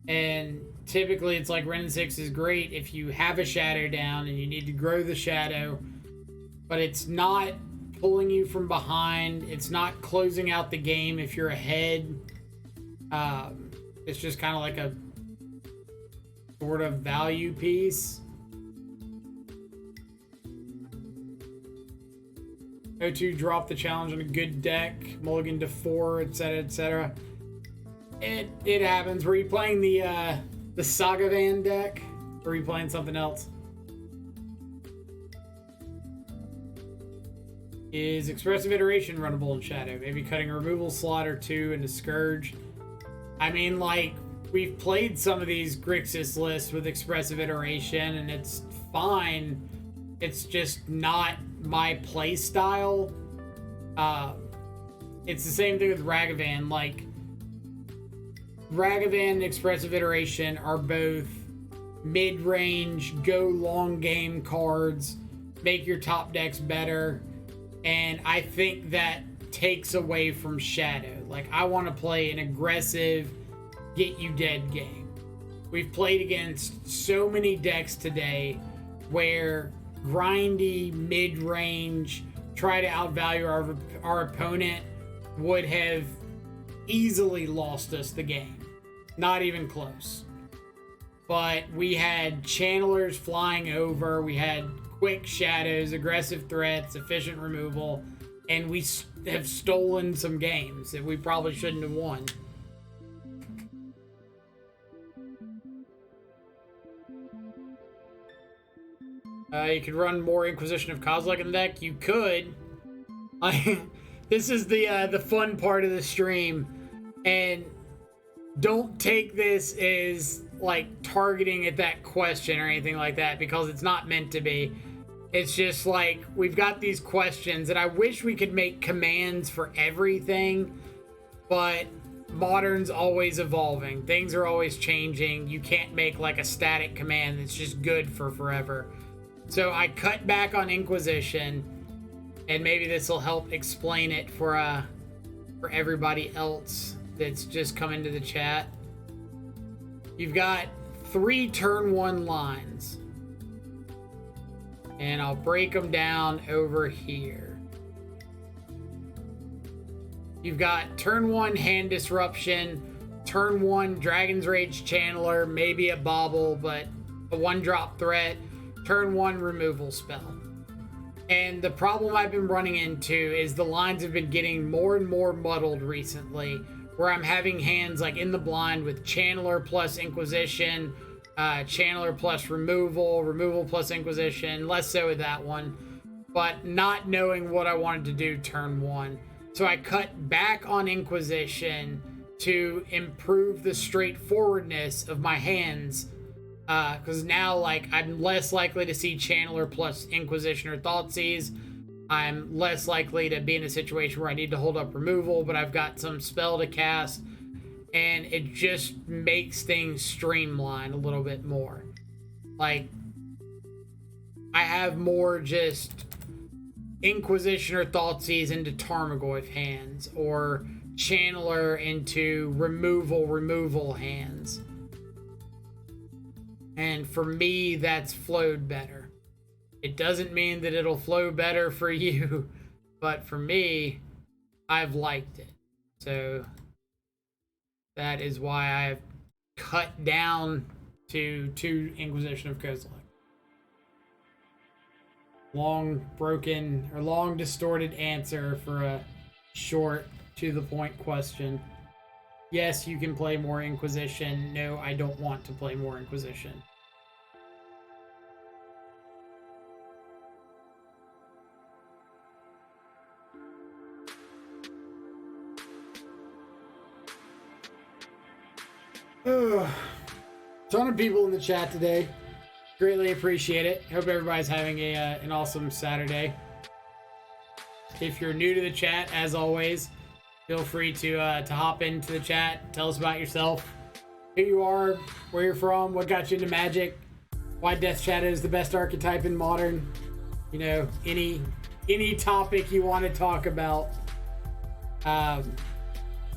And typically it's like Renin 6 is great if you have a shadow down and you need to grow the shadow, but it's not pulling you from behind. It's not closing out the game if you're ahead. It's just kind of like a sort of value piece. O2 drop the challenge on a good deck, mulligan to 4, etc., etc. It happens. Were you playing the Sagavan deck, or were you playing something else? Is Expressive Iteration runnable in Shadow? Maybe cutting a removal slot or 2 into Scourge. I mean, like, we've played some of these Grixis lists with expressive iteration, and it's fine. It's just not my play style. It's the same thing with Ragavan. Like, Ragavan and expressive iteration are both mid-range, go long game cards, make your top decks better, and I think that takes away from Shadow. Like, I want to play an aggressive, get you dead game. We've played against so many decks today where grindy, mid-range, try to outvalue our opponent would have easily lost us the game. Not even close. But we had channelers flying over, we had quick shadows, aggressive threats, efficient removal, and we have stolen some games that we probably shouldn't have won. You could run more Inquisition of Kozilek in the deck. You could. This is the fun part of the stream, and don't take this as like targeting at that question or anything like that, because it's not meant to be. It's just like, we've got these questions, and I wish we could make commands for everything, but Modern's always evolving. Things are always changing. You can't make like a static command that's just good for forever. So I cut back on Inquisition, and maybe this will help explain it for everybody else that's just come into the chat. You've got 3 turn 1 lines, and I'll break them down over here. You've got turn 1 Hand Disruption, turn 1 Dragon's Rage Channeler, maybe a Bauble, but a 1-drop threat, turn 1 removal spell. And the problem I've been running into is the lines have been getting more and more muddled recently, where I'm having hands like in the blind with Channeler plus Inquisition, Channeler plus removal, removal plus Inquisition, less so with that one, but not knowing what I wanted to do turn 1. So I cut back on Inquisition to improve the straightforwardness of my hands, because now, like, I'm less likely to see Channeler plus Inquisition or Thoughtseize. I'm less likely to be in a situation where I need to hold up removal, but I've got some spell to cast, and it just makes things streamline a little bit more. Like, I have more just Inquisition or Thoughtseize into Tarmogoyf hands, or Channeler into removal hands. And for me, that's flowed better. It doesn't mean that it'll flow better for you, but for me, I've liked it. So that is why I've cut down to 2 Inquisition of Kozilek. Long distorted answer for a short, to the point question. Yes, you can play more Inquisition. No, I don't want to play more Inquisition. Ton of people in the chat today. Greatly appreciate it. Hope everybody's having an awesome Saturday. If you're new to the chat, as always, feel free to hop into the chat. Tell us about yourself, who you are, where you're from, what got you into Magic, why Death Shadow is the best archetype in Modern. You know, any topic you want to talk about.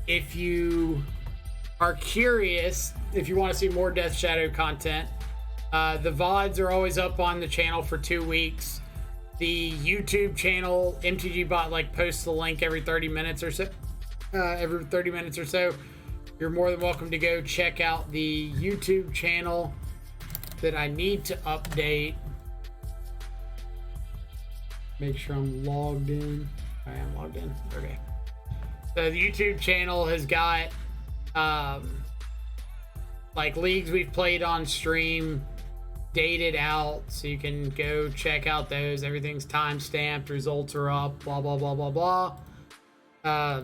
If you are curious, if you want to see more Death Shadow content, the VODs are always up on the channel for 2 weeks. The YouTube channel, MTGBot, like, posts the link every 30 minutes or so. You're more than welcome to go check out the YouTube channel that I need to update. Make sure I'm logged in. I am logged in. Okay. So the YouTube channel has got like leagues we've played on stream dated out, so you can go check out those. Everything's time stamped, results are up, blah blah blah blah blah.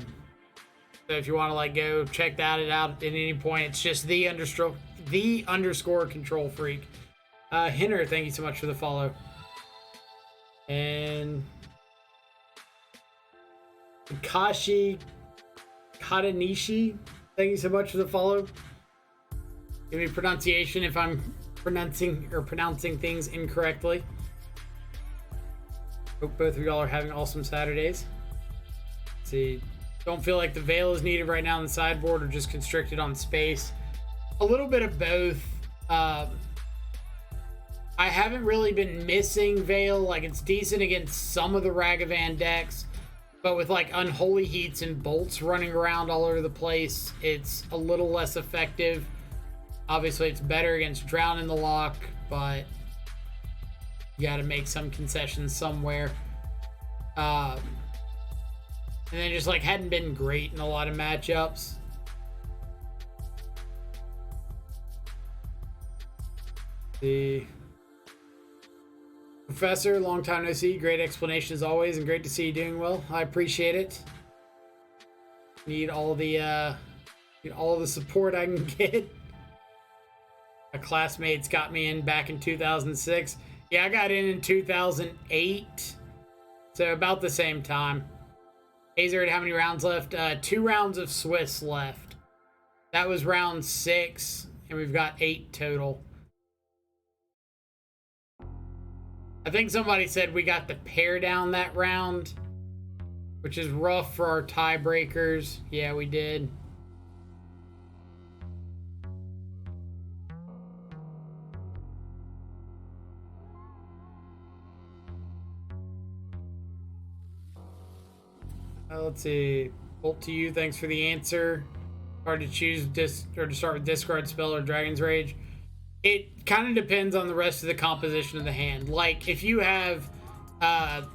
So if you want to like go check that out at any point, it's just the underscore control freak. Hinner, thank you so much for the follow. And Kashi Katanishi, thank you so much for the follow. Give me pronunciation if I'm pronouncing things incorrectly. Hope both of y'all are having awesome Saturdays. Let's see, don't feel like the veil is needed right now on the sideboard or just constricted on space. A little bit of both. I haven't really been missing veil. Like, it's decent against some of the Ragavan decks, but with like Unholy Heats and Bolts running around all over the place, it's a little less effective. Obviously, it's better against Drown in the Lock, but you got to make some concessions somewhere. And then just like hadn't been great in a lot of matchups. The Professor, long time no see. Great explanation as always, and great to see you doing well. I appreciate it. Need all the support I can get. My classmates got me in back in 2006. Yeah, I got in 2008. So about the same time. Hazard, how many rounds left? 2 rounds of Swiss left. That was round 6, and we've got 8 total. I think somebody said we got the pair down that round, which is rough for our tiebreakers. Yeah, we did. Let's see. Bolt to you. Thanks for the answer. Hard to choose to start with discard spell or Dragon's Rage. It kind of depends on the rest of the composition of the hand. Like, if you have,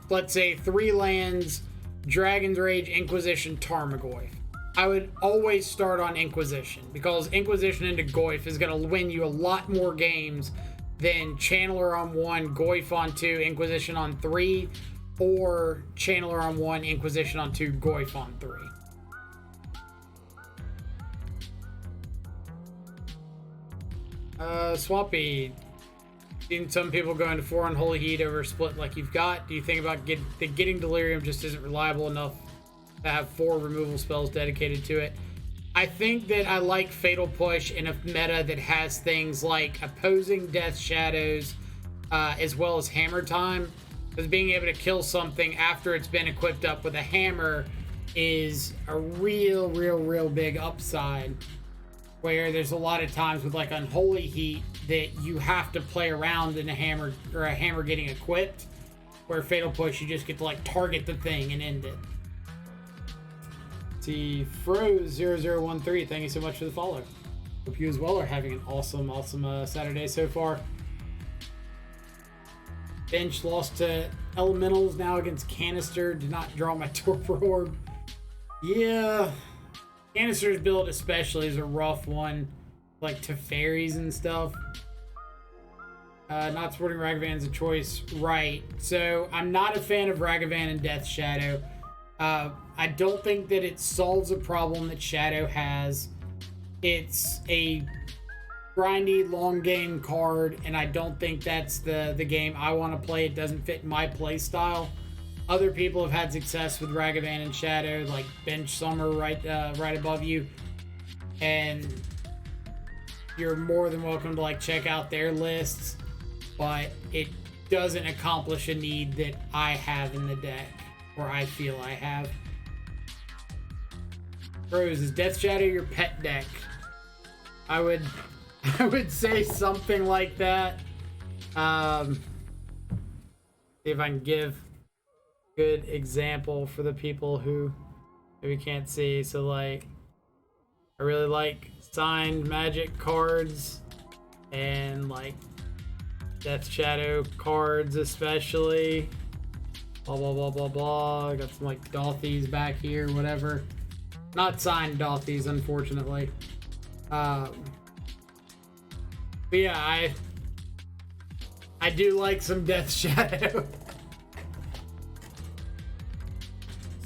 let's say, 3 lands, Dragon's Rage, Inquisition, Tarmogoyf, I would always start on Inquisition, because Inquisition into Goyf is going to win you a lot more games than Channeler on 1, Goyf on 2, Inquisition on 3, or Channeler on 1, Inquisition on 2, Goyf on 3. Swampy. Seen some people going to 4 Unholy Heat over a split like you've got. Do you think about getting Delirium just isn't reliable enough to have 4 removal spells dedicated to it? I think that I like Fatal Push in a meta that has things like opposing Death Shadows, as well as Hammer Time. Because being able to kill something after it's been equipped up with a hammer is a real big upside. Where there's a lot of times with like Unholy Heat that you have to play around in a hammer or a hammer getting equipped. Where Fatal Push, you just get to like target the thing and end it. See, Froze0013, thank you so much for the follow. Hope you as well are having an awesome Saturday so far. Bench lost to Elementals now against Canister. Did not draw my Torpor Orb. Yeah. Canister's build especially is a rough one. Like Teferis and stuff. Not supporting Ragavan's a choice. Right. So I'm not a fan of Ragavan and Death Shadow. I don't think that it solves a problem that Shadow has. It's a grindy, long game card, and I don't think that's the game I want to play. It doesn't fit my play style. Other people have had success with Ragavan and Shadow, like Bench Summer right above you, and you're more than welcome to like check out their lists, but it doesn't accomplish a need that I have in the deck, or I feel I have. Rose, is Death Shadow your pet deck? I would say something like that. See if I can give a good example for the people who maybe can't see. So like, I really like signed Magic cards and like Death Shadow cards especially. Blah blah blah blah blah. I got some like Dothies back here, whatever. Not signed Dothies, unfortunately. But yeah, I do like some Death Shadow.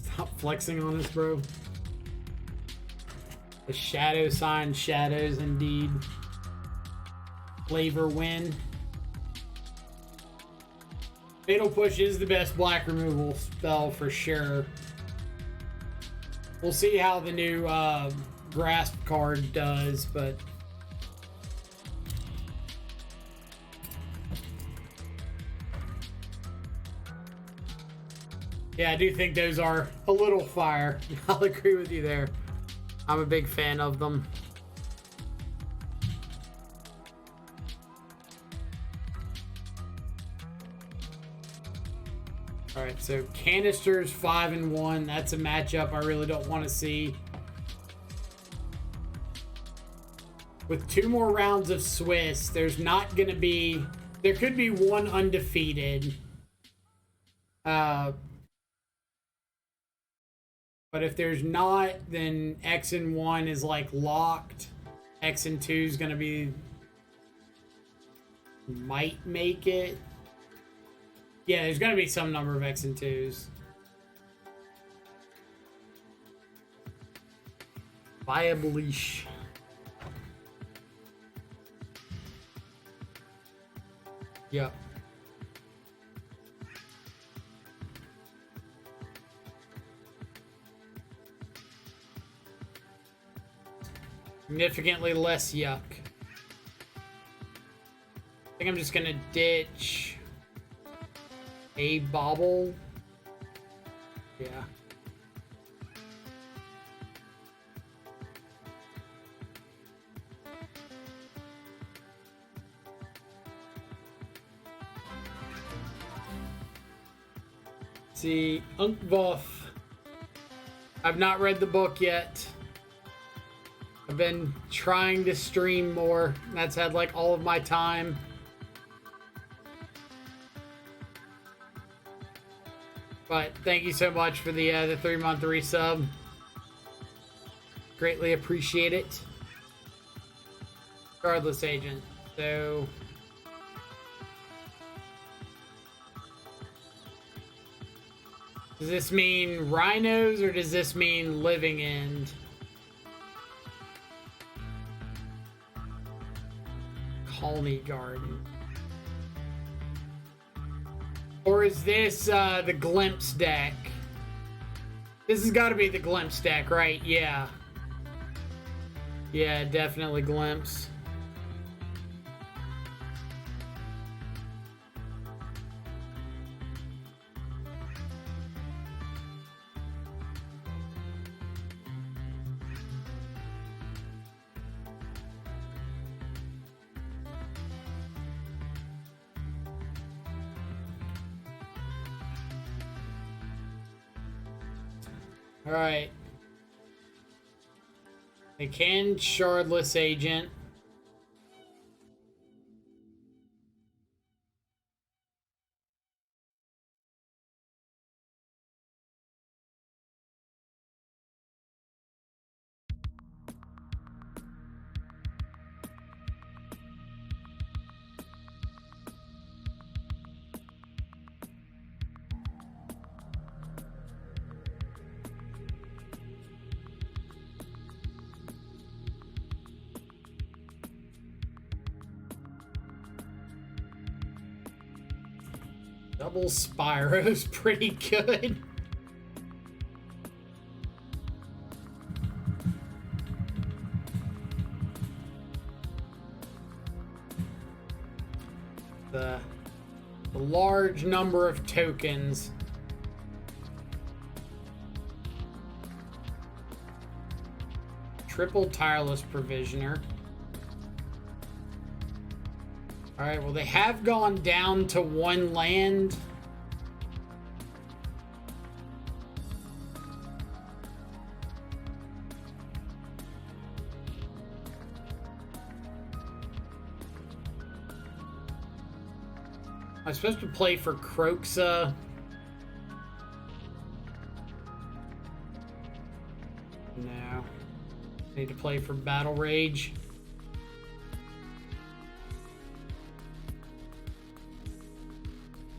Stop flexing on us, bro. The shadow sign shadows indeed. Flavor win. Fatal Push is the best black removal spell for sure. We'll see how the new Grasp card does, but yeah, I do think those are a little fire. I'll agree with you there. I'm a big fan of them. All right, so Canisters 5-1. That's a matchup I really don't want to see. With 2 more rounds of Swiss, there's not going to be... There could be one undefeated. But if there's not, then X and 1 is like locked. X and 2 is going to be... Might make it. Yeah, there's going to be some number of X and 2s. Viableesh. Yep. Significantly less yuck. I think I'm just going to ditch... a bobble. Yeah. See, Yawgmoth. I've not read the book yet. I've been trying to stream more. That's had like all of my time. But thank you so much for the 3-month resub. Greatly appreciate it. Regardless, Agent. So... does this mean rhinos or does this mean living end? Colony garden. Or is this the glimpse deck? This has got to be the glimpse deck, right? Yeah. Yeah, definitely glimpse. Alright. They can shardless agent. Double Spyro's pretty good. The large number of tokens. Triple Tireless Provisioner. Alright, well, they have gone down to 1 land. I'm supposed to play for Croxa. No. Need to play for Battle Rage.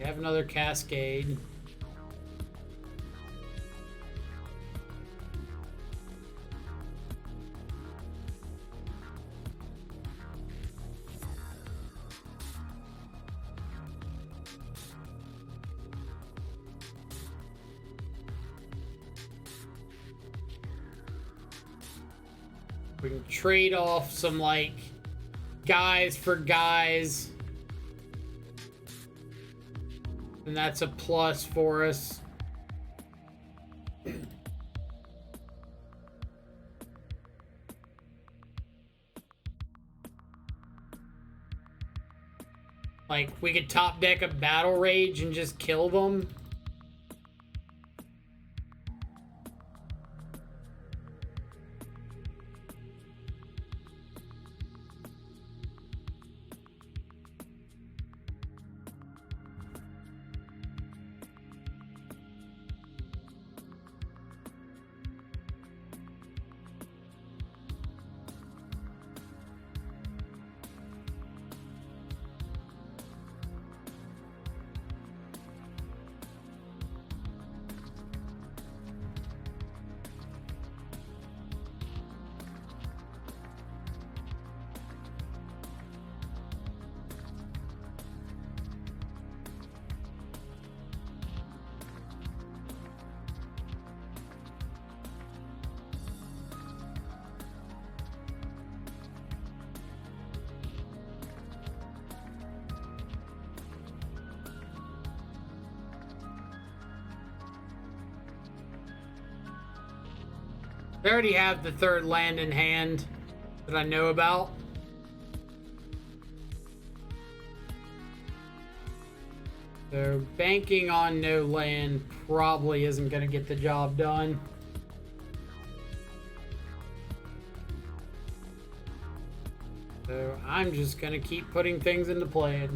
Have another Cascade. We can trade off some, like, guys for guys. And that's a plus for us. Like, we could top deck a Battle Rage and just kill them. They already have the third land in hand that I know about. So banking on no land probably isn't going to get the job done. So I'm just going to keep putting things into play.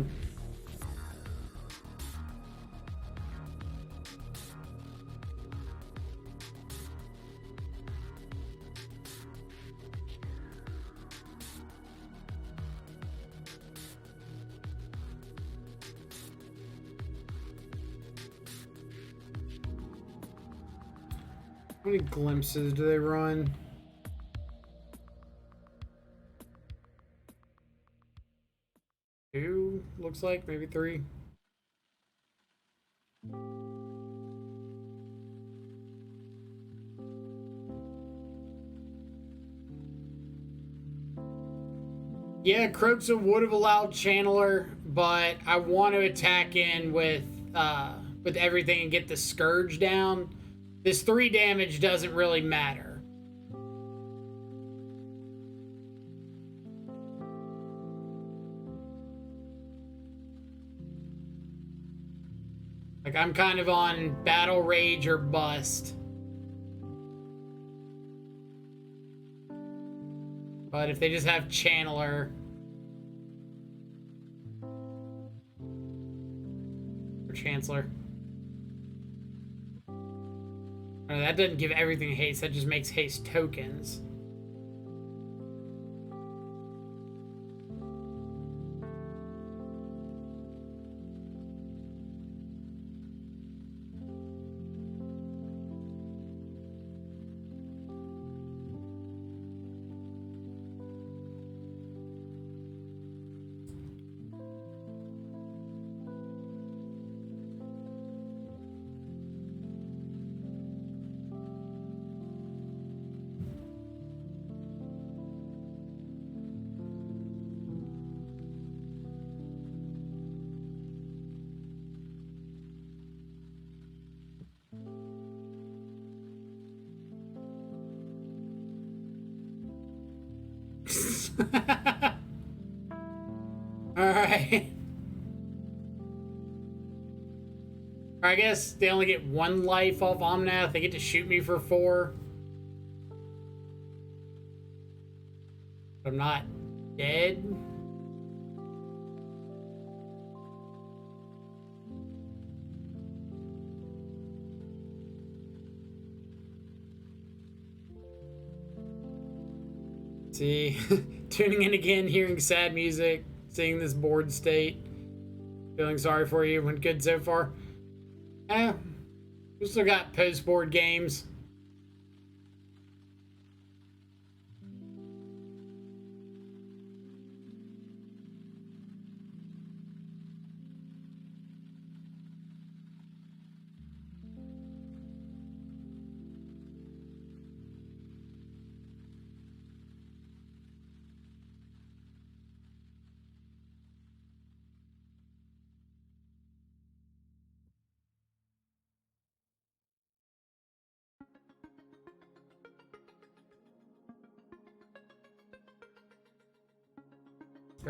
How many glimpses do they run? Two, looks like, maybe three. Yeah, Croxa would have allowed Channeler, but I want to attack in with everything and get the Scourge down. This 3 damage doesn't really matter. Like, I'm kind of on Battle Rage or bust. But if they just have Channeler or Chancellor. Oh, that doesn't give everything haste, that just makes haste tokens. Alright. I guess they only get 1 life off Omnath. They get to shoot me for 4. I'm not dead. See, tuning in again, hearing sad music, seeing this board state, feeling sorry for you. Went good so far. We still got post-board games.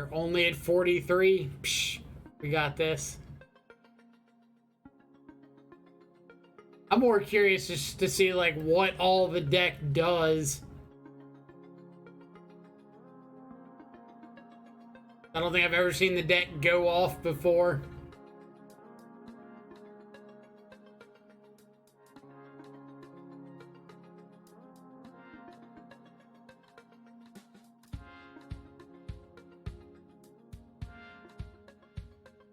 They're only at 43. Psh, we got this. I'm more curious just to see like what all the deck does. I don't think I've ever seen the deck go off before.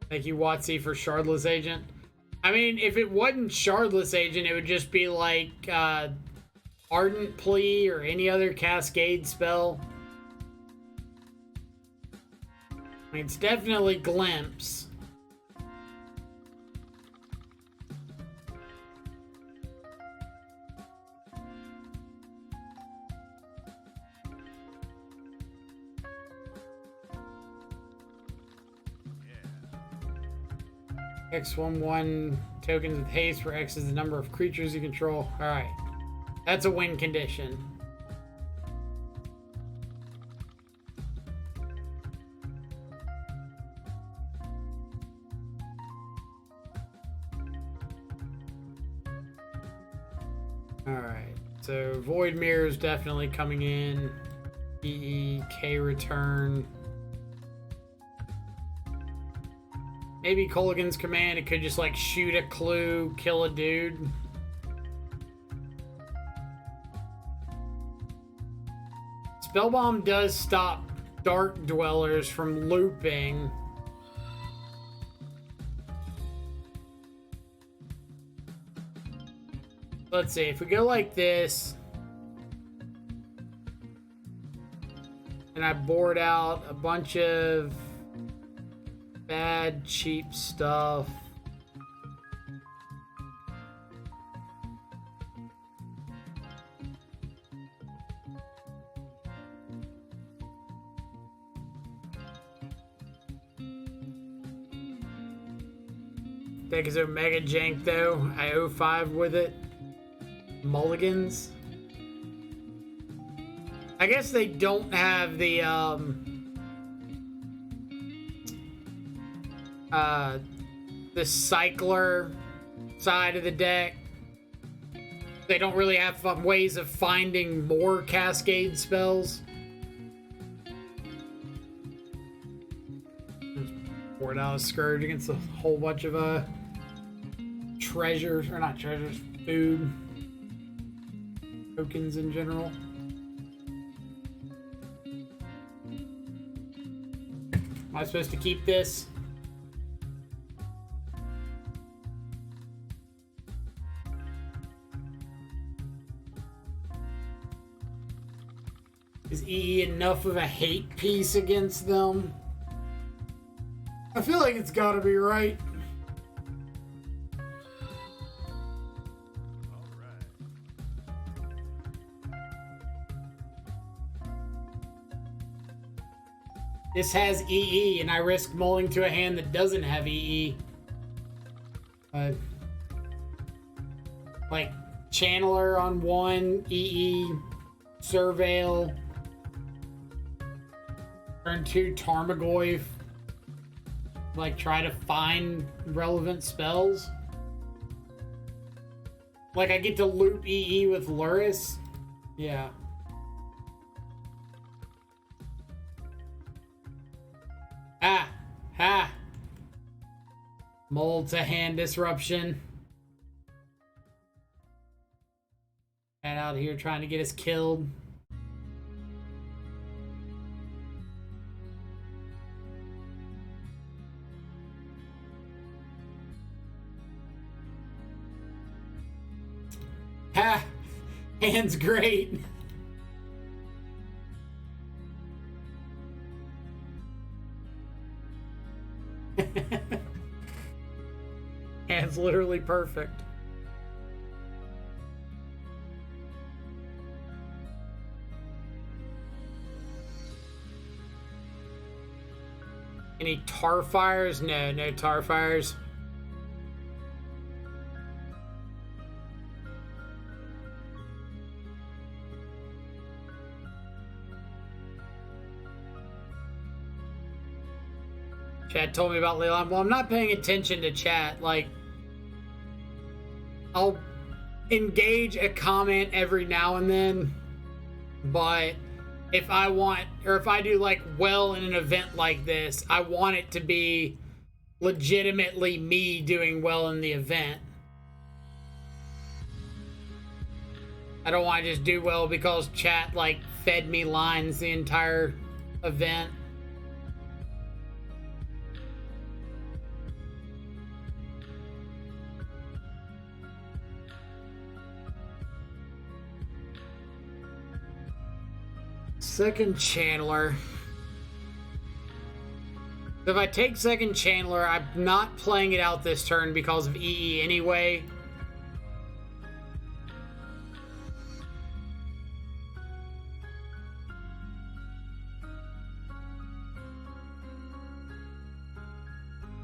Thank you, Watsy, for Shardless Agent. I mean, if it wasn't Shardless Agent, it would just be like Ardent Plea or any other Cascade spell. I mean, it's definitely Glimpse. X11 tokens with haste, where X is the number of creatures you control. Alright. That's a win condition. Alright. So Void Mirror is definitely coming in. K return. Maybe Colligan's Command, it could just like shoot a clue, kill a dude. Spellbomb does stop Dark Dwellers from looping. Let's see, if we go like this, and I board out a bunch of bad, cheap stuff. Deck is Omega Jank though. I 05 with it. Mulligans. I guess they don't have the cycler side of the deck. They don't really have ways of finding more Cascade spells. Poured out a Scourge against a whole bunch of treasures, or not treasures, food tokens in general. Am I supposed to keep this? Is EE enough of a hate piece against them? I feel like it's gotta be right. This has EE, and I risk mulling to a hand that doesn't have EE. Like, Channeler on one, EE, Surveil, turn 2 Tarmogoyf. Like, try to find relevant spells. Like, I get to loop EE with Luris. Yeah. Ha! Mold to hand disruption. Cat out here trying to get us killed. Ha! Hand's great. Hand's literally perfect. Any Tarfires? No, no Tarfires. Chat told me about Leyline. Well, I'm not paying attention to chat. Like, I'll engage a comment every now and then, but if I want, or if I do like well in an event like this, I want it to be legitimately me doing well in the event. I don't want to just do well because chat like fed me lines the entire event. Second Channeler. If I take second Channeler, I'm not playing it out this turn because of EE anyway.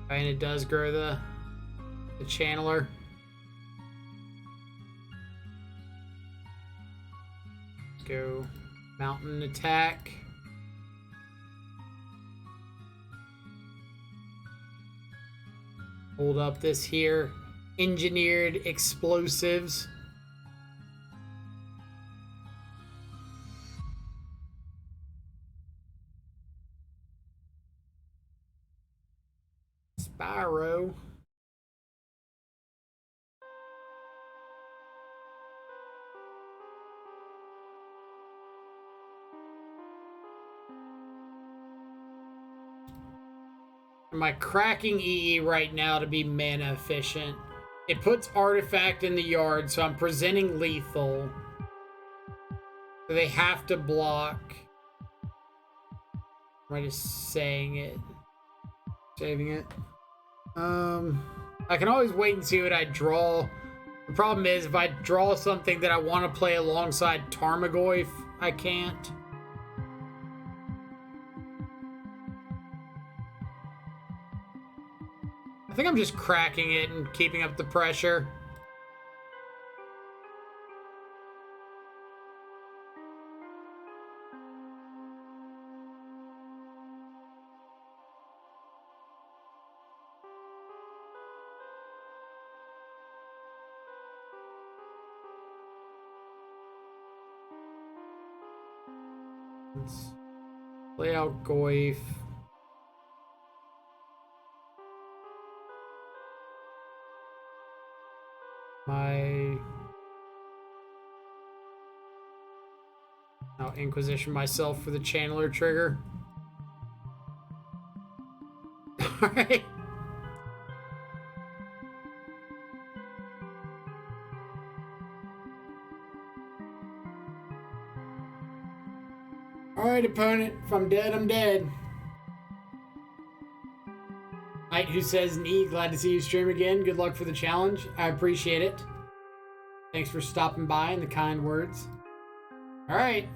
And it does grow the Channeler. Let's go mountain attack. Hold up this here. Engineered explosives. Spyro. Am I cracking EE right now to be mana efficient? It puts artifact in the yard, so I'm presenting lethal. So they have to block. Am I just saying it? Saving it. I can always wait and see what I draw. The problem is if I draw something that I want to play alongside Tarmogoyf, I can't. I think I'm just cracking it and keeping up the pressure. Let's play out Goyf. I'll Inquisition myself for the Channeler trigger. Alright. Alright, opponent. If I'm dead, I'm dead. Knight who says, "Nee, glad to see you stream again. Good luck for the challenge." I appreciate it. Thanks for stopping by and the kind words. Alright,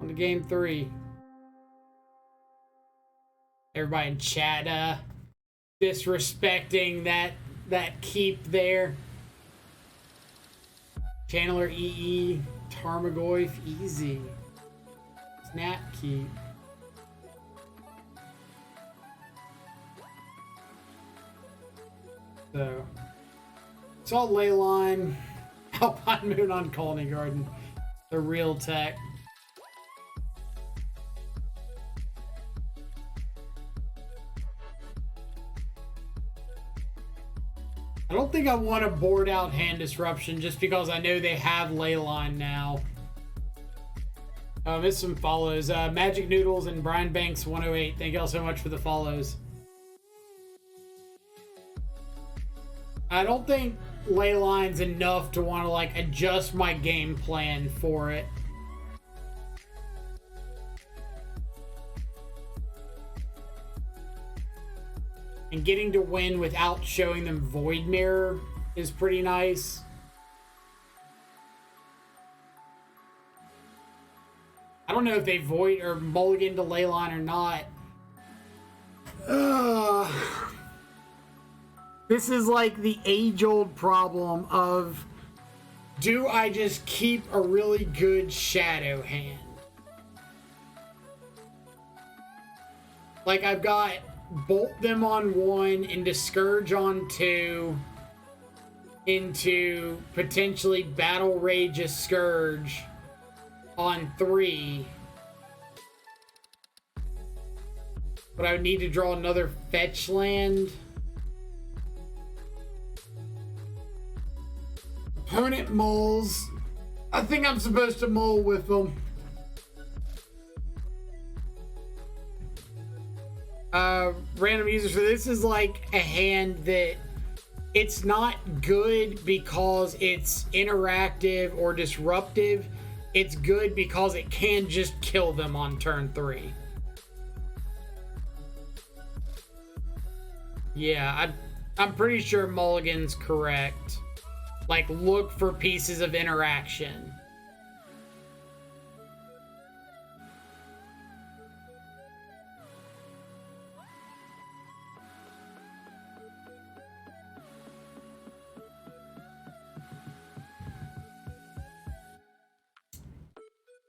on to game 3. Everybody in chat disrespecting that keep there. Channeler EE, Tarmogoyf, easy. Snap keep. So, Salt Leyline, Alpine Moon on Colony Garden. The real tech. I don't think I want to board out Hand Disruption just because I know they have Leyline now. Missed some follows. Magic Noodles and Brian Banks 108. Thank y'all so much for the follows. I don't think Leyline's enough to want to like adjust my game plan for it. And getting to win without showing them Void Mirror is pretty nice. I don't know if they Void or mulligan to Leyline or not. This is like the age-old problem of, do I just keep a really good shadow hand? Like I've got bolt them on 1 into Scourge on 2 into potentially Battle Rage a Scourge on 3. But I would need to draw another fetch land. Opponent mulls. I think I'm supposed to mull with them. Random users. So this is like a hand that it's not good because it's interactive or disruptive. It's good because it can just kill them on turn 3. Yeah, I'm pretty sure Mulligan's correct. Like, look for pieces of interaction.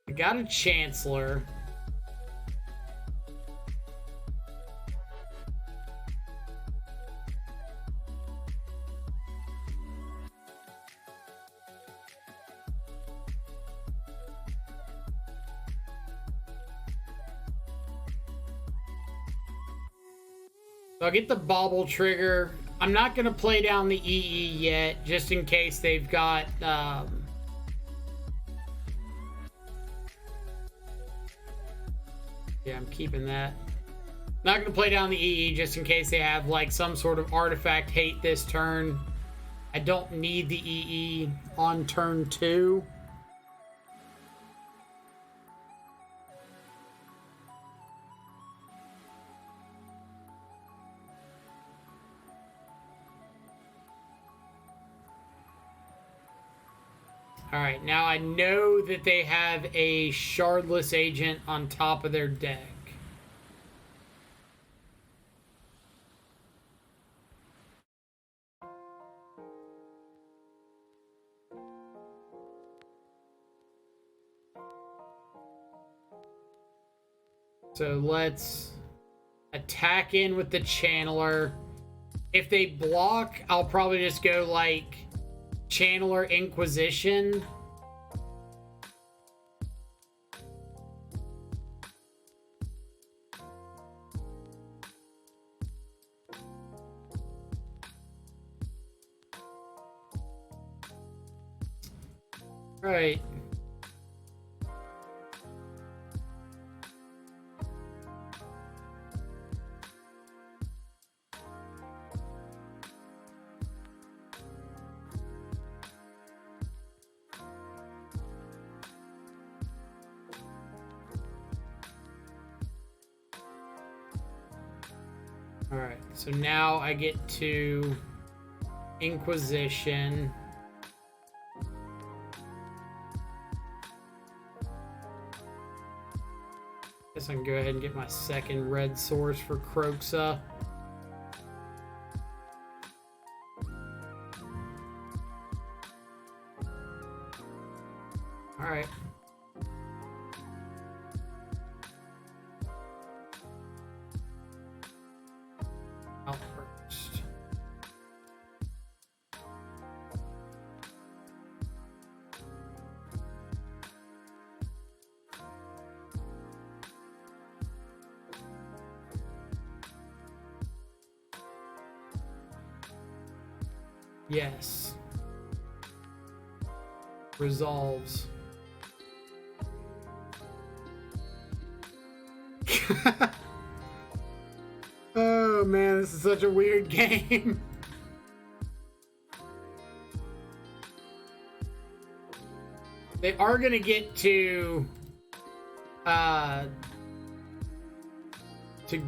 I got a Chancellor. So I'll get the Bobble Trigger. I'm not going to play down the EE yet, just in case they've got... yeah, I'm keeping that. Not going to play down the EE just in case they have like some sort of artifact hate this turn. I don't need the EE on turn 2. Alright, now I know that they have a Shardless Agent on top of their deck. So let's attack in with the Channeler. If they block, I'll probably just go like Channeler Inquisition. Right. Alright, so now I get to Inquisition. Guess I can go ahead and get my second red source for Kroxa. Alright. Outburst. Yes. Resolves. Oh man, this is such a weird game. They are gonna get to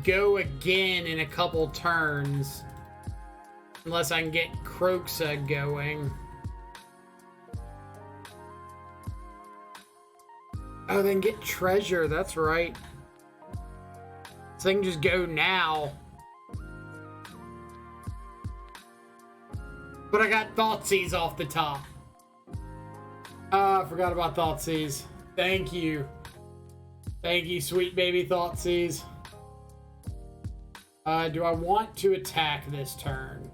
go again in a couple turns. Unless I can get Kroxa going. Oh, then get Treasure, that's right. So they can just go now. But I got Thoughtseize off the top. I forgot about Thoughtseize. Thank you. Thank you, sweet baby Thoughtseize. Do I want to attack this turn?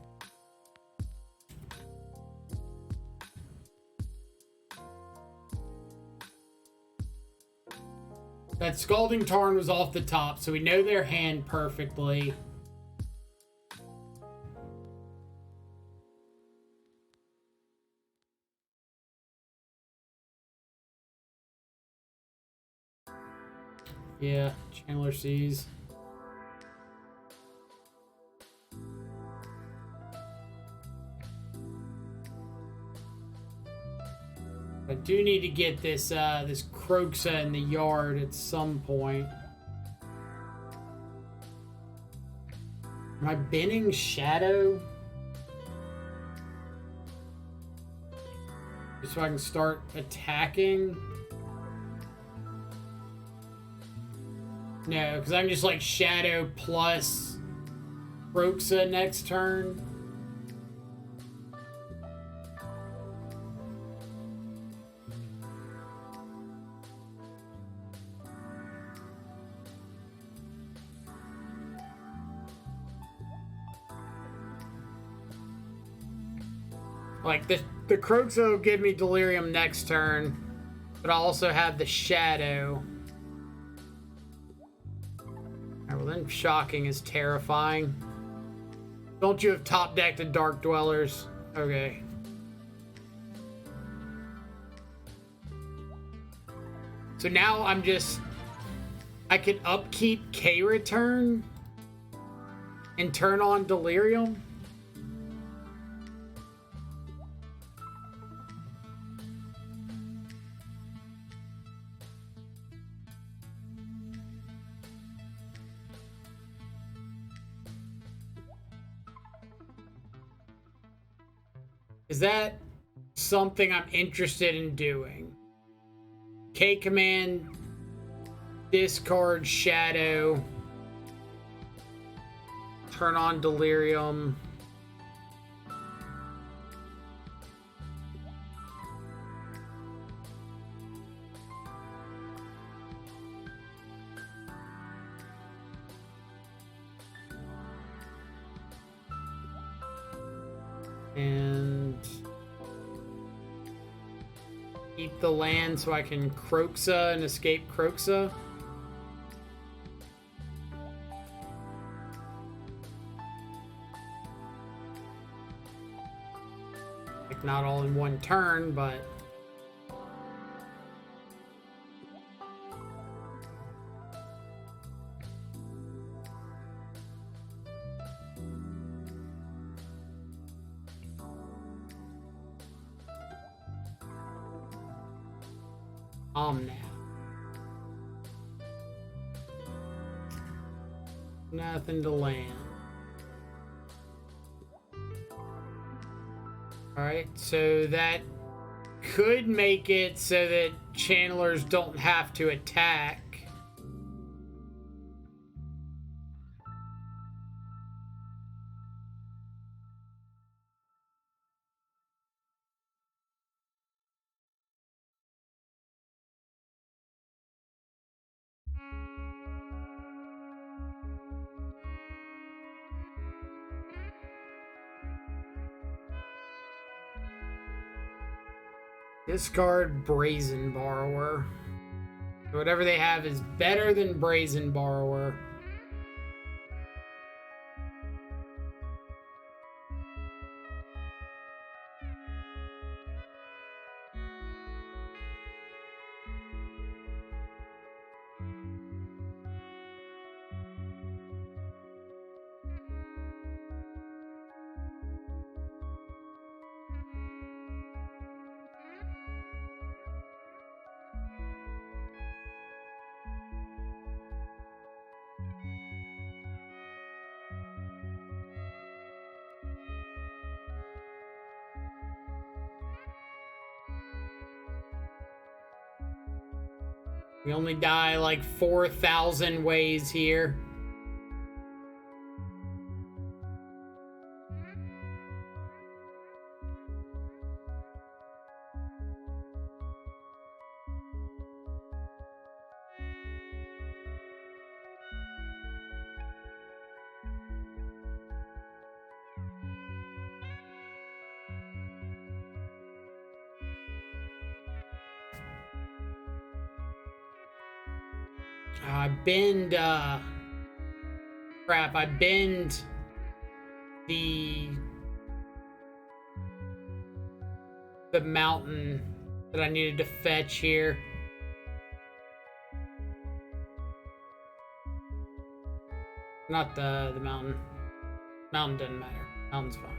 That Scalding Tarn was off the top, so we know their hand perfectly. Yeah, Chandler sees. I do need to get this this Croxa in the yard at some point. Am I binning Shadow? Just so I can start attacking? No, because I'm just like Shadow plus Croxa next turn. Like, the Croaks will give me Delirium next turn, but I'll also have the Shadow. Alright, well then Shocking is terrifying. Don't you have top decked a Dark Dwellers? Okay. So now I'm just... I can upkeep K-Return and turn on Delirium? Is that something I'm interested in doing? K-Command, discard Shadow, turn on Delirium. And eat the land so I can Croxa and escape Croxa. Like, not all in one turn, but... Omnath. Nothing to land. Alright, so that could make it so that channelers don't have to attack. Discard Brazen Borrower. Whatever they have is better than Brazen Borrower. We only die like 4,000 ways here. I bend, crap, I bend the mountain that I needed to fetch here. Not the mountain. Mountain doesn't matter. Mountain's fine.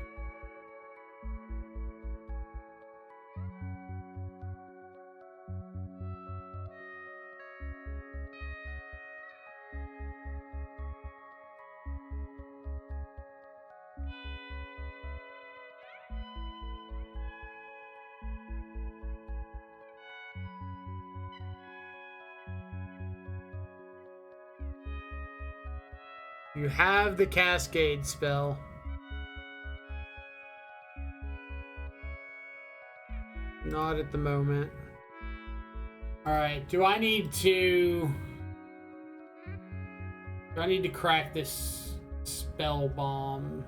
You have the Cascade spell. Not at the moment. Alright, do I need to crack this spell bomb?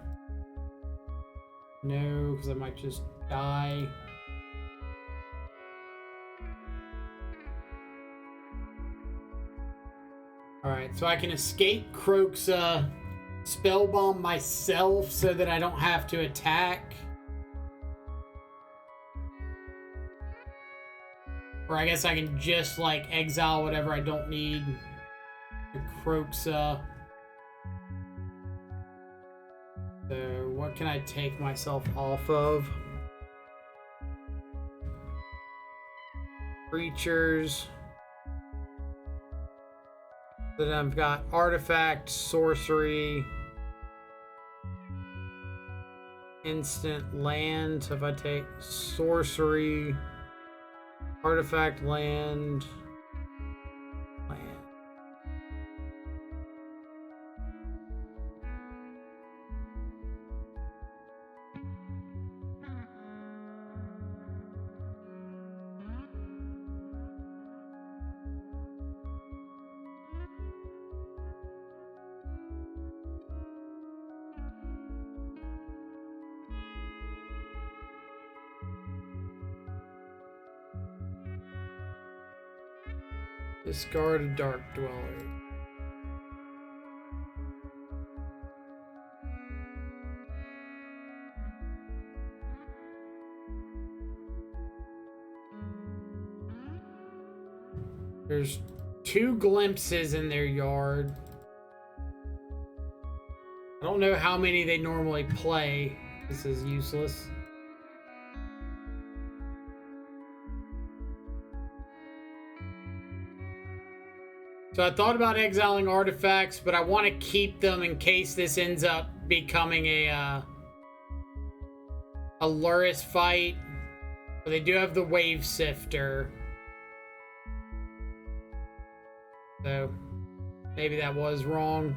No, because I might just die. Alright, so I can escape Croak's spell bomb myself so that I don't have to attack. Or I guess I can just like exile whatever I don't need. The Croak's So what can I take myself off of? Creatures. Then I've got artifact, sorcery, instant land. So if I take sorcery, artifact, land. Discard a Dark Dweller. There's 2 glimpses in their yard. I don't know how many they normally play. This is useless. So I thought about exiling artifacts, but I want to keep them in case this ends up becoming a Luris fight. But they do have the Wave Sifter. So maybe that was wrong.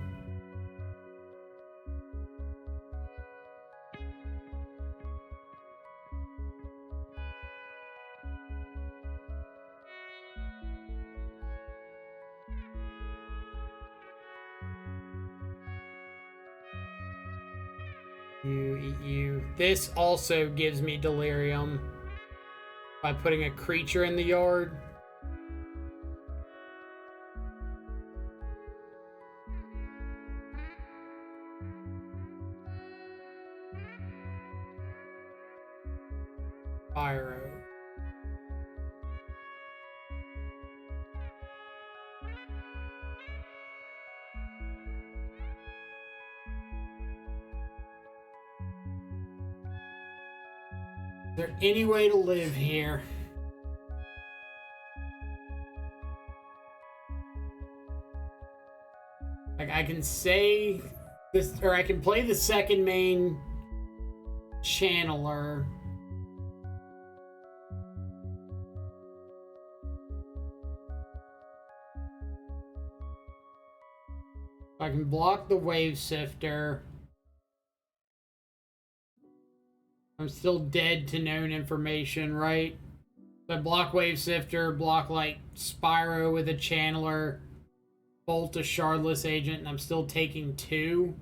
You eat you. This also gives me delirium by putting a creature in the yard. Pyro. Is there any way to live here? Like I can say this, or I can play the second main channeler. I can block the Wave Sifter. I'm still dead to known information, right? So I block Wave Sifter, block like Spyro with a Channeler, bolt a Shardless Agent, and I'm still taking 2.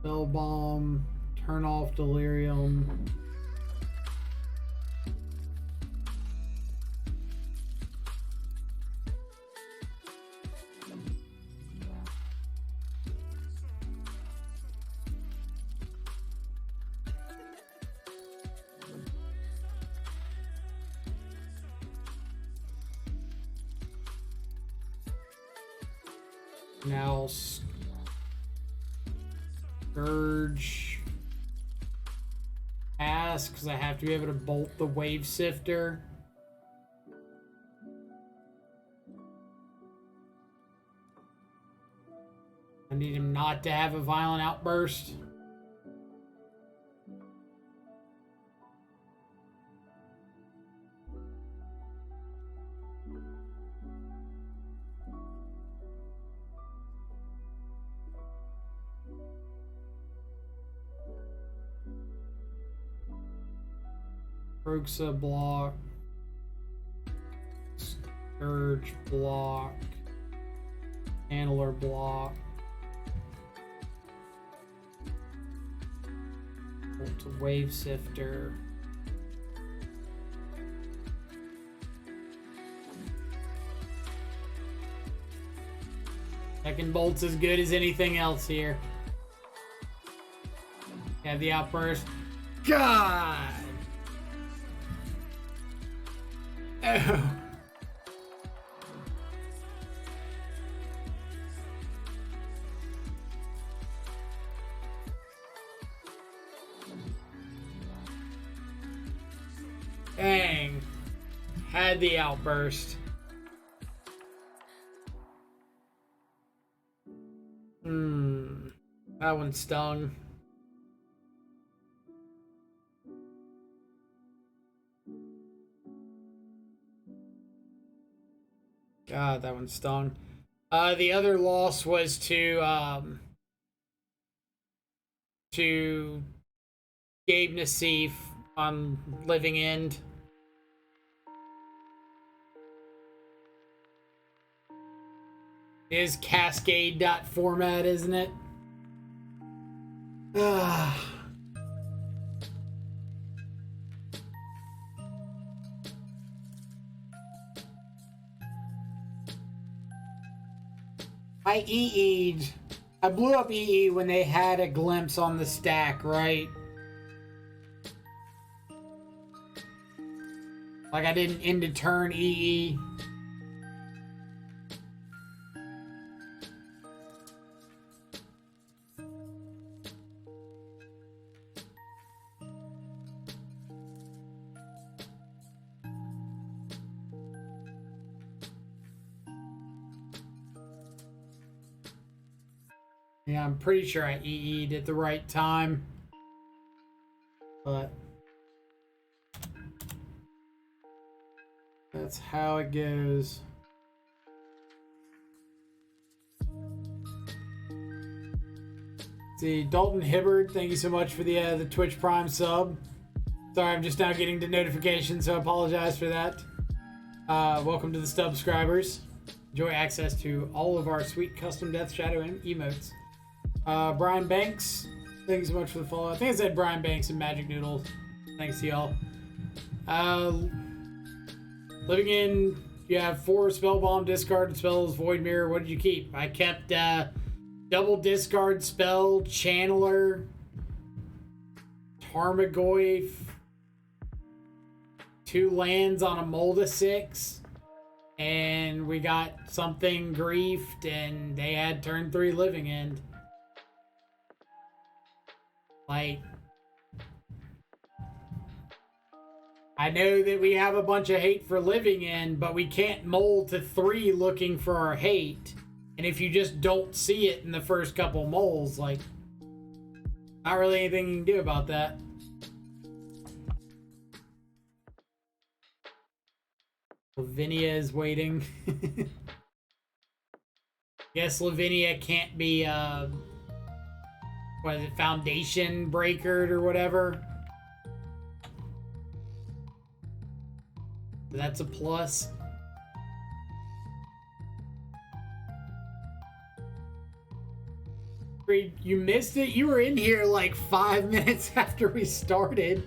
Spell bomb, turn off delirium. Now Scourge pass because I have to be able to bolt the Wave Sifter. I need him not to have a violent outburst. Roxa block. Scourge block. Handler block. Bolt Wave Sifter. Second bolt's as good as anything else here. Have the outburst. God! Oh. Dang. Had the outburst. That one stung. God, that one stung. The other loss was to Gabe Nassif on Living End. It is Cascade.format, isn't it? I EE'd. I blew up EE when they had a glimpse on the stack, right? Like I didn't end to turn EE. Yeah, I'm pretty sure I EE'd at the right time. But that's how it goes. See, Dalton Hibbard, thank you so much for the Twitch Prime sub. Sorry, I'm just now getting the notification, so I apologize for that. Welcome to the subscribers. Enjoy access to all of our sweet custom Death Shadow emotes. Brian Banks, thank you so much for the follow. I think I said Brian Banks and Magic Noodles. Thanks to y'all. Living in, you have 4 spell bomb discarded spells, Void Mirror. What did you keep? I kept double discard spell, Channeler, Tarmogoyf, 2 lands on a Molda 6, and we got something griefed, and they had turn 3 Living End. Like, I know that we have a bunch of hate for Living End, but we can't mold to 3 looking for our hate. And if you just don't see it in the first couple molds, like, not really anything you can do about that. Lavinia is waiting. Guess Lavinia can't be, what is it, Foundation Breakered or whatever. That's a plus. You missed it? You were in here like 5 minutes after we started.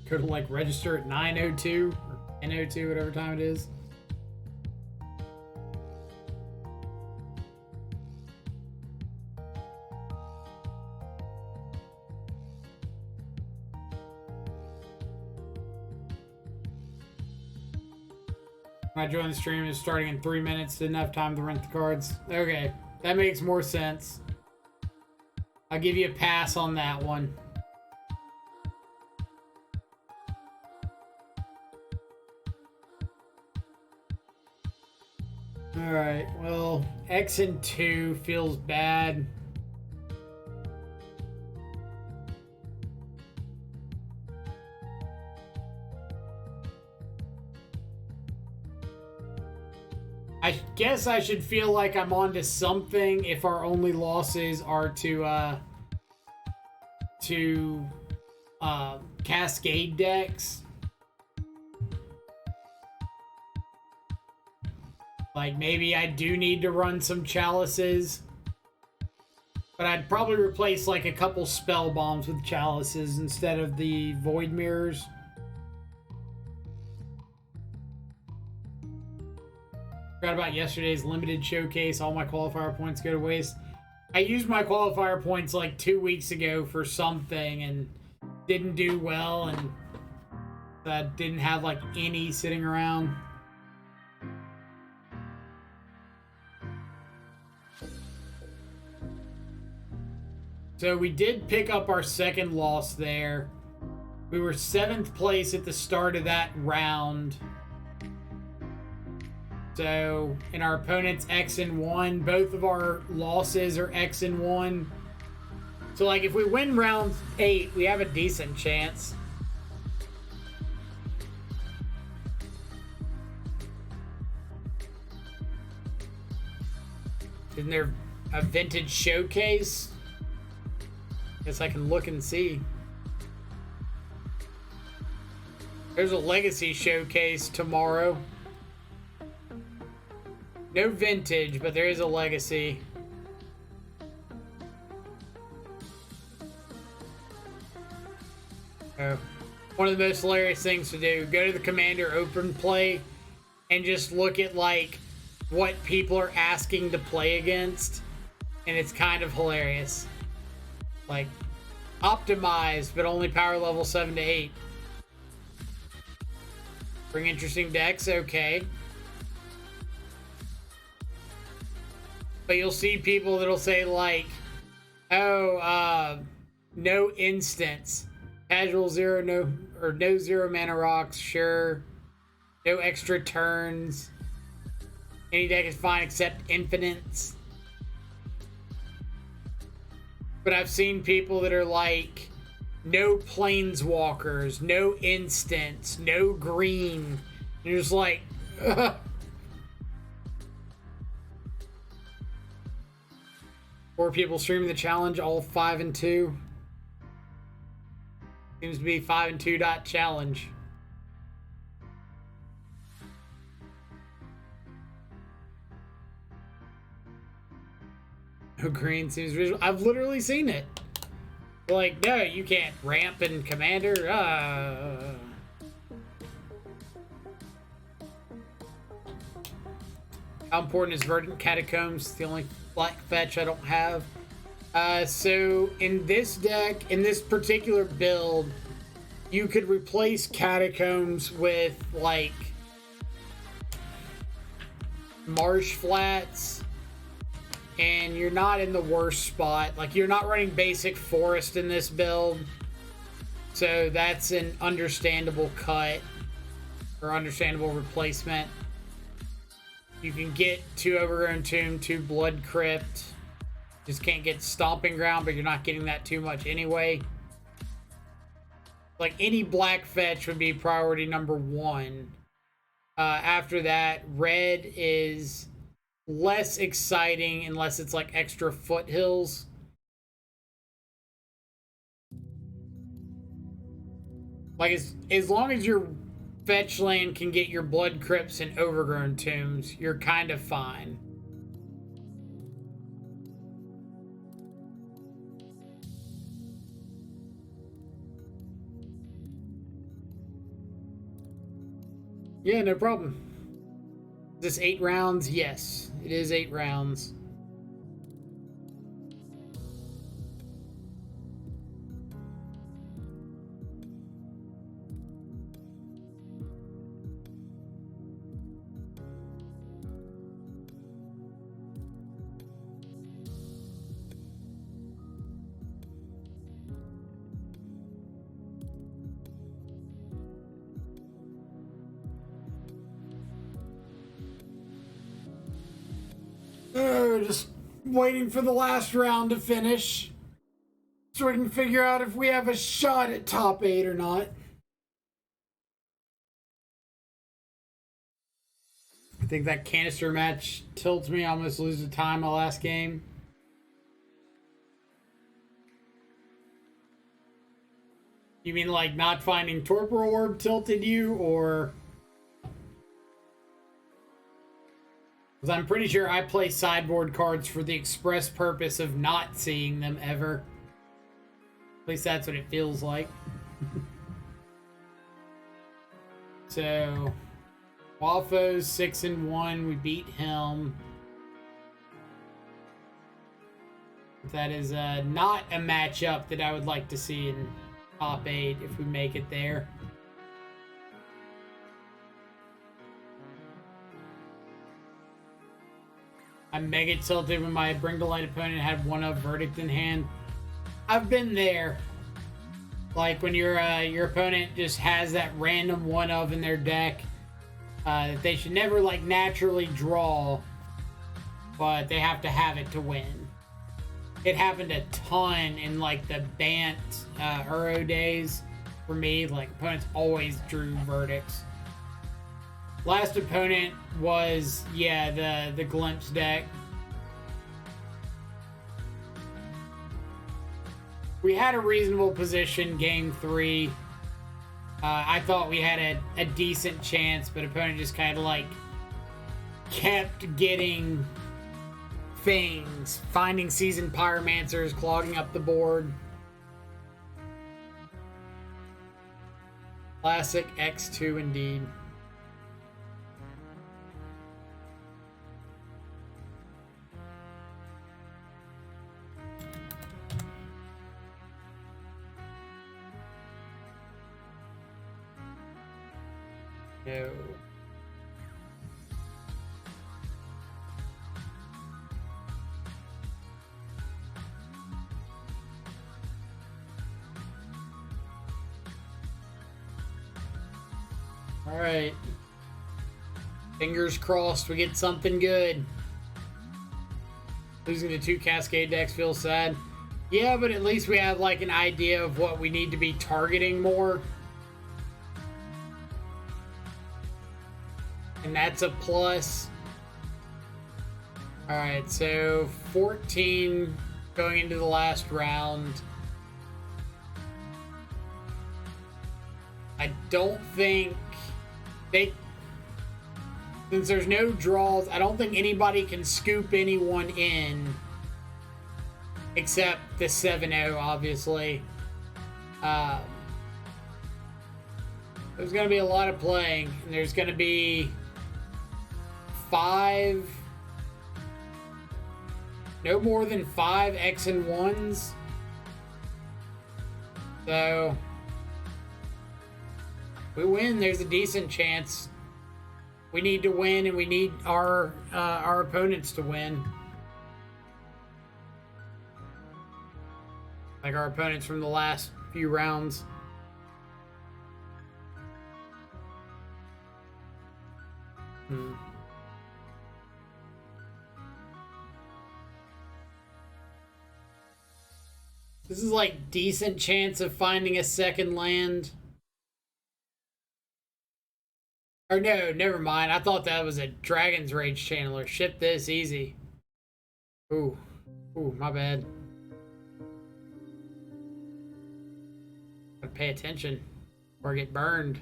Go to like register at 9:02 or 10:02, whatever time it is. When I joined the stream, it's starting in 3 minutes. Didn't have time to rent the cards. Okay, that makes more sense. I'll give you a pass on that one. Alright, well, X and 2 feels bad. I guess I should feel like I'm onto something if our only losses are to Cascade decks. Like, maybe I do need to run some Chalices. But I'd probably replace, like, a couple Spell Bombs with Chalices instead of the Void Mirrors. Forgot about yesterday's limited showcase. All my qualifier points go to waste. I used my qualifier points, like, 2 weeks ago for something and didn't do well. And I didn't have, like, any sitting around. So we did pick up our second loss there. We were 7th place at the start of that round. So, in our opponent's X and 1, both of our losses are X and 1. So, like, if we win round 8, we have a decent chance. Isn't there a vintage showcase? Guess I can look and see. There's a legacy showcase tomorrow. No vintage, but there is a legacy. Oh. One of the most hilarious things to do, go to the Commander Open Play and just look at, like, what people are asking to play against. And it's kind of hilarious. Like, optimized, but only power level 7 to 8. Bring interesting decks, okay. But you'll see people that'll say, like, oh, no instants. Casual 0, no 0 mana rocks, sure. No extra turns. Any deck is fine except infinites. But I've seen people that are like, no planeswalkers, no instants, no green. And you're just like, ugh. Four people streaming the challenge, all 5 and 2. Seems to be 5 and 2 challenge. No green seems visual. I've literally seen it. Like, no, you can't ramp in Commander. How important is Verdant Catacombs? It's the only black fetch I don't have. So in this deck, in this particular build, you could replace Catacombs with, like, Marsh Flats, and you're not in the worst spot. Like, you're not running basic Forest in this build, so that's an understandable cut, or understandable replacement. You can get 2 Overgrown Tomb, 2 Blood Crypt. Just can't get Stomping Ground, but you're not getting that too much anyway. Like, any black fetch would be priority number 1. After that, red is less exciting unless it's like extra foothills. Like, as long as your fetch land can get your blood crypts and overgrown tombs, you're kind of fine. Yeah, no problem. Is this 8 rounds? Yes, it is 8 rounds. Just waiting for the last round to finish so we can figure out if we have a shot at top 8 or not. I think that canister match tilts me. I almost lose the time my last game. You mean like not finding Torpor Orb tilted you, or... Because I'm pretty sure I play sideboard cards for the express purpose of not seeing them ever. At least that's what it feels like. So, Wafo's 6-1. We beat him. That is not a matchup that I would like to see in top 8 if we make it there. I'm mega tilted when my Bring to Light opponent had 1-of Verdict in hand. I've been there. Like when your opponent just has that random 1-of in their deck that they should never like naturally draw, but they have to have it to win. It happened a ton in like the Bant Uro days for me. Like opponents always drew Verdicts. Last opponent was, yeah, the Glimpse deck. We had a reasonable position game 3. I thought we had a decent chance, but opponent just kind of like kept getting things. Finding Seasoned Pyromancers, clogging up the board. Classic X2 indeed. No. All right. Fingers crossed we get something good. Losing to 2 Cascade decks feels sad. Yeah, but at least we have like an idea of what we need to be targeting more. And that's a plus. Alright, so 14 going into the last round. I don't think since there's no draws, I don't think anybody can scoop anyone in except the 7-0, obviously. There's going to be a lot of playing, and there's going to be 5, no more than 5 X and 1s. So, if we win, there's a decent chance. We need to win, and we need our opponents to win. Like our opponents from the last few rounds. This is like decent chance of finding a second land. Or no, never mind. I thought that was a Dragon's Rage channeler. Ship this easy. Ooh, my bad. Gotta pay attention. Or get burned.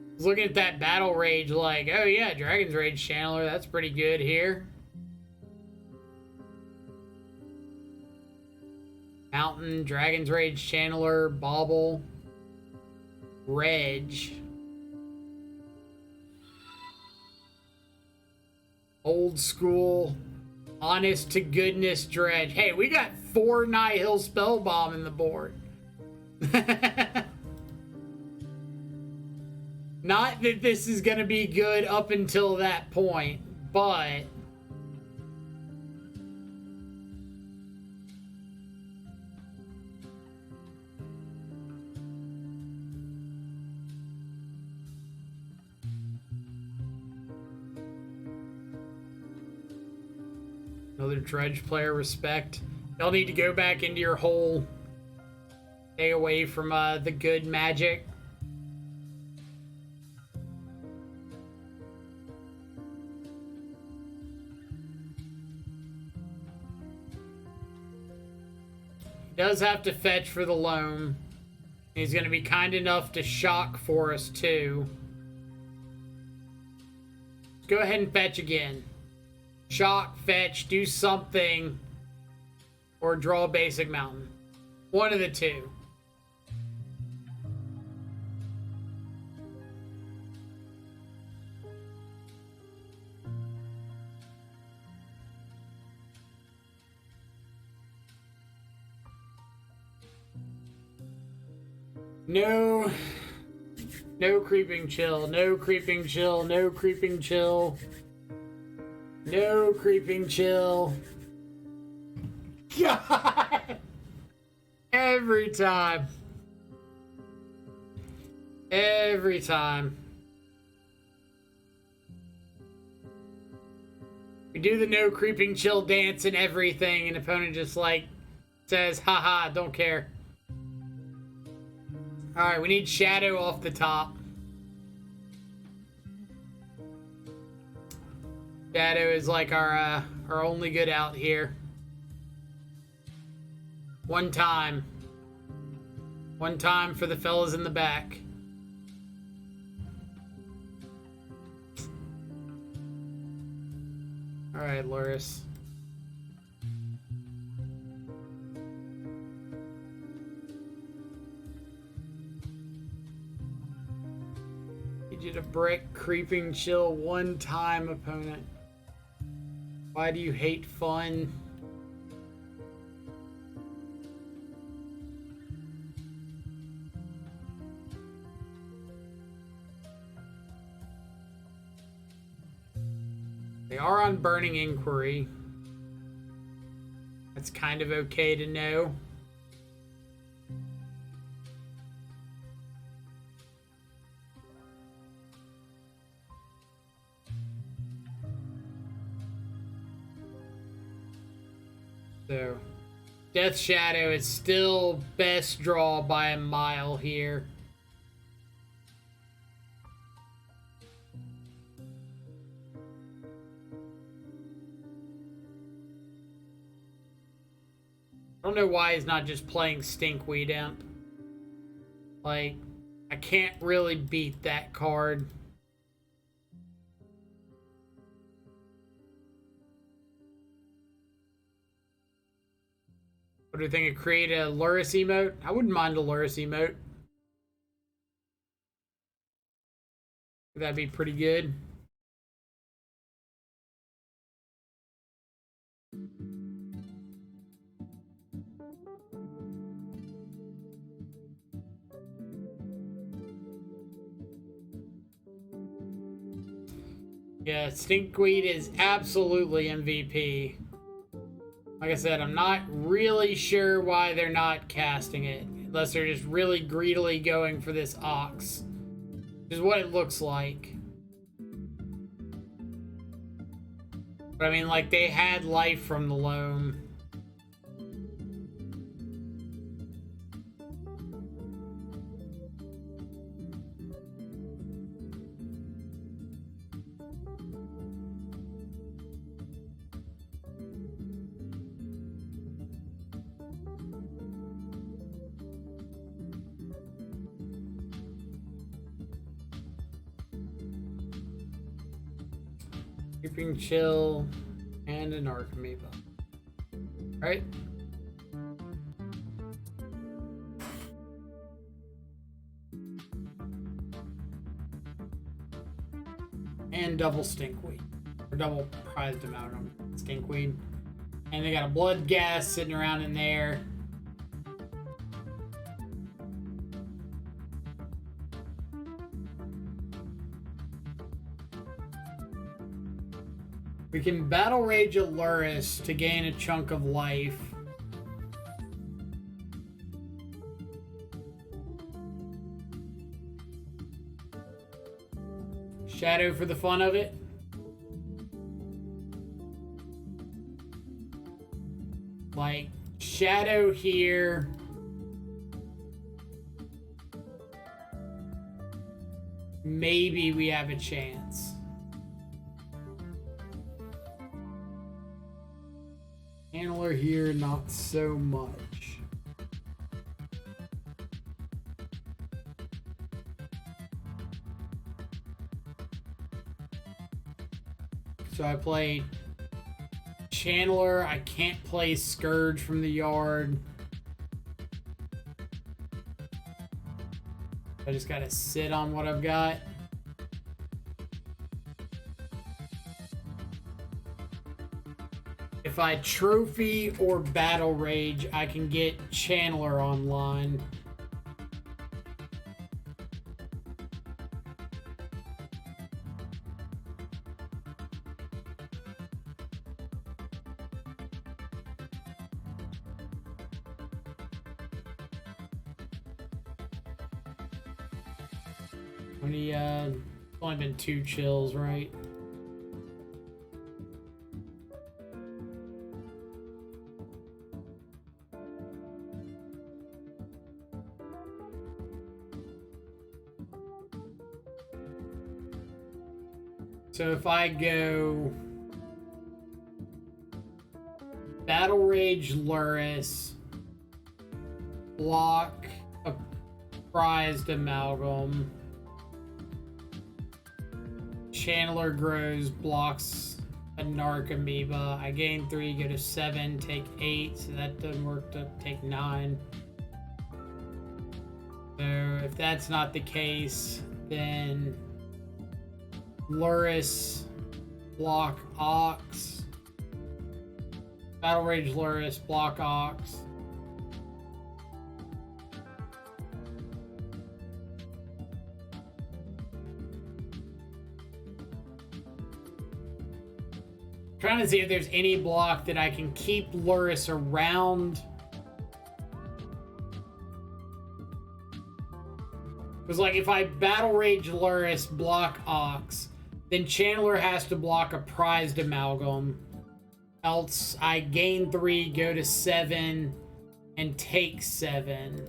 I was looking at that battle rage like, oh yeah, Dragon's Rage Channeler, that's pretty good here. Mountain, Dragon's Rage Channeler, Bauble, Dredge. Old school, honest to goodness Dredge. Hey, we got 4 Nihil Spellbomb in the board. Not that this is going to be good up until that point, but another Dredge player, respect. Y'all need to go back into your hole. Stay away from the good magic. He does have to fetch for the loam. He's going to be kind enough to shock for us too. Go ahead and fetch again. Shock, fetch, do something, or draw a basic mountain. One of the two. No. No creeping chill. No creeping chill. No creeping chill. No creeping chill. God! Every time. Every time. We do the no creeping chill dance and everything, and the opponent just like says, haha, don't care. Alright, we need Shadow off the top. Shadow is like our only good out here. One time. One time for the fellas in the back. Alright, Luris. Need you to break creeping chill one time, opponent. Why do you hate fun? They are on Burning Inquiry. That's kind of okay to know. So, Death Shadow is still best draw by a mile here. I don't know why he's not just playing Stinkweed Imp. Like, I can't really beat that card. What do you think of create a Luris emote? I wouldn't mind a Luris emote. That'd be pretty good. Yeah, Stinkweed is absolutely MVP. Like I said, I'm not really sure why they're not casting it. Unless they're just really greedily going for this Ox. Which is what it looks like. But I mean, like, they had life from the loam. Creeping Chill, and an Archimeeba. Alright. And double Stinkweed. Or double prized amalgam Stinkweed. And they got a blood gas sitting around in there. We can Battle Rage a Lurrus to gain a chunk of life. Shadow for the fun of it. Like, Shadow here. Maybe we have a chance. Handler here, not so much. So I played Chandler. I can't play Scourge from the yard. I just gotta sit on what I've got. If I trophy or battle rage, I can get Chandler online. Only been 2 chills, right? So if I go Battle Rage Lurrus, block a prized amalgam, Chandler grows, blocks a Narcomoeba. I gain 3, go to 7, take 8, so that doesn't work to take 9. So if that's not the case, then Lurrus, block Ox, Battle Rage Lurrus, block Ox. Trying to see if there's any block that I can keep Lurrus around. Because, like, if I Battle Rage Lurrus, block Ox, then Chandler has to block a prized amalgam. Else, I gain 3, go to 7, and take 7.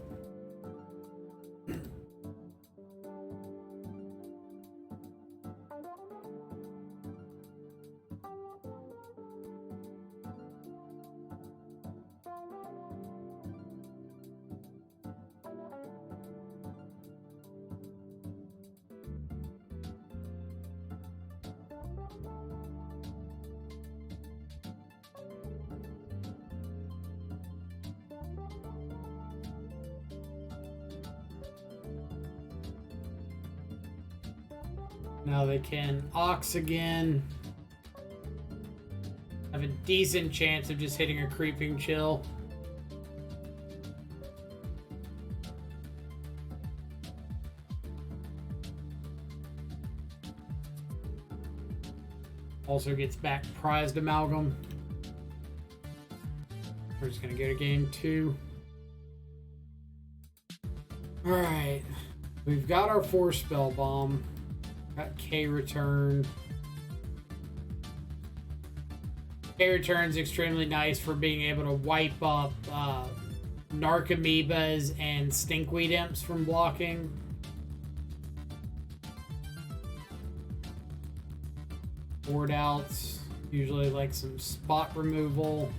Now they can Ox again. Have a decent chance of just hitting a Creeping Chill. Also gets back prized amalgam. We're just gonna go to game 2. Alright. We've got our 4 spell bomb. Got K return. K return's extremely nice for being able to wipe up Narcomoebas and Stinkweed Imps from blocking. Board outs, usually like some spot removal.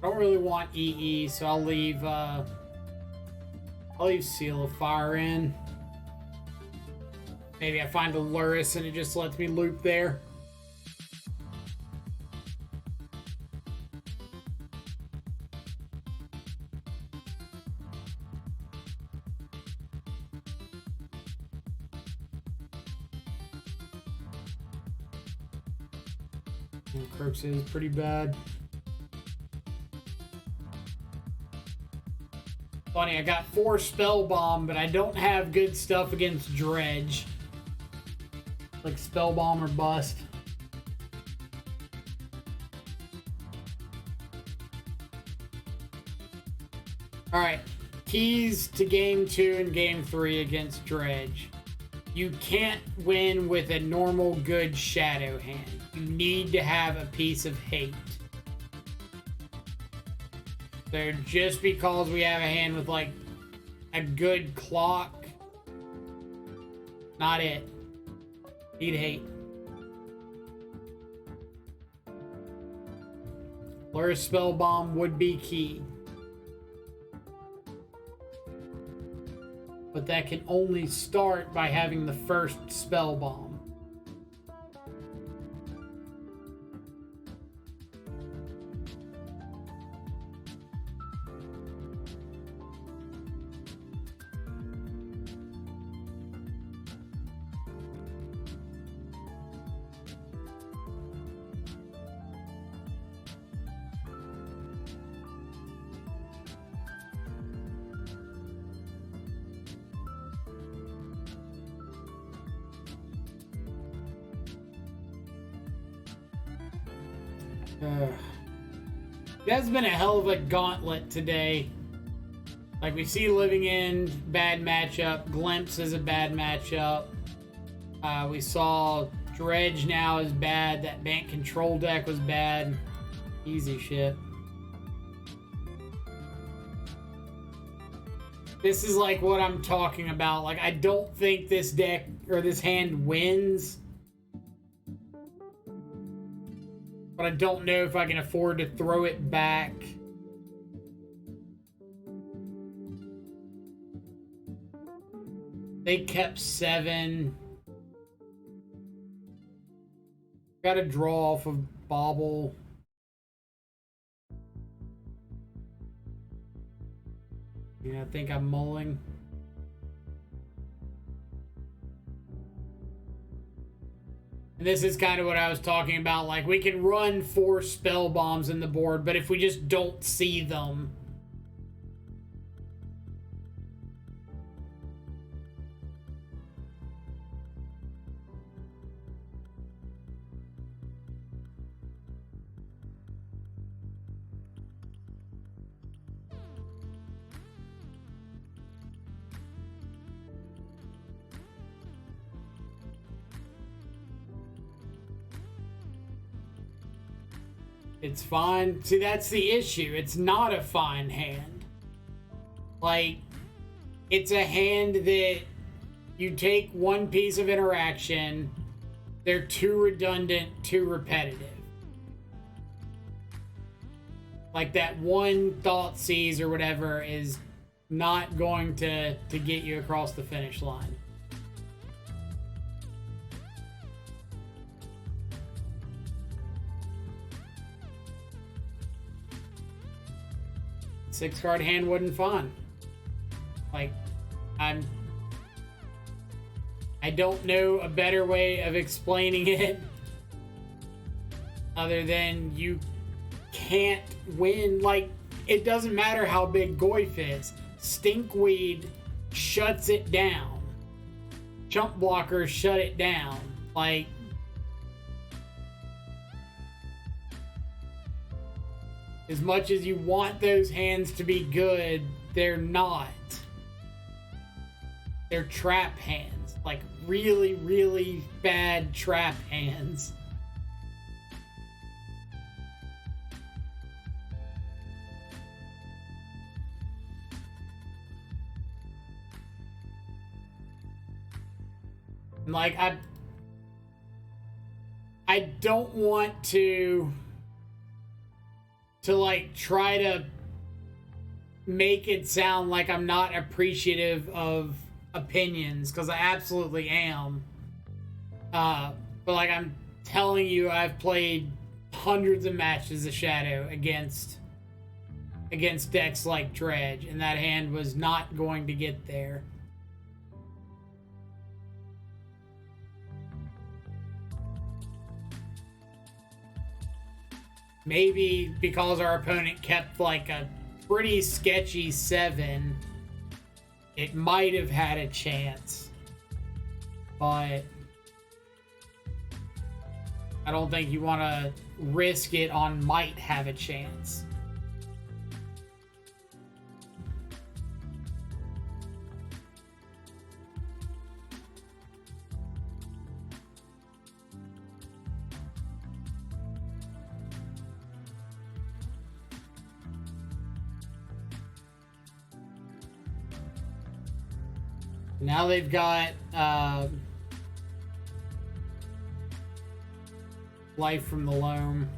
I don't really want EE, so I'll leave Seal of Fire in. Maybe I find a Luris and it just lets me loop there. Crooks is pretty bad. Funny, I got 4 Spell Bomb, but I don't have good stuff against Dredge. Like Spell Bomb or bust. Alright, keys to game 2 and game 3 against Dredge. You can't win with a normal good shadow hand. You need to have a piece of hate. So just because we have a hand with like a good clock, not it. Need hate. Luris Spell Bomb would be key. But that can only start by having the first Spell Bomb. That's been a hell of a gauntlet today. Like, we see Living End, bad matchup. Glimpse is a bad matchup. We saw Dredge now is bad. That Bant control deck was bad. Easy shit. This is like what I'm talking about. Like, I don't think this deck or this hand wins. But I don't know if I can afford to throw it back. They kept 7. Got to draw off of Bobble. Yeah, I think I'm mulling. And this is kind of what I was talking about. Like, we can run 4 Spell Bombs in the board, but if we just don't see them... It's fine. See, that's the issue. It's not a fine hand. Like, it's a hand that you take one piece of interaction, they're too redundant, too repetitive. Like, that one Thoughtseize or whatever is not going to get you across the finish line. Six-card hand wasn't fun. Like, I don't know a better way of explaining it other than you can't win. Like, it doesn't matter how big Goyf is. Stinkweed shuts it down. Chump blockers shut it down. Like, as much as you want those hands to be good, they're not. They're trap hands. Like, really, really bad trap hands. Like, I don't want to to like try to make it sound like I'm not appreciative of opinions, because I absolutely am. But like I'm telling you, I've played hundreds of matches of Shadow against decks like Dredge, and that hand was not going to get there. Maybe because our opponent kept like a pretty sketchy 7, it might have had a chance. But I don't think you want to risk it on might have a chance. Now they've got Life from the Loam.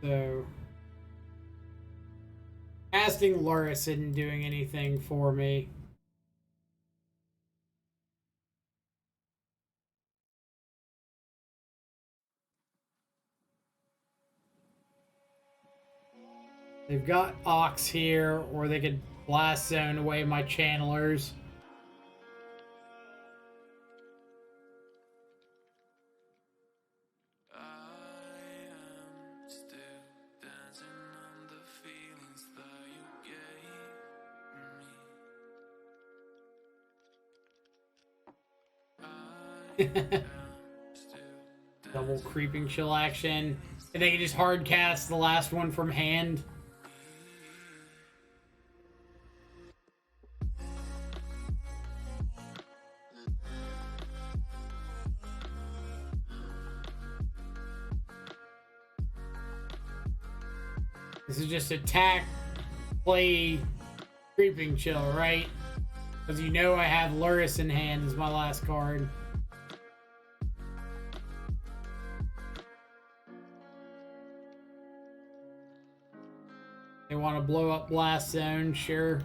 So, casting Luris isn't doing anything for me. They've got Ox here, or they could Blast Zone away my channelers. Double Creeping Chill action. And they can just hard cast the last one from hand. This is just attack, play Creeping Chill, right? Because you know I have Luris in hand as my last card. They want to blow up Blast Zone, sure.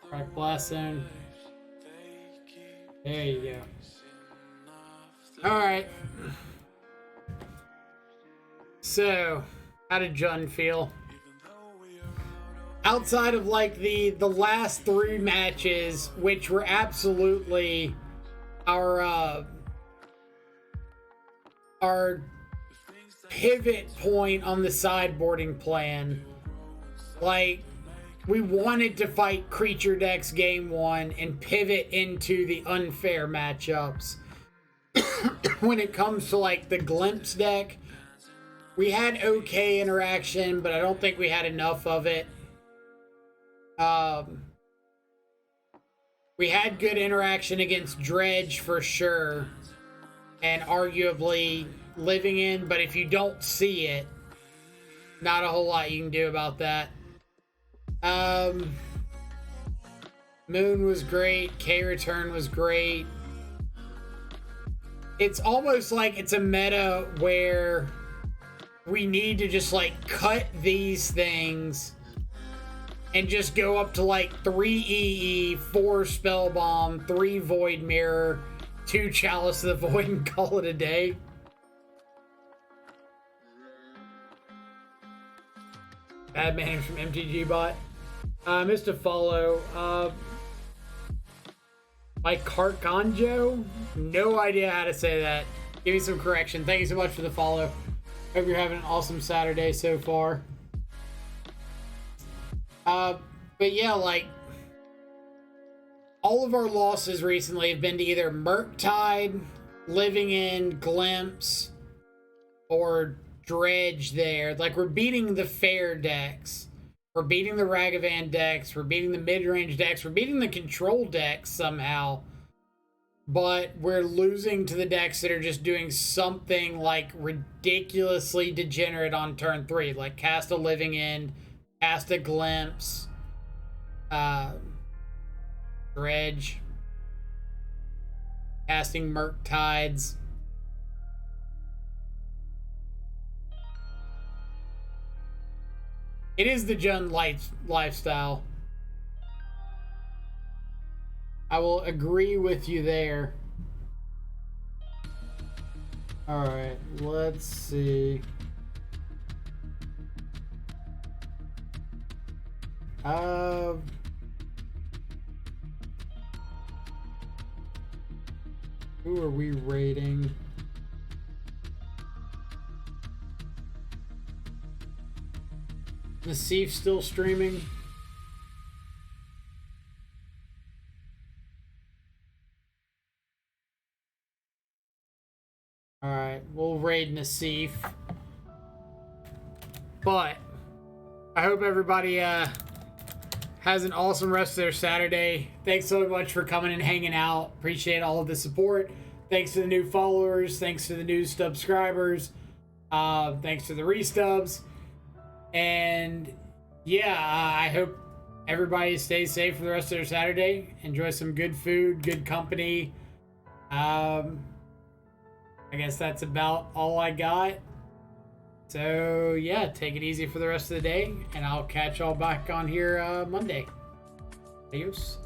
Crack Blast Zone. There you go. Alright. So, how did Jun feel? Outside of like the last 3 matches, which were absolutely our pivot point on the sideboarding plan. Like, we wanted to fight creature decks game 1 and pivot into the unfair matchups. When it comes to like the Glimpse deck, we had okay interaction, but I don't think we had enough of it. We had good interaction against Dredge for sure, and arguably Living In, but if you don't see it, not a whole lot you can do about that. Moon was great, K-Return was great. It's almost like it's a meta where we need to just like cut these things and just go up to like 3 EE, 4 Spellbomb, 3 Void Mirror, 2 Chalice of the Void and call it a day. Bad manners from MTG Bot. Missed a follow. By Carconjo? No idea how to say that. Give me some correction. Thank you so much for the follow. Hope you're having an awesome Saturday so far. But yeah, like, all of our losses recently have been to either Murktide, Living In, Glimpse, or Dredge there. Like, we're beating the fair decks. We're beating the Ragavan decks. We're beating the mid-range decks. We're beating the control decks somehow. But we're losing to the decks that are just doing something like ridiculously degenerate on turn 3. Like cast a Living In, cast a Glimpse, Dredge, casting Murktides. It is the Jund lifestyle. I will agree with you there. Alright, let's see. Who are we rating? Nassif still streaming? Alright, we'll raid Nassif. But I hope everybody has an awesome rest of their Saturday. Thanks so much for coming and hanging out. Appreciate all of the support. Thanks to the new followers. Thanks to the new subscribers. Thanks to the restubs. And yeah, I hope everybody stays safe for the rest of their Saturday. Enjoy some good food, good company. I guess that's about all I got. So yeah, take it easy for the rest of the day, and I'll catch y'all back on here Monday. Adios.